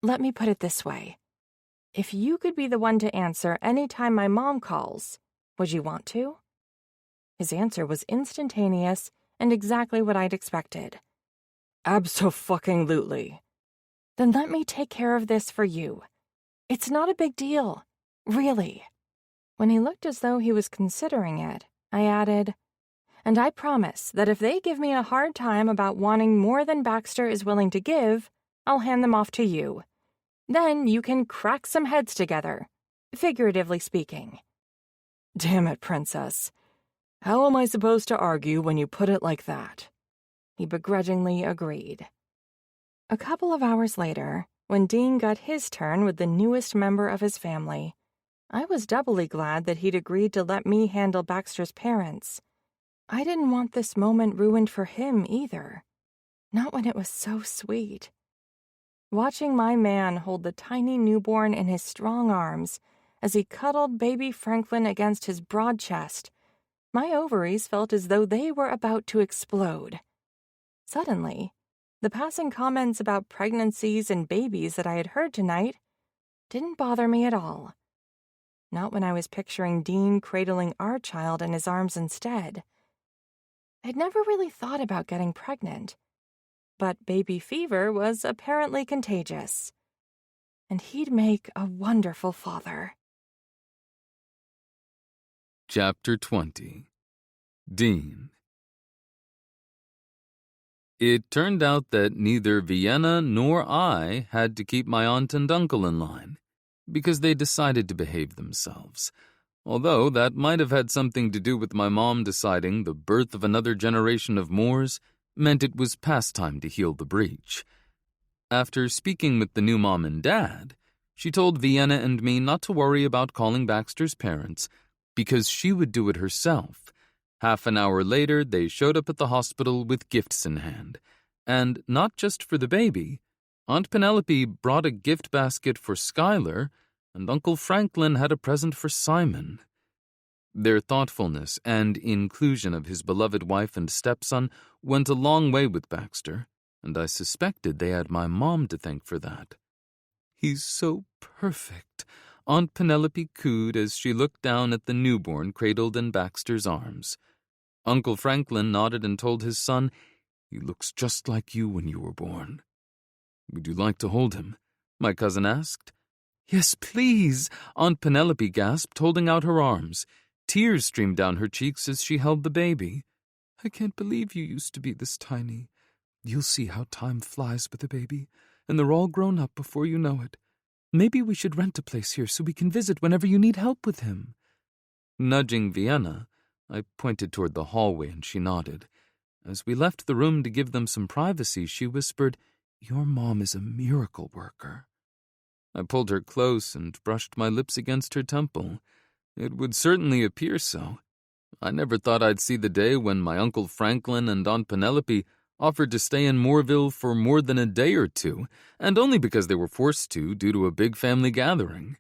Let me put it this way. If you could be the one to answer any time my mom calls, would you want to? His answer was instantaneous and exactly what I'd expected. Abso-fucking-lutely. Then let me take care of this for you. It's not a big deal. Really. When he looked as though he was considering it, I added, and I promise that if they give me a hard time about wanting more than Baxter is willing to give, I'll hand them off to you. Then you can crack some heads together, figuratively speaking. Damn it, Princess. How am I supposed to argue when you put it like that? He begrudgingly agreed. A couple of hours later, when Dean got his turn with the newest member of his family, I was doubly glad that he'd agreed to let me handle Baxter's parents. I didn't want this moment ruined for him either. Not when it was so sweet. Watching my man hold the tiny newborn in his strong arms as he cuddled baby Franklin against his broad chest, my ovaries felt as though they were about to explode. Suddenly, the passing comments about pregnancies and babies that I had heard tonight didn't bother me at all. Not when I was picturing Dean cradling our child in his arms instead. I'd never really thought about getting pregnant, but baby fever was apparently contagious. And he'd make a wonderful father. Chapter 20. Dean. It turned out that neither Vienna nor I had to keep my aunt and uncle in line, because they decided to behave themselves, although that might have had something to do with my mom deciding the birth of another generation of Moores meant it was past time to heal the breach. After speaking with the new mom and dad, she told Vienna and me not to worry about calling Baxter's parents, because she would do it herself. Half an hour later, they showed up at the hospital with gifts in hand. And not just for the baby. Aunt Penelope brought a gift basket for Skylar, and Uncle Franklin had a present for Simon. Their thoughtfulness and inclusion of his beloved wife and stepson went a long way with Baxter, and I suspected they had my mom to thank for that. "He's so perfect," Aunt Penelope cooed as she looked down at the newborn cradled in Baxter's arms. Uncle Franklin nodded and told his son, "He looks just like you when you were born." "Would you like to hold him?" my cousin asked. "Yes, please," Aunt Penelope gasped, holding out her arms. Tears streamed down her cheeks as she held the baby. "I can't believe you used to be this tiny. You'll see how time flies with a baby, and they're all grown up before you know it. Maybe we should rent a place here so we can visit whenever you need help with him." Nudging Vienna, I pointed toward the hallway and she nodded. As we left the room to give them some privacy, she whispered, "Your mom is a miracle worker." I pulled her close and brushed my lips against her temple. It would certainly appear so. I never thought I'd see the day when my Uncle Franklin and Aunt Penelope offered to stay in Mooreville for more than a day or two, and only because they were forced to due to a big family gathering.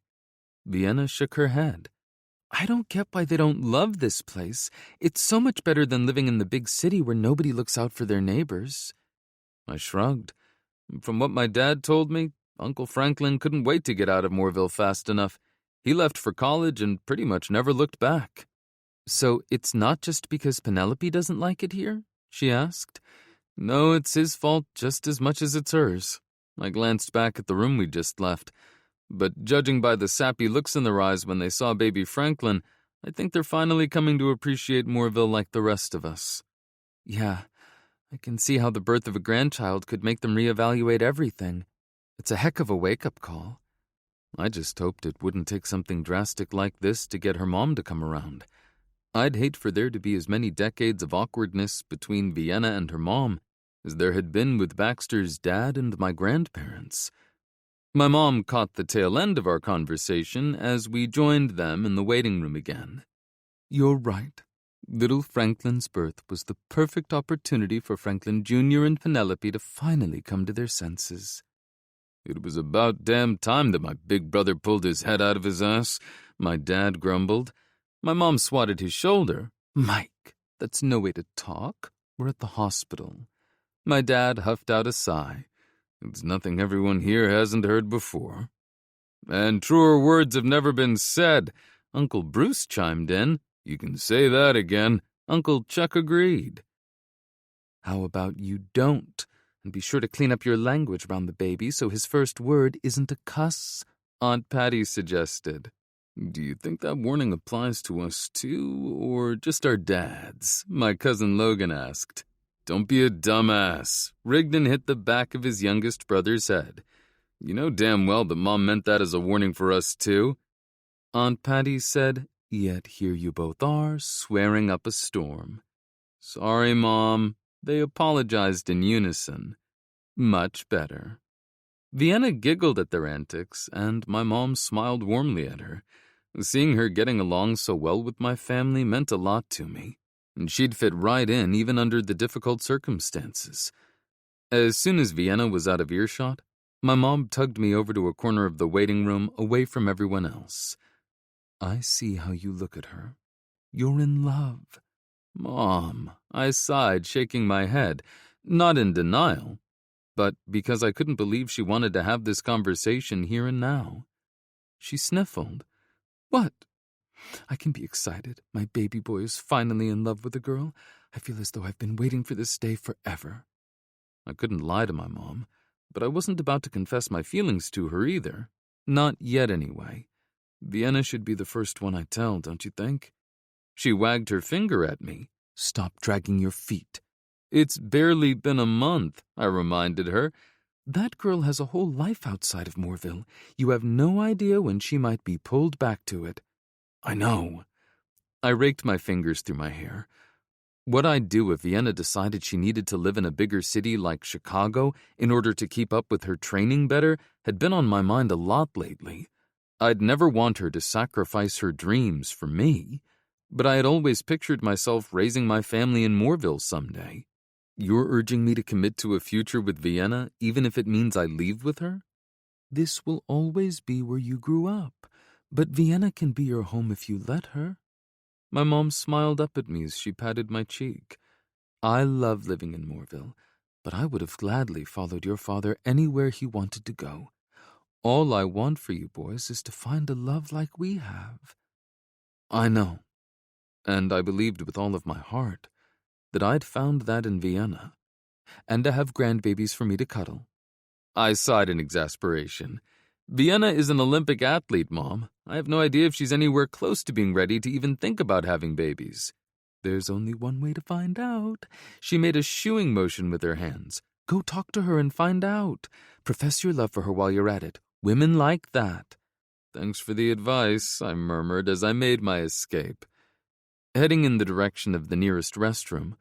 Vienna shook her head. "I don't get why they don't love this place. It's so much better than living in the big city where nobody looks out for their neighbors." I shrugged. From what my dad told me, Uncle Franklin couldn't wait to get out of Mooreville fast enough. He left for college and pretty much never looked back. "So it's not just because Penelope doesn't like it here?" she asked. No, it's his fault just as much as it's hers. I glanced back at the room we'd just left, but judging by the sappy looks in their eyes when they saw baby Franklin, I think they're finally coming to appreciate Moorville like the rest of us. Yeah, I can see how the birth of a grandchild could make them reevaluate everything. It's a heck of a wake-up call. I just hoped it wouldn't take something drastic like this to get her mom to come around. I'd hate for there to be as many decades of awkwardness between Vienna and her mom as there had been with Baxter's dad and my grandparents. My mom caught the tail end of our conversation as we joined them in the waiting room again. You're right. Little Franklin's birth was the perfect opportunity for Franklin Jr. and Penelope to finally come to their senses. It was about damn time that my big brother pulled his head out of his ass, my dad grumbled. My mom swatted his shoulder. Mike, that's no way to talk. We're at the hospital. My dad huffed out a sigh. It's nothing everyone here hasn't heard before. And truer words have never been said. Uncle Bruce chimed in. You can say that again. Uncle Chuck agreed. How about you don't? And be sure to clean up your language around the baby so his first word isn't a cuss, Aunt Patty suggested. Do you think that warning applies to us too, or just our dads? My cousin Logan asked. Don't be a dumbass. Rigdon hit the back of his youngest brother's head. You know damn well that Mom meant that as a warning for us too. Aunt Patty said, yet here you both are, swearing up a storm. Sorry, Mom. They apologized in unison. Much better. Vienna giggled at their antics, and my mom smiled warmly at her. Seeing her getting along so well with my family meant a lot to me, and she'd fit right in even under the difficult circumstances. As soon as Vienna was out of earshot, my mom tugged me over to a corner of the waiting room away from everyone else. I see how you look at her. You're in love. Mom, I sighed, shaking my head, not in denial, but because I couldn't believe she wanted to have this conversation here and now. She sniffled. What? I can be excited. My baby boy is finally in love with a girl. I feel as though I've been waiting for this day forever. I couldn't lie to my mom, but I wasn't about to confess my feelings to her either. Not yet, anyway. Vienna should be the first one I tell, don't you think? She wagged her finger at me. Stop dragging your feet. It's barely been a month, I reminded her. That girl has a whole life outside of Moorville. You have no idea when she might be pulled back to it. I know. I raked my fingers through my hair. What I'd do if Vienna decided she needed to live in a bigger city like Chicago in order to keep up with her training better had been on my mind a lot lately. I'd never want her to sacrifice her dreams for me, but I had always pictured myself raising my family in Moorville someday. You're urging me to commit to a future with Vienna, even if it means I leave with her? This will always be where you grew up, but Vienna can be your home if you let her. My mom smiled up at me as she patted my cheek. I love living in Moorville, but I would have gladly followed your father anywhere he wanted to go. All I want for you boys is to find a love like we have. I know, and I believed with all of my heart that I'd found that in Vienna, and to have grandbabies for me to cuddle. I sighed in exasperation. Vienna is an Olympic athlete, Mom. I have no idea if she's anywhere close to being ready to even think about having babies. There's only one way to find out. She made a shooing motion with her hands. Go talk to her and find out. Profess your love for her while you're at it. Women like that. Thanks for the advice, I murmured as I made my escape. Heading in the direction of the nearest restroom,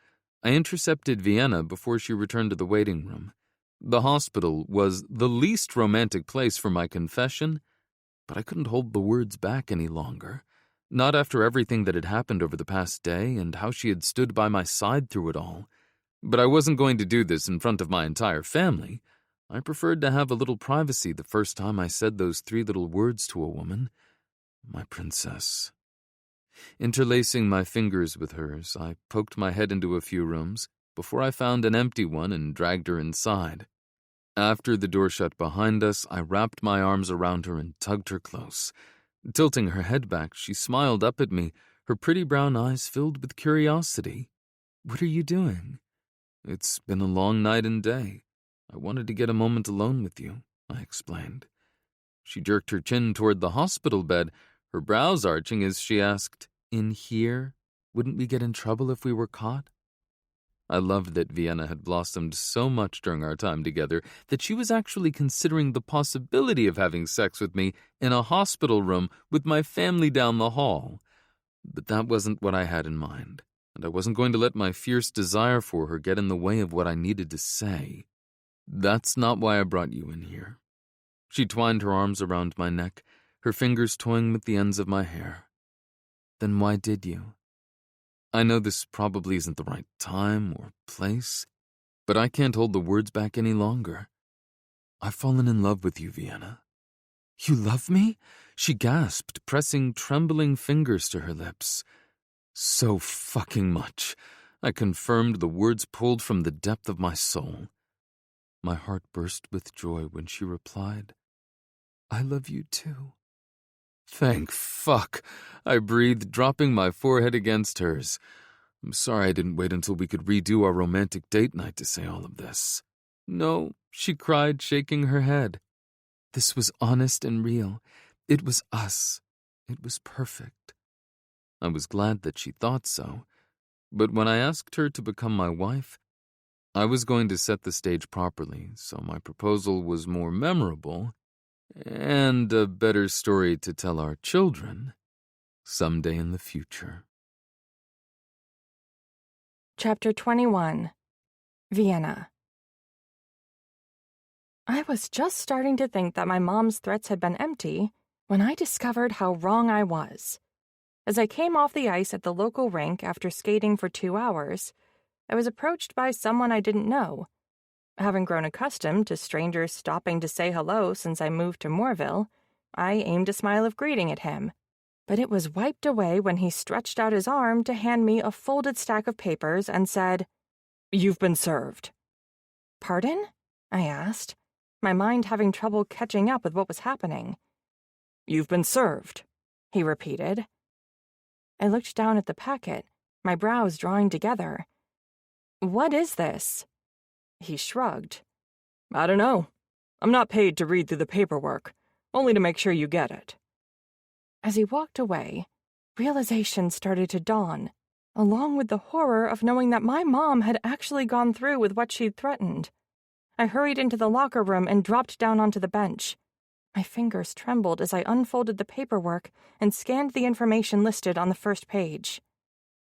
I intercepted Vienna before she returned to the waiting room. The hospital was the least romantic place for my confession, but I couldn't hold the words back any longer. Not after everything that had happened over the past day and how she had stood by my side through it all. But I wasn't going to do this in front of my entire family. I preferred to have a little privacy the first time I said those 3 little words to a woman. My princess. Interlacing my fingers with hers, I poked my head into a few rooms before I found an empty one and dragged her inside. After the door shut behind us, I wrapped my arms around her and tugged her close. Tilting her head back, she smiled up at me, her pretty brown eyes filled with curiosity. What are you doing? It's been a long night and day. I wanted to get a moment alone with you, I explained. She jerked her chin toward the hospital bed, her brows arching as she asked, "In here? Wouldn't we get in trouble if we were caught?" I loved that Vienna had blossomed so much during our time together that she was actually considering the possibility of having sex with me in a hospital room with my family down the hall. But that wasn't what I had in mind, and I wasn't going to let my fierce desire for her get in the way of what I needed to say. "That's not why I brought you in here." She twined her arms around my neck, her fingers toying with the ends of my hair. "Then why did you? I know this probably isn't the right time or place, but I can't hold the words back any longer. I've fallen in love with you, Vienna." "You love me?" she gasped, pressing trembling fingers to her lips. "So fucking much," I confirmed, the words pulled from the depth of my soul. My heart burst with joy when she replied, "I love you too." "Thank fuck," I breathed, dropping my forehead against hers. I'm sorry I didn't wait until we could redo our romantic date night to say all of this. "No," she cried, shaking her head. "This was honest and real. It was us. It was perfect." I was glad that she thought so, but when I asked her to become my wife, I was going to set the stage properly, so my proposal was more memorable and a better story to tell our children someday in the future. Chapter 21. Vienna. I was just starting to think that my mom's threats had been empty when I discovered how wrong I was. As I came off the ice at the local rink after skating for 2 hours, I was approached by someone I didn't know. Having grown accustomed to strangers stopping to say hello since I moved to Moorville, I aimed a smile of greeting at him, but it was wiped away when he stretched out his arm to hand me a folded stack of papers and said, "You've been served." "Pardon?" I asked, my mind having trouble catching up with what was happening. "You've been served," he repeated. I looked down at the packet, my brows drawing together. "What is this?" He shrugged. "I don't know. I'm not paid to read through the paperwork, only to make sure you get it." As he walked away, realization started to dawn, along with the horror of knowing that my mom had actually gone through with what she'd threatened. I hurried into the locker room and dropped down onto the bench. My fingers trembled as I unfolded the paperwork and scanned the information listed on the first page.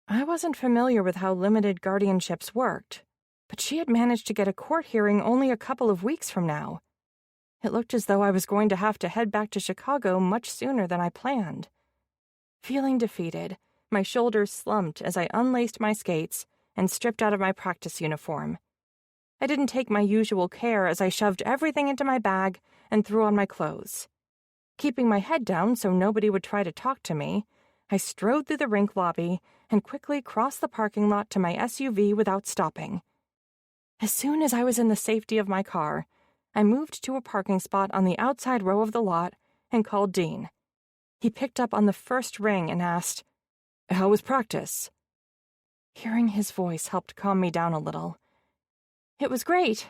I wasn't familiar with how limited guardianships worked, but she had managed to get a court hearing only a couple of weeks from now. It looked as though I was going to have to head back to Chicago much sooner than I planned. Feeling defeated, my shoulders slumped as I unlaced my skates and stripped out of my practice uniform. I didn't take my usual care as I shoved everything into my bag and threw on my clothes. Keeping my head down so nobody would try to talk to me, I strode through the rink lobby and quickly crossed the parking lot to my SUV without stopping. As soon as I was in the safety of my car, I moved to a parking spot on the outside row of the lot and called Dean. He picked up on the first ring and asked, "How was practice?" Hearing his voice helped calm me down a little. "It was great,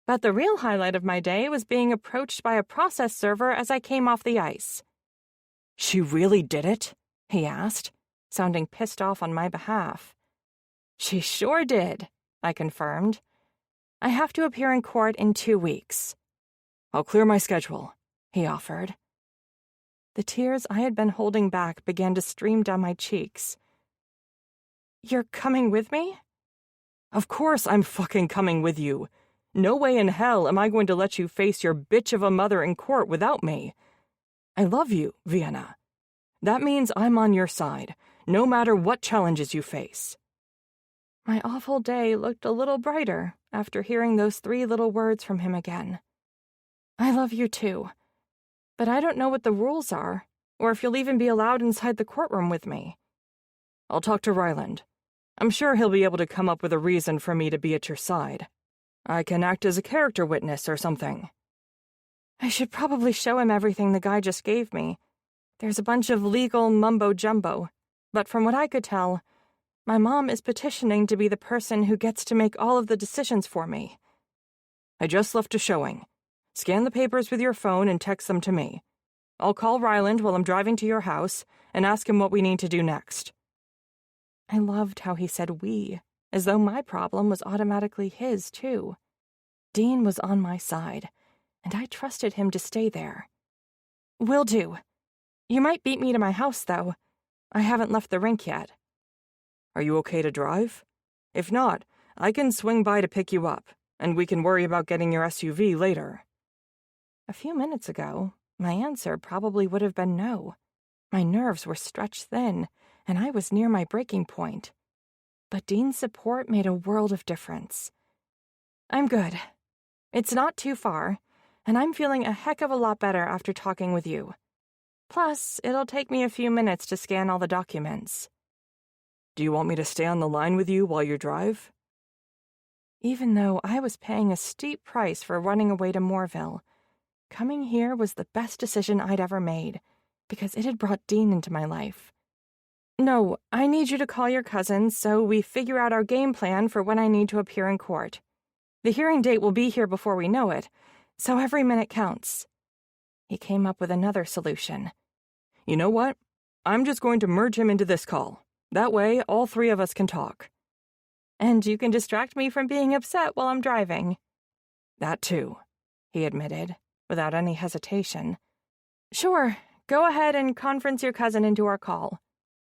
but the real highlight of my day was being approached by a process server as I came off the ice." "She really did it?" he asked, sounding pissed off on my behalf. "She sure did," I confirmed. "I have to appear in court in 2 weeks." "I'll clear my schedule," he offered. The tears I had been holding back began to stream down my cheeks. "You're coming with me?" "Of course I'm fucking coming with you. No way in hell am I going to let you face your bitch of a mother in court without me. I love you, Vienna. That means I'm on your side, no matter what challenges you face." My awful day looked a little brighter after hearing those 3 little words from him again. "I love you too, but I don't know what the rules are, or if you'll even be allowed inside the courtroom with me." "I'll talk to Ryland. I'm sure he'll be able to come up with a reason for me to be at your side. I can act as a character witness or something." I should probably show him everything the guy just gave me. There's a bunch of legal mumbo-jumbo, but from what I could tell, My mom is petitioning to be the person who gets to make all of the decisions for me. I just left a showing. Scan the papers with your phone and text them to me. I'll call Ryland while I'm driving to your house and ask him what we need to do next. I loved how he said we, as though my problem was automatically his, too. Dean was on my side, and I trusted him to stay there. Will do. You might beat me to my house, though. I haven't left the rink yet. Are you okay to drive? If not, I can swing by to pick you up, and we can worry about getting your SUV later. A few minutes ago, my answer probably would have been no. My nerves were stretched thin, and I was near my breaking point. But Dean's support made a world of difference. I'm good. It's not too far, and I'm feeling a heck of a lot better after talking with you. Plus, it'll take me a few minutes to scan all the documents. Do you want me to stay on the line with you while you drive? Even though I was paying a steep price for running away to Moorville, coming here was the best decision I'd ever made, because it had brought Dean into my life. No, I need you to call your cousins so we figure out our game plan for when I need to appear in court. The hearing date will be here before we know it, so every minute counts. He came up with another solution. You know what? I'm just going to merge him into this call. That way, all three of us can talk. And you can distract me from being upset while I'm driving. That too, he admitted, without any hesitation. Sure, go ahead and conference your cousin into our call.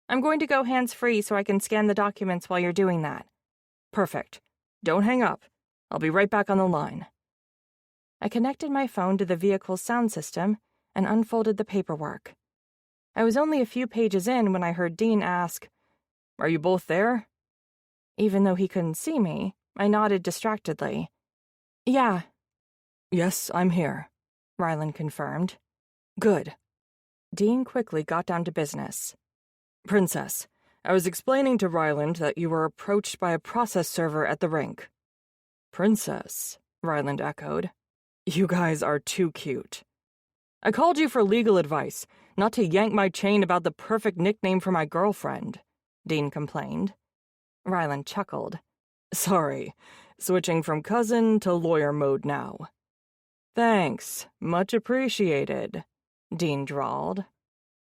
I'm going to go hands-free so I can scan the documents while you're doing that. Perfect. Don't hang up. I'll be right back on the line. I connected my phone to the vehicle's sound system and unfolded the paperwork. I was only a few pages in when I heard Dean ask, "Are you both there?" Even though he couldn't see me, I nodded distractedly. Yeah. Yes, I'm here, Ryland confirmed. Good. Dean quickly got down to business. Princess, I was explaining to Ryland that you were approached by a process server at the rink. Princess, Ryland echoed. You guys are too cute. I called you for legal advice, not to yank my chain about the perfect nickname for my girlfriend, Dean complained. Ryland chuckled. Sorry, switching from cousin to lawyer mode now. Thanks, much appreciated, Dean drawled.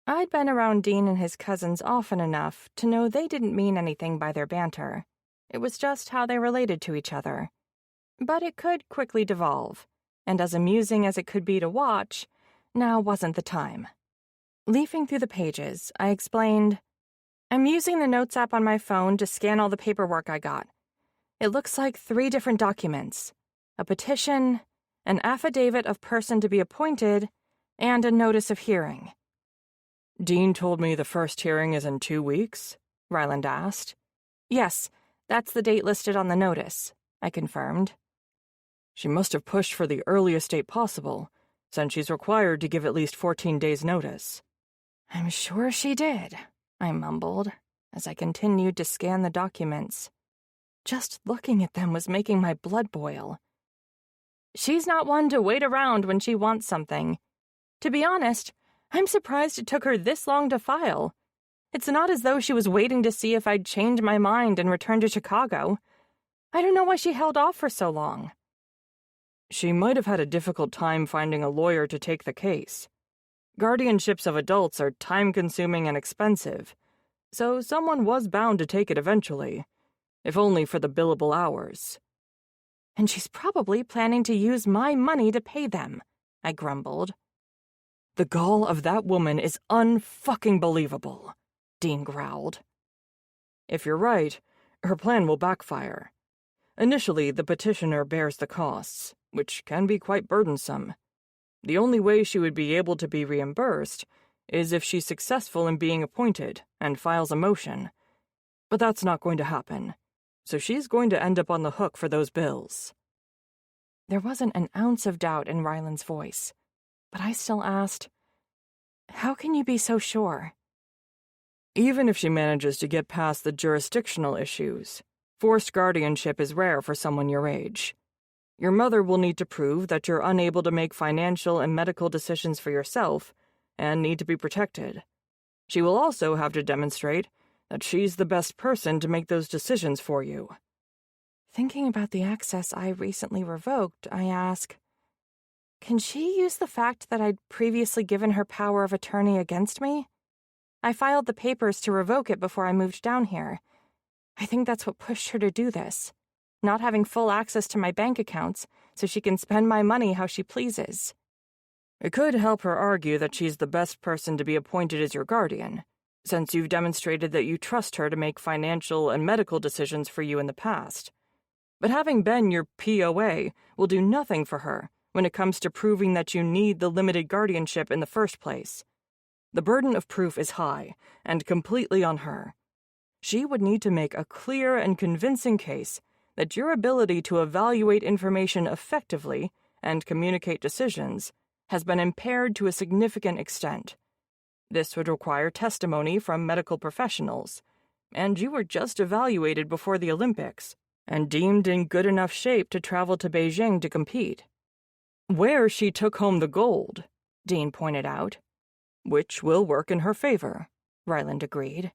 I'd been around Dean and his cousins often enough to know they didn't mean anything by their banter. It was just how they related to each other. But it could quickly devolve, and as amusing as it could be to watch, now wasn't the time. Leafing through the pages, I explained, I'm using the Notes app on my phone to scan all the paperwork I got. It looks like 3 different documents: a petition, an affidavit of person to be appointed, and a notice of hearing. Dean told me the first hearing is in 2 weeks? Ryland asked. Yes, that's the date listed on the notice, I confirmed. She must have pushed for the earliest date possible, since she's required to give at least 14 days' notice. I'm sure she did, I mumbled, as I continued to scan the documents. Just looking at them was making my blood boil. She's not one to wait around when she wants something. To be honest, I'm surprised it took her this long to file. It's not as though she was waiting to see if I'd change my mind and return to Chicago. I don't know why she held off for so long. She might have had a difficult time finding a lawyer to take the case. Guardianships of adults are time-consuming and expensive, so someone was bound to take it eventually, if only for the billable hours. And she's probably planning to use my money to pay them, I grumbled. The gall of that woman is unfucking-believable, Dean growled. If you're right, her plan will backfire. Initially, the petitioner bears the costs, which can be quite burdensome. The only way she would be able to be reimbursed is if she's successful in being appointed and files a motion. But that's not going to happen, so she's going to end up on the hook for those bills. There wasn't an ounce of doubt in Ryland's voice, but I still asked, how can you be so sure? Even if she manages to get past the jurisdictional issues, forced guardianship is rare for someone your age. Your mother will need to prove that you're unable to make financial and medical decisions for yourself and need to be protected. She will also have to demonstrate that she's the best person to make those decisions for you. Thinking about the access I recently revoked, I ask, can she use the fact that I'd previously given her power of attorney against me? I filed the papers to revoke it before I moved down here. I think that's what pushed her to do this, not having full access to my bank accounts so she can spend my money how she pleases. It could help her argue that she's the best person to be appointed as your guardian, since you've demonstrated that you trust her to make financial and medical decisions for you in the past. But having been your POA will do nothing for her when it comes to proving that you need the limited guardianship in the first place. The burden of proof is high and completely on her. She would need to make a clear and convincing case that your ability to evaluate information effectively and communicate decisions has been impaired to a significant extent. This would require testimony from medical professionals, and you were just evaluated before the Olympics and deemed in good enough shape to travel to Beijing to compete. Where she took home the gold, Dean pointed out. Which will work in her favor, Ryland agreed.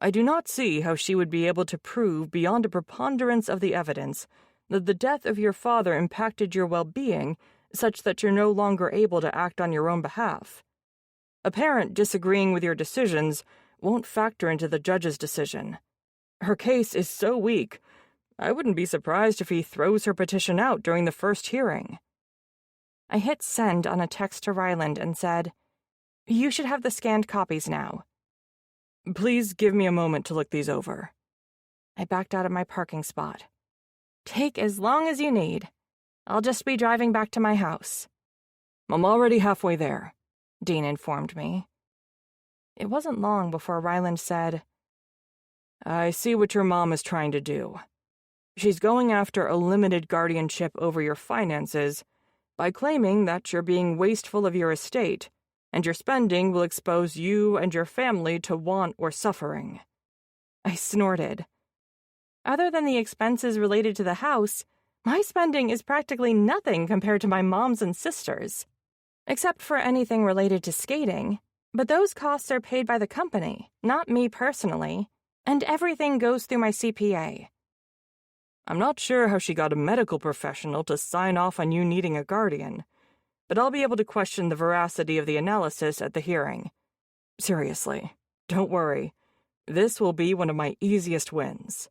I do not see how she would be able to prove beyond a preponderance of the evidence that the death of your father impacted your well-being such that you're no longer able to act on your own behalf. A parent disagreeing with your decisions won't factor into the judge's decision. Her case is so weak, I wouldn't be surprised if he throws her petition out during the first hearing. I hit send on a text to Ryland and said, "You should have the scanned copies now." Please give me a moment to look these over. I backed out of my parking spot. Take as long as you need. I'll just be driving back to my house. I'm already halfway there, Dean informed me. It wasn't long before Ryland said, I see what your mom is trying to do. She's going after a limited guardianship over your finances by claiming that you're being wasteful of your estate, and your spending will expose you and your family to want or suffering. I snorted. Other than the expenses related to the house, my spending is practically nothing compared to my mom's and sister's, except for anything related to skating. But those costs are paid by the company, not me personally, and everything goes through my CPA. I'm not sure how she got a medical professional to sign off on you needing a guardian, but I'll be able to question the veracity of the analysis at the hearing. Seriously, don't worry. This will be one of my easiest wins.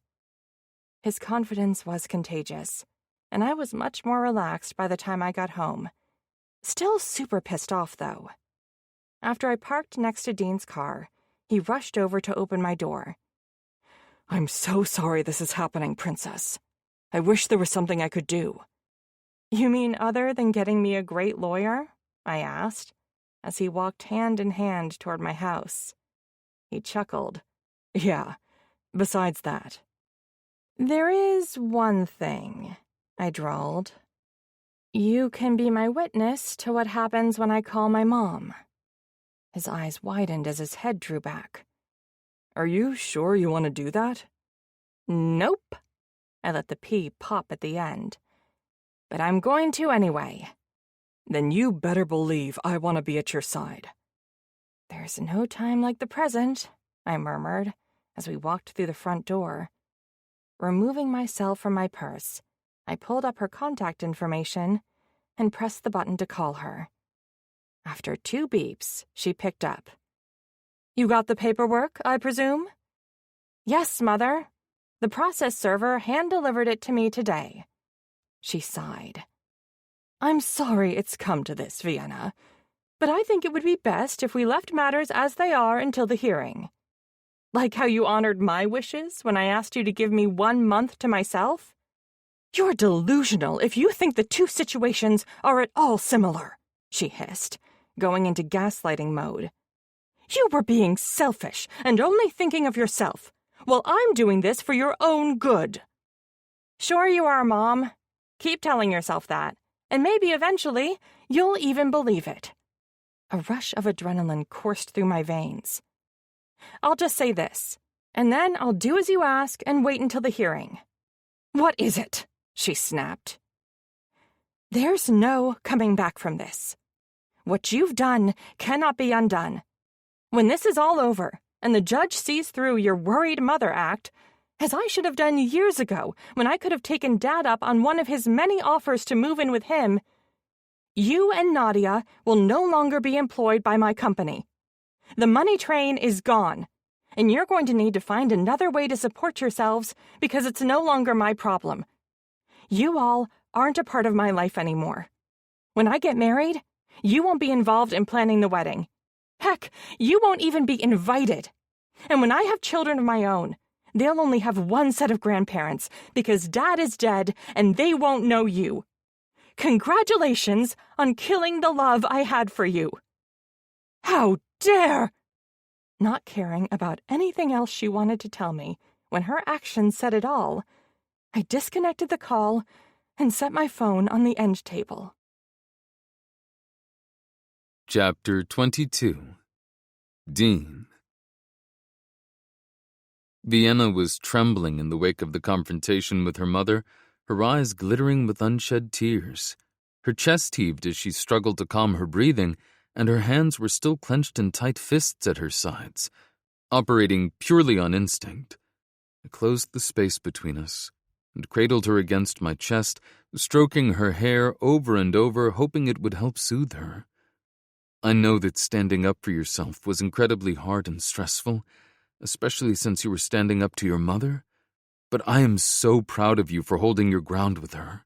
His confidence was contagious, and I was much more relaxed by the time I got home. Still super pissed off, though. After I parked next to Dean's car, he rushed over to open my door. I'm so sorry this is happening, Princess. I wish there was something I could do. You mean other than getting me a great lawyer? I asked, as he walked hand in hand toward my house. He chuckled. Yeah, besides that. There is one thing, I drawled. You can be my witness to what happens when I call my mom. His eyes widened as his head drew back. Are you sure you want to do that? Nope. I let the P pop at the end. But I'm going to anyway. Then you better believe I want to be at your side. There's no time like the present, I murmured as we walked through the front door. Removing my cell from my purse, I pulled up her contact information and pressed the button to call her. After 2 beeps, she picked up. You got the paperwork, I presume? Yes, Mother. The process server hand-delivered it to me today. She sighed. I'm sorry it's come to this, Vienna, but I think it would be best if we left matters as they are until the hearing. Like how you honored my wishes when I asked you to give me 1 month to myself? You're delusional if you think the two situations are at all similar, she hissed, going into gaslighting mode. You were being selfish and only thinking of yourself, while I'm doing this for your own good. Sure you are, Mom. Keep telling yourself that, and maybe eventually you'll even believe it. A rush of adrenaline coursed through my veins. I'll just say this, and then I'll do as you ask and wait until the hearing. What is it? She snapped. There's no coming back from this. What you've done cannot be undone. When this is all over, and the judge sees through your worried mother act, as I should have done years ago when I could have taken Dad up on one of his many offers to move in with him, you and Nadia will no longer be employed by my company. The money train is gone, and you're going to need to find another way to support yourselves because it's no longer my problem. You all aren't a part of my life anymore. When I get married, you won't be involved in planning the wedding. Heck, you won't even be invited. And when I have children of my own, they'll only have one set of grandparents because Dad is dead and they won't know you. Congratulations on killing the love I had for you. How dare! Not caring about anything else she wanted to tell me, when her actions said it all, I disconnected the call and set my phone on the end table. Chapter 22. Dean. Vienna was trembling in the wake of the confrontation with her mother, her eyes glittering with unshed tears. Her chest heaved as she struggled to calm her breathing, and her hands were still clenched in tight fists at her sides, operating purely on instinct. I closed the space between us and cradled her against my chest, stroking her hair over and over, hoping it would help soothe her. I know that standing up for yourself was incredibly hard and stressful, especially since you were standing up to your mother, but I am so proud of you for holding your ground with her.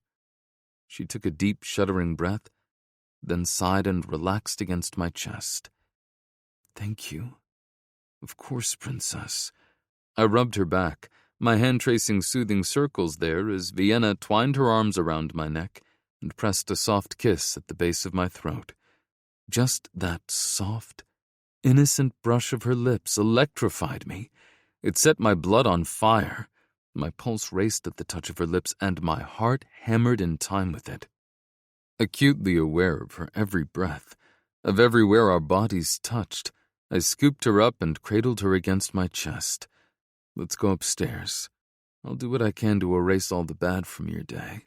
She took a deep, shuddering breath, then sighed and relaxed against my chest. Thank you. Of course, Princess. I rubbed her back, my hand tracing soothing circles there as Vienna twined her arms around my neck and pressed a soft kiss at the base of my throat. Just that soft, innocent brush of her lips electrified me. It set my blood on fire. My pulse raced at the touch of her lips, and my heart hammered in time with it. Acutely aware of her every breath, of everywhere our bodies touched, I scooped her up and cradled her against my chest. Let's go upstairs. I'll do what I can to erase all the bad from your day.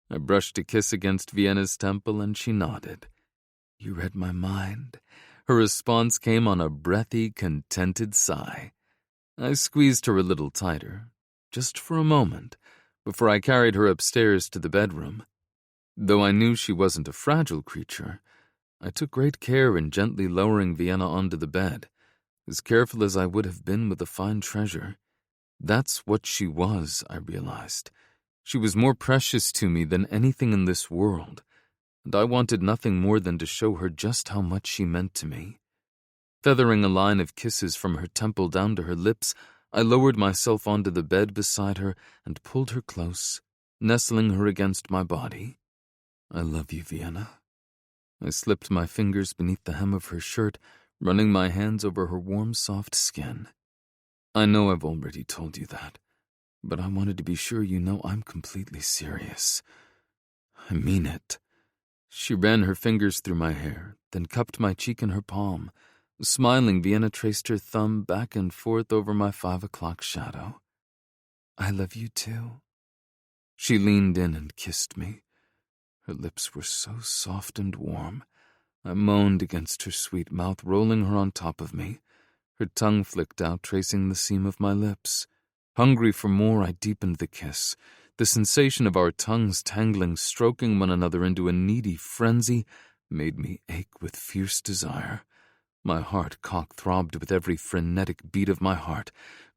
I brushed a kiss against Vienna's temple, and she nodded. You read my mind. Her response came on a breathy, contented sigh. I squeezed her a little tighter, just for a moment, before I carried her upstairs to the bedroom. Though I knew she wasn't a fragile creature, I took great care in gently lowering Vienna onto the bed, as careful as I would have been with a fine treasure. That's what she was, I realized. She was more precious to me than anything in this world, and I wanted nothing more than to show her just how much she meant to me. Feathering a line of kisses from her temple down to her lips, I lowered myself onto the bed beside her and pulled her close, nestling her against my body. I love you, Vienna. I slipped my fingers beneath the hem of her shirt, running my hands over her warm, soft skin. I know I've already told you that, but I wanted to be sure you know I'm completely serious. I mean it. She ran her fingers through my hair, then cupped my cheek in her palm. Smiling, Vienna traced her thumb back and forth over my 5 o'clock shadow. I love you too. She leaned in and kissed me. Her lips were so soft and warm. I moaned against her sweet mouth, rolling her on top of me. Her tongue flicked out, tracing the seam of my lips. Hungry for more, I deepened the kiss. The sensation of our tongues tangling, stroking one another into a needy frenzy, made me ache with fierce desire. My heart cock-throbbed with every frenetic beat of my heart.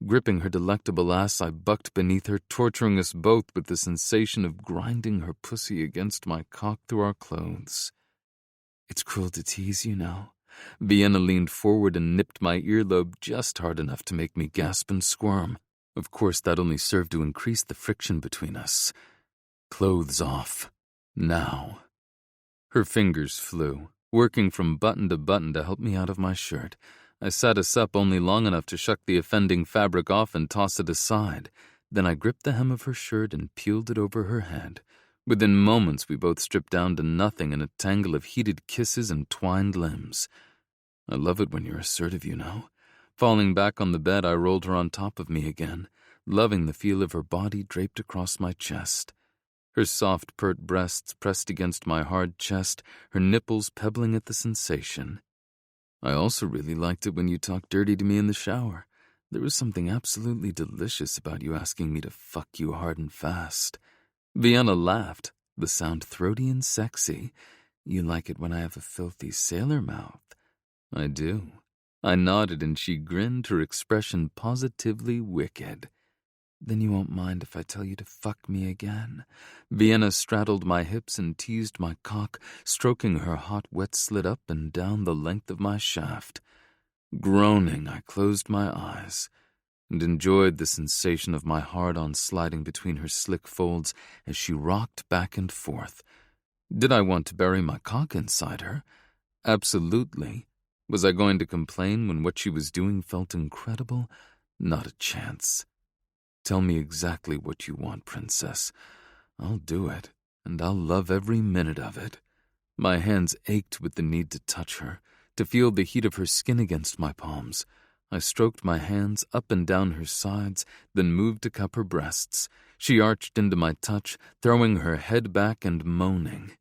Gripping her delectable ass, I bucked beneath her, torturing us both with the sensation of grinding her pussy against my cock through our clothes. It's cruel to tease, you know. Vienna leaned forward and nipped my earlobe just hard enough to make me gasp and squirm. Of course, that only served to increase the friction between us. Clothes off. Now. Her fingers flew, working from button to help me out of my shirt. I sat us up only long enough to shuck the offending fabric off and toss it aside. Then I gripped the hem of her shirt and peeled it over her head. Within moments, we both stripped down to nothing in a tangle of heated kisses and twined limbs. I love it when you're assertive, you know. Falling back on the bed, I rolled her on top of me again, loving the feel of her body draped across my chest. Her soft, pert breasts pressed against my hard chest, her nipples pebbling at the sensation. I also really liked it when you talked dirty to me in the shower. There was something absolutely delicious about you asking me to fuck you hard and fast. Vienna laughed, the sound throaty and sexy. You like it when I have a filthy sailor mouth. I do. I nodded and she grinned, her expression positively wicked. Then you won't mind if I tell you to fuck me again. Vienna straddled my hips and teased my cock, stroking her hot wet slit up and down the length of my shaft. Groaning, I closed my eyes and enjoyed the sensation of my hard-on sliding between her slick folds as she rocked back and forth. Did I want to bury my cock inside her? Absolutely. Was I going to complain when what she was doing felt incredible? Not a chance. Tell me exactly what you want, princess. I'll do it, and I'll love every minute of it. My hands ached with the need to touch her, to feel the heat of her skin against my palms. I stroked my hands up and down her sides, then moved to cup her breasts. She arched into my touch, throwing her head back and moaning.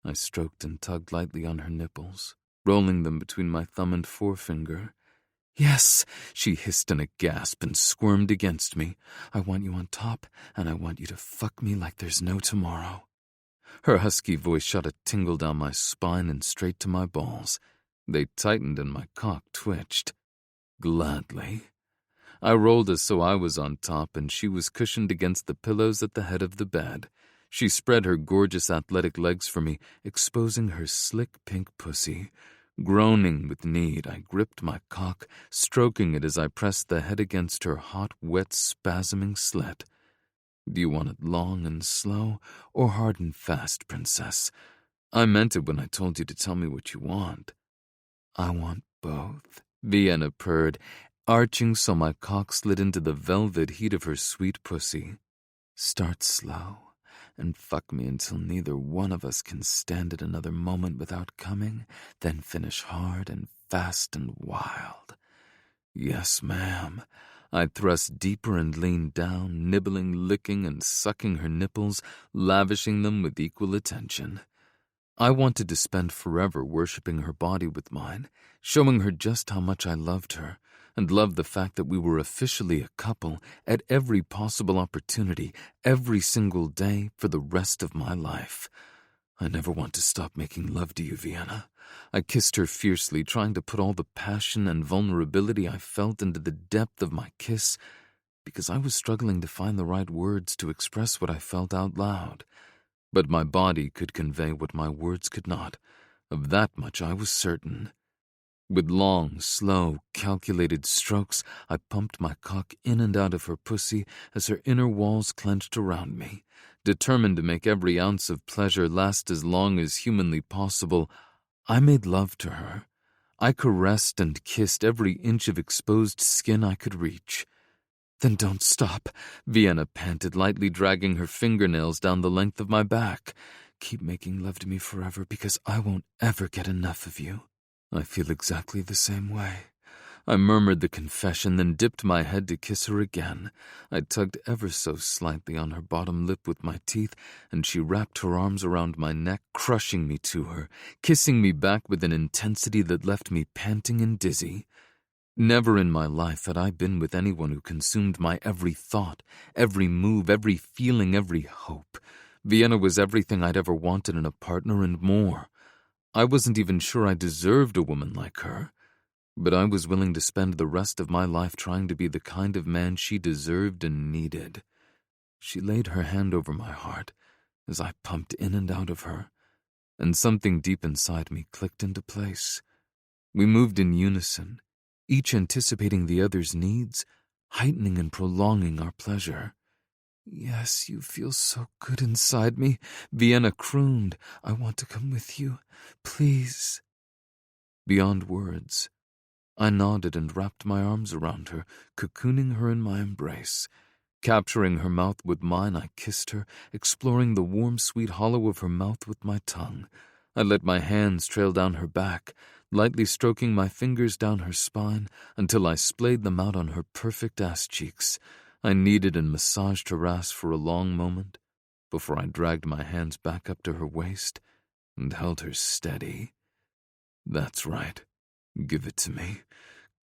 I stroked and tugged lightly on her nipples, rolling them between my thumb and forefinger. Yes, she hissed in a gasp and squirmed against me. I want you on top, and I want you to fuck me like there's no tomorrow. Her husky voice shot a tingle down my spine and straight to my balls. They tightened and my cock twitched. Gladly. I rolled as so I was on top and she was cushioned against the pillows at the head of the bed. She spread her gorgeous athletic legs for me, exposing her slick pink pussy. Groaning with need, I gripped my cock, stroking it as I pressed the head against her hot, wet, spasming slit. Do you want it long and slow, or hard and fast, princess? I meant it when I told you to tell me what you want. I want both, Vienna purred, arching so my cock slid into the velvet heat of her sweet pussy. Start slow, and fuck me until neither one of us can stand it another moment without coming, then finish hard and fast and wild. Yes, ma'am. I thrust deeper and leaned down, nibbling, licking, and sucking her nipples, lavishing them with equal attention. I wanted to spend forever worshipping her body with mine, showing her just how much I loved her, and loved the fact that we were officially a couple at every possible opportunity, every single day for the rest of my life. I never want to stop making love to you, Vienna. I kissed her fiercely, trying to put all the passion and vulnerability I felt into the depth of my kiss, because I was struggling to find the right words to express what I felt out loud. But my body could convey what my words could not. Of that much I was certain. With long, slow, calculated strokes, I pumped my cock in and out of her pussy as her inner walls clenched around me. Determined to make every ounce of pleasure last as long as humanly possible, I made love to her. I caressed and kissed every inch of exposed skin I could reach. Then don't stop, Vienna panted, lightly dragging her fingernails down the length of my back. Keep making love to me forever, because I won't ever get enough of you. I feel exactly the same way. I murmured the confession, then dipped my head to kiss her again. I tugged ever so slightly on her bottom lip with my teeth, and she wrapped her arms around my neck, crushing me to her, kissing me back with an intensity that left me panting and dizzy. Never in my life had I been with anyone who consumed my every thought, every move, every feeling, every hope. Vienna was everything I'd ever wanted in a partner and more. I wasn't even sure I deserved a woman like her, but I was willing to spend the rest of my life trying to be the kind of man she deserved and needed. She laid her hand over my heart as I pumped in and out of her, and something deep inside me clicked into place. We moved in unison, each anticipating the other's needs, heightening and prolonging our pleasure. Yes, you feel so good inside me, Vienna crooned. I want to come with you. Please. Beyond words, I nodded and wrapped my arms around her, cocooning her in my embrace. Capturing her mouth with mine, I kissed her, exploring the warm, sweet hollow of her mouth with my tongue. I let my hands trail down her back, lightly stroking my fingers down her spine until I splayed them out on her perfect ass cheeks. I kneaded and massaged her ass for a long moment before I dragged my hands back up to her waist and held her steady. That's right. Give it to me.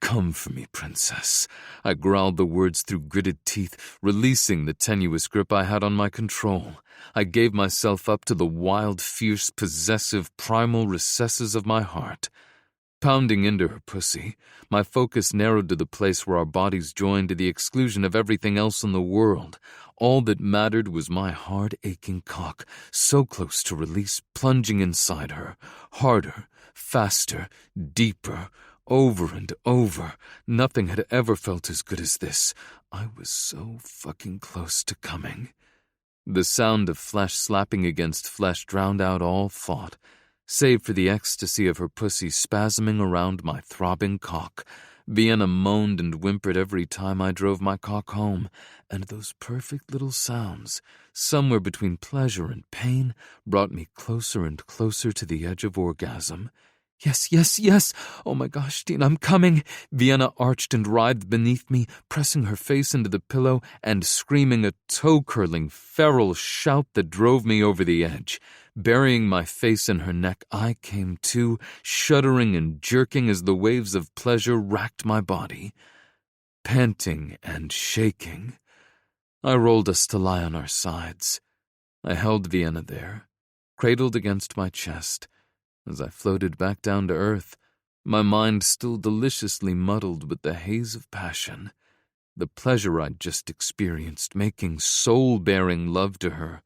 Come for me, princess. I growled the words through gritted teeth, releasing the tenuous grip I had on my control. I gave myself up to the wild, fierce, possessive, primal recesses of my heart. Pounding into her pussy, my focus narrowed to the place where our bodies joined to the exclusion of everything else in the world. All that mattered was my hard, aching cock, so close to release, plunging inside her. Harder, faster, deeper, over and over. Nothing had ever felt as good as this. I was so fucking close to coming. The sound of flesh slapping against flesh drowned out all thought, save for the ecstasy of her pussy spasming around my throbbing cock. Vienna moaned and whimpered every time I drove my cock home, and those perfect little sounds, somewhere between pleasure and pain, brought me closer and closer to the edge of orgasm. Yes, yes, yes! Oh my gosh, Dean, I'm coming! Vienna arched and writhed beneath me, pressing her face into the pillow and screaming a toe-curling, feral shout that drove me over the edge. Burying my face in her neck, I came to, shuddering and jerking as the waves of pleasure racked my body. Panting and shaking, I rolled us to lie on our sides. I held Vienna there, cradled against my chest, as I floated back down to earth, my mind still deliciously muddled with the haze of passion. The pleasure I'd just experienced making soul-bearing love to her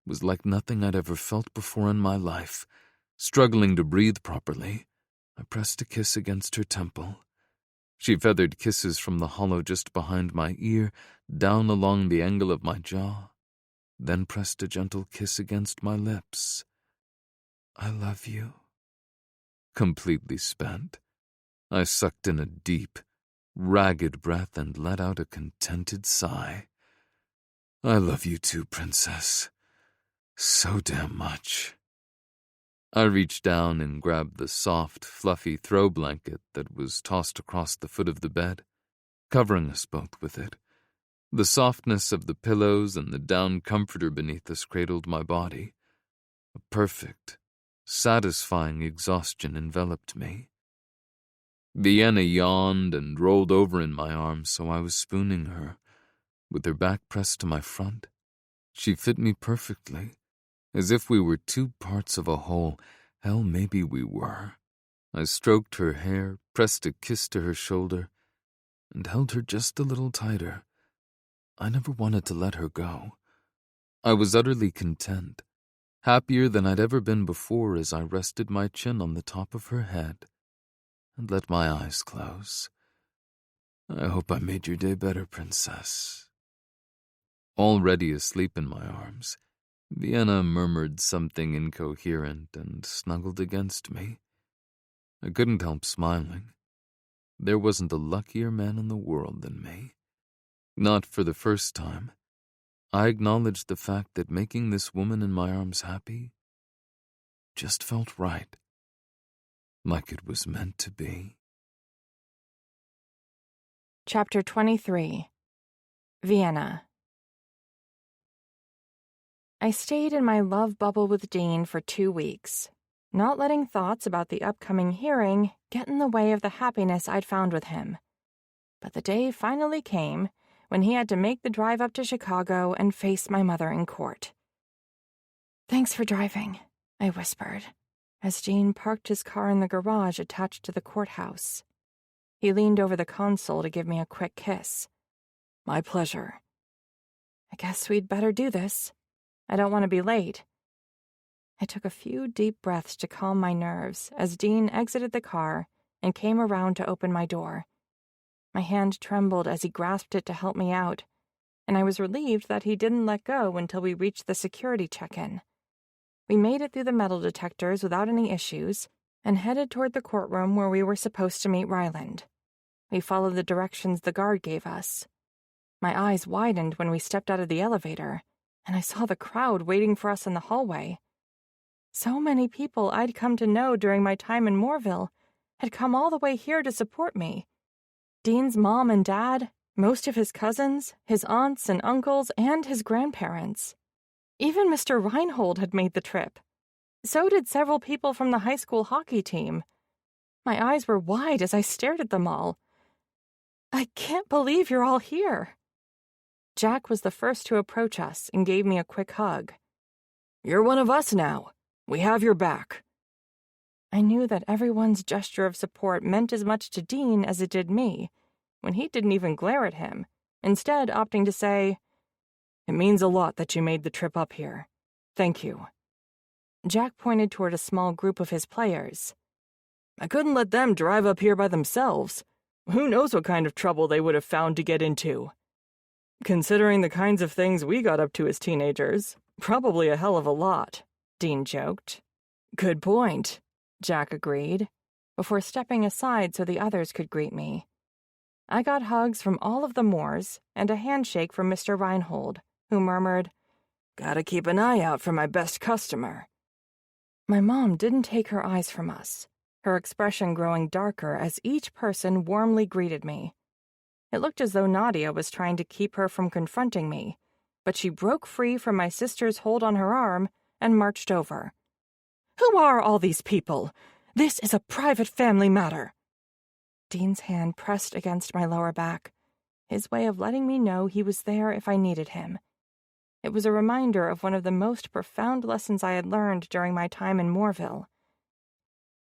was like nothing I'd ever felt before in my life. Struggling to breathe properly, I pressed a kiss against her temple. She feathered kisses from the hollow just behind my ear, down along the angle of my jaw, then pressed a gentle kiss against my lips. I love you. Completely spent, I sucked in a deep, ragged breath and let out a contented sigh. I love you too, princess. So damn much. I reached down and grabbed the soft, fluffy throw blanket that was tossed across the foot of the bed, covering us both with it. The softness of the pillows and the down comforter beneath us cradled my body. A perfect, satisfying exhaustion enveloped me. Vienna yawned and rolled over in my arms, so I was spooning her. With her back pressed to my front, she fit me perfectly, as if we were two parts of a whole. Hell, maybe we were. I stroked her hair, pressed a kiss to her shoulder, and held her just a little tighter. I never wanted to let her go. I was utterly content, happier than I'd ever been before as I rested my chin on the top of her head and let my eyes close. I hope I made your day better, princess. Already asleep in my arms, Vienna murmured something incoherent and snuggled against me. I couldn't help smiling. There wasn't a luckier man in the world than me. Not for the first time, I acknowledged the fact that making this woman in my arms happy just felt right, like it was meant to be. Chapter 23. Vienna. I stayed in my love bubble with Dean for 2 weeks, not letting thoughts about the upcoming hearing get in the way of the happiness I'd found with him. But the day finally came when he had to make the drive up to Chicago and face my mother in court. "Thanks for driving," I whispered, as Dean parked his car in the garage attached to the courthouse. He leaned over the console to give me a quick kiss. My pleasure. "I guess we'd better do this. I don't want to be late." I took a few deep breaths to calm my nerves as Dean exited the car and came around to open my door. My hand trembled as he grasped it to help me out, and I was relieved that he didn't let go until we reached the security check-in. We made it through the metal detectors without any issues and headed toward the courtroom where we were supposed to meet Ryland. We followed the directions the guard gave us. My eyes widened when we stepped out of the elevator, and I saw the crowd waiting for us in the hallway. So many people I'd come to know during my time in Moorville had come all the way here to support me. Dean's mom and dad, most of his cousins, his aunts and uncles, and his grandparents. Even Mr. Reinhold had made the trip. So did several people from the high school hockey team. My eyes were wide as I stared at them all. I can't believe you're all here. Jack was the first to approach us and gave me a quick hug. You're one of us now. We have your back. I knew that everyone's gesture of support meant as much to Dean as it did me, when he didn't even glare at him, instead opting to say, It means a lot that you made the trip up here. Thank you. Jack pointed toward a small group of his players. I couldn't let them drive up here by themselves. Who knows what kind of trouble they would have found to get into. Considering the kinds of things we got up to as teenagers, probably a hell of a lot, Dean joked. Good point, Jack agreed, before stepping aside so the others could greet me. I got hugs from all of the Moores and a handshake from Mr. Reinhold, who murmured, Gotta keep an eye out for my best customer. My mom didn't take her eyes from us, her expression growing darker as each person warmly greeted me. It looked as though Nadia was trying to keep her from confronting me, but she broke free from my sister's hold on her arm and marched over. Who are all these people? This is a private family matter. Dean's hand pressed against my lower back, his way of letting me know he was there if I needed him. It was a reminder of one of the most profound lessons I had learned during my time in Moorville.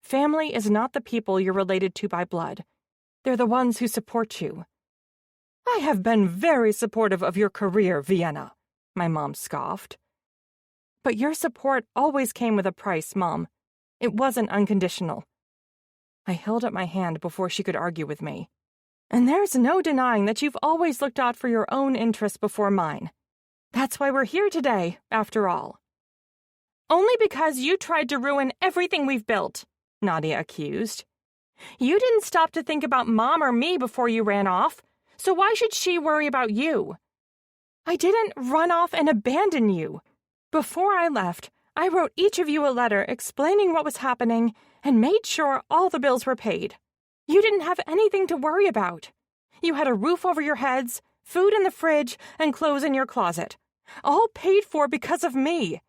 Family is not the people you're related to by blood. They're the ones who support you. I have been very supportive of your career, Vienna, my mom scoffed. But your support always came with a price, Mom. It wasn't unconditional. I held up my hand before she could argue with me. And there's no denying that you've always looked out for your own interests before mine. That's why we're here today, after all. Only because you tried to ruin everything we've built, Nadia accused. You didn't stop to think about Mom or me before you ran off, so why should she worry about you? I didn't run off and abandon you. Before I left, I wrote each of you a letter explaining what was happening and made sure all the bills were paid. You didn't have anything to worry about. You had a roof over your heads, food in the fridge, and clothes in your closet. All paid for because of me.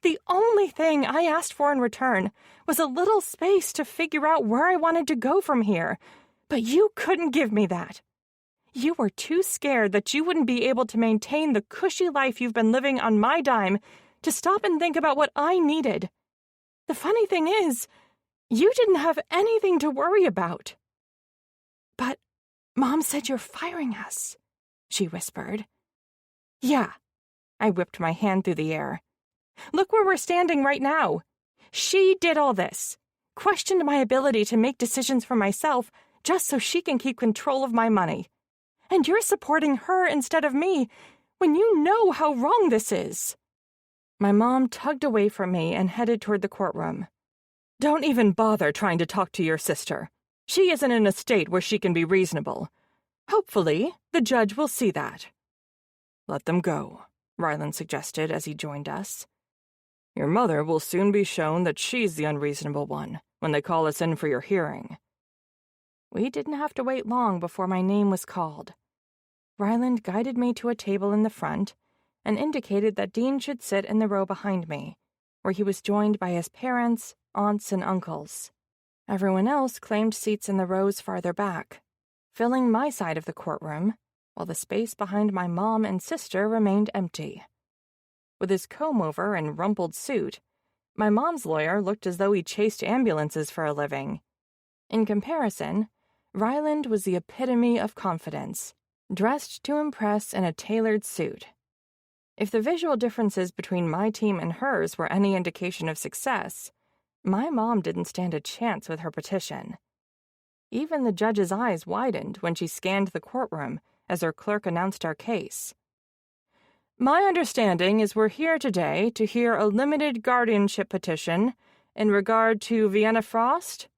The only thing I asked for in return was a little space to figure out where I wanted to go from here, but you couldn't give me that. You were too scared that you wouldn't be able to maintain the cushy life you've been living on my dime to stop and think about what I needed. The funny thing is, you didn't have anything to worry about. But Mom said you're firing us, she whispered. Yeah. I whipped my hand through the air. Look where we're standing right now. She did all this, questioned my ability to make decisions for myself just so she can keep control of my money. And you're supporting her instead of me when you know how wrong this is. My mom tugged away from me and headed toward the courtroom. Don't even bother trying to talk to your sister. She isn't in a state where she can be reasonable. Hopefully, the judge will see that. Let them go, Ryland suggested as he joined us. Your mother will soon be shown that she's the unreasonable one when they call us in for your hearing. We didn't have to wait long before my name was called. Ryland guided me to a table in the front and indicated that Dean should sit in the row behind me, where he was joined by his parents, aunts, and uncles. Everyone else claimed seats in the rows farther back, filling my side of the courtroom, while the space behind my mom and sister remained empty. With his comb-over and rumpled suit, my mom's lawyer looked as though he chased ambulances for a living. In comparison, Ryland was the epitome of confidence, dressed to impress in a tailored suit. If the visual differences between my team and hers were any indication of success, my mom didn't stand a chance with her petition. Even the judge's eyes widened when she scanned the courtroom as her clerk announced our case. My understanding is we're here today to hear a limited guardianship petition in regard to Vienna Frost?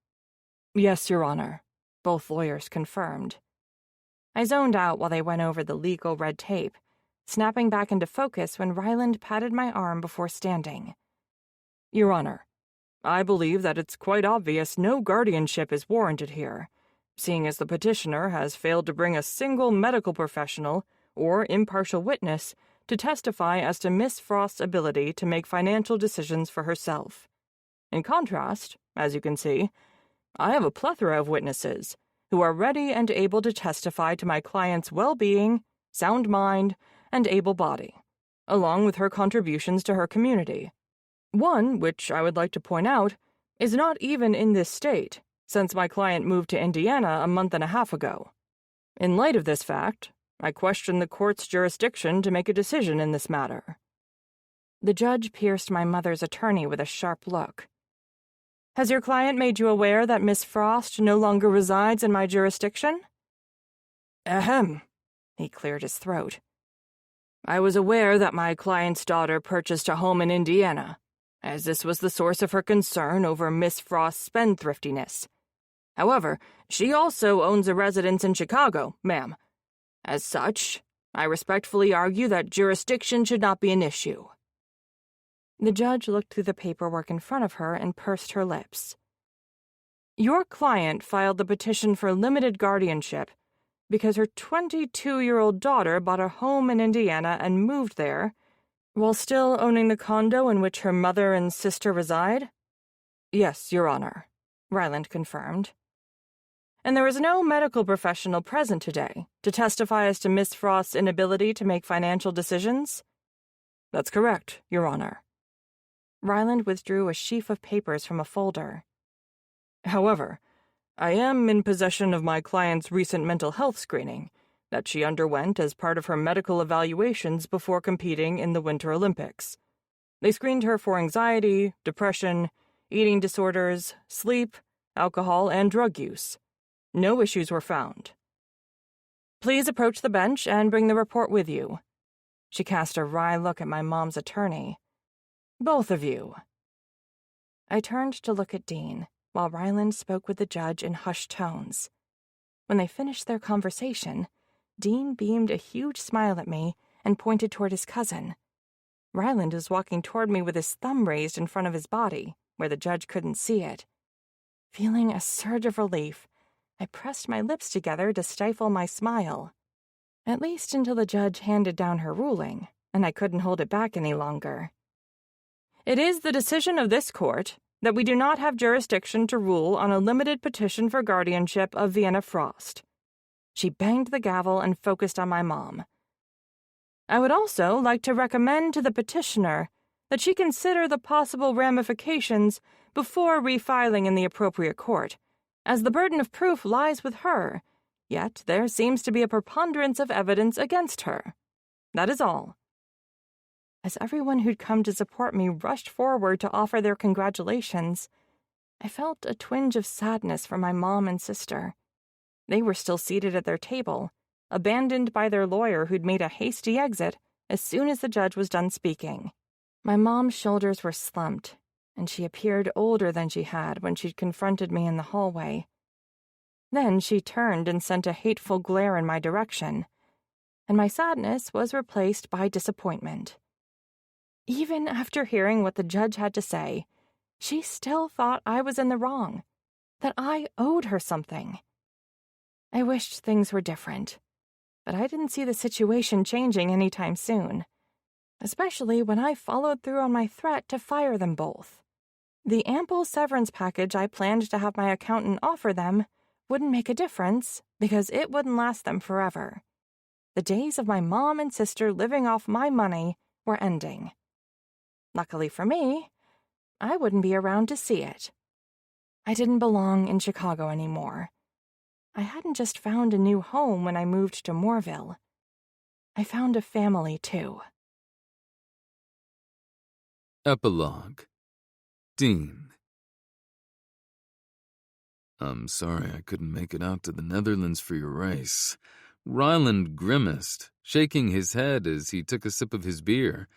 Yes, Your Honor, both lawyers confirmed. I zoned out while they went over the legal red tape, snapping back into focus when Ryland patted my arm before standing. Your Honor, I believe that it's quite obvious no guardianship is warranted here, seeing as the petitioner has failed to bring a single medical professional or impartial witness to testify as to Miss Frost's ability to make financial decisions for herself. In contrast, as you can see, I have a plethora of witnesses who are ready and able to testify to my client's well-being, sound mind, and able body, along with her contributions to her community. One, which I would like to point out, is not even in this state, since my client moved to Indiana a month and a half ago. In light of this fact, I question the court's jurisdiction to make a decision in this matter." The judge pierced my mother's attorney with a sharp look. "Has your client made you aware that Miss Frost no longer resides in my jurisdiction?" Ahem. He cleared his throat. "I was aware that my client's daughter purchased a home in Indiana, as this was the source of her concern over Miss Frost's spendthriftiness. However, she also owns a residence in Chicago, ma'am. As such, I respectfully argue that jurisdiction should not be an issue." The judge looked through the paperwork in front of her and pursed her lips. "Your client filed the petition for limited guardianship because her 22-year-old daughter bought a home in Indiana and moved there, while still owning the condo in which her mother and sister reside?" "Yes, Your Honor," Ryland confirmed. "And there is no medical professional present today to testify as to Miss Frost's inability to make financial decisions?" "That's correct, Your Honor." Ryland withdrew a sheaf of papers from a folder. "However, I am in possession of my client's recent mental health screening that she underwent as part of her medical evaluations before competing in the Winter Olympics. They screened her for anxiety, depression, eating disorders, sleep, alcohol, and drug use. No issues were found." "Please approach the bench and bring the report with you." She cast a wry look at my mom's attorney. "Both of you." I turned to look at Dean, while Ryland spoke with the judge in hushed tones. When they finished their conversation, Dean beamed a huge smile at me and pointed toward his cousin. Ryland was walking toward me with his thumb raised in front of his body, where the judge couldn't see it. Feeling a surge of relief, I pressed my lips together to stifle my smile. At least until the judge handed down her ruling, and I couldn't hold it back any longer. "It is the decision of this court that we do not have jurisdiction to rule on a limited petition for guardianship of Vienna Frost." She banged the gavel and focused on my mom. "I would also like to recommend to the petitioner that she consider the possible ramifications before refiling in the appropriate court, as the burden of proof lies with her, yet there seems to be a preponderance of evidence against her. That is all." As everyone who'd come to support me rushed forward to offer their congratulations, I felt a twinge of sadness for my mom and sister. They were still seated at their table, abandoned by their lawyer who'd made a hasty exit as soon as the judge was done speaking. My mom's shoulders were slumped, and she appeared older than she had when she'd confronted me in the hallway. Then she turned and sent a hateful glare in my direction, and my sadness was replaced by disappointment. Even after hearing what the judge had to say, she still thought I was in the wrong, that I owed her something. I wished things were different, but I didn't see the situation changing anytime soon, especially when I followed through on my threat to fire them both. The ample severance package I planned to have my accountant offer them wouldn't make a difference because it wouldn't last them forever. The days of my mom and sister living off my money were ending. Luckily for me, I wouldn't be around to see it. I didn't belong in Chicago anymore. I hadn't just found a new home when I moved to Moorville. I found a family, too. Epilogue. Dean. I'm sorry I couldn't make it out to the Netherlands for your race. Ryland grimaced, shaking his head as he took a sip of his beer.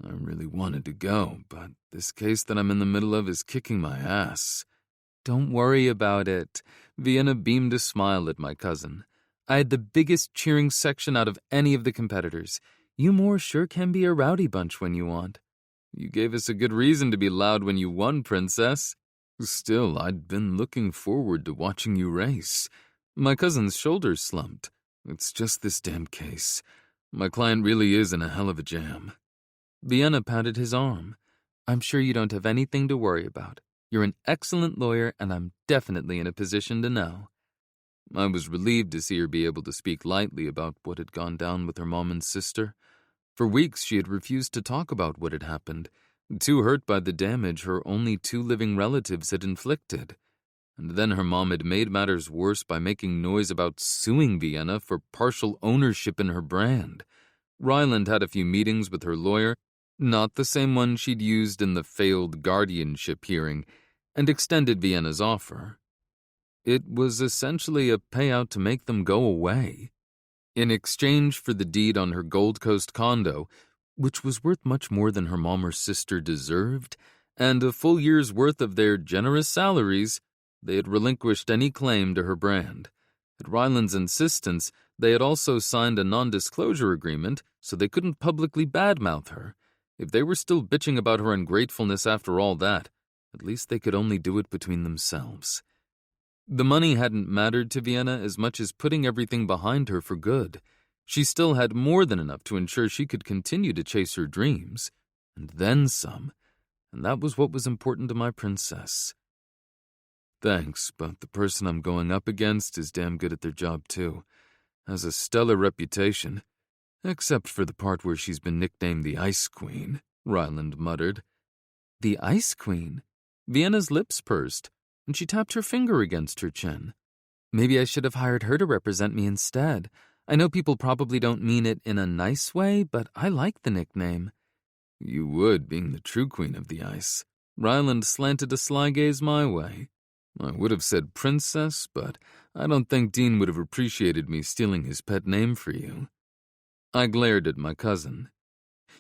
I really wanted to go, but this case that I'm in the middle of is kicking my ass. Don't worry about it. Vienna beamed a smile at my cousin. I had the biggest cheering section out of any of the competitors. You more sure can be a rowdy bunch when you want. You gave us a good reason to be loud when you won, Princess. Still, I'd been looking forward to watching you race. My cousin's shoulders slumped. It's just this damn case. My client really is in a hell of a jam. Vienna patted his arm. I'm sure you don't have anything to worry about. You're an excellent lawyer, and I'm definitely in a position to know." I was relieved to see her be able to speak lightly about what had gone down with her mom and sister. For weeks she had refused to talk about what had happened, too hurt by the damage her only 2 living relatives had inflicted. And then her mom had made matters worse by making noise about suing Vienna for partial ownership in her brand. Ryland had a few meetings with her lawyer, not the same one she'd used in the failed guardianship hearing, and extended Vienna's offer. It was essentially a payout to make them go away. In exchange for the deed on her Gold Coast condo, which was worth much more than her mom or sister deserved, and a full year's worth of their generous salaries, they had relinquished any claim to her brand. At Ryland's insistence, they had also signed a non-disclosure agreement so they couldn't publicly badmouth her. If they were still bitching about her ungratefulness after all that, at least they could only do it between themselves. The money hadn't mattered to Vienna as much as putting everything behind her for good. She still had more than enough to ensure she could continue to chase her dreams, and then some, and that was what was important to my princess. Thanks, but the person I'm going up against is damn good at their job too. Has a stellar reputation, except for the part where she's been nicknamed the Ice Queen, Ryland muttered. The Ice Queen? Vienna's lips pursed, and she tapped her finger against her chin. Maybe I should have hired her to represent me instead. I know people probably don't mean it in a nice way, but I like the nickname. You would, being the true queen of the ice. Ryland slanted a sly gaze my way. I would have said princess, but I don't think Dean would have appreciated me stealing his pet name for you. I glared at my cousin.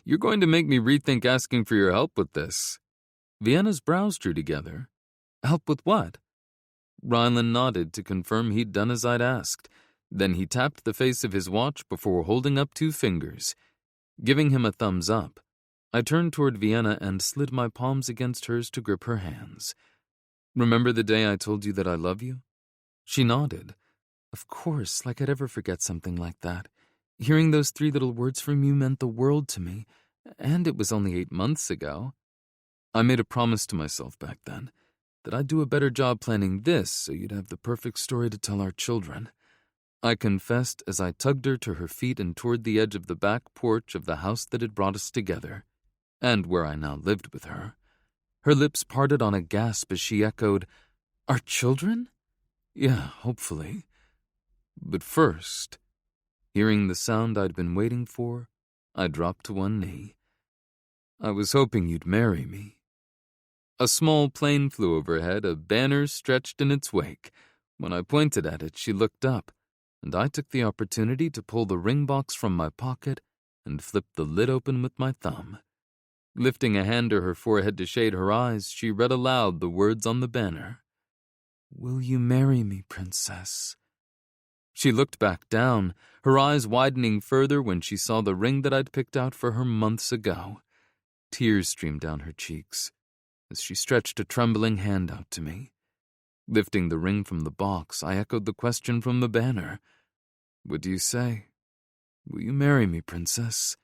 You're going to make me rethink asking for your help with this. Vienna's brows drew together. Help with what? Ryland nodded to confirm he'd done as I'd asked. Then he tapped the face of his watch before holding up 2 fingers. Giving him a thumbs up, I turned toward Vienna and slid my palms against hers to grip her hands. Remember the day I told you that I love you? She nodded. Of course, like I'd ever forget something like that. Hearing those 3 little words from you meant the world to me, and it was only 8 months ago. I made a promise to myself back then, that I'd do a better job planning this so you'd have the perfect story to tell our children. I confessed as I tugged her to her feet and toward the edge of the back porch of the house that had brought us together, and where I now lived with her. Her lips parted on a gasp as she echoed, "Our children?" Yeah, hopefully. But first, hearing the sound I'd been waiting for, I dropped to one knee. I was hoping you'd marry me. A small plane flew overhead, a banner stretched in its wake. When I pointed at it, she looked up, and I took the opportunity to pull the ring box from my pocket and flip the lid open with my thumb. Lifting a hand to her forehead to shade her eyes, she read aloud the words on the banner. "Will you marry me, princess?" She looked back down, her eyes widening further when she saw the ring that I'd picked out for her months ago. Tears streamed down her cheeks as she stretched a trembling hand out to me. Lifting the ring from the box, I echoed the question from the banner. "What do you say? Will you marry me, princess?"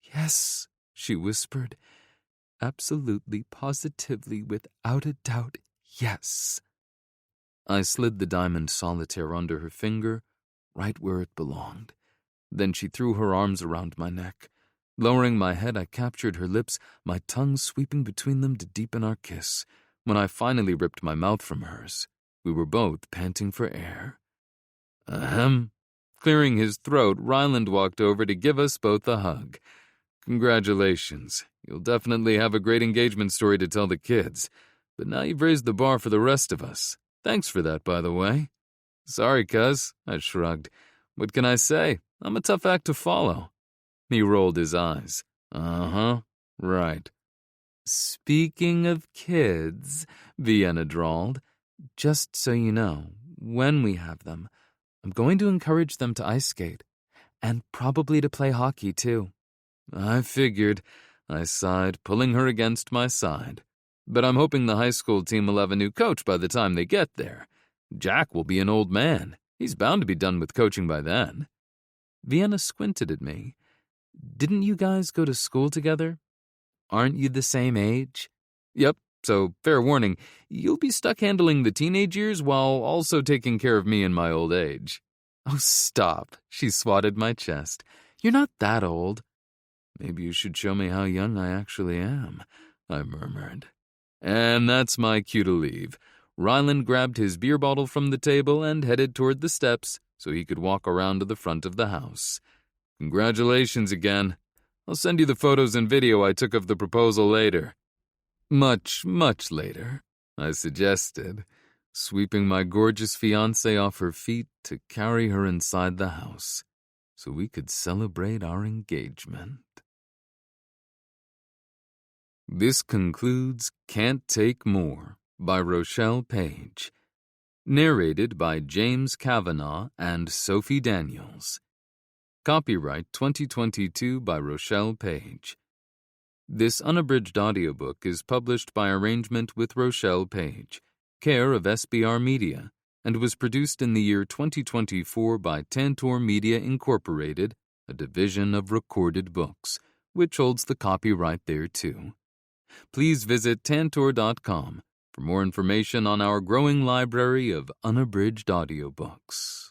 "Yes," she whispered. "Absolutely, positively, without a doubt, yes." I slid the diamond solitaire under her finger, right where it belonged. Then she threw her arms around my neck. Lowering my head, I captured her lips, my tongue sweeping between them to deepen our kiss. When I finally ripped my mouth from hers, we were both panting for air. Ahem. Clearing his throat, Ryland walked over to give us both a hug. Congratulations. You'll definitely have a great engagement story to tell the kids. But now you've raised the bar for the rest of us. Thanks for that, by the way. Sorry, cuz, I shrugged. What can I say? I'm a tough act to follow. He rolled his eyes. Uh-huh, right. "Speaking of kids," Vienna drawled, "just so you know, when we have them, I'm going to encourage them to ice skate, and probably to play hockey, too." I figured, I sighed, pulling her against my side. But I'm hoping the high school team will have a new coach by the time they get there. Jack will be an old man. He's bound to be done with coaching by then. Vienna squinted at me. "Didn't you guys go to school together? Aren't you the same age?" Yep, So, fair warning, you'll be stuck handling the teenage years while also taking care of me in my old age. Oh, stop, she swatted my chest. You're not that old. Maybe you should show me how young I actually am, I murmured. And that's my cue to leave. Ryland grabbed his beer bottle from the table and headed toward the steps so he could walk around to the front of the house. Congratulations again. I'll send you the photos and video I took of the proposal later. Much, much later, I suggested, sweeping my gorgeous fiancée off her feet to carry her inside the house so we could celebrate our engagement. This concludes Can't Take More by Rochelle Paige, narrated by James Kavanaugh and Sophie Daniels. Copyright 2022 by Rochelle Paige. This unabridged audiobook is published by arrangement with Rochelle Paige, care of SBR Media, and was produced in the year 2024 by Tantor Media Incorporated, a division of Recorded Books, which holds the copyright thereto. Please visit tantor.com for more information on our growing library of unabridged audiobooks.